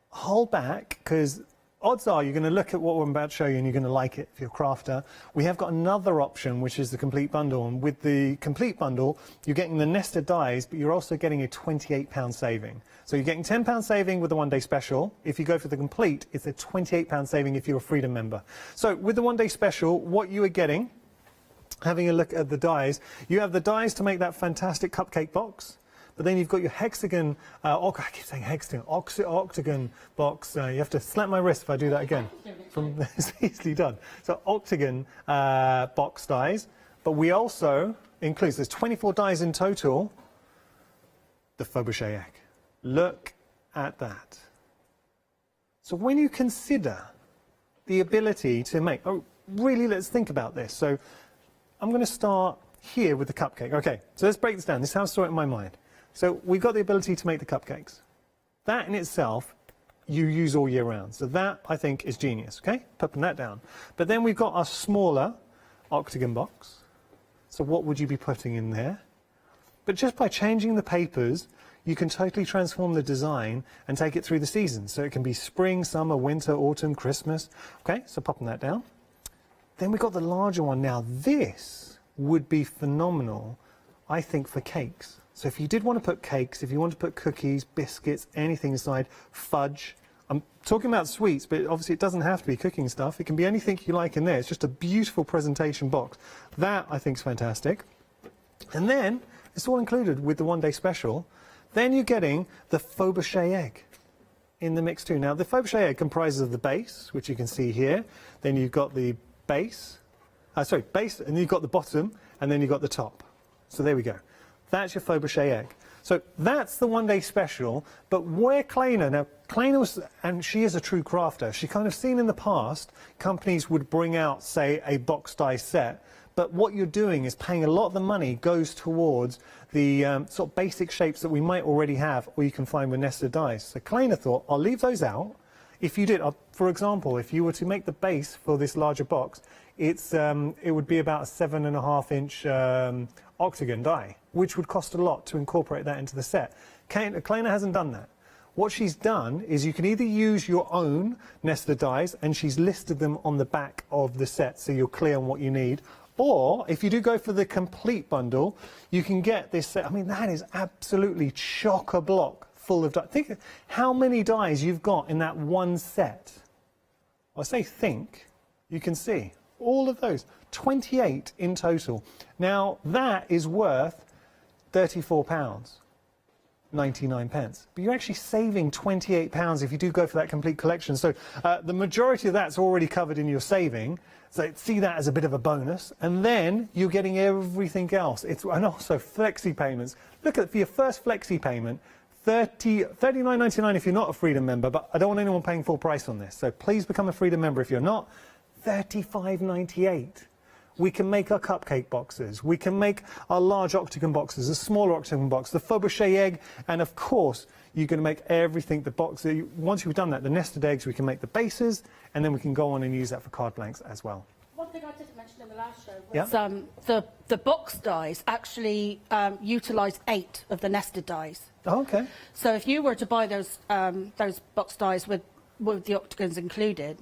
Speaker 7: hold back, because odds are you're going to look at what we're about to show you and you're going to like it if you're a crafter. We have got another option, which is the complete bundle. And with the complete bundle, you're getting the nested dies, but you're also getting a £28 saving. So you're getting £10 saving with the One Day Special. If you go for the complete, it's a £28 saving if you're a Freedom member. So with the One Day Special, what you are getting, having a look at the dies, you have the dies to make that fantastic cupcake box. But then you've got your hexagon, I keep saying hexagon, octagon box. You have to slap my wrist if I do that again. It's easily done. So octagon box dies. But we also include, there's 24 dies in total, the Fabergé egg. Look at that. So when you consider the ability to make, really, let's think about this. So I'm going to start here with the cupcake. Okay, so let's break this down. This is how I saw it in my mind. So we've got the ability to make the cupcakes. That in itself, you use all year round. So that, I think, is genius, okay? Putting that down. But then we've got our smaller octagon box. So what would you be putting in there? But just by changing the papers, you can totally transform the design and take it through the seasons. So it can be spring, summer, winter, autumn, Christmas. Okay, so popping that down. Then we've got the larger one now. This would be phenomenal, I think, for cakes. So if you did want to put cakes, if you want to put cookies, biscuits, anything inside, fudge, I'm talking about sweets, but obviously it doesn't have to be cooking stuff. It can be anything you like in there. It's just a beautiful presentation box. That, I think, is fantastic. And then, it's all included with the one-day special. Then you're getting the Fabergé egg in the mix too. Now, the Fabergé egg comprises of the base, which you can see here. Then you've got the base, base, and you've got the bottom, and then you've got the top. So there we go. That's your Fabergé egg. So that's the one-day special, but where Kleiner, now Kleiner was, and she is a true crafter, she kind of seen in the past, companies would bring out, say, a box die set, but what you're doing is paying a lot of the money goes towards the sort of basic shapes that we might already have, or you can find with nested dies. So Kleiner thought, I'll leave those out. If you did, for example, if you were to make the base for this larger box, it would be about a 7.5-inch octagon die, which would cost a lot to incorporate that into the set. Kleiner hasn't done that. What she's done is you can either use your own nested dies, and she's listed them on the back of the set so you're clear on what you need, or if you do go for the complete bundle, you can get this set. I mean, that is absolutely chock-a-block full of dies. Think how many dies you've got in that one set. I say think, you can see all of those, 28 in total. Now that is worth £34.99, but you're actually saving £28 if you do go for that complete collection. So the majority of that's already covered in your saving. So see that as a bit of a bonus, and then you're getting everything else. And also flexi payments. Look at, for your first flexi payment, $39.99 if you're not a Freedom member, but I don't want anyone paying full price on this. So please become a Freedom member if you're not. $35.98. We can make our cupcake boxes. We can make our large octagon boxes, a smaller octagon box, the Fabergé egg, and of course, you're going to make everything, the box. Once you've done that, the nested eggs, we can make the bases, and then we can go on and use that for card blanks as well.
Speaker 14: One thing I didn't mention in the last show was the box dies actually utilise 8 of the nested dies.
Speaker 7: Oh, okay.
Speaker 14: So if you were to buy those box dies with the octagons included,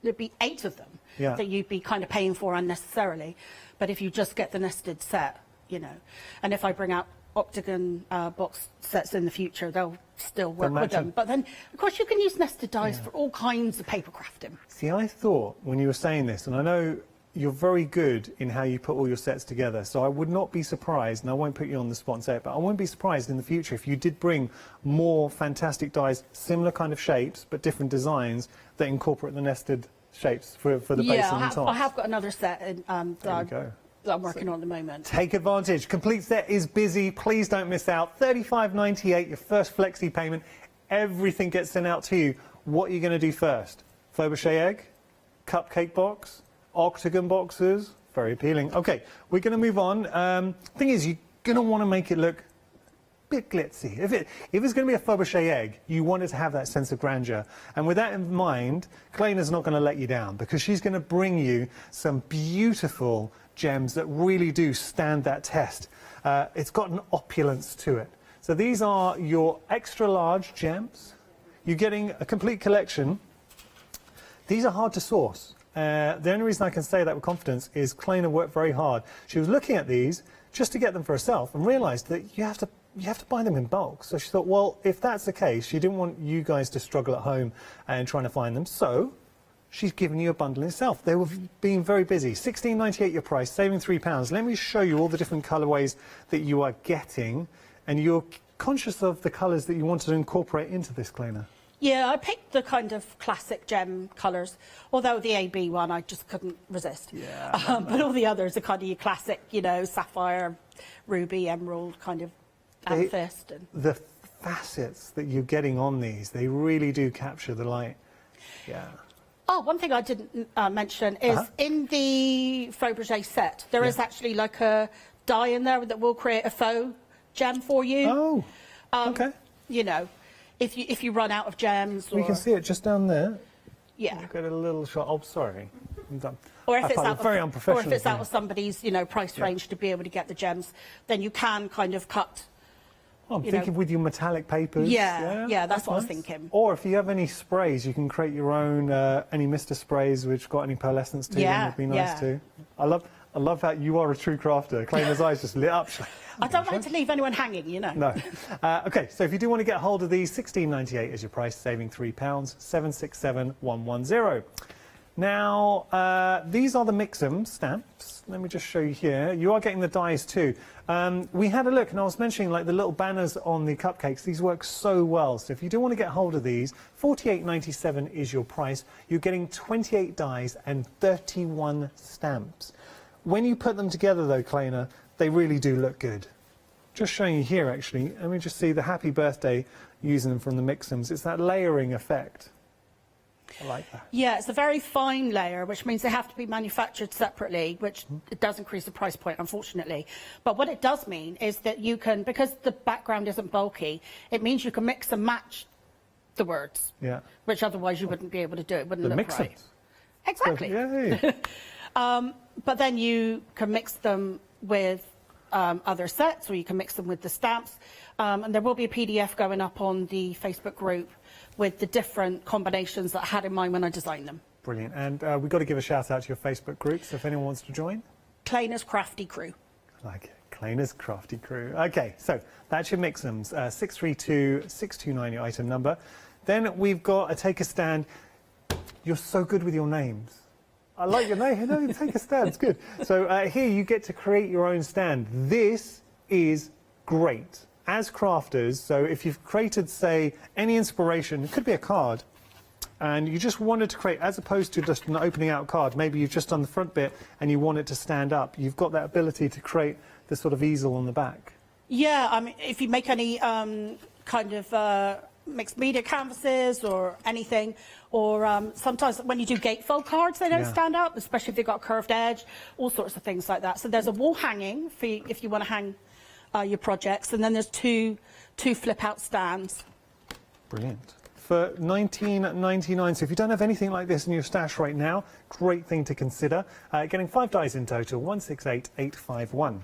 Speaker 14: there'd be 8 of them that you'd be kind of paying for unnecessarily. But if you just get the nested set, you know, and if I bring out octagon box sets in the future, they'll still work with them. But then, of course, you can use nested dies for all kinds of paper crafting.
Speaker 7: See, I thought when you were saying this, and I know you're very good in how you put all your sets together, so I would not be surprised, and I won't put you on the spot and say it, but I won't be surprised in the future if you did bring more fantastic dies, similar kind of shapes, but different designs that incorporate the nested shapes for the base and the top.
Speaker 14: I have got another set that I'm working on at the moment.
Speaker 7: Take advantage. Complete set is busy. Please don't miss out. $35.98, your first flexi payment. Everything gets sent out to you. What are you going to do first? Fabergé egg? Cupcake box? Octagon boxes? Very appealing. Okay, we're going to move on. Thing is, you're going to want to make it look a bit glitzy. If it's going to be a Fabergé egg, you want it to have that sense of grandeur. And with that in mind, Kleiner's not going to let you down, because she's going to bring you some beautiful gems that really do stand that test. It's got an opulence to it. So these are your extra large gems. You're getting a complete collection. These are hard to source. The only reason I can say that with confidence is Kleiner worked very hard. She was looking at these just to get them for herself and realised that you have to buy them in bulk. So she thought, well, if that's the case, she didn't want you guys to struggle at home and trying to find them. So she's given you a bundle herself. They were being very busy. $16.98 your price, saving £3. Let me show you all the different colourways that you are getting, and you're conscious of the colours that you wanted to incorporate into this, Kleiner.
Speaker 14: Yeah, I picked the kind of classic gem colours, although the AB one I just couldn't resist.
Speaker 7: Yeah,
Speaker 14: but all the others are kind of your classic, you know, sapphire, ruby, emerald, kind of amethyst. And
Speaker 7: the facets that you're getting on these, they really do capture the light. Yeah.
Speaker 14: Oh, one thing I didn't mention is in the Fabergé set, there is actually like a die in there that will create a faux gem for you.
Speaker 7: Oh, okay.
Speaker 14: You know, if you run out of gems.
Speaker 7: We can see it just down there.
Speaker 14: Yeah.
Speaker 7: You've got a little shot. Oh, sorry. I'm done.
Speaker 14: Or if it's out
Speaker 7: very unprofessional.
Speaker 14: Or if it's out of somebody's, you know, price range to be able to get the gems, then you can kind of cut.
Speaker 7: I'm thinking with your metallic papers.
Speaker 14: Yeah, that's what I was
Speaker 7: nice.
Speaker 14: thinking.
Speaker 7: Or if you have any sprays, you can create your own, any Mr. sprays which got any pearlescence to them would be nice too. I I love how you are a true crafter. Claina's eyes just lit up.
Speaker 14: I don't like to leave anyone hanging, you know.
Speaker 7: No. OK, so if you do want to get hold of these, £16.98 is your price, saving £3, 767-110. Now, these are the Mix'em stamps. Let me just show you here. You are getting the dies too. We had a look, and I was mentioning like the little banners on the cupcakes. These work so well. So if you do want to get hold of these, £48.97 is your price. You're getting 28 dies and 31 stamps. When you put them together, though, Claina, they really do look good. Just showing you here, actually. Let me just see the happy birthday using them from the Mix'ems. It's that layering effect. I like that.
Speaker 14: Yeah, it's a very fine layer, which means they have to be manufactured separately, which it does increase the price point, unfortunately. But what it does mean is that you can, because the background isn't bulky, it means you can mix and match the words, which otherwise you wouldn't be able to do. It wouldn't look right. Exactly. But then you can mix them with other sets, or you can mix them with the stamps. And there will be a PDF going up on the Facebook group with the different combinations that I had in mind when I designed them.
Speaker 7: Brilliant. And we've got to give a shout out to your Facebook group, so if anyone wants to join.
Speaker 14: Claina's Crafty Crew.
Speaker 7: I like it. Claina's Crafty Crew. OK, so that's your Mix'ems. 632629, your item number. Then we've got a Take a Stand. You're so good with your names. I like your name. No, Take a Stand. It's good. So here you get to create your own stand. This is great. As crafters, so if you've created, say, any inspiration, it could be a card, and you just wanted to create, as opposed to just an opening out card, maybe you've just done the front bit and you want it to stand up, you've got that ability to create this sort of easel on the back.
Speaker 14: Yeah, I mean, if you make any kind of mixed media canvases or anything, or sometimes when you do gatefold cards, they don't stand up, especially if they've got a curved edge, all sorts of things like that. So there's a wall hanging for you, if you want to hang your projects, and then there's two flip-out stands. Brilliant. For £19.99, so if you don't have anything like this in your stash right now, great thing to consider. Getting 5 dies in total, 168851.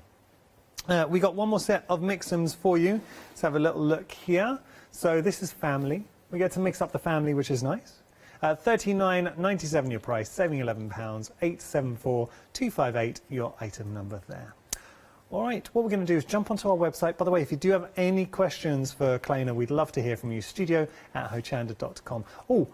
Speaker 14: We got one more set of Mix'ems for you. Let's have a little look here. So this is family. We get to mix up the family, which is nice. £39.97 your price, saving £11, 874258 your item number there. All right, what we're going to do is jump onto our website. By the way, if you do have any questions for Claina, we'd love to hear from you. studio@hochanda.com. Oh,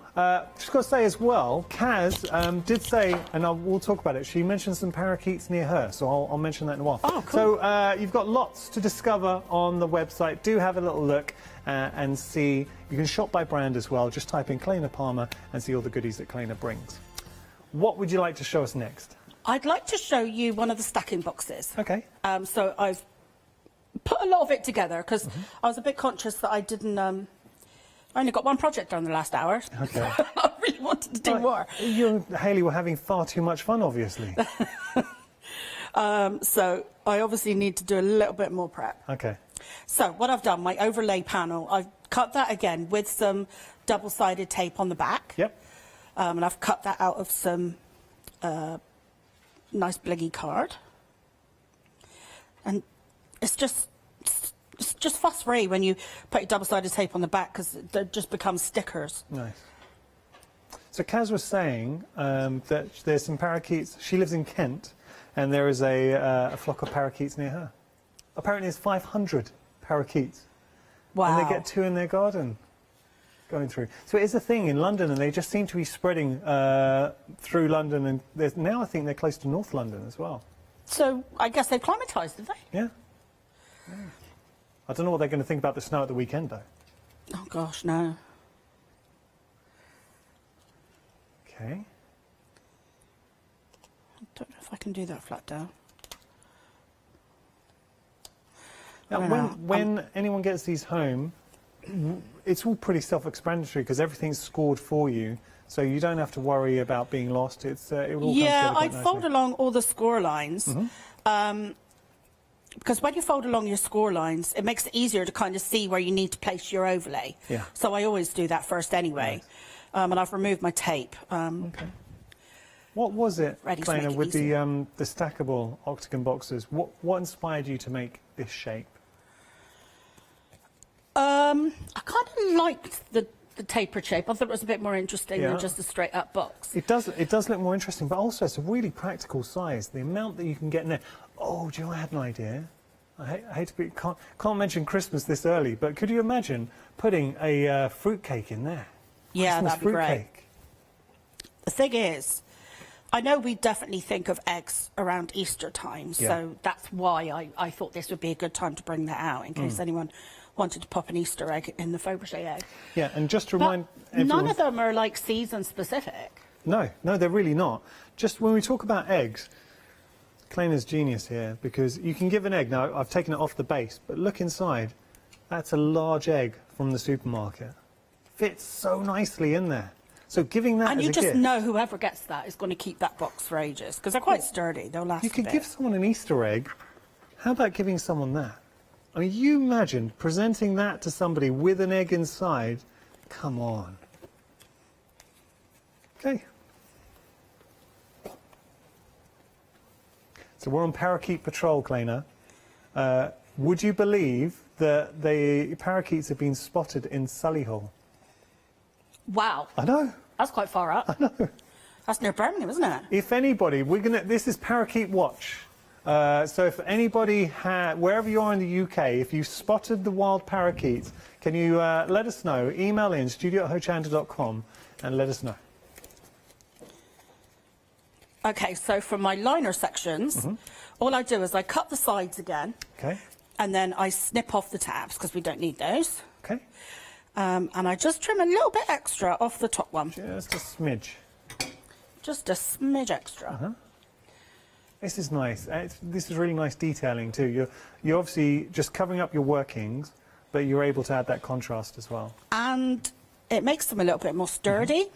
Speaker 14: just got to say as well, Kaz did say, and we'll talk about it, she mentioned some parakeets near her, so I'll mention that in a while. Oh, cool. So you've got lots to discover on the website. Do have a little look and see. You can shop by brand as well. Just type in Claina Palmer and see all the goodies that Claina brings. What would you like to show us next? I'd like to show you one of the stacking boxes.
Speaker 7: Okay.
Speaker 14: So I've put a lot of it together because I was a bit conscious that I didn't. I only got one project done in the last hour. Okay. I really wanted to do more.
Speaker 7: You and Hayley were having far too much fun, obviously.
Speaker 14: So I obviously need to do a little bit more prep.
Speaker 7: Okay.
Speaker 14: So what I've done, my overlay panel, I've cut that again with some double-sided tape on the back.
Speaker 7: Yep.
Speaker 14: And I've cut that out of some nice bliggy card, and it's just fuss-free when you put your double-sided tape on the back because they just become stickers.
Speaker 7: Nice. So Kaz was saying that there's some parakeets. She lives in Kent, and there is a flock of parakeets near her. Apparently, there's 500 parakeets.
Speaker 14: Wow!
Speaker 7: And they get 2 in their garden. Going through. So it is a thing in London, and they just seem to be spreading through London, and now I think they're close to North London as well.
Speaker 14: So I guess they've climatised, have they?
Speaker 7: Yeah. I don't know what they're going to think about the snow at the weekend, though.
Speaker 14: Oh, gosh, no.
Speaker 7: Okay.
Speaker 14: I don't know if I can do that flat down.
Speaker 7: Now, when anyone gets these home, it's all pretty self-explanatory because everything's scored for you, so you don't have to worry about being lost. It's it will all come together quite nicely.
Speaker 14: Fold along all the score lines because when you fold along your score lines, it makes it easier to kind of see where you need to place your overlay.
Speaker 7: Yeah.
Speaker 14: So I always do that first anyway, and I've removed my tape.
Speaker 7: Okay. What was it, Claina, with the stackable octagon boxes? What inspired you to make this shape?
Speaker 14: I kind of liked the the tapered shape. I thought it was a bit more interesting than just a straight up box.
Speaker 7: It does look more interesting, but also it's a really practical size. The amount that you can get in there. Oh, do you know, I had an idea. I hate to be, can't mention Christmas this early, but could you imagine putting a fruit cake in there?
Speaker 14: Yeah,
Speaker 7: Christmas
Speaker 14: that'd be
Speaker 7: fruit
Speaker 14: great.
Speaker 7: cake.
Speaker 14: The thing is, I know we definitely think of eggs around Easter time, so that's why I thought this would be a good time to bring that out in case anyone wanted to pop an Easter egg in the Fabergé egg.
Speaker 7: Yeah, and just to remind everyone...
Speaker 14: None of them are like season specific.
Speaker 7: No, they're really not. Just when we talk about eggs, Kleina's genius here, because you can give an egg. Now, I've taken it off the base, but look inside. That's a large egg from the supermarket. Fits so nicely in there. So giving that
Speaker 14: and
Speaker 7: as
Speaker 14: you
Speaker 7: a
Speaker 14: just
Speaker 7: gift,
Speaker 14: know whoever gets that is going to keep that box for ages, because they're quite sturdy. They'll last
Speaker 7: you
Speaker 14: a
Speaker 7: could
Speaker 14: bit.
Speaker 7: give someone an Easter egg. How about giving someone that? I mean, you imagine presenting that to somebody with an egg inside. Come on. Okay. So we're on parakeet patrol, Kleina. Would you believe that the parakeets have been spotted in Solihull?
Speaker 14: Wow.
Speaker 7: I know.
Speaker 14: That's quite far up.
Speaker 7: I know.
Speaker 14: That's near Birmingham, isn't it?
Speaker 7: If anybody, this is Parakeet Watch. So if anybody wherever you are in the UK, if you spotted the wild parakeets, can you let us know? Email in studio@hochanda.com and let us know.
Speaker 14: Okay, so for my liner sections, all I do is I cut the sides again.
Speaker 7: Okay.
Speaker 14: And then I snip off the tabs because we don't need those.
Speaker 7: Okay.
Speaker 14: And I just trim a little bit extra off the top one.
Speaker 7: Just a smidge.
Speaker 14: Just a smidge extra.
Speaker 7: This is nice. This is really nice detailing too. You're obviously just covering up your workings, but you're able to add that contrast as well.
Speaker 14: And it makes them a little bit more sturdy,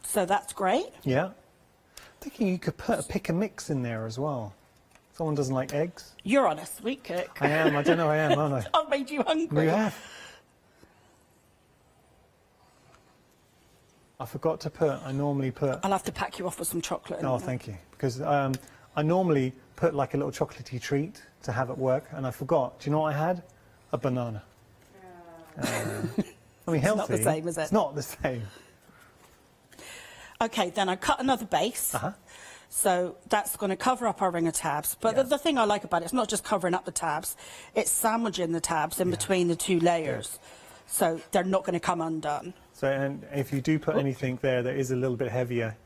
Speaker 14: so that's great.
Speaker 7: Yeah. Thinking you could put a pick and mix in there as well. Someone doesn't like eggs.
Speaker 14: You're on a sweet cook.
Speaker 7: I am. I don't know I am, aren't I?
Speaker 14: I've made you hungry.
Speaker 7: You have. I forgot to put, I normally put...
Speaker 14: I'll have to pack you off with some chocolate.
Speaker 7: Oh, thank you. Because I normally put like a little chocolatey treat to have at work, and I forgot. Do you know what I had? A banana. I mean, healthy.
Speaker 14: It's not the same, is it?
Speaker 7: It's not the same.
Speaker 14: Okay, then I cut another base. So that's going to cover up our ring of tabs. But the thing I like about it, it's not just covering up the tabs, it's sandwiching the tabs in between the two layers. So they're not going to come undone.
Speaker 7: So, and if you do put anything there that is a little bit heavier,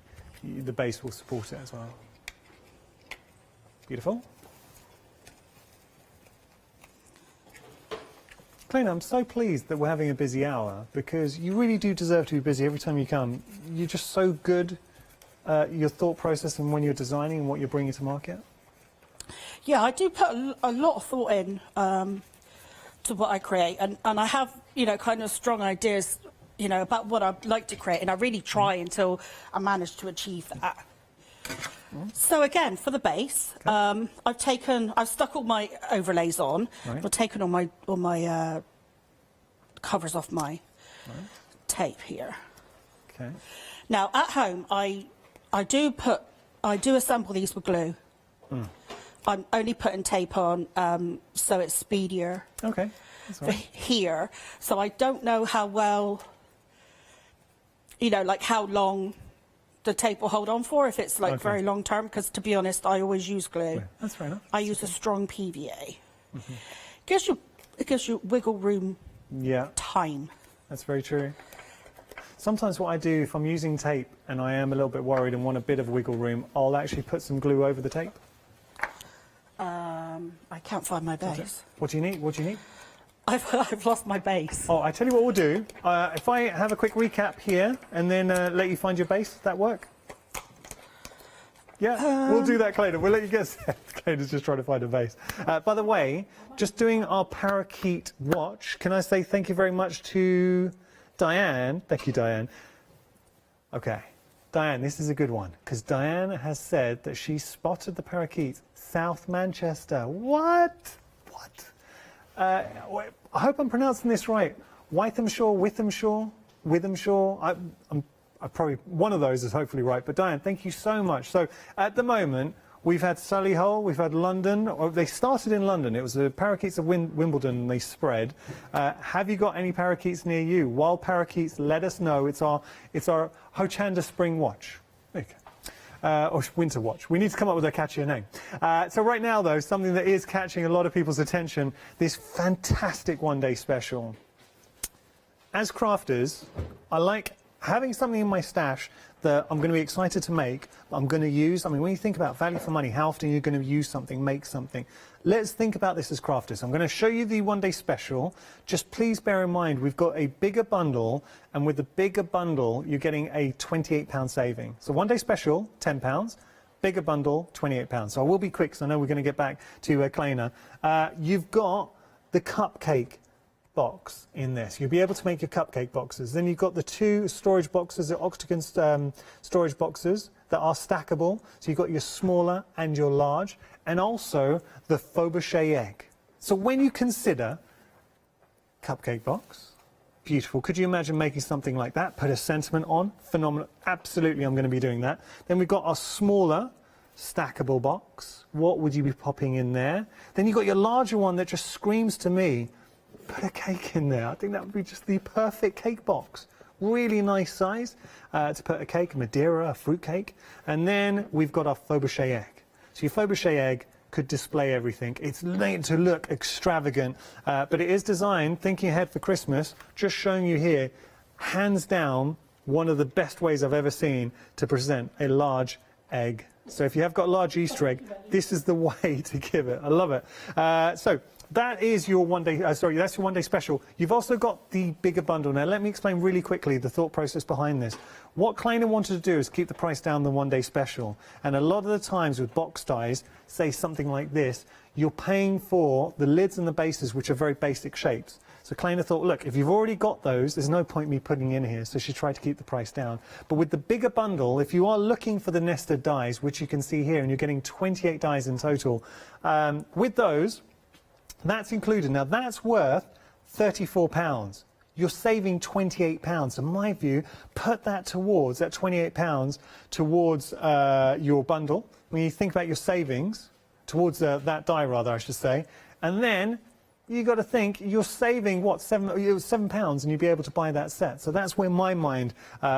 Speaker 7: the base will support it as well. Beautiful. Kleina, I'm so pleased that we're having a busy hour, because you really do deserve to be busy every time you come. You're just so good, your thought process and when you're designing and what you're bringing to market.
Speaker 14: Yeah, I do put a lot of thought in to what I create, and I have, kind of strong ideas, about what I'd like to create, and I really try until I manage to achieve that. So again, for the base, I've stuck all my overlays on.
Speaker 7: Right.
Speaker 14: I've taken all my covers off my tape here.
Speaker 7: Okay.
Speaker 14: Now at home, I do assemble these with glue. I'm only putting tape on, so it's speedier.
Speaker 7: Okay. That's all right.
Speaker 14: Here, so I don't know how well, like how long the tape will hold on for, if it's like very long term, because to be honest, I always use glue.
Speaker 7: That's fair enough.
Speaker 14: I use a strong PVA. It gives you wiggle room.
Speaker 7: Yeah.
Speaker 14: Time.
Speaker 7: That's very true. Sometimes what I do, if I'm using tape and I am a little bit worried and want a bit of wiggle room, I'll actually put some glue over the tape.
Speaker 14: I can't find my base.
Speaker 7: What do you need? What do you need?
Speaker 14: I've lost my base.
Speaker 7: Oh, I tell you what we'll do. If I have a quick recap here and then let you find your base, does that work? Yeah, we'll do that, Kleina. We'll let you get set. Kleina's just trying to find a base. By the way, just doing our parakeet watch, can I say thank you very much to Diane? Thank you, Diane. Okay, Diane, this is a good one, because Diane has said that she spotted the parakeet South Manchester. What? I hope I'm pronouncing this right. Withamshire. I'm probably one of those is hopefully right. But Diane, thank you so much. So at the moment, We've had Solihull, we've had London. Oh, they started in London. It was the parakeets of Wimbledon, and they spread. Have you got any parakeets near you? Wild parakeets, let us know. It's our Hochanda Spring Watch. There you go. Or Winter Watch. We need to come up with a catchier name. So right now, though, something that is catching a lot of people's attention, this fantastic one-day special. As crafters, I like having something in my stash that I'm going to be excited to make, I'm going to use. I mean, when you think about value for money, how often you're going to use something, make something. Let's think about this as crafters. I'm going to show you the one-day special. Just please bear in mind, we've got a bigger bundle, and with the bigger bundle, you're getting a £28 saving. So one-day special, £10. Bigger bundle, £28. So I will be quick, because I know we're going to get back to Kleiner. You've got the cupcake box in this. You'll be able to make your cupcake boxes. Then you've got the 2 storage boxes, the octagon storage boxes that are stackable. So you've got your smaller and your large, and also the Fabergé egg. So when you consider cupcake box, beautiful. Could you imagine making something like that? Put a sentiment on, phenomenal. Absolutely, I'm going to be doing that. Then we've got our smaller stackable box. What would you be popping in there? Then you've got your larger one that just screams to me, put a cake in there. I think that would be just the perfect cake box. Really nice size to put a cake, a Madeira, a fruit cake. And then we've got our Fabergé egg. So your Fabergé egg could display everything. It's made to look extravagant, but it is designed, thinking ahead for Christmas, just showing you here, hands down, one of the best ways I've ever seen to present a large egg. So if you have got a large Easter egg, this is the way to give it. I love it. So that is your one-day, that's your one-day special. You've also got the bigger bundle. Now, let me explain really quickly the thought process behind this. What Kleiner wanted to do is keep the price down the one-day special. And a lot of the times with box dies, say something like this, you're paying for the lids and the bases, which are very basic shapes. So Kleiner thought, look, if you've already got those, there's no point me putting in here. So she tried to keep the price down. But with the bigger bundle, if you are looking for the nested dies, which you can see here, and you're getting 28 dies in total, with those, that's included. Now, that's worth £34. You're saving £28. In my view, put that towards, that £28 towards your bundle. When you think about your savings, towards that die, rather, I should say. And then you've got to think, you're saving, what, £7, and you'd be able to buy that set. So that's where my mind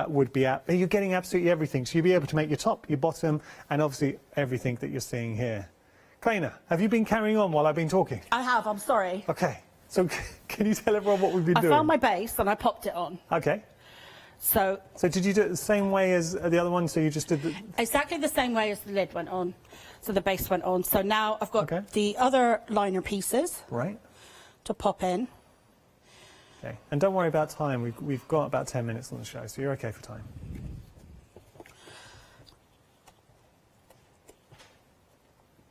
Speaker 7: would be at. You're getting absolutely everything. So you'll be able to make your top, your bottom, and obviously everything that you're seeing here. Kleiner, have you been carrying on while I've been talking?
Speaker 14: I have, I'm sorry.
Speaker 7: Okay, so can you tell everyone what we've been doing?
Speaker 14: I found my base and I popped it on.
Speaker 7: Okay.
Speaker 14: So
Speaker 7: did you do it the same way as the other one? So you just did the...
Speaker 14: Exactly the same way as the lid went on. So the base went on. So now I've got the other liner pieces.
Speaker 7: Right.
Speaker 14: To pop in.
Speaker 7: Okay, and don't worry about time. We've got about 10 minutes on the show, so you're okay for time.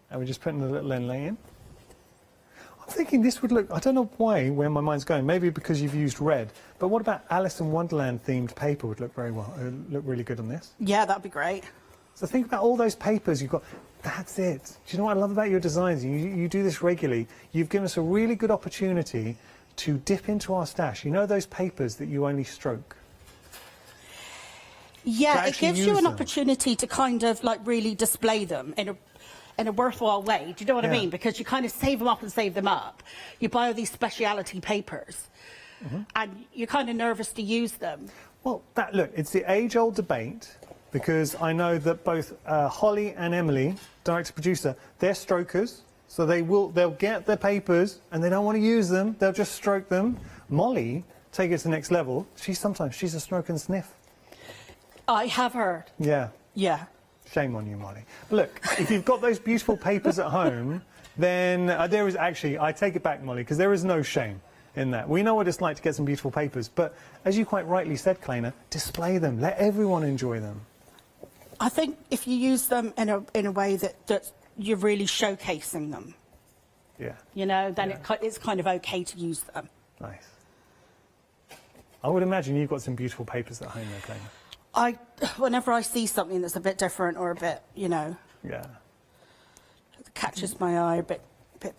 Speaker 7: And we're just putting the little inlay in. I'm thinking this would look, I don't know why, where my mind's going, maybe because you've used red, but what about Alice in Wonderland themed paper would look very well, look really good on this.
Speaker 14: Yeah, that'd be great.
Speaker 7: So think about all those papers you've got. That's it. Do you know what I love about your designs? You do this regularly. You've given us a really good opportunity to dip into our stash. You know those papers that you only stroke?
Speaker 14: Yeah, it gives you an opportunity to kind of like really display them in a worthwhile way. Do you know what I mean? Because you kind of save them up and save them up. You buy all these speciality papers, and you're kind of nervous to use them.
Speaker 7: Well, look, it's the age-old debate, because I know that both Holly and Emily, director-producer, they're strokers, so they'll get their papers and they don't want to use them, they'll just stroke them. Molly, take it to the next level, she's a stroke and sniff.
Speaker 14: I have heard.
Speaker 7: Yeah.
Speaker 14: Yeah.
Speaker 7: Shame on you, Molly. But look, if you've got those beautiful papers at home, then there is actually, I take it back, Molly, because there is no shame in that. We know what it's like to get some beautiful papers, but as you quite rightly said, Kleiner, display them, let everyone enjoy them.
Speaker 14: I think if you use them in a way that you're really showcasing them, you know, then it's kind of okay to use them.
Speaker 7: Nice. I would imagine you've got some beautiful papers at home there, Kleiner.
Speaker 14: Whenever I see something that's a bit different or a bit, you know, it catches my eye, a bit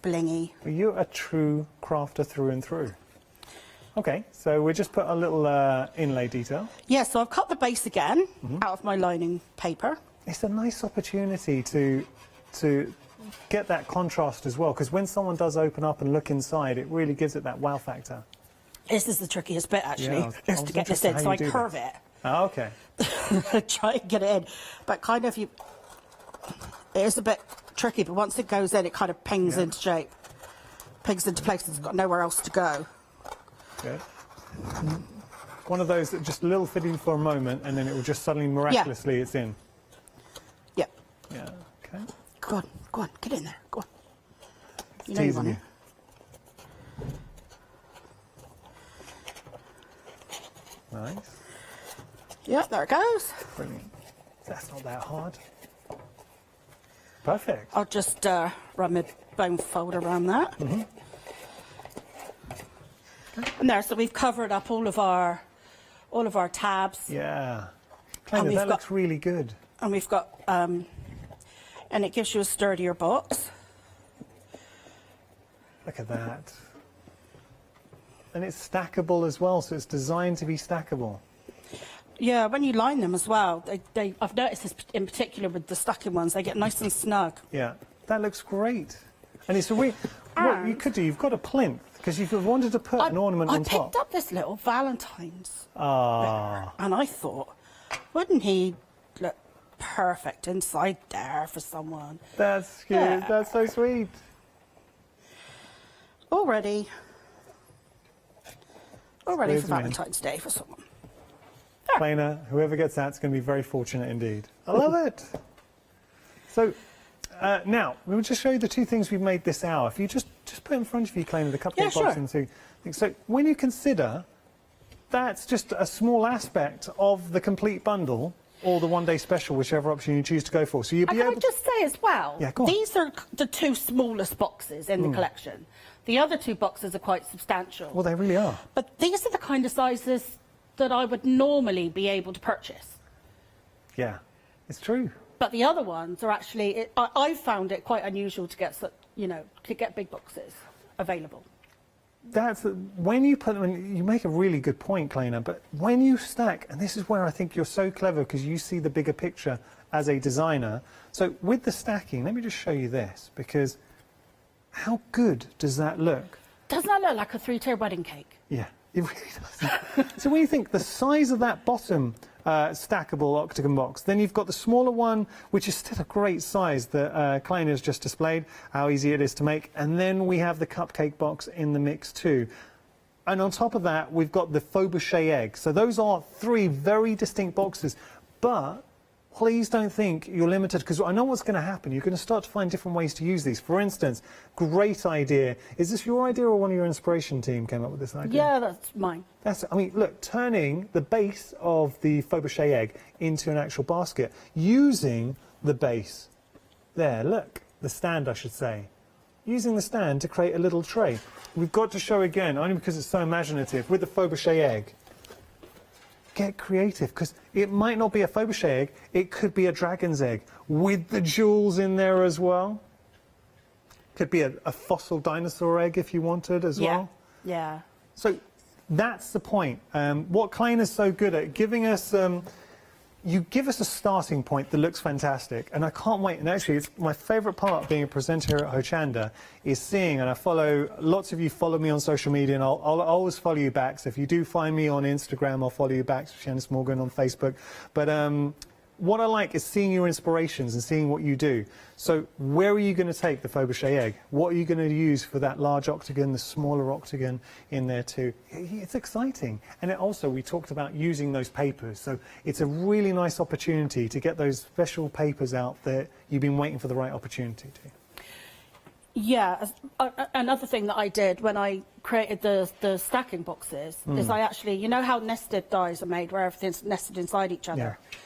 Speaker 14: blingy.
Speaker 7: Well, you're a true crafter through and through. Okay, so we'll just put a little inlay detail.
Speaker 14: Yeah, so I've cut the base again out of my lining paper.
Speaker 7: It's a nice opportunity to to get that contrast as well, because when someone does open up and look inside, it really gives it that wow factor.
Speaker 14: This is the trickiest bit, actually,
Speaker 7: Yeah,
Speaker 14: is to get this in. So I curve it.
Speaker 7: Oh, okay.
Speaker 14: Try and get it in. But kind of, it is a bit tricky, but once it goes in, it kind of pings into shape. Pings into place, it's got nowhere else to go.
Speaker 7: Good. One of those that just a little fitting for a moment, and then it will just suddenly, miraculously, it's in.
Speaker 14: Yep.
Speaker 7: Yeah, okay.
Speaker 14: Go on, get in there, go on.
Speaker 7: It's
Speaker 14: You know you
Speaker 7: teasing
Speaker 14: want
Speaker 7: you. Nice.
Speaker 14: Yep, there it goes.
Speaker 7: Brilliant. That's not that hard. Perfect.
Speaker 14: I'll just run my bone folder around that. And there, so we've covered up all of our tabs.
Speaker 7: Yeah. Kind of, that looks really good.
Speaker 14: And we've got, and it gives you a sturdier box.
Speaker 7: Look at that. And it's stackable as well, so it's designed to be stackable.
Speaker 14: Yeah, when you line them as well, I've noticed this in particular with the stacking ones, they get nice and snug.
Speaker 7: Yeah, that looks great. And it's a what you could do, you've got a plinth, because you've wanted to put an ornament on top.
Speaker 14: I picked up this little Valentine's.
Speaker 7: Ah.
Speaker 14: And I thought, wouldn't he look perfect inside there for someone?
Speaker 7: That's cute.
Speaker 14: Yeah.
Speaker 7: That's so sweet.
Speaker 14: All ready
Speaker 7: Squeeze
Speaker 14: for
Speaker 7: them in.
Speaker 14: Valentine's Day for someone.
Speaker 7: Plainer, whoever gets that's going to be very fortunate indeed. I love it. So now we'll just show you the two things we've made this hour. If you just put in front of you, Plainer, the cupcake box and two things. So when you consider that's just a small aspect of the complete bundle or the one-day special, whichever option you choose to go for. So you'll be
Speaker 14: Can
Speaker 7: able
Speaker 14: I just say as well,
Speaker 7: Yeah, go on.
Speaker 14: these are the two smallest boxes in the collection. The other two boxes are quite substantial.
Speaker 7: Well, they really are.
Speaker 14: But these are the kind of sizes that I would normally be able to purchase.
Speaker 7: Yeah, it's true.
Speaker 14: But the other ones are actually, I found it quite unusual to get, to get big boxes available.
Speaker 7: That's when you put them in, you make a really good point, Kleiner, but when you stack, and this is where I think you're so clever because you see the bigger picture as a designer. So with the stacking, let me just show you this, because how good does that look?
Speaker 14: Doesn't that look like a 3-tier wedding cake?
Speaker 7: Yeah, it really does. So when you think the size of that bottom stackable octagon box, then you've got the smaller one, which is still a great size that Kleiner has just displayed, how easy it is to make, and then we have the cupcake box in the mix too. And on top of that, we've got the Fabergé egg. So those are three very distinct boxes, but please don't think you're limited, because I know what's going to happen. You're going to start to find different ways to use these. For instance, great idea. Is this your idea or one of your inspiration team came up with this idea?
Speaker 14: Yeah, that's mine.
Speaker 7: I mean, look, turning the base of the Fabergé egg into an actual basket, using the base. There, look, the stand, I should say. Using the stand to create a little tray. We've got to show again, only because it's so imaginative, with the Fabergé egg. Get creative, because it might not be a Fabergé egg, it could be a dragon's egg with the jewels in there as well. Could be a fossil dinosaur egg if you wanted as well.
Speaker 14: Yeah.
Speaker 7: So that's the point. What Kleiner's so good at, giving us, you give us a starting point that looks fantastic, and I can't wait. And actually, it's my favourite part of being a presenter here at Hochanda is seeing, and I follow, lots of you follow me on social media, and I'll always follow you back. So if you do find me on Instagram, I'll follow you back, Shanice Morgan on Facebook. But what I like is seeing your inspirations and seeing what you do. So where are you going to take the Fabergé egg? What are you going to use for that large octagon, the smaller octagon in there too? It's exciting. And it also, we talked about using those papers. So it's a really nice opportunity to get those special papers out that you've been waiting for the right opportunity to.
Speaker 14: Yeah, another thing that I did when I created the stacking boxes is I actually, you know how nested dies are made, where everything's nested inside each other? Yeah.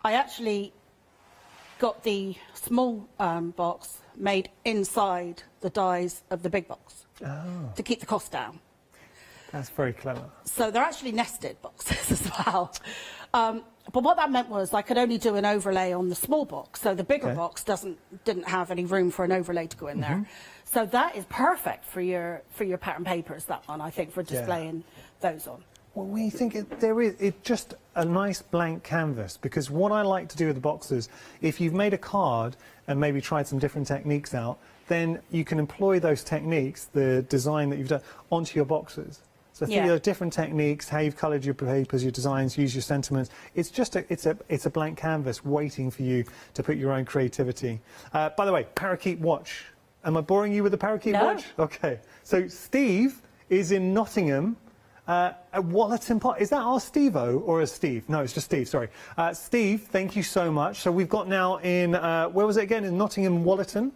Speaker 14: I actually got the small box made inside the dies of the big box to keep the cost down.
Speaker 7: That's very clever.
Speaker 14: So they're actually nested boxes as well. But what that meant was I could only do an overlay on the small box, so the bigger box didn't have any room for an overlay to go in there. So that is perfect for your pattern papers, that one, I think, for displaying those on.
Speaker 7: Well, we think it's just a nice blank canvas, because what I like to do with the boxes, if you've made a card and maybe tried some different techniques out, then you can employ those techniques, the design that you've done, onto your boxes. So think of different techniques, how you've coloured your papers, your designs, use your sentiments. It's just it's a blank canvas waiting for you to put your own creativity. By the way, parakeet watch. Am I boring you with the parakeet watch? Okay. So Steve is in Nottingham. At Wallerton Park. Is that our Steve-O or a Steve? No, it's just Steve, sorry. Steve, thank you so much. So we've got now in, where was it again? In Nottingham, Wallerton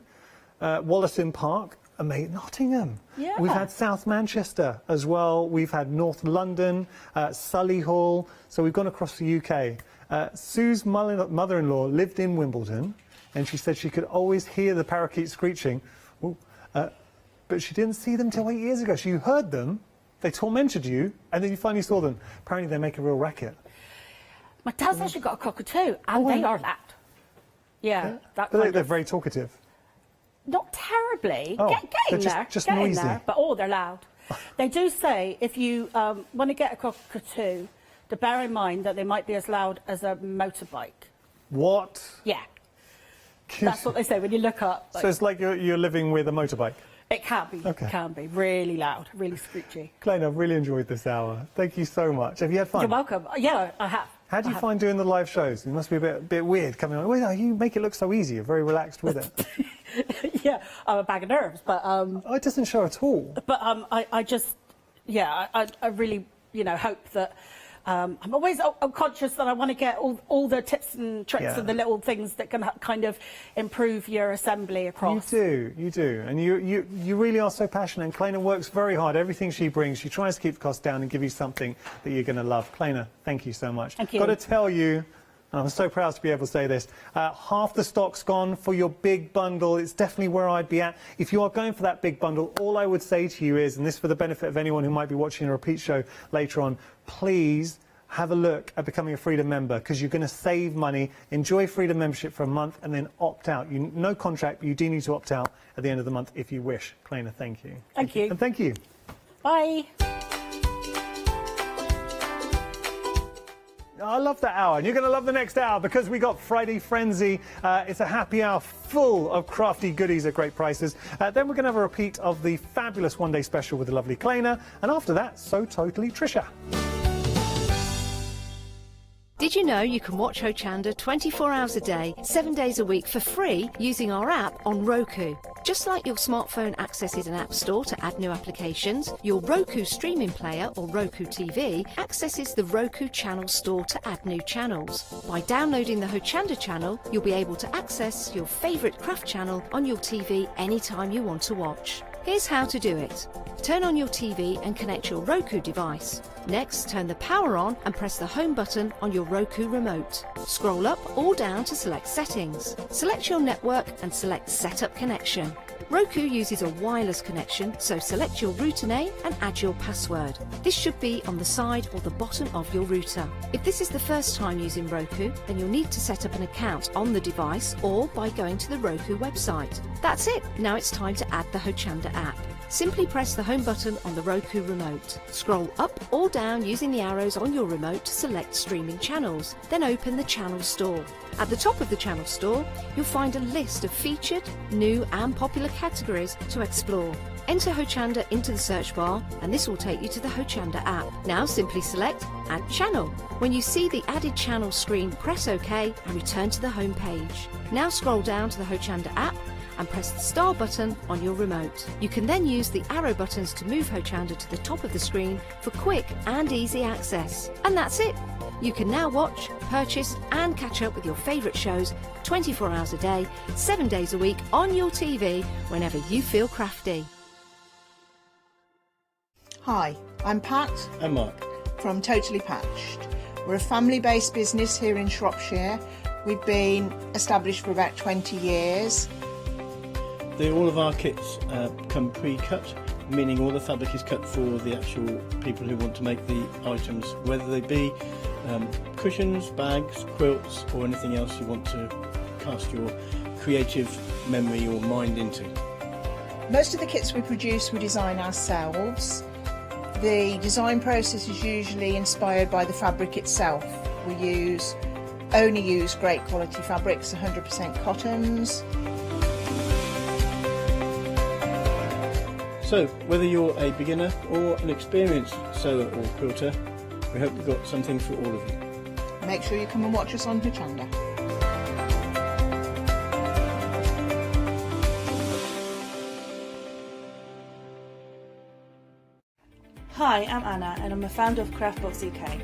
Speaker 7: Park. Nottingham.
Speaker 14: Yeah.
Speaker 7: We've had South Manchester as well. We've had North London, Solihull. So we've gone across the UK. Sue's mother-in-law lived in Wimbledon, and she said she could always hear the parakeets screeching. But she didn't see them till 8 years ago. So you heard them. They tormented you, and then you finally saw them. Apparently, they make a real racket.
Speaker 14: My dad's actually got a cockatoo, and they are loud. Yeah,
Speaker 7: They're very talkative.
Speaker 14: Not terribly.
Speaker 7: Oh,
Speaker 14: Get in
Speaker 7: they're
Speaker 14: there.
Speaker 7: just
Speaker 14: Get
Speaker 7: noisy.
Speaker 14: in there. But they're loud. They do say if you want to get a cockatoo, to bear in mind that they might be as loud as a motorbike.
Speaker 7: What?
Speaker 14: Yeah. That's what they say when you look up.
Speaker 7: So it's like you're living with a motorbike.
Speaker 14: It can be.
Speaker 7: Okay.
Speaker 14: Can be really loud, really screechy.
Speaker 7: Claire, I've really enjoyed this hour. Thank you so much. Have you had fun?
Speaker 14: You're welcome. Yeah, I have.
Speaker 7: How do you find doing the live shows? It must be a bit weird coming on. Well, you make it look so easy. You're very relaxed with it.
Speaker 14: Yeah, I'm a bag of nerves, but
Speaker 7: it doesn't show at all.
Speaker 14: But I just, I really, hope that. I'm always conscious that I want to get all the tips and tricks and the little things that can kind of improve your assembly across.
Speaker 7: You do. And you really are so passionate. And Claina works very hard. Everything she brings, she tries to keep the cost down and give you something that you're going to love. Claina, thank you so much.
Speaker 14: Thank you.
Speaker 7: Got to tell you, and I'm so proud to be able to say this, half the stock's gone for your big bundle. It's definitely where I'd be at. If you are going for that big bundle, all I would say to you is, and this for the benefit of anyone who might be watching a repeat show later on, please have a look at becoming a Freedom member, because you're going to save money. Enjoy Freedom membership for a month and then opt out. No contract, but you do need to opt out at the end of the month if you wish. Claina, thank you.
Speaker 14: Thank you.
Speaker 7: And thank you.
Speaker 14: Bye.
Speaker 7: I love that hour, and you're going to love the next hour, because we got Friday Frenzy. It's a happy hour full of crafty goodies at great prices. Then we're going to have a repeat of the fabulous one-day special with the lovely Claina, and after that, So Totally Trisha.
Speaker 4: Did you know you can watch Hochanda 24 hours a day, 7 days a week for free using our app on Roku? Just like your smartphone accesses an app store to add new applications, your Roku streaming player or Roku TV accesses the Roku channel store to add new channels. By downloading the Hochanda channel, you'll be able to access your favourite craft channel on your TV anytime you want to watch. Here's how to do it. Turn on your TV and connect your Roku device. Next, turn the power on and press the home button on your Roku remote. Scroll up or down to select Settings. Select your network and select Setup Connection. Roku uses a wireless connection, so select your router name and add your password. This should be on the side or the bottom of your router. If this is the first time using Roku, then you'll need to set up an account on the device or by going to the Roku website. That's it. Now it's time to add the Hochanda app. Simply press the home button on the Roku remote. Scroll up or down using the arrows on your remote to select streaming channels. Then open the channel store. At the top of the channel store, you'll find a list of featured, new and popular categories to explore. Enter Hochanda into the search bar and this will take you to the Hochanda app. Now simply select Add Channel. When you see the added channel screen, press OK and return to the home page. Now scroll down to the Hochanda app and press the star button on your remote. You can then use the arrow buttons to move Hochanda to the top of the screen for quick and easy access. And that's it! You can now watch, purchase and catch up with your favourite shows 24 hours a day, 7 days a week on your TV whenever you feel crafty.
Speaker 12: Hi, I'm Pat.
Speaker 13: And Mark.
Speaker 12: From Totally Patched. We're a family-based business here in Shropshire. We've been established for about 20 years.
Speaker 13: All of our kits come pre-cut, meaning all the fabric is cut for the actual people who want to make the items, whether they be cushions, bags, quilts or anything else you want to cast your creative memory or mind into.
Speaker 12: Most of the kits we produce we design ourselves. The design process is usually inspired by the fabric itself. We only use great quality fabrics, 100% cottons.
Speaker 13: So, whether you're a beginner or an experienced sewer or quilter, we hope we've got something for all of you.
Speaker 12: Make sure you come and watch us on Hochanda.
Speaker 21: Hi, I'm Anna and I'm a founder of Craftbox UK.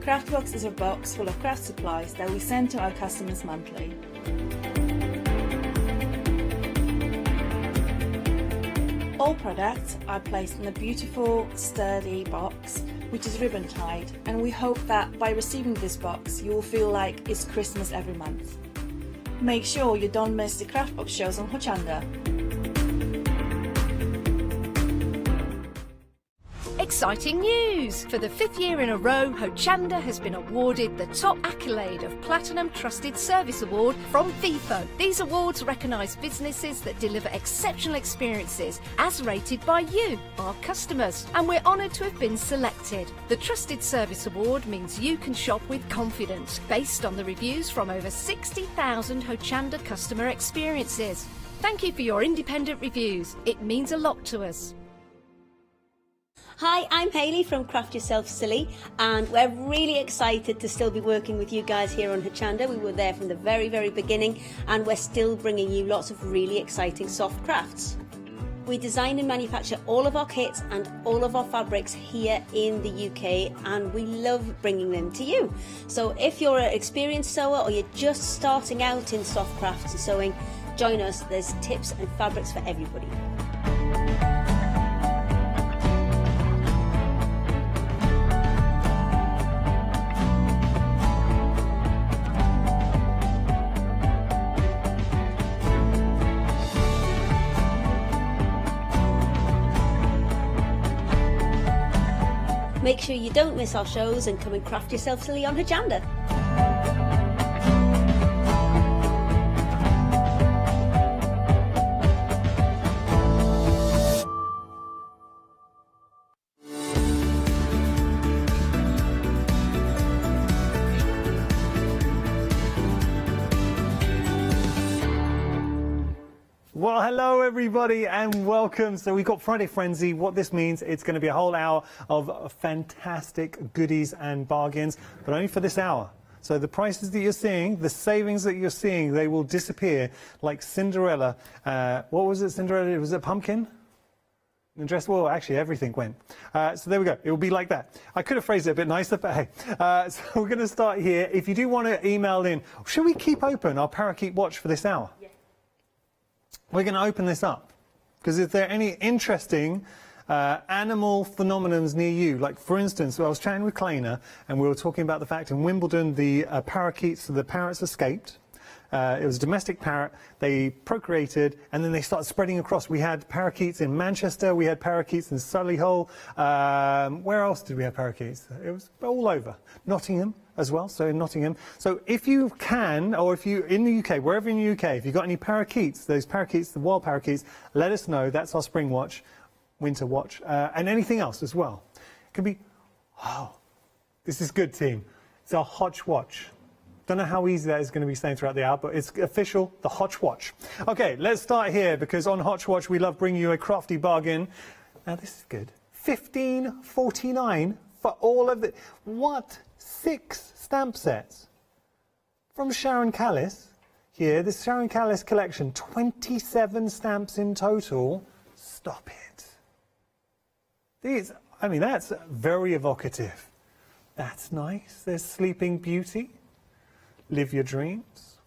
Speaker 21: Craftbox is a box full of craft supplies that we send to our customers monthly. All products are placed in a beautiful, sturdy box, which is ribbon tied, and we hope that by receiving this box you will feel like it's Christmas every month. Make sure you don't miss the Craftbox shows on Hochanda.
Speaker 4: Exciting news! For the 5th year in a row, Hochanda has been awarded the top accolade of Platinum Trusted Service Award from Feefo. These awards recognise businesses that deliver exceptional experiences as rated by you, our customers, and we're honoured to have been selected. The Trusted Service Award means you can shop with confidence, based on the reviews from over 60,000 Hochanda customer experiences. Thank you for your independent reviews. It means a lot to us.
Speaker 3: Hi, I'm Hayley from Craft Yourself Silly, and we're really excited to still be working with you guys here on Hochanda. We were there from the very, very beginning, and we're still bringing you lots of really exciting soft crafts. We design and manufacture all of our kits and all of our fabrics here in the UK, and we love bringing them to you. So if you're an experienced sewer or you're just starting out in soft crafts and sewing, join us. There's tips and fabrics for everybody. Make sure you don't miss our shows and come and craft yourself silly on Hochanda.
Speaker 7: Well, hello everybody and welcome. So we've got Friday Frenzy. What this means, it's going to be a whole hour of fantastic goodies and bargains, but only for this hour. So the prices that you're seeing, the savings that you're seeing, they will disappear like Cinderella. What was it, Cinderella? Was it pumpkin? The dress, well, actually everything went. So there we go. It will be like that. I could have phrased it a bit nicer, but hey. So we're going to start here. If you do want to email in, should we keep open our parakeet watch for this hour? Yeah. We're going to open this up, because if there are any interesting animal phenomenons near you, like for instance, I was chatting with Kleiner and we were talking about the fact in Wimbledon the parakeets, the parrots escaped. It was a domestic parrot, they procreated and then they started spreading across. We had parakeets in Manchester, we had parakeets in Solihull, where else did we have parakeets? It was all over. Nottingham as well, so in Nottingham. So if you can, or if you, in the UK, wherever in the UK, if you've got any parakeets, those parakeets, the wild parakeets, let us know. That's our spring watch, winter watch, and anything else as well. It could be, oh, this is good, team. It's our Hotch watch. Don't know how easy that is going to be saying throughout the hour, but it's official, the Hotch watch. Okay, let's start here, because on Hotch watch we love bringing you a crafty bargain. Now this is good. $15.49 for all of the, what? 6 stamp sets from Sharon Callis here. This Sharon Callis collection, 27 stamps in total. Stop it. These, I mean, that's very evocative. That's nice. There's Sleeping Beauty. Live Your Dreams.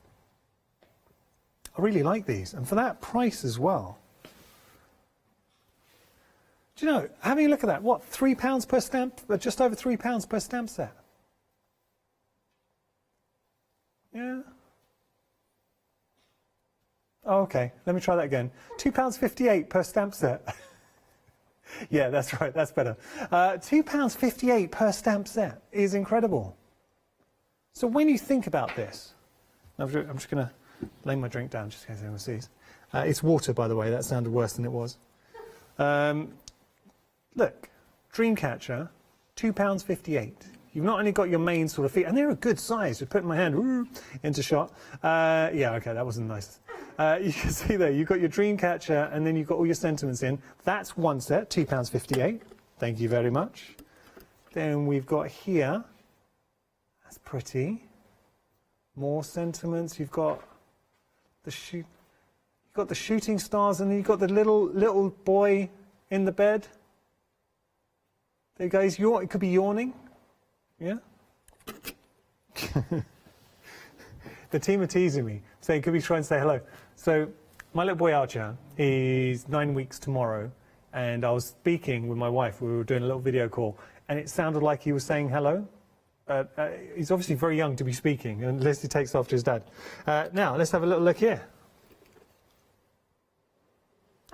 Speaker 7: I really like these, and for that price as well. Do you know, having a look at that, what, £3 per stamp? Just over £3 per stamp set. Yeah. Oh, okay, let me try that again. £2.58 per stamp set. Yeah, that's right, that's better. £2.58 per stamp set is incredible. So when you think about this, I'm just going to lay my drink down just in case anyone sees. It's water, by the way, that sounded worse than it was. Look, Dreamcatcher, £2.58. You've not only got your main sort of feet, and they're a good size. Just putting my hand into shot. Yeah, okay, that wasn't nice. You can see there, you've got your Dreamcatcher, and then you've got all your sentiments in. That's one set, £2.58. Thank you very much. Then we've got here, that's pretty. More sentiments. You've got the shooting stars, and then you've got the little boy in the bed. There you go. It could be yawning. Yeah. The team are teasing me, saying, "Could we try and say hello?" So my little boy Archer is 9 weeks tomorrow, and I was speaking with my wife. We were doing a little video call, and it sounded like he was saying hello. He's obviously very young to be speaking, unless he takes after his dad. Now, let's have a little look here.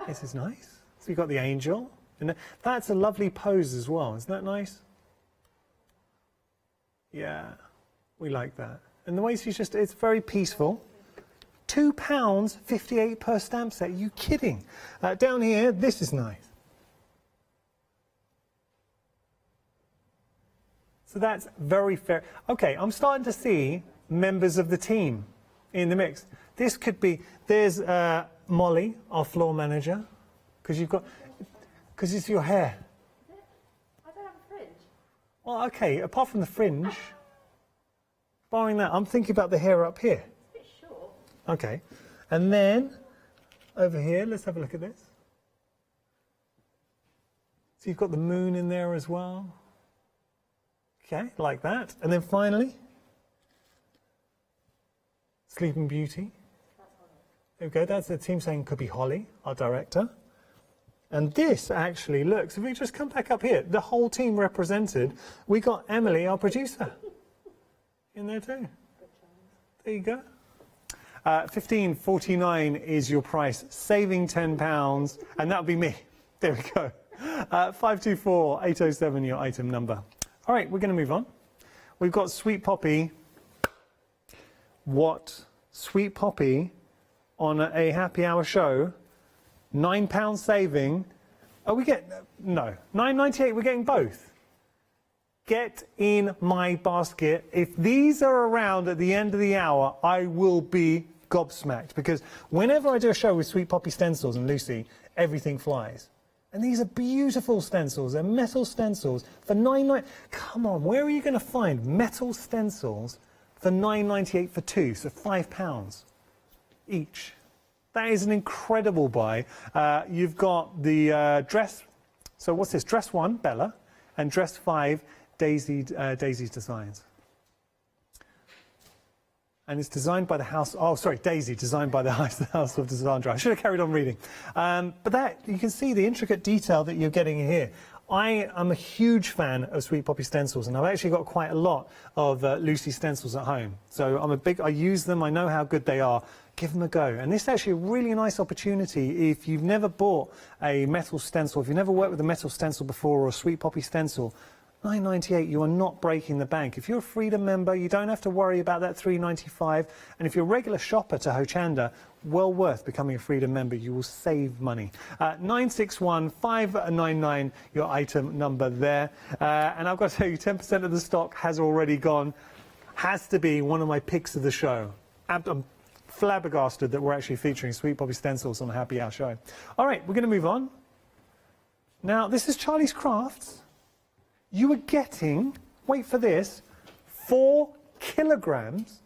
Speaker 7: This is nice. So you've got the angel. And that's a lovely pose as well. Isn't that nice? Yeah, we like that. And the way she's just, it's very peaceful. £2.58 per stamp set. Are you kidding? Down here, this is nice. So that's very fair. Okay, I'm starting to see members of the team in the mix. This could be, there's Molly, our floor manager, because it's your hair.
Speaker 18: I don't have a fringe.
Speaker 7: Well, okay, apart from the fringe, barring that, I'm thinking about the hair up here.
Speaker 18: It's a bit short.
Speaker 7: Okay, and then over here, let's have a look at this. So you've got the moon in there as well. Okay, like that. And then finally, Sleeping Beauty. There we go, that's the team saying could be Holly, our director. And this actually looks, if we just come back up here, the whole team represented. We got Emily, our producer, in there too. There you go. £15.49 is your price, saving £10, and that'll be me. There we go. 524-807, your item number. All right, we're going to move on. We've got Sweet Poppy. What? Sweet Poppy on a happy hour show. £9 saving. Oh, we get, no, £9.98, we're getting both. Get in my basket. If these are around at the end of the hour, I will be gobsmacked, because whenever I do a show with Sweet Poppy stencils and Lucy, everything flies. And these are beautiful stencils. They're metal stencils for $9.98. Come on, where are you going to find metal stencils for $9.98 for two, so £5 each? That is an incredible buy. You've got the dress. So what's this? Dress 1, Bella, and dress 5, Daisy's Designs. And it's designed by the house. Oh, sorry, Daisy, designed by the House of Desandra. I should have carried on reading. But that, you can see the intricate detail that you're getting in here. I am a huge fan of Sweet Poppy stencils, and I've actually got quite a lot of Lucy stencils at home. So I use them, I know how good they are. Give them a go. And this is actually a really nice opportunity if you've never bought a metal stencil, if you've never worked with a metal stencil before or a Sweet Poppy stencil, $9.98, you are not breaking the bank. If you're a Freedom member, you don't have to worry about that $3.95. And if you're a regular shopper to Hochanda, well worth becoming a Freedom member. You will save money. 961-599, your item number there. And I've got to tell you, 10% of the stock has already gone. Has to be one of my picks of the show. I'm flabbergasted that we're actually featuring Sweet Poppy stencils on the Happy Hour show. All right, we're going to move on. Now, this is Charlie's Crafts. You are getting, wait for this, 4 kilograms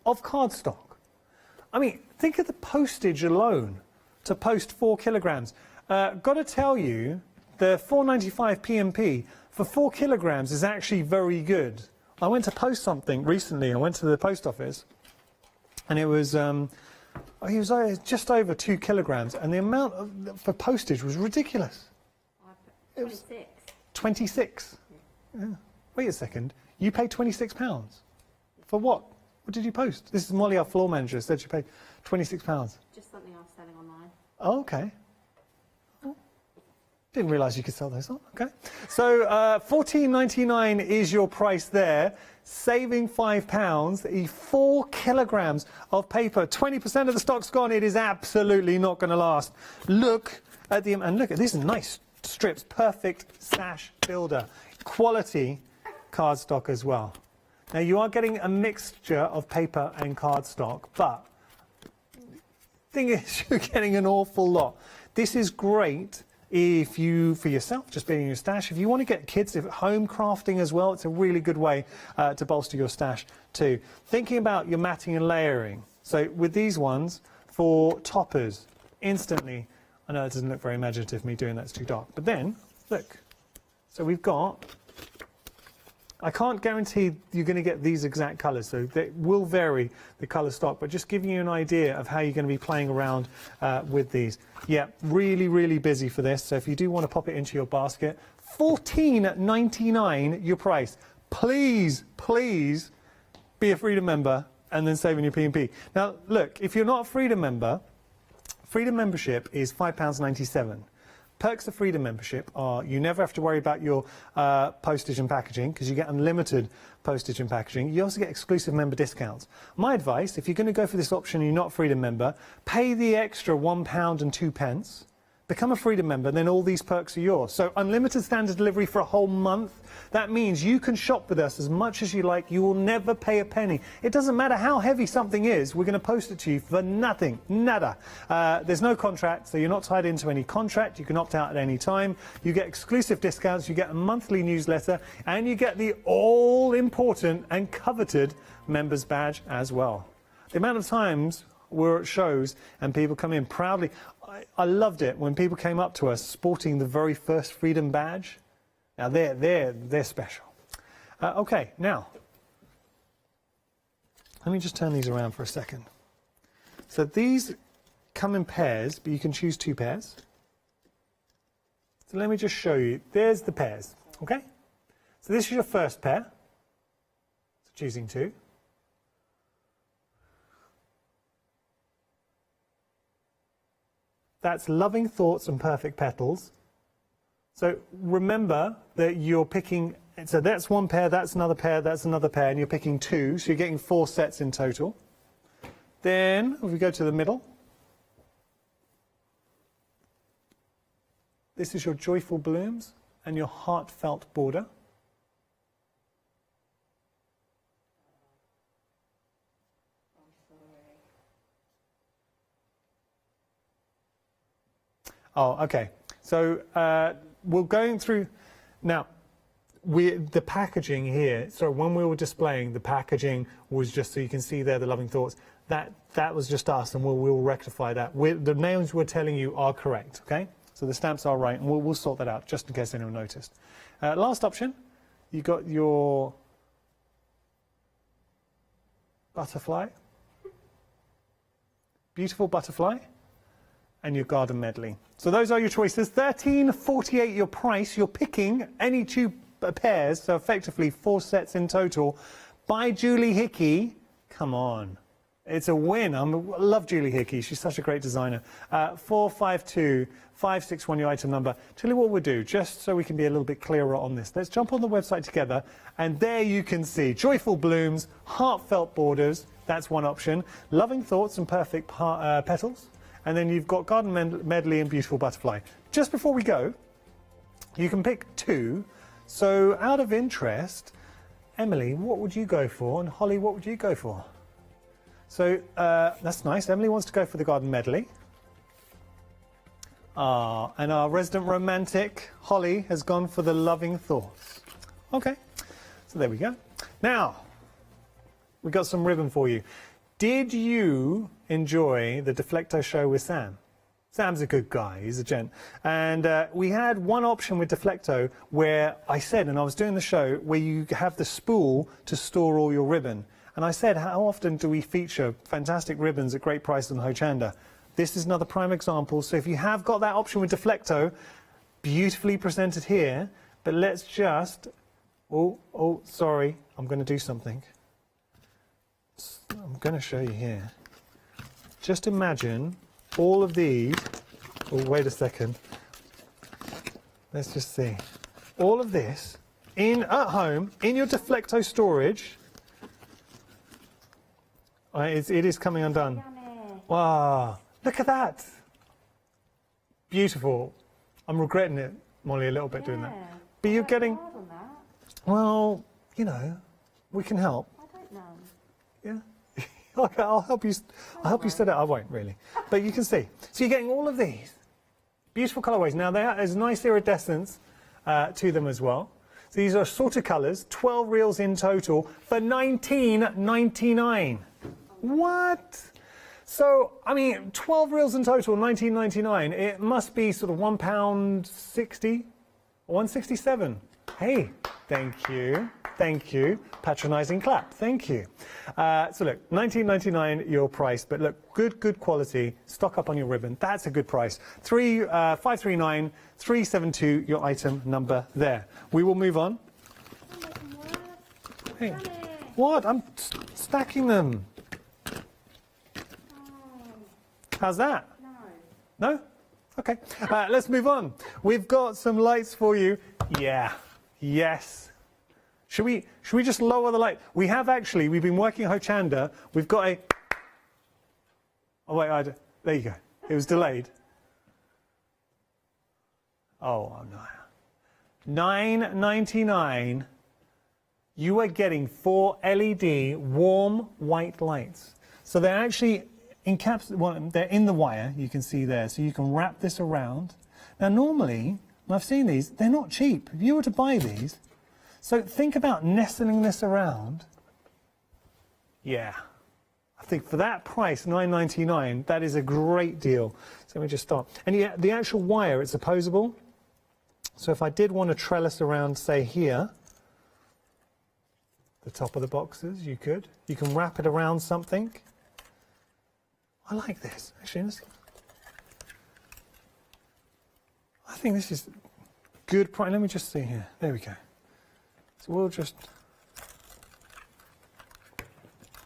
Speaker 7: of cardstock. I mean, think of the postage alone to post 4 kilograms. Got to tell you, the $4.95 PMP for 4 kilograms is actually very good. I went to post something recently. I went to the post office, and it was just over 2 kilograms, and the amount for postage was ridiculous. It was 26. Yeah. Wait a second. You paid £26 for what? What did you post? This is Molly, our floor manager, said she paid £26.
Speaker 18: Just something I was selling online.
Speaker 7: Oh, okay. Oh. Didn't realise you could sell those on. Okay. So $14.99 is your price there. Saving £5. 4 kilograms of paper. 20% of the stock's gone. It is absolutely not going to last. Look at the, and look at these nice strips, perfect sash builder, quality cardstock as well. Now you are getting a mixture of paper and cardstock, but thing is you're getting an awful lot. This is great if you, for yourself, just being in your stash. If you want to get kids at home crafting as well, it's a really good way to bolster your stash too. Thinking about your matting and layering. So with these ones, for toppers, instantly, I know it doesn't look very imaginative, me doing that's too dark, but then, look, so we've got, I can't guarantee you're going to get these exact colours, so they will vary the colour stock, but just giving you an idea of how you're going to be playing around with these. Yeah, really, really busy for this, so if you do want to pop it into your basket, $14.99 your price. Please, please be a Freedom member and then save on your P&P. Now, look, if you're not a Freedom member, Freedom membership is £5.97. Perks of Freedom membership are you never have to worry about your postage and packaging because you get unlimited postage and packaging. You also get exclusive member discounts. My advice, if you're going to go for this option and you're not a Freedom member, pay the extra £1 and 2 pence. Become a Freedom member, then all these perks are yours. So unlimited standard delivery for a whole month. That means you can shop with us as much as you like. You will never pay a penny. It doesn't matter how heavy something is. We're going to post it to you for nothing. Nada. There's no contract, so you're not tied into any contract. You can opt out at any time. You get exclusive discounts. You get a monthly newsletter. And you get the all-important and coveted members badge as well. The amount of times we're at shows and people come in proudly. I loved it when people came up to us sporting the very first Freedom badge. Now they're special. Okay, now let me just turn these around for a second. So these come in pairs, but you can choose 2 pairs. So let me just show you. There's the pairs. Okay. So this is your first pair. So choosing 2. That's Loving Thoughts and Perfect Petals. So remember that you're picking, so that's 1 pair, that's another pair, that's another pair, and you're picking 2, so you're getting 4 sets in total. Then, if we go to the middle, this is your Joyful Blooms and your Heartfelt Border. Oh, okay. So we're going through now. The packaging here. So when we were displaying, the packaging was just so you can see there the Loving Thoughts. That was just us, and we'll rectify that. The names we're telling you are correct. Okay. So the stamps are right, and we'll sort that out just in case anyone noticed. Last option, you got your butterfly, beautiful butterfly, and your garden medley. So those are your choices. $13.48 your price. You're picking any 2 pairs, so effectively 4 sets in total. By Julie Hickey. Come on. It's a win. I love Julie Hickey. She's such a great designer. 452561 your item number. Tell you what we'll do, just so we can be a little bit clearer on this. Let's jump on the website together, and there you can see Joyful Blooms, Heartfelt Borders. That's one option. Loving Thoughts and Perfect Petals. And then you've got Garden Medley and Beautiful Butterfly. Just before we go, you can pick 2. So out of interest, Emily, what would you go for? And Holly, what would you go for? So that's nice. Emily wants to go for the Garden Medley. And our resident romantic, Holly, has gone for the Loving Thoughts. Okay, so there we go. Now, we've got some ribbon for you. Did you enjoy the Deflecto show with Sam? Sam's a good guy, he's a gent. And we had one option with Deflecto where I said, and I was doing the show, where you have the spool to store all your ribbon. And I said, how often do we feature fantastic ribbons at great prices on Hochanda? This is another prime example. So if you have got that option with Deflecto, beautifully presented here, but let's just, oh, sorry, I'm going to do something. I'm going to show you here. Just imagine all of these. Oh, wait a second. Let's just see. All of this at home in your Deflecto storage. It is coming undone. Wow! Look at that. beautiful. I'm regretting it, Molly, a little bit doing that. But you're getting, well, you know, we can help.
Speaker 11: I don't know.
Speaker 7: Yeah. Okay, I'll help you. I'll help you set it. I won't really, but you can see. So you're getting all of these beautiful colourways. Now there's nice iridescence to them as well. So these are assorted colours. 12 reels in total for $19.99. What? So I mean, 12 reels in total, $19.99. It must be sort of £1.60, $1.67. Hey, thank you. Thank you. Patronising clap. Thank you. So look, $19.99 your price, but look, good quality. Stock up on your ribbon. That's a good price. 539 372 your item number there. We will move on. Hey, what? I'm stacking them. How's that? No? Okay. Let's move on. We've got some lights for you. Yeah. Yes. Should we just lower the light? We have actually, we've been working Hochanda. We've got a... Oh, wait, there you go. It was delayed. Oh, no. $9.99. You are getting 4 LED warm white lights. So they're actually encapsulated, well, they're in the wire, you can see there. So you can wrap this around. Now, normally, when I've seen these, they're not cheap. If you were to buy these, so think about nestling this around. Yeah, I think for that price, $9.99, that is a great deal. So let me just start. And yeah, the actual wire, it's opposable. So if I did want to trellis around, say here, the top of the boxes, you could. You can wrap it around something. I like this. Actually, I think this is good price. Let me just see here. There we go. So we'll just...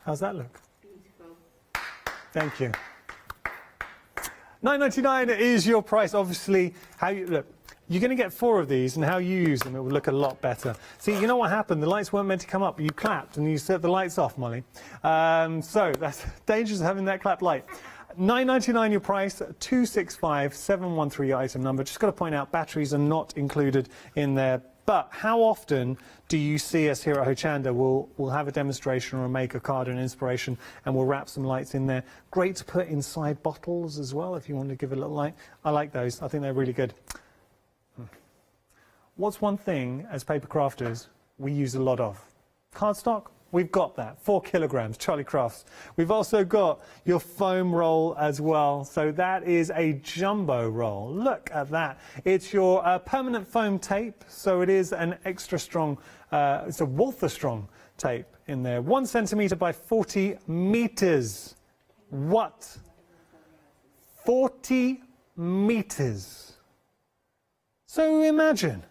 Speaker 7: How's that look? Beautiful. Thank you. $9.99 is your price. Obviously, how you look. You're going to get 4 of these, and how you use them, it will look a lot better. See, you know what happened? The lights weren't meant to come up. You clapped, and you set the lights off, Molly. So that's dangerous having that clap light. $9.99 your price, 265713 your item number. Just got to point out, batteries are not included in there. But how often do you see us here at Hochanda? We'll have a demonstration or make a card and inspiration, and we'll wrap some lights in there. Great to put inside bottles as well if you want to give a little light. I like those. I think they're really good. What's one thing as paper crafters we use a lot of? Cardstock? We've got that, 4 kilograms, Charlie Crafts. We've also got your foam roll as well. So that is a jumbo roll. Look at that. It's your permanent foam tape. So it is an extra strong, it's a Walther strong tape in there. 1 centimetre by 40 meters. What? 40 meters. So imagine,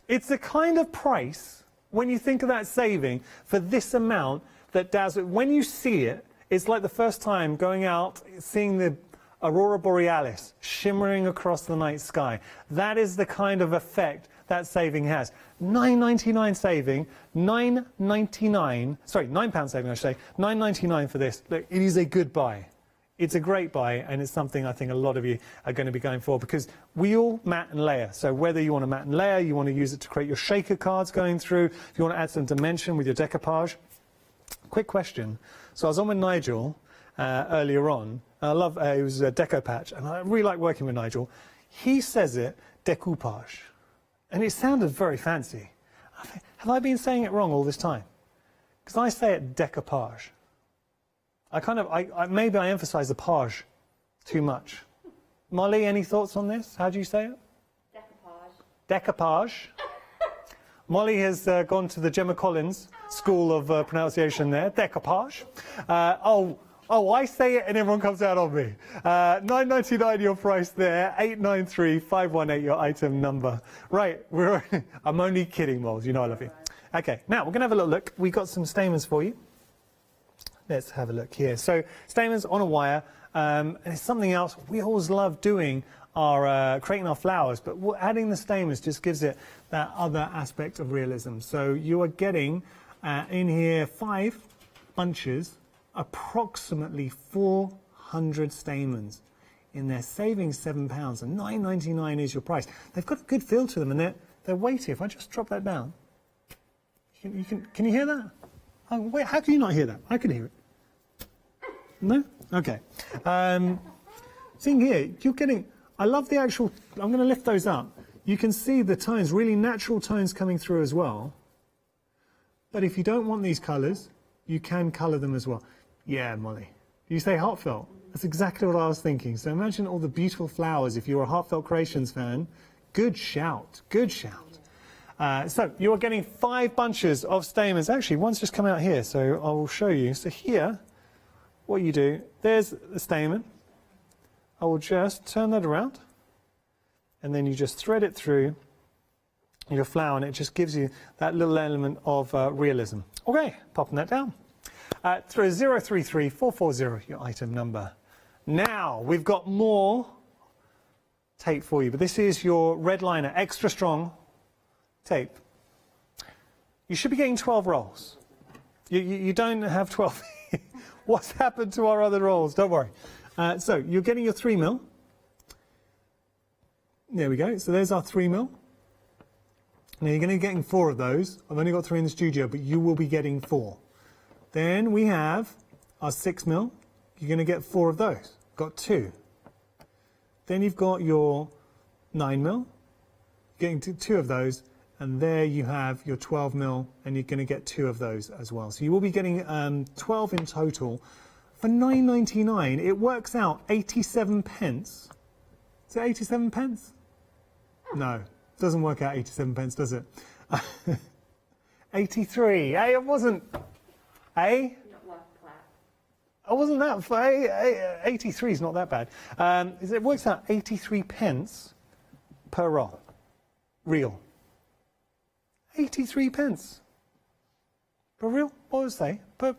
Speaker 7: it's the kind of price, when you think of that saving for this amount, that dazzles. When you see it, it's like the first time going out, seeing the aurora borealis shimmering across the night sky. That is the kind of effect that saving has. $9.99 saving, £9 saving, I should say, $9.99 for this. Look, it is a good buy. It's a great buy, and it's something I think a lot of you are going to be going for, because we all mat and layer. So whether you want to mat and layer, you want to use it to create your shaker cards going through, if you want to add some dimension with your decoupage. Quick question. So I was on with Nigel earlier on. I love, it was a deco patch, and I really like working with Nigel. He says it decoupage, and it sounded very fancy. I think, have I been saying it wrong all this time? Because I say it decoupage. Maybe I emphasise the page too much. Molly, any thoughts on this? How do you say it? Decoupage. Decoupage. Molly has gone to the Gemma Collins School of Pronunciation there. Decoupage. I say it and everyone comes out on me. $9.99 your price there. 893-518 your item number. Right, I'm only kidding, Moles. You know I love you. Okay, now we're going to have a little look. We've got some stamens for you. Let's have a look here. So stamens on a wire, and it's something else we always love doing, our creating our flowers, but adding the stamens just gives it that other aspect of realism. So you are getting in here 5 bunches, approximately 400 stamens. in there, saving £7, and £9.99 is your price. They've got a good feel to them, and they're weighty. If I just drop that down, can you hear that? Oh, wait, how can you not hear that? I can hear it. No? Okay. Seeing here, you're getting, I love the actual, I'm going to lift those up. You can see the tones, really natural tones coming through as well. But if you don't want these colours, you can colour them as well. Yeah, Molly. You say heartfelt. That's exactly what I was thinking. So imagine all the beautiful flowers. If you're a Heartfelt Creations fan, good shout, good shout. So you are getting 5 bunches of stamens. Actually, one's just come out here, so I will show you. So here, what you do, there's the stamen. I will just turn that around, and then you just thread it through your flower, and it just gives you that little element of realism. Okay, popping that down. Through 033440, your item number. Now, we've got more tape for you, but this is your red liner, extra strong tape. You should be getting 12 rolls. You don't have 12. What's happened to our other rolls? Don't worry. So you're getting your 3mm. There we go. So there's our 3mm. Now you're going to be getting 4 of those. I've only got 3 in the studio, but you will be getting 4. Then we have our 6mm. You're going to get 4 of those. Got 2. Then you've got your 9mm. Getting 2 of those. And there you have your 12mm, and you're going to get 2 of those as well. So you will be getting 12 in total. For £9.99, it works out 87 pence. Is it 87 pence? No, it doesn't work out 87 pence, does it? 83. Hey, it wasn't. Hey? I wasn't that. 83 is not that bad. It works out 83 pence per roll. Real. 83 pence. Per real? What would I say? Per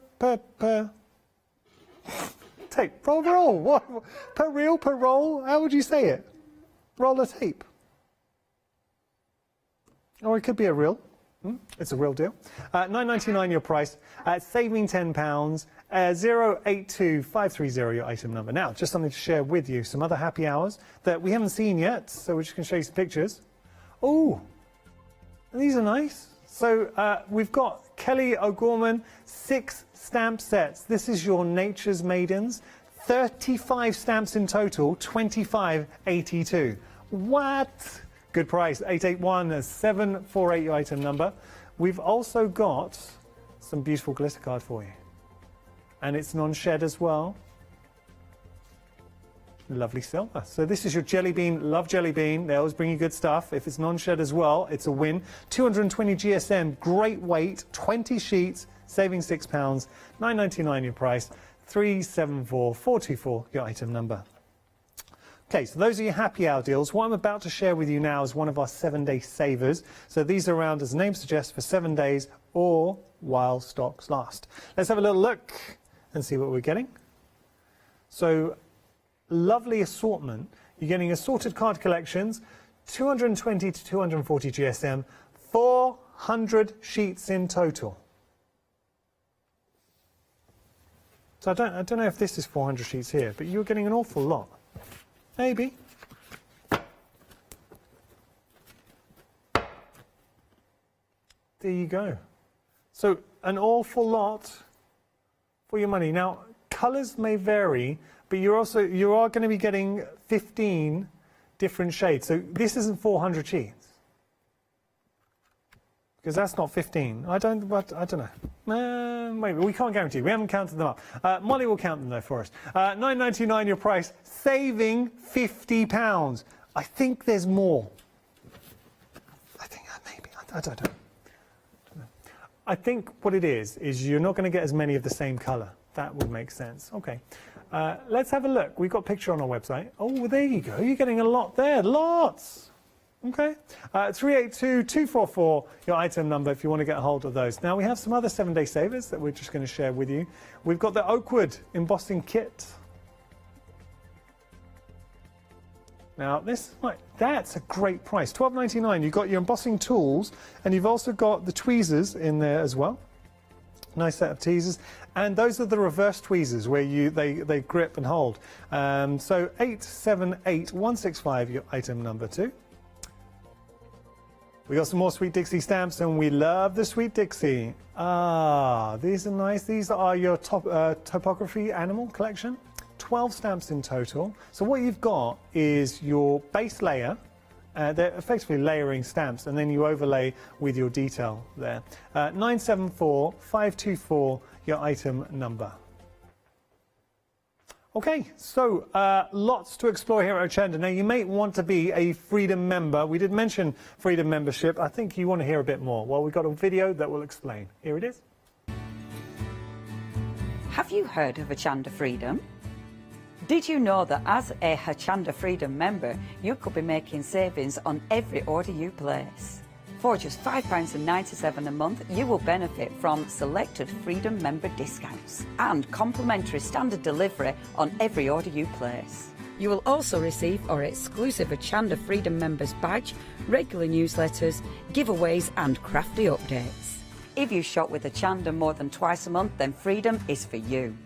Speaker 7: tape. Roll. What? Per reel, per roll? How would you say it? Roll of tape. Or it could be a reel. It's a real deal. £9.99 your price. Saving £10. 082530 your item number. Now, just something to share with you. Some other happy hours that we haven't seen yet, so we're just going to show you some pictures. Oh, these are nice. So we've got Kelly O'Gorman 6 stamp sets. This is your Nature's Maidens. 35 stamps in total, 25.82. What? Good price, 881-748 your item number. We've also got some beautiful glitter card for you. And it's non-shed as well. Lovely silver. So this is your Jelly Bean. Love Jelly Bean. They always bring you good stuff. If it's non-shed as well, it's a win. 220 GSM, great weight, 20 sheets, saving £6. £9.99 your price. 374424 your item number. Okay, so those are your happy hour deals. What I'm about to share with you now is one of our 7-day savers. So these are around, as the name suggests, for 7 days or while stocks last. Let's have a little look and see what we're getting. So, lovely assortment. You're getting assorted card collections, 220 to 240 GSM, 400 sheets in total. So I don't know if this is 400 sheets here, but you're getting an awful lot. Maybe. There you go. So an awful lot for your money. Now, colours may vary, but you are going to be getting 15 different shades. So this isn't 400 sheets, because that's not 15. I don't know. Maybe we can't guarantee. We haven't counted them up. Molly will count them though for us. £9.99 your price, saving £50. I think there's more. I think maybe. I don't know. I think what it is you're not going to get as many of the same colour. That would make sense. Okay. Let's have a look. We've got a picture on our website. Oh, there you go. You're getting a lot there. Lots. Okay. 382244, your item number if you want to get a hold of those. Now, we have some other 7-day savers that we're just going to share with you. We've got the Oakwood embossing kit. Now, that's a great price. $12.99. You've got your embossing tools, and you've also got the tweezers in there as well. Nice set of teasers. And those are the reverse tweezers where they grip and hold. So 878165, your item number 2. We got some more Sweet Dixie stamps, and we love the Sweet Dixie. Ah, these are nice. These are your topography animal collection. 12 stamps in total. So what you've got is your base layer. They're effectively layering stamps, and then you overlay with your detail there. 974524, your item number. Okay, so lots to explore here at Hochanda. Now, you may want to be a Freedom member. We did mention Freedom membership. I think you want to hear a bit more. Well, we've got a video that will explain. Here it is.
Speaker 9: Have you heard of Hochanda Freedom? Did you know that as a Hochanda Freedom member, you could be making savings on every order you place? For just £5.97 a month, you will benefit from selected Freedom member discounts and complimentary standard delivery on every order you place. You will also receive our exclusive Hochanda Freedom members badge, regular newsletters, giveaways and crafty updates. If you shop with Hochanda more than twice a month, then Freedom is for you.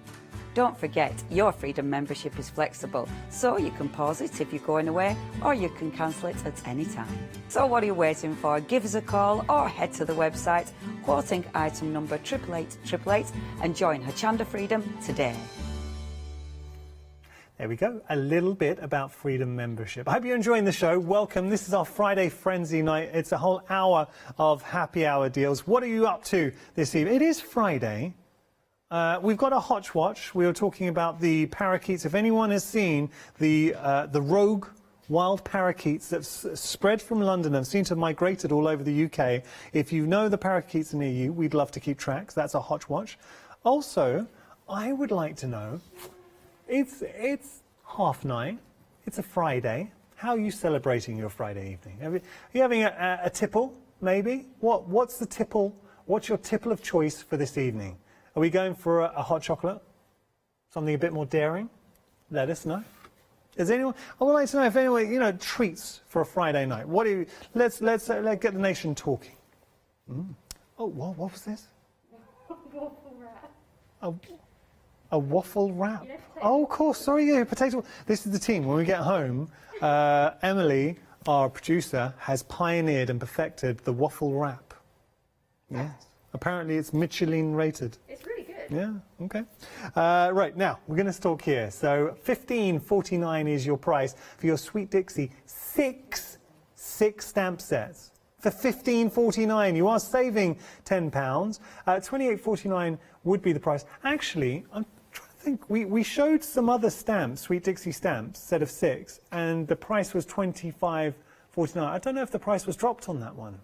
Speaker 9: Don't forget, your Freedom membership is flexible, so you can pause it if you're going away, or you can cancel it at any time. So what are you waiting for? Give us a call or head to the website, quoting item number 88888, and join Hochanda Freedom today.
Speaker 7: There we go, a little bit about Freedom membership. I hope you're enjoying the show. Welcome. This is our Friday Frenzy night. It's a whole hour of happy hour deals. What are you up to this evening? It is Friday. We've got a hot watch. We were talking about the parakeets. If anyone has seen the rogue wild parakeets that spread from London and seem to have migrated all over the UK, if you know the parakeets near you, we'd love to keep track. That's a hot watch. Also, I would like to know, it's 9:30. It's a Friday. How are you celebrating your Friday evening? Are you having a tipple, maybe? What's the tipple? What's your tipple of choice for this evening? Are we going for a hot chocolate? Something a bit more daring? Let us know. Is anyone? I would like to know if anyone, treats for a Friday night. What do you? Let's get the nation talking. Oh, what was this?
Speaker 2: Waffle wrap.
Speaker 7: A waffle wrap. Oh, of course. Sorry, yeah, potato. This is the team. When we get home, Emily, our producer, has pioneered and perfected the waffle wrap. Yes. Apparently, it's Michelin rated.
Speaker 2: It's really good.
Speaker 7: Yeah, okay. Right, now, we're going to talk here. So, $15.49 is your price for your Sweet Dixie six stamp sets. For $15.49, you are saving £10. $28.49 would be the price. Actually, I'm trying to think. We showed some other stamps, Sweet Dixie stamps, set of 6, and the price was $25.49. I don't know if the price was dropped on that one.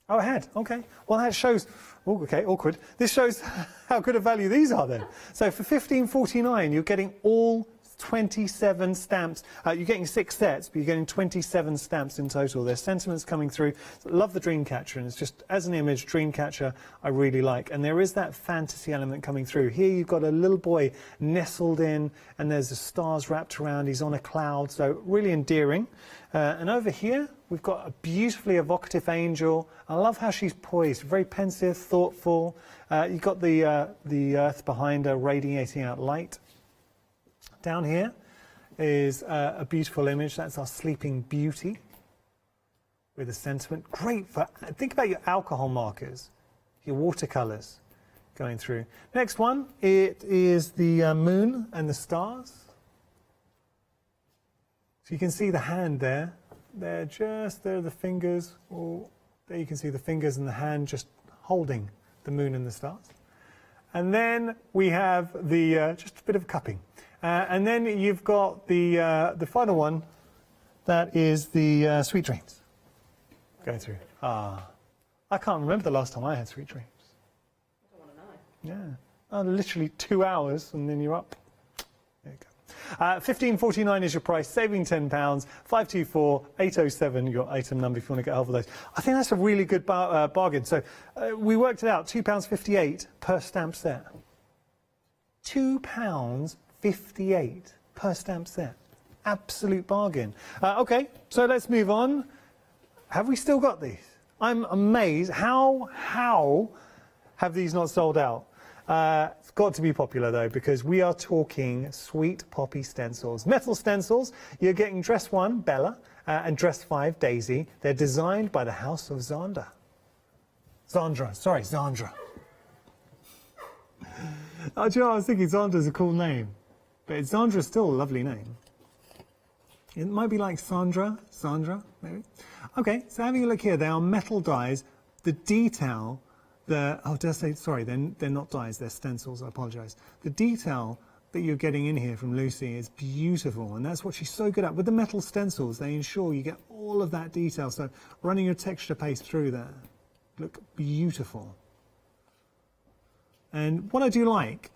Speaker 7: Oh, it had. Okay. Well, that shows. Oh, okay. Awkward. This shows how good a value these are then. So for $15.49, you're getting all 27 stamps. You're getting 6 sets, but you're getting 27 stamps in total. There's sentiments coming through. Love the Dreamcatcher, and it's just, as an image, Dreamcatcher I really like. And there is that fantasy element coming through. Here you've got a little boy nestled in, and there's the stars wrapped around. He's on a cloud, so really endearing. And over here, we've got a beautifully evocative angel. I love how she's poised, very pensive, thoughtful. You've got the earth behind her radiating out light. Down here is a beautiful image. That's our Sleeping Beauty with a sentiment. Great for, think about your alcohol markers, your watercolours going through. Next one, it is the moon and the stars. So you can see the hand there. There are the fingers. Oh, there you can see the fingers and the hand just holding the moon and the stars. And then we have the just a bit of cupping. And then you've got the final one, that is the Sweet Dreams going through. I can't remember the last time I had Sweet Dreams.
Speaker 2: I don't want to know.
Speaker 7: Yeah, literally 2 hours and then you're up. There you go. $15.49 is your price, saving £10. 524-807, your item number if you want to get hold of those. I think that's a really good bargain. So we worked it out, £2.58 per stamp set. £2.58 per stamp set. Absolute bargain. Okay, so let's move on. Have we still got these? I'm amazed how have these not sold out? It's got to be popular though, because we are talking Sweet Poppy stencils. Metal stencils, you're getting dress 1, Bella, and dress 5, Daisy. They're designed by the House of Zandra. Zandra. Oh, do you know, I was thinking Zandra's a cool name, but Zandra's still a lovely name. It might be like Sandra, maybe. Okay, so having a look here, they are metal dies. The detail, they're not dies, they're stencils, I apologise. The detail that you're getting in here from Lucy is beautiful, and that's what she's so good at. With the metal stencils, they ensure you get all of that detail, so running your texture paste through there, look beautiful. And what I do like,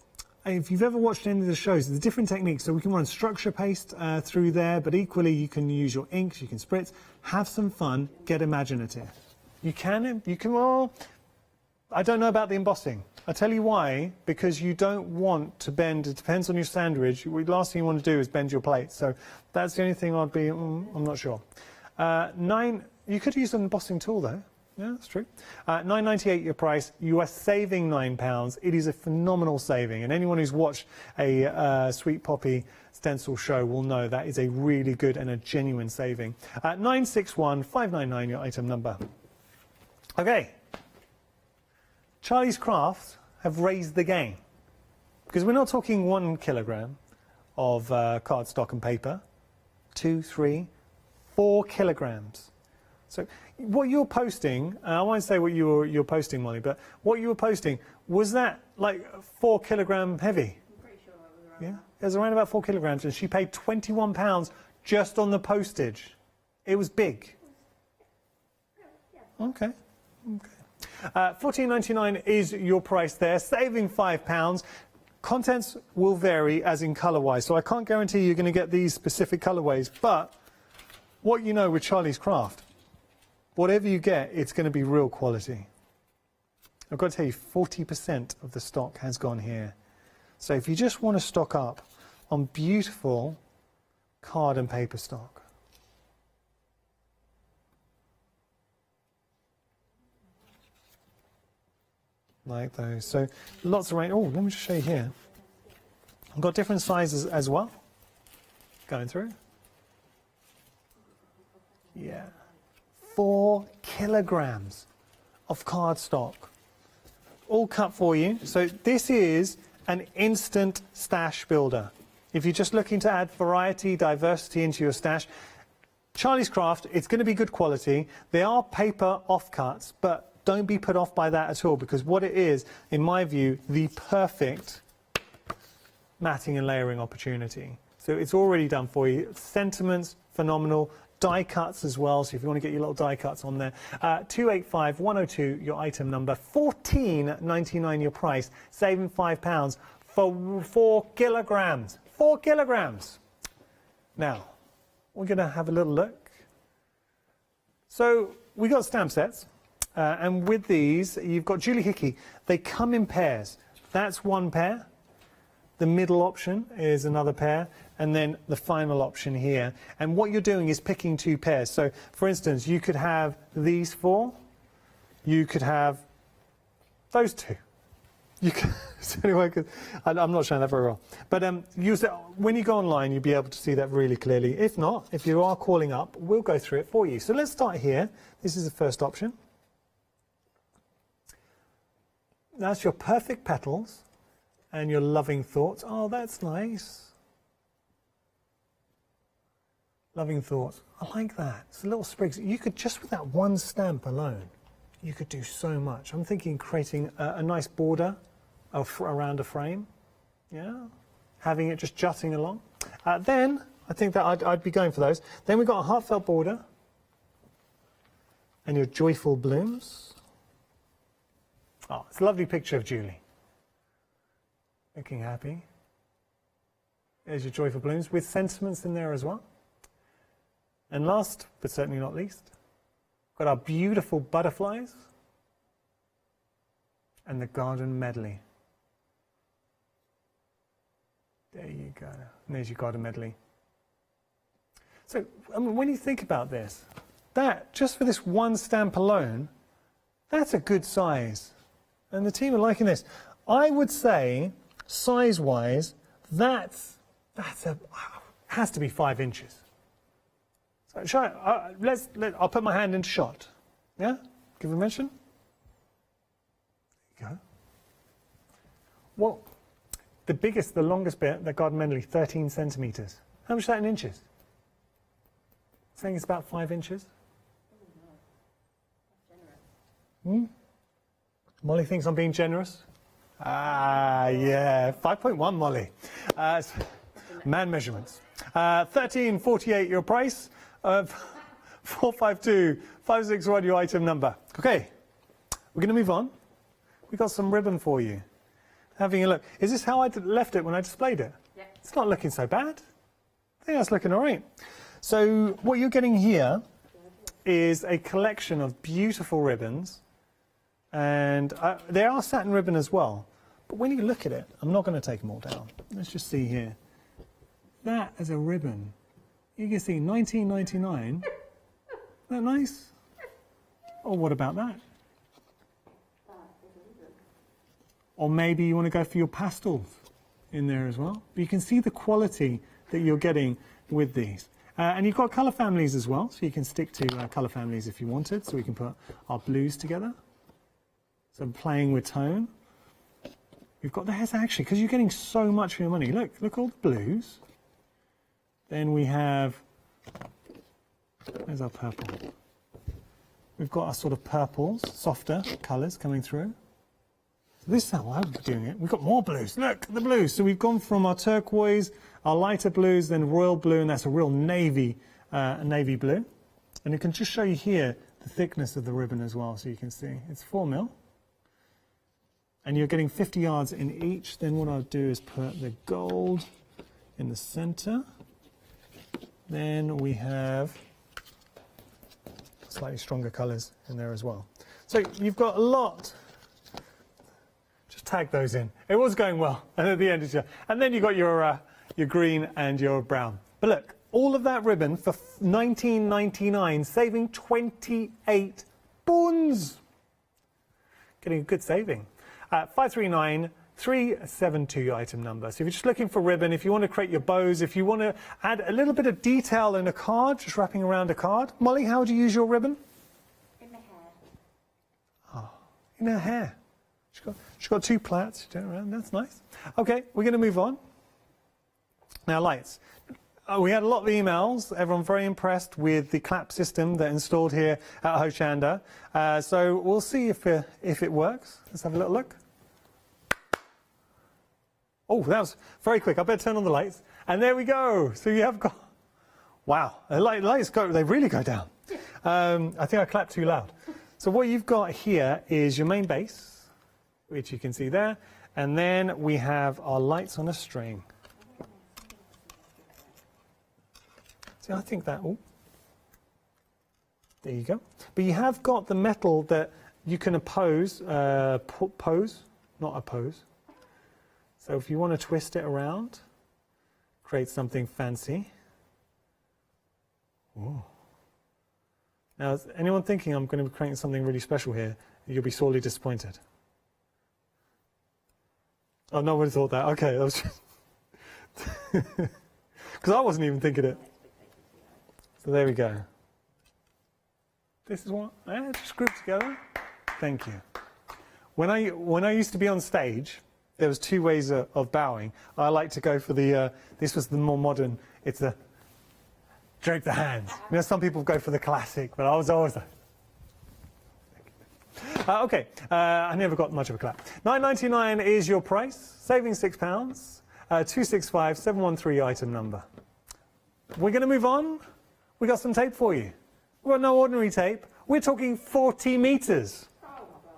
Speaker 7: if you've ever watched any of the shows, there's different techniques. So we can run structure paste through there, but equally you can use your inks, you can spritz, have some fun, get imaginative. You can, well, I don't know about the embossing. I'll tell you why, because you don't want to bend, it depends on your sandwich. The last thing you want to do is bend your plate. So that's the only thing I'd be, I'm not sure. 9, you could use an embossing tool though. Yeah, that's true. £9.98 your price. You are saving £9. It is a phenomenal saving, and anyone who's watched a Sweet Poppy stencil show will know that is a really good and a genuine saving. 961599 your item number. Okay. Charlie's Crafts have raised the game, because we're not talking 1 kilogram of cardstock and paper. 2, 3, 4 kilograms. So what you're posting, I won't say what you're posting, Molly, but what you were posting, was that like 4 kilogram heavy? I'm pretty sure it was around. Yeah, it was around about 4 kilograms, and she paid £21 just on the postage. It was big. Okay. £14.99 is your price there, saving £5. Contents will vary as in colour-wise, so I can't guarantee you're going to get these specific colourways, but what you know with Charlie's Craft, whatever you get, it's going to be real quality. I've got to tell you, 40% of the stock has gone here. So if you just want to stock up on beautiful card and paper stock. Like those. So lots of range. Oh, let me just show you here. I've got different sizes as well. Going through. Yeah. 4 kilograms of cardstock, all cut for you. So this is an instant stash builder. If you're just looking to add variety, diversity into your stash, Charlie's Craft, it's going to be good quality. They are paper offcuts, but don't be put off by that at all, because what it is, in my view, the perfect matting and layering opportunity. So it's already done for you. Sentiments, phenomenal. Die cuts as well, so if you want to get your little die cuts on there. 285102 your item number, £14.99 your price, saving £5 for 4 kilograms. 4 kilograms. Now, we're going to have a little look. So we got stamp sets, and with these, you've got Julie Hickey. They come in pairs. That's one pair. The middle option is another pair, and then the final option here. And what you're doing is picking 2 pairs. So, for instance, you could have these 4. You could have those 2. You can, anyway, I'm not showing that very well. But use it, when you go online, you'll be able to see that really clearly. If not, if you are calling up, we'll go through it for you. So let's start here. This is the first option. That's your perfect petals. And your loving thoughts. Oh, that's nice. Loving thoughts. I like that. It's a little sprigs. You could, just with that one stamp alone, you could do so much. I'm thinking creating a nice border around a frame. Yeah. Having it just jutting along. Then, I think that I'd be going for those. Then we've got a heartfelt border. And your joyful blooms. Oh, it's a lovely picture of Julie. Looking happy. There's your joyful blooms with sentiments in there as well. And last, but certainly not least, got our beautiful butterflies and the garden medley. There you go. And there's your garden medley. So, I mean, when you think about this, that, just for this one stamp alone, that's a good size. And the team are liking this. I would say, size-wise, has to be 5 inches. So I'll put my hand into shot. Yeah? Give a mention. There you go. Well, the longest bit, that garden medley, 13 centimetres. How much is that in inches? Saying it's about 5 inches. Hmm? Molly thinks I'm being generous. Ah, yeah, 5.1, Molly. Man measurements. 13.48 your price. 452-561 your item number. Okay, we're going to move on. We got some ribbon for you. Having a look. Is this how I left it when I displayed it? Yeah. It's not looking so bad. I think that's looking all right. So what you're getting here is a collection of beautiful ribbons, and they are satin ribbon as well. But when you look at it, I'm not going to take them all down. Let's just see here. That as a ribbon, you can see $19.99. Isn't that nice? Or what about that? Or maybe you want to go for your pastels in there as well. But you can see the quality that you're getting with these. And you've got colour families as well, so you can stick to colour families if you wanted. So we can put our blues together. So playing with tone. You've got this actually, because you're getting so much for your money. Look all the blues. Then we have, there's our purple. We've got our sort of purples, softer colours coming through. So this is how I'm doing it. We've got more blues. Look at the blues. So we've gone from our turquoise, our lighter blues, then royal blue, and that's a real navy blue. And it can just show you here the thickness of the ribbon as well, so you can see. It's 4mm. And you're getting 50 yards in each. Then what I'll do is put the gold in the centre. Then we have slightly stronger colours in there as well. So you've got a lot. Just tag those in. It was going well, and at the end it's and then you've got your green and your brown. But look, all of that ribbon for $19.99, saving 28 pounds. Getting a good saving. 539-372 item number. So if you're just looking for ribbon, if you want to create your bows, if you want to add a little bit of detail in a card, just wrapping around a card. Molly, how would you use your ribbon?
Speaker 2: In my hair.
Speaker 7: Oh, in her hair. She's got 2 plaits. Turn around. That's nice. Okay, we're going to move on. Now, lights. We had a lot of emails. Everyone very impressed with the clap system that installed here at Hochanda. So we'll see if it works. Let's have a little look. Oh, that was very quick. I better turn on the lights. And there we go. So you have got... Wow, the lights go, they really go down. I think I clapped too loud. So what you've got here is your main base, which you can see there. And then we have our lights on a string. See, I think that... Oh, there you go. But you have got the metal that you can oppose, not oppose. So if you want to twist it around, create something fancy. Ooh. Now, is anyone thinking I'm going to be creating something really special here? You'll be sorely disappointed. Oh, no one thought that. Okay, that was just... Because I wasn't even thinking it. So there we go. This is what just grouped together. Thank you. When I used to be on stage, there was 2 ways of bowing. I like to go for the. This was the more modern. It's a drape the hands. You know, some people go for the classic, but I was always like. Okay, I never got much of a clap. $9.99 is your price, saving £6. 265-713 item number. We're going to move on. We got some tape for you. We've got no ordinary tape. We're talking 40 metres.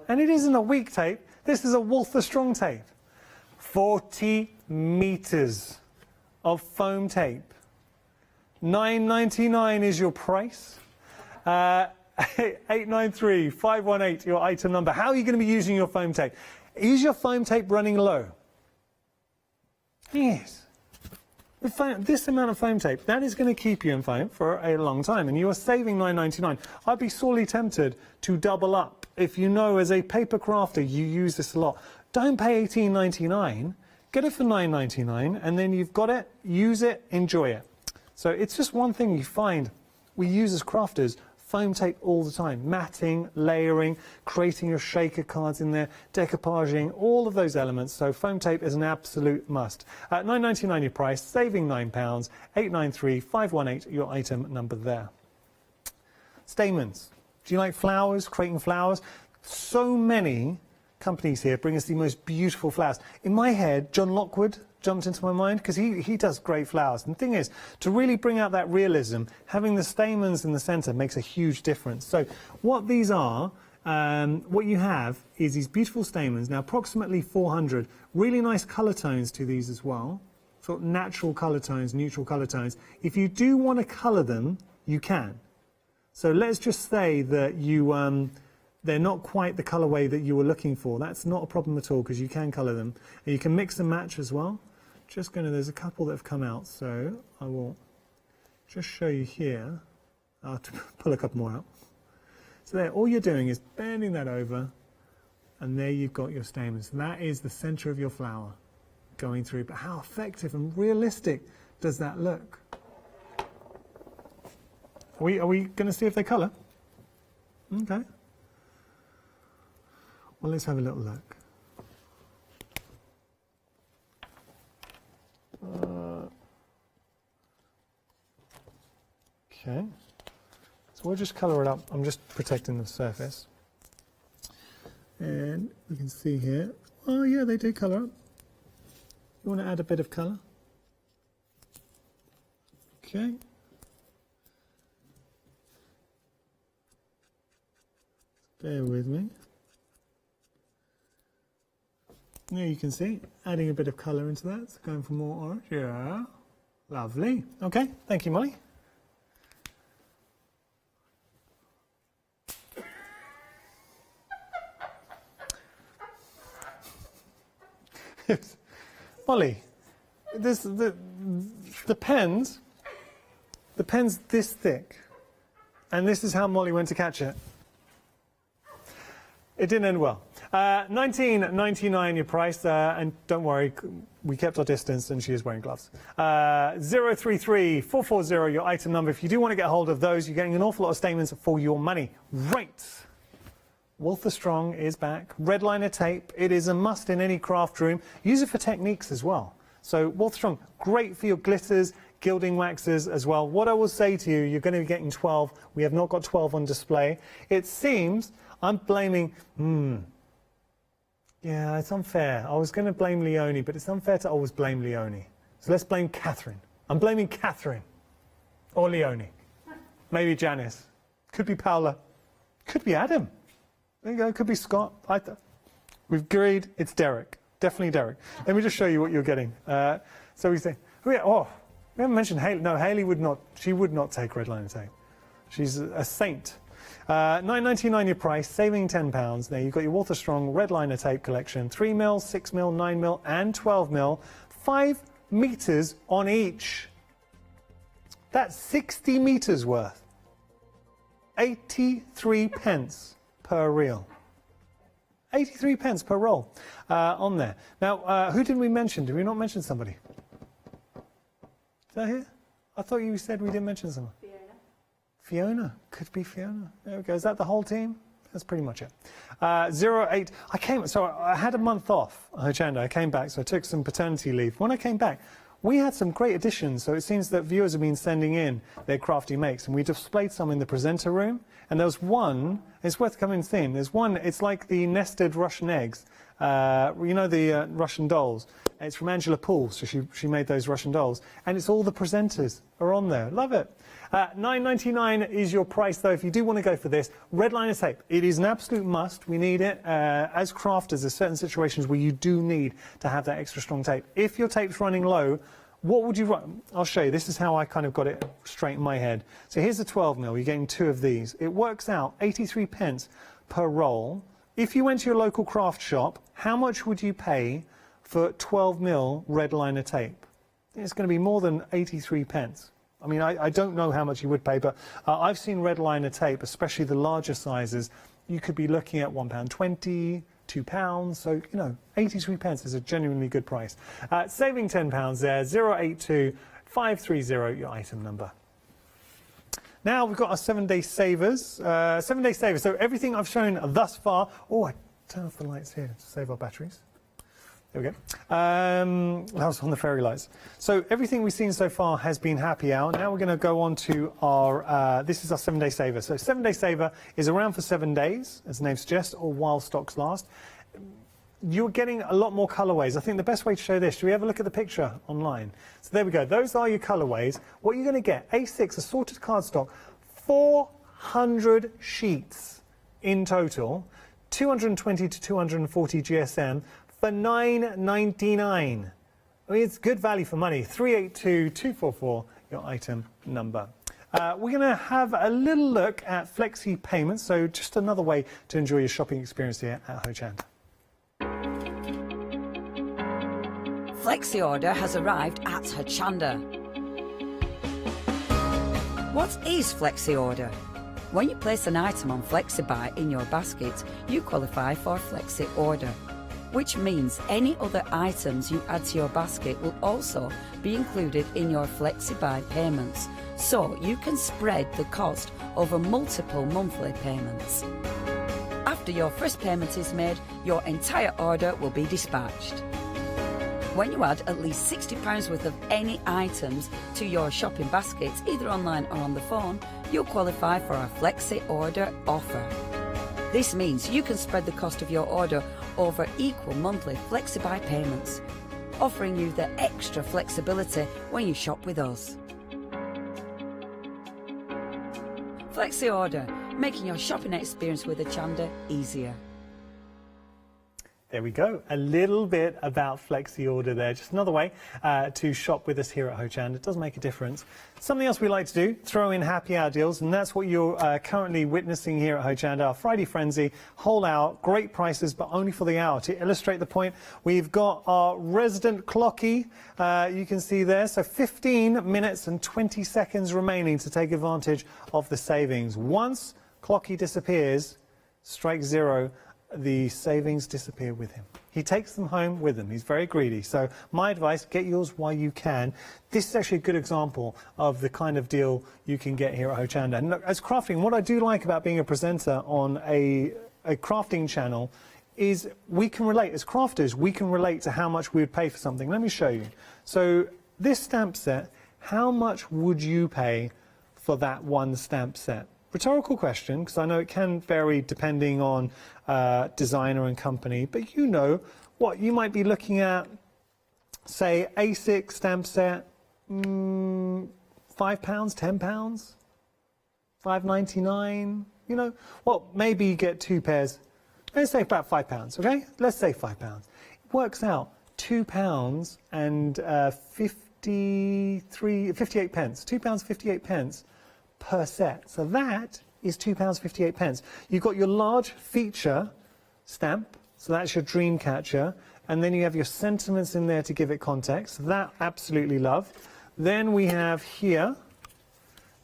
Speaker 7: And it isn't a weak tape. This is a Walther Strong tape. 40 metres of foam tape. $9.99 is your price. 893-518 your item number. How are you going to be using your foam tape? Is your foam tape running low? Yes. With this amount of foam tape, that is going to keep you in foam for a long time, and you are saving $9.99. I'd be sorely tempted to double up if you know as a paper crafter you use this a lot, don't pay $18.99, get it for $9.99, and then you've got it, use it, enjoy it. So it's just one thing you find we use as crafters, foam tape all the time, matting, layering, creating your shaker cards in there, decoupaging, all of those elements. So foam tape is an absolute must. At £9.99 your price, saving £9, 893 518 your item number there. Stamens. Do you like flowers, creating flowers? So many companies here bring us the most beautiful flowers. In my head, John Lockwood jumped into my mind because he does great flowers. And the thing is, to really bring out that realism, having the stamens in the centre makes a huge difference. So what these are, what you have is these beautiful stamens, now approximately 400, really nice colour tones to these as well, sort of natural colour tones, neutral colour tones. If you do want to colour them, you can. So let's just say that you they're not quite the colourway that you were looking for. That's not a problem at all because you can colour them. And you can mix and match as well. Just going to, there's a couple that have come out, so I will just show you here. I'll pull a couple more out. So there, all you're doing is bending that over, and there you've got your stamens. That is the centre of your flower going through. But how effective and realistic does that look? Are we going to see if they colour? Okay. Well, let's have a little look. Okay. So we'll just colour it up. I'm just protecting the surface. And you can see here. Oh, yeah, they do colour up. You want to add a bit of colour? Okay. Bear with me. There you can see, adding a bit of colour into that, so going for more orange. Yeah, lovely. Okay, thank you, Molly. Molly, the pen's this thick, and this is how Molly went to catch it. It didn't end well. $19.99 your price, and don't worry, we kept our distance and she is wearing gloves. 033 440 your item number. If you do want to get hold of those, you're getting an awful lot of stamens for your money. Right. Walther Strong is back. Red liner tape, it is a must in any craft room. Use it for techniques as well. So Walther Strong, great for your glitters, gilding waxes as well. What I will say to you, you're going to be getting 12. We have not got 12 on display. It seems I'm blaming, yeah, it's unfair. I was going to blame Leonie, but it's unfair to always blame Leonie. So let's blame Catherine. I'm blaming Catherine. Or Leonie. Maybe Janice. Could be Paola. Could be Adam. There you go. Could be Scott. We've agreed it's Derek. Definitely Derek. Let me just show you what you're getting. So we say, we haven't mentioned Hayley. No, Hayley would not. She would not take red liner tape. She's a saint. $9.99 your price, saving £10. Now you've got your Walther Strong red liner tape collection, 3mm, 6mm, 9mm and 12mm, 5 metres on each. That's 60 metres worth. 83 pence per reel. 83 pence per roll on there. Now, who did we mention? Did we not mention somebody? Is that here? I thought you said we didn't mention someone. Fiona, could be Fiona. There we go. Is that the whole team? That's pretty much it. 08. I had a month off, Hochanda. I came back, so I took some paternity leave. When I came back, we had some great additions. So it seems that viewers have been sending in their crafty makes, and we displayed some in the presenter room. And there was one. It's worth coming and seeing. There's one. It's like the nested Russian eggs. You know the Russian dolls. It's from Angela Poole, so she made those Russian dolls, and it's all the presenters are on there. Love it. $9.99 is your price, though, if you do want to go for this. Red liner tape, it is an absolute must. We need it. As crafters, there's certain situations where you do need to have that extra strong tape. If your tape's running low, what would you run? I'll show you. This is how I kind of got it straight in my head. So here's the 12mm. You're getting 2 of these. It works out 83 pence per roll. If you went to your local craft shop, how much would you pay for 12mm red liner tape? It's going to be more than 83 pence. I mean, I don't know how much you would pay, but I've seen red liner tape, especially the larger sizes. you could be looking at £1.20, £2, so, you know, 83 pence is a genuinely good price. Saving £10 there, 082 530, your item number. Now we've got our 7-day savers. 7-day savers, so everything I've shown thus far. Oh, I turn off the lights here to save our batteries. There we go. That was on the fairy lights. So everything we've seen so far has been happy hour. Now we're going to go on to our, this is our 7-day saver. So 7-day saver is around for 7 days, as the name suggests, or while stocks last. You're getting a lot more colourways. I think the best way to show this, should we have a look at the picture online? So there we go. Those are your colourways. What you're going to get, A6 assorted cardstock, 400 sheets in total, 220 to 240 GSM for $9.99. I mean, it's good value for money. 382-244, your item number. We're going to have a little look at flexi payments, so just another way to enjoy your shopping experience here at Hochanda.
Speaker 9: Flexi order has arrived at Hochanda. What is Flexi order? When you place an item on FlexiBuy in your basket, you qualify for Flexi order, which means any other items you add to your basket will also be included in your FlexiBuy payments, so you can spread the cost over multiple monthly payments. After your first payment is made, your entire order will be dispatched. When you add at least £60 worth of any items to your shopping basket, either online or on the phone, you'll qualify for our Flexi Order offer. This means you can spread the cost of your order over equal monthly FlexiBuy payments, offering you the extra flexibility when you shop with us. Flexi Order, making your shopping experience with Hochanda easier.
Speaker 7: There we go. A little bit about Flexi Order there. Just another way to shop with us here at Hochanda. It does make a difference. Something else we like to do, throw in happy hour deals, and that's what you're currently witnessing here at Hochanda. Our Friday Frenzy, whole hour, great prices, but only for the hour. To illustrate the point, we've got our resident clocky, you can see there. So 15 minutes and 20 seconds remaining to take advantage of the savings. Once clocky disappears, strike zero, the savings disappear with him. He takes them home with him. He's very greedy. So my advice, get yours while you can. This is actually a good example of the kind of deal you can get here at Hochanda. And look, as crafting, what I do like about being a presenter on a crafting channel is we can relate. As crafters, we can relate to how much we would pay for something. Let me show you. So this stamp set, how much would you pay for that one stamp set? Rhetorical question, because I know it can vary depending on designer and company, but you know what, you might be looking at, say, A6 stamp set, £5, £10, $5.99, you know, well, maybe you get 2 pairs, let's say about £5, okay? Let's say £5. It works out £2 and 58 pence, £2.58 per set. So that is £2.58. You've got your large feature stamp, so that's your dream catcher, and then you have your sentiments in there to give it context. That absolutely love. Then we have here,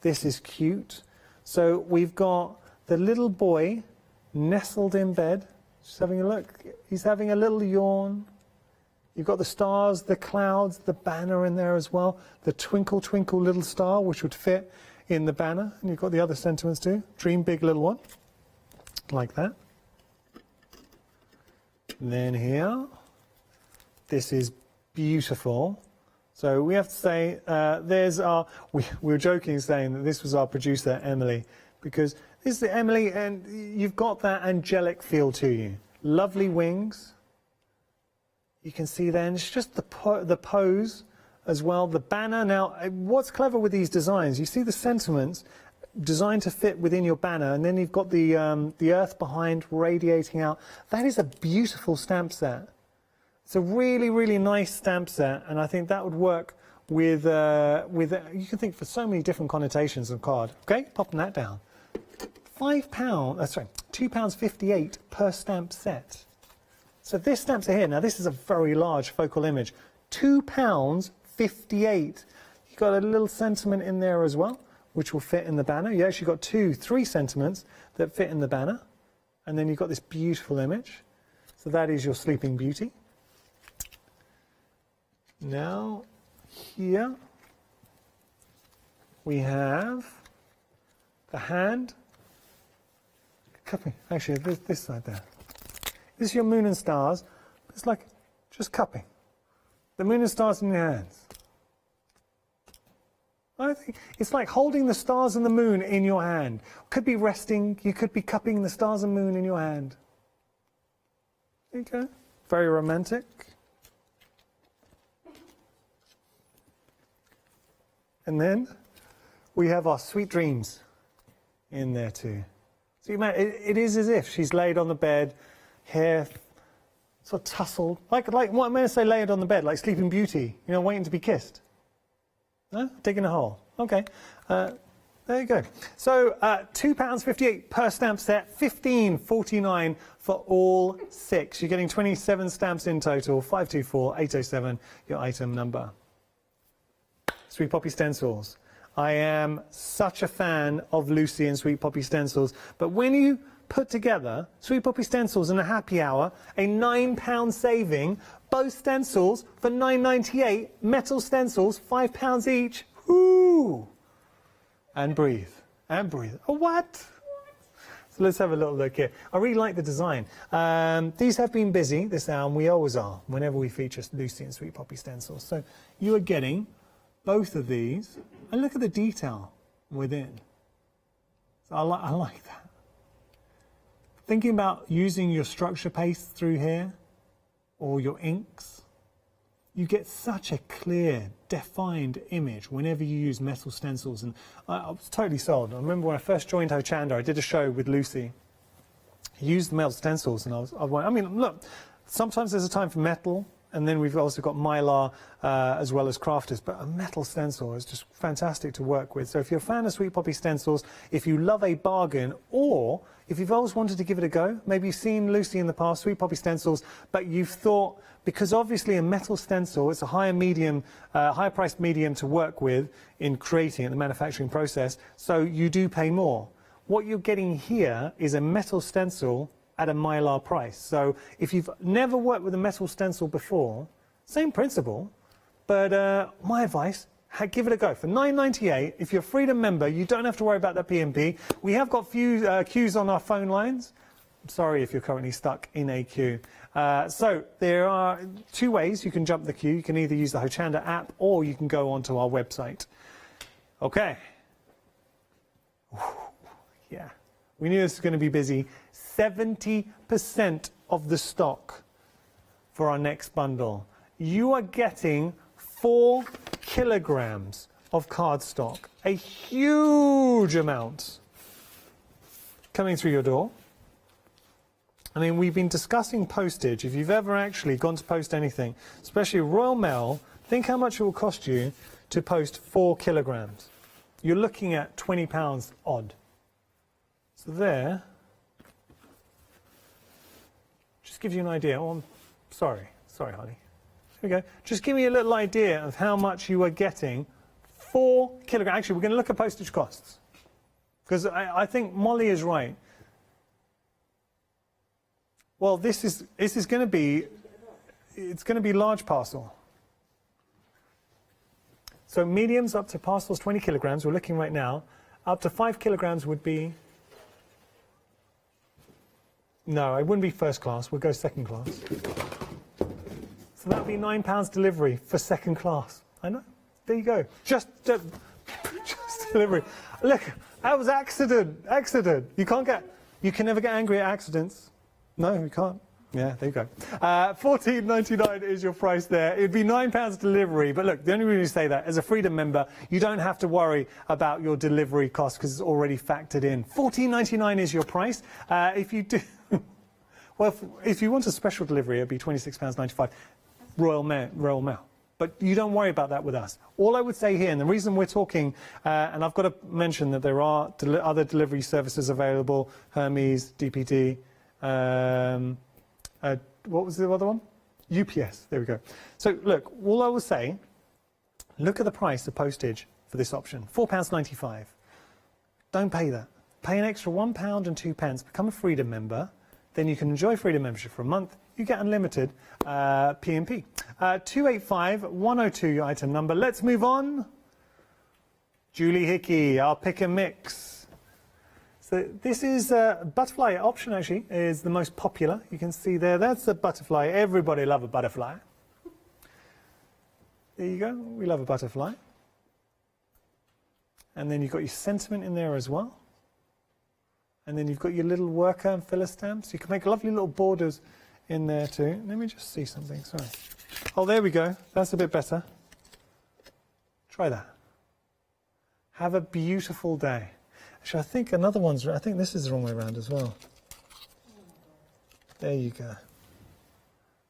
Speaker 7: this is cute. So we've got the little boy nestled in bed, just having a look. He's having a little yawn. You've got the stars, the clouds, the banner in there as well. The twinkle, twinkle little star, which would fit in the banner, and you've got the other sentiments too. Dream big, little one, like that. And then here, this is beautiful. So we have to say, there's our, we were joking saying that this was our producer, Emily, because this is Emily, and you've got that angelic feel to you. Lovely wings. You can see then, it's just the pose as well, the banner. Now, what's clever with these designs, you see the sentiments designed to fit within your banner, and then you've got the earth behind radiating out. That is a beautiful stamp set. It's a really, really nice stamp set, and I think that would work with you can think for so many different connotations of card. Okay, popping that down. £2.58 per stamp set. So this stamp set here, now this is a very large focal image, £2.58. You've got a little sentiment in there as well, which will fit in the banner. You actually got 3 sentiments that fit in the banner. And then you've got this beautiful image. So that is your Sleeping Beauty. Now, here we have the hand. Cupping. Actually, this side there. This is your moon and stars. It's like just cupping. The moon and stars in your hands. I think it's like holding the stars and the moon in your hand. Could be resting. You could be cupping the stars and moon in your hand. There you go. Very romantic. And then we have our Sweet Dreams in there too. So you it is as if she's laid on the bed, hair sort of tousled, like what I'm going to say, laid on the bed, like Sleeping Beauty, you know, waiting to be kissed. No? Digging a hole. Okay. There you go. So £2.58 per stamp set, £15.49 for all 6. You're getting 27 stamps in total, 524807, your item number. Sweet Poppy stencils. I am such a fan of Lucy and Sweet Poppy stencils, but when you put together Sweet Poppy stencils and a happy hour, a £9 saving, both stencils for £9.98, metal stencils, £5 each. Woo! And breathe. And breathe. Oh, what? So let's have a little look here. I really like the design. These have been busy this hour, and we always are, whenever we feature Lucy and Sweet Poppy stencils. So you are getting both of these, and look at the detail within. So I like that. Thinking about using your structure paste through here, or your inks, you get such a clear, defined image whenever you use metal stencils. And I was totally sold. I remember when I first joined Hochanda, I did a show with Lucy. I used the metal stencils, and I mean, look, sometimes there's a time for metal, and then we've also got Mylar as well as crafters, but a metal stencil is just fantastic to work with. So if you're a fan of Sweet Poppy stencils, if you love a bargain, or if you've always wanted to give it a go, maybe you've seen Lucy in the past, Sweet Poppy stencils, but you've thought, because obviously a metal stencil, it's a higher priced medium to work with in creating it, the manufacturing process, so you do pay more. What you're getting here is a metal stencil at a Mylar price. So if you've never worked with a metal stencil before, same principle, but my advice, give it a go. For $9.98, if you're a Freedom member, you don't have to worry about that P&P. We have got queues on our phone lines. I'm sorry if you're currently stuck in a queue. So there are 2 ways you can jump the queue. You can either use the Hochanda app, or you can go onto our website. Okay. Yeah. We knew this was going to be busy. 70% of the stock for our next bundle. You are getting 4 kilograms of cardstock, a huge amount coming through your door. I mean, we've been discussing postage. If you've ever actually gone to post anything, especially Royal Mail, think how much it will cost you to post 4 kilograms. You're looking at £20 odd. So there, just gives you an idea. Oh, I'm sorry, honey. Here we go. Just give me a little idea of how much you are getting. 4 kilograms. Actually, we're going to look at postage costs, because I think Molly is right. Well, this is going to be, it's going to be large parcel. So mediums up to parcels 20 kilograms. We're looking right now. Up to 5 kilograms would be. No, it wouldn't be first class. We'll go second class. So that would be £9 delivery for second class. I know. There you go. Just delivery. Look, that was accident. You can never get angry at accidents. No, you can't. Yeah, there you go. $14.99 is your price there. It'd be £9 delivery. But look, the only reason you say that, as a Freedom member, you don't have to worry about your delivery cost because it's already factored in. $14.99 is your price. If you do, well, if you want a special delivery, it'd be £26.95. Royal Mail. But you don't worry about that with us. All I would say here, and the reason we're talking, and I've got to mention that there are other delivery services available, Hermes, DPD, what was the other one? UPS, there we go. So look, all I will say, look at the price of postage for this option, £4.95. Don't pay that. Pay an extra £1 and 2 pence, become a Freedom member, then you can enjoy Freedom membership for a month. You get unlimited P&P. 285-102, your item number. Let's move on. Julie Hickey, our pick and mix. So this is butterfly option, actually, is the most popular. You can see there, that's a butterfly. Everybody loves a butterfly. There you go, we love a butterfly. And then you've got your sentiment in there as well. And then you've got your little worker and filler stamps. You can make lovely little borders in there too. Let me just see something, sorry. Oh, there we go, that's a bit better. Try that. Have a beautiful day. Actually, I think another one's, I think this is the wrong way around as well. There you go.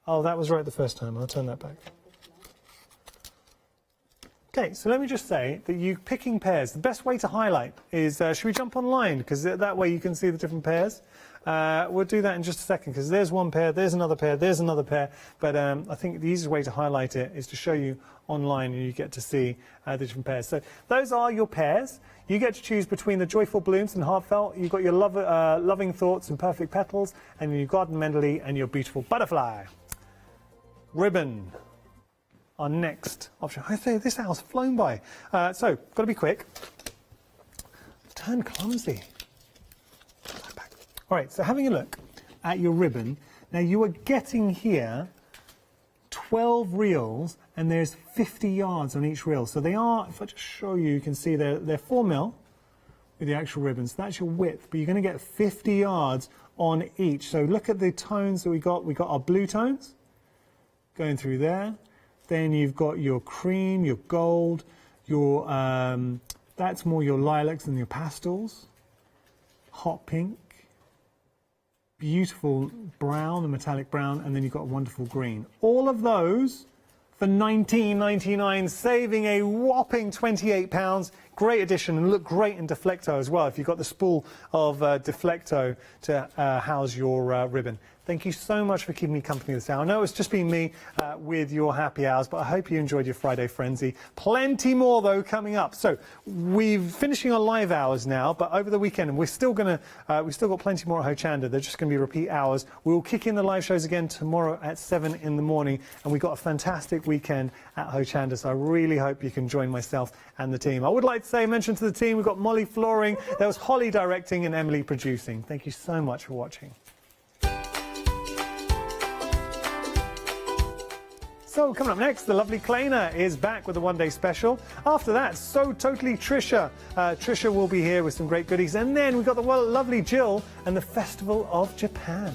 Speaker 7: Oh, that was right the first time. I'll turn that back. Okay, so let me just say that you picking pairs, the best way to highlight is, should we jump online? Because that way you can see the different pairs. We'll do that in just a second, because there's one pair, there's another pair, there's another pair. But I think the easiest way to highlight it is to show you online, and you get to see the different pairs. So those are your pairs. You get to choose between the Joyful Blooms and Heartfelt. You've got your Loving Thoughts and Perfect Petals, and your Garden Mendeley and your Beautiful Butterfly. Ribbon. Our next option. I say this hour's flown by. So, got to be quick. Turn clumsy. All right, so having a look at your ribbon. Now you are getting here 12 reels, and there's 50 yards on each reel. So they are, if I just show you, you can see they're 4mm with the actual ribbons. So that's your width, but you're going to get 50 yards on each. So look at the tones that we got. We got our blue tones going through there. Then you've got your cream, your gold, your that's more your lilacs and your pastels. Hot pink, beautiful brown, the metallic brown, and then you've got a wonderful green. All of those for £19.99, saving a whopping £28. Great addition, and look great in Deflecto as well, if you've got the spool of Deflecto to house your ribbon. Thank you so much for keeping me company this hour. I know it's just been me with your happy hours, but I hope you enjoyed your Friday frenzy. Plenty more, though, coming up. So we're finishing our live hours now, but over the weekend, we've still got plenty more at Hochanda. They're just going to be repeat hours. We'll kick in the live shows again tomorrow at 7 in the morning, and we've got a fantastic weekend at Hochanda, so I really hope you can join myself and the team. I would like to say, mention to the team, we've got Molly flooring, there was Holly directing, and Emily producing. Thank you so much for watching. So coming up next, the lovely Kleiner is back with a one-day special. After that, So Totally Trisha. Trisha will be here with some great goodies. And then we've got the lovely Jill and the Festival of Japan.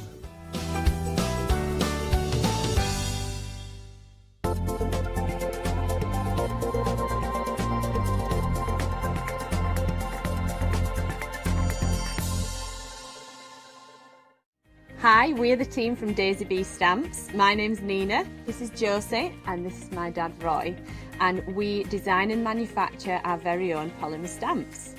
Speaker 8: Hi, we're the team from Daisy Bee Stamps. My name's Nina, this is Josie, and this is my dad Roy. And we design and manufacture our very own polymer stamps.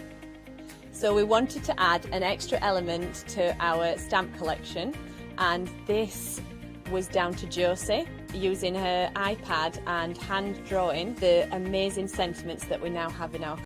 Speaker 8: So we wanted to add an extra element to our stamp collection, and this was down to Josie using her iPad and hand drawing the amazing sentiments that we now have in our